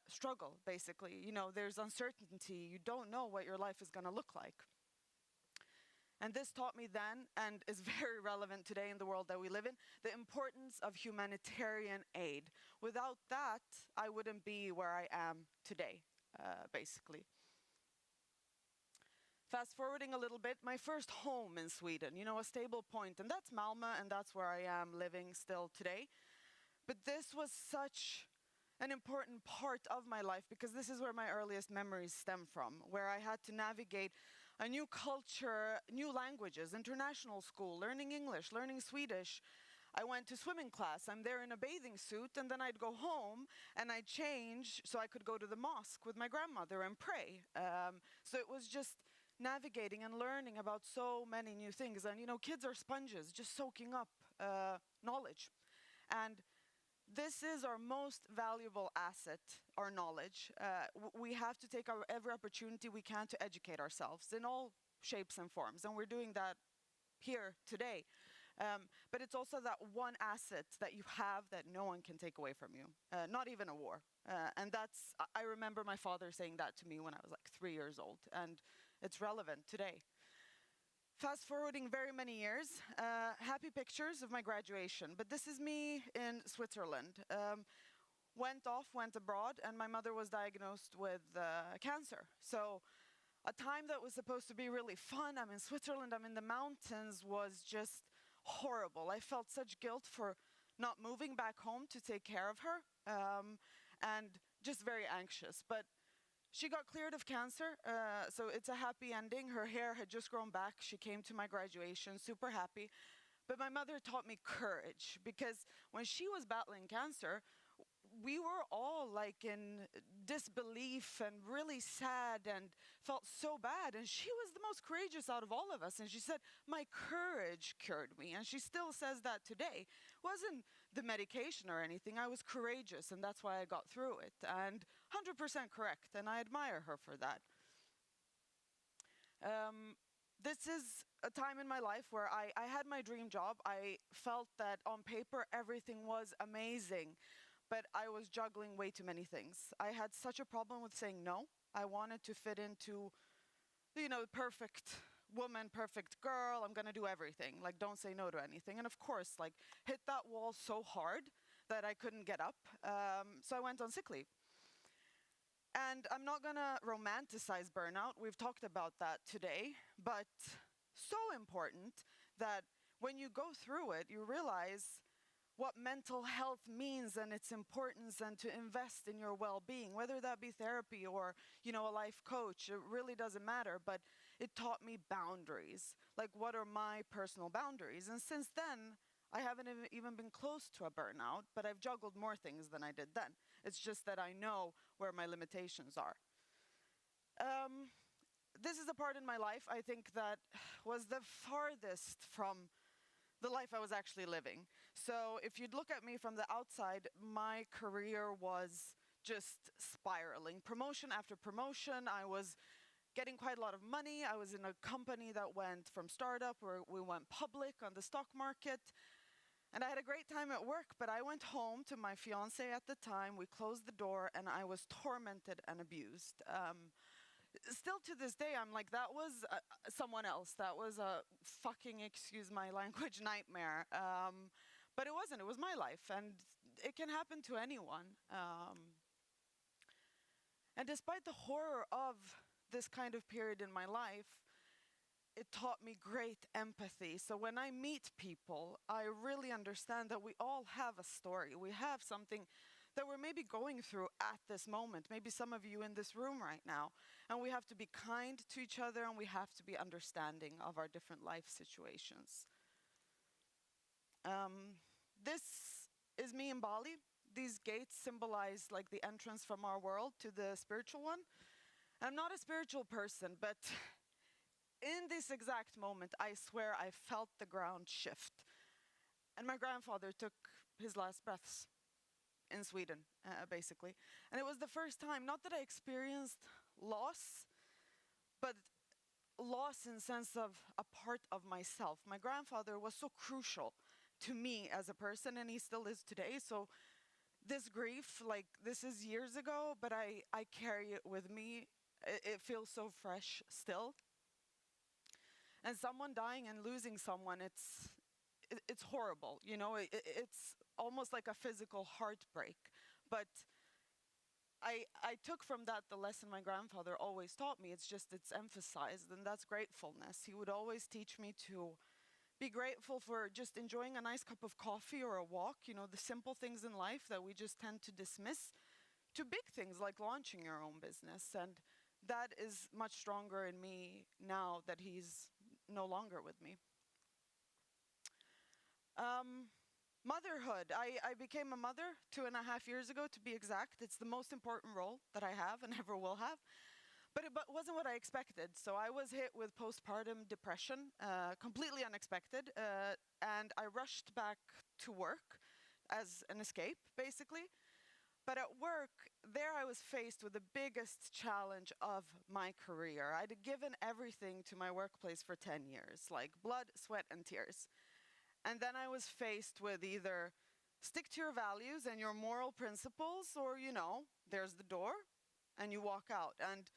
struggle, basically. There's uncertainty. You don't know what your life is going to look like. And this taught me then, and is very relevant today in the world that we live in, the importance of humanitarian aid. Without that, I wouldn't be where I am today, basically. Fast forwarding a little bit, my first home in Sweden, a stable point, and that's Malmö, and that's where I am living still today. But this was such an important part of my life because this is where my earliest memories stem from, where I had to navigate a new culture, new languages, international school, learning English, learning Swedish. I went to swimming class. I'm there in a bathing suit, and then I'd go home and I'd change so I could go to the mosque with my grandmother and pray. So it was just navigating and learning about so many new things. And kids are sponges, just soaking up knowledge. And this is our most valuable asset, our knowledge. We have to take every opportunity we can to educate ourselves in all shapes and forms, and we're doing that here today. But it's also that one asset that you have that no one can take away from you, not even a war. And I remember my father saying that to me when I was like 3 years old, and it's relevant today. Fast forwarding very many years, happy pictures of my graduation, but this is me in Switzerland. Went abroad, and my mother was diagnosed with cancer. So a time that was supposed to be really fun, I'm in Switzerland, I'm in the mountains, was just horrible. I felt such guilt for not moving back home to take care of her, and just very anxious. But she got cleared of cancer, so it's a happy ending. Her hair had just grown back. She came to my graduation, super happy. But my mother taught me courage, because when she was battling cancer, we were all like in disbelief and really sad and felt so bad. And she was the most courageous out of all of us. And she said, my courage cured me. And she still says that today. It wasn't the medication or anything. I was courageous, and that's why I got through it. And 100% correct. And I admire her for that. This is a time in my life where I had my dream job. I felt that on paper everything was amazing, but I was juggling way too many things. I had such a problem with saying no. I wanted to fit into, perfect woman, perfect girl. I'm gonna do everything. Like, don't say no to anything. And of course, like, hit that wall so hard that I couldn't get up. So I went on sick leave. And I'm not gonna romanticize burnout. We've talked about that today, but so important that when you go through it, you realize what mental health means and its importance, and to invest in your well-being, whether that be therapy or, a life coach. It really doesn't matter, but it taught me boundaries. Like, what are my personal boundaries? And since then, I haven't even been close to a burnout, but I've juggled more things than I did then. It's just that I know where my limitations are. This is a part in my life, I think, that was the farthest from the life I was actually living. So if you'd look at me from the outside, my career was just spiraling. Promotion after promotion. I was getting quite a lot of money. I was in a company that went from startup, where we went public on the stock market. And I had a great time at work, but I went home to my fiance at the time. We closed the door, and I was tormented and abused. Still to this day, I'm like, that was someone else. That was a fucking, excuse my language, nightmare. But it wasn't. It was my life, and it can happen to anyone. And despite the horror of this kind of period in my life, it taught me great empathy. So when I meet people, I really understand that we all have a story. We have something that we're maybe going through at this moment, maybe some of you in this room right now. And we have to be kind to each other, and we have to be understanding of our different life situations. This is me in Bali. These gates symbolize like the entrance from our world to the spiritual one. I'm not a spiritual person, but in this exact moment, I swear I felt the ground shift. And my grandfather took his last breaths in Sweden, basically. And it was the first time, not that I experienced loss, but loss in sense of a part of myself. My grandfather was so crucial to me as a person, and he still is today. So this grief, like, this is years ago, but I carry it with me. It feels so fresh still. And someone dying and losing someone, it's horrible, it's almost like a physical heartbreak. But I took from that the lesson my grandfather always taught me. It's emphasized, and that's gratefulness. He would always teach me to be grateful for just enjoying a nice cup of coffee or a walk, the simple things in life that we just tend to dismiss, to big things like launching your own business. And that is much stronger in me now that he's no longer with me. Motherhood. I became a mother 2.5 years ago, to be exact. It's the most important role that I have and ever will have. But it wasn't what I expected. So I was hit with postpartum depression, completely unexpected. And I rushed back to work as an escape, basically. But at work, there I was faced with the biggest challenge of my career. I'd given everything to my workplace for 10 years, like blood, sweat, and tears. And then I was faced with either stick to your values and your moral principles, or, there's the door, and you walk out. And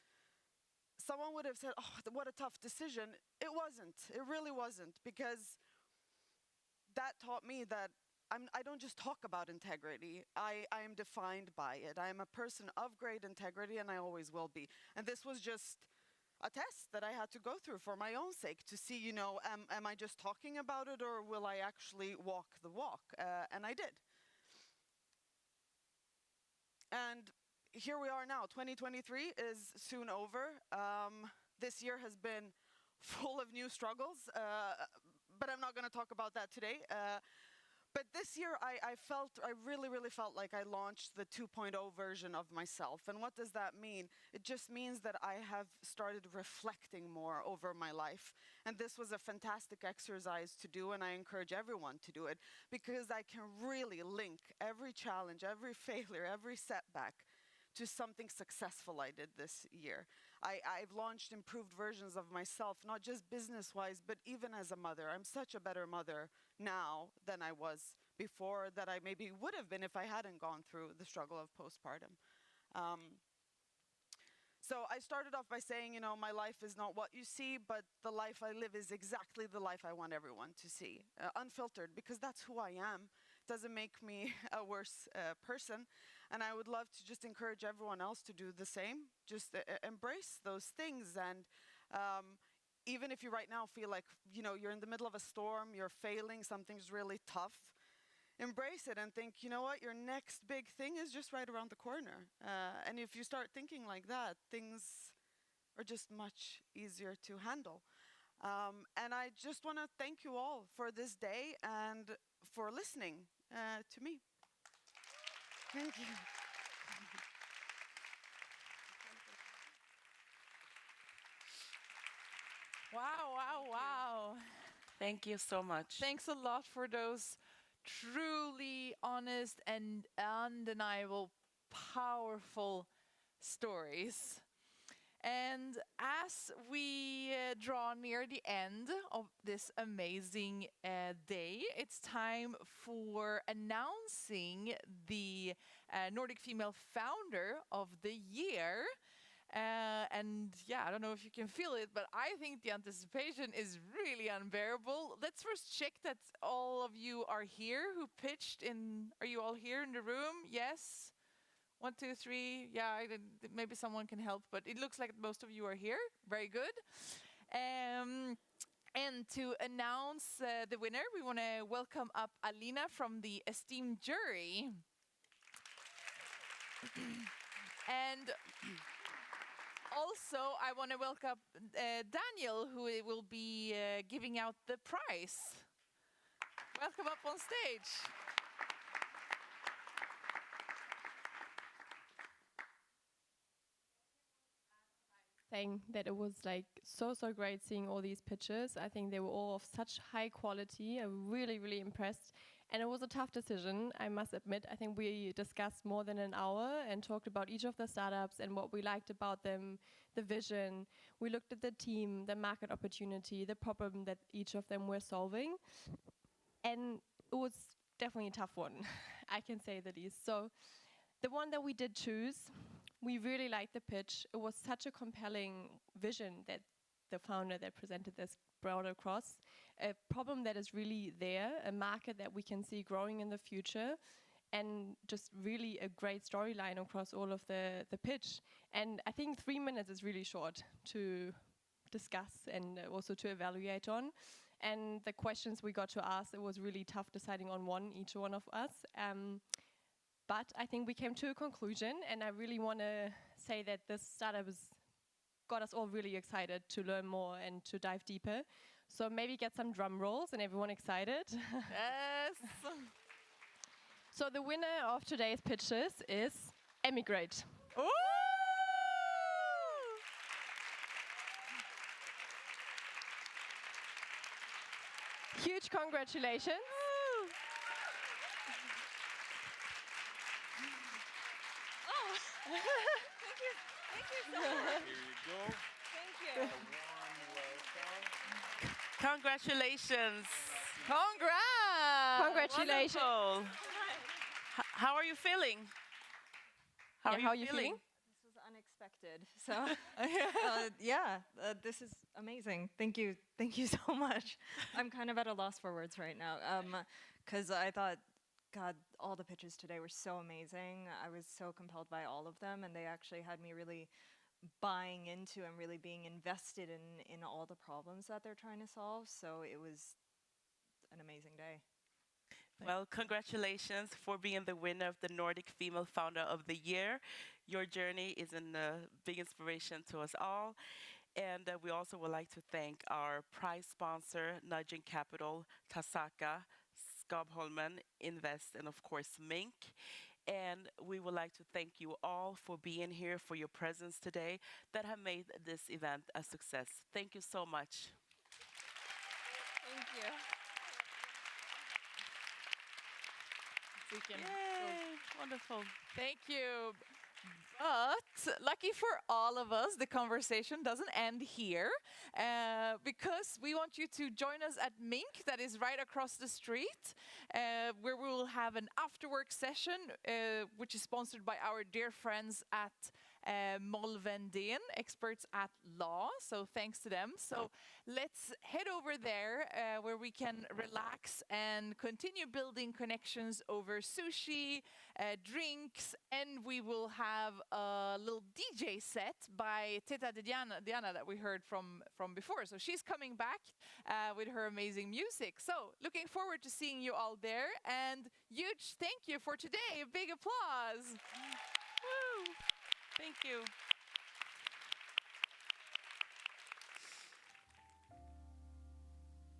someone would have said, oh, what a tough decision. It wasn't. It really wasn't, because that taught me that I don't just talk about integrity. I am defined by it. I am a person of great integrity, and I always will be. And this was just a test that I had to go through for my own sake, to see, am I just talking about it, or will I actually walk the walk? And I did. And here we are now. 2023 is soon over. This year has been full of new struggles, but I'm not going to talk about that today. But this year, I really, really felt like I launched the 2.0 version of myself. And what does that mean? It just means that I have started reflecting more over my life. And this was a fantastic exercise to do, and I encourage everyone to do it, because I can really link every challenge, every failure, every setback to something successful I did this year. I've launched improved versions of myself, not just business-wise, but even as a mother. I'm such a better mother now than I was before, that I maybe would have been if I hadn't gone through the struggle of postpartum. So I started off by saying, you know, my life is not what you see, but the life I live is exactly the life I want everyone to see. Unfiltered, because that's who I am. Doesn't make me a worse person. And I would love to just encourage everyone else to do the same. Just embrace those things. And even if you right now feel like, you know, you're in the middle of a storm, you're failing, something's really tough, embrace it and think, you know what, your next big thing is just right around the corner. And if you start thinking like that, things are just much easier to handle. And I just want to thank you all for this day and for listening to me. Thank you. Wow, wow, wow. Thank you so much. Thanks a lot for those truly honest and undeniable, powerful stories. And as we draw near the end of this amazing day, it's time for announcing the Nordic Female Founder of the Year. And yeah, I don't know if you can feel it, but I think the anticipation is really unbearable. Let's first check that all of you are here who pitched in. Are you all here in the room? Yes? 1, 2, 3. Yeah, maybe someone can help, but it looks like most of you are here. Very good. And to announce the winner, we want to welcome up Alina from the esteemed jury. And also, I want to welcome Daniel, who will be giving out the prize. Welcome up on stage. Saying that it was like so great seeing all these pitches. I think they were all of such high quality. I'm really impressed. And it was a tough decision, I must admit. I think we discussed more than an hour and talked about each of the startups and what we liked about them, the vision. We looked at the team, the market opportunity, the problem that each of them were solving. And it was definitely a tough one, I can say the least. So the one that we did choose, we really liked the pitch. It was such a compelling vision that the founder that presented this brought across. A problem that is really there, a market that we can see growing in the future, and just really a great storyline across all of the pitch. And I think 3 minutes is really short to discuss and also to evaluate on. And the questions we got to ask, it was really tough deciding on each one of us. But I think we came to a conclusion, and I really want to say that this startup has got us all really excited to learn more and to dive deeper. So maybe get some drum rolls and everyone excited. Yes. So the winner of today's pitches is Emigrate. Ooh! Huge congratulations. Thank you so much. Here you go. Thank you. A warm welcome. Congratulations. Congrats. Congratulations. Wonderful. How are you feeling? How are you feeling? This was unexpected. So, this is amazing. Thank you so much. I'm kind of at a loss for words right now, because I thought, God, all the pitches today were so amazing. I was so compelled by all of them, and they actually had me really buying into and really being invested in all the problems that they're trying to solve. So it was an amazing day. Well, congratulations for being the winner of the Nordic Female Founder of the Year. Your journey is a big inspiration to us all. And we also would like to thank our prize sponsor, Nudging Capital, Tasaka, Skabholmen, Invest, and of course, Minc. And we would like to thank you all for being here, for your presence today that have made this event a success. Thank you so much. Thank you. Yay, wonderful. Thank you. But lucky for all of us, the conversation doesn't end here because we want you to join us at Minc, that is right across the street, where we will have an after-work session, which is sponsored by our dear friends at Molvendén, experts at law. So thanks to them. So let's head over there where we can relax and continue building connections over sushi, drinks, and we will have a little DJ set by Teta Diana that we heard from before. So she's coming back with her amazing music. So looking forward to seeing you all there, and huge thank you for today. A big applause. Woo. Thank you.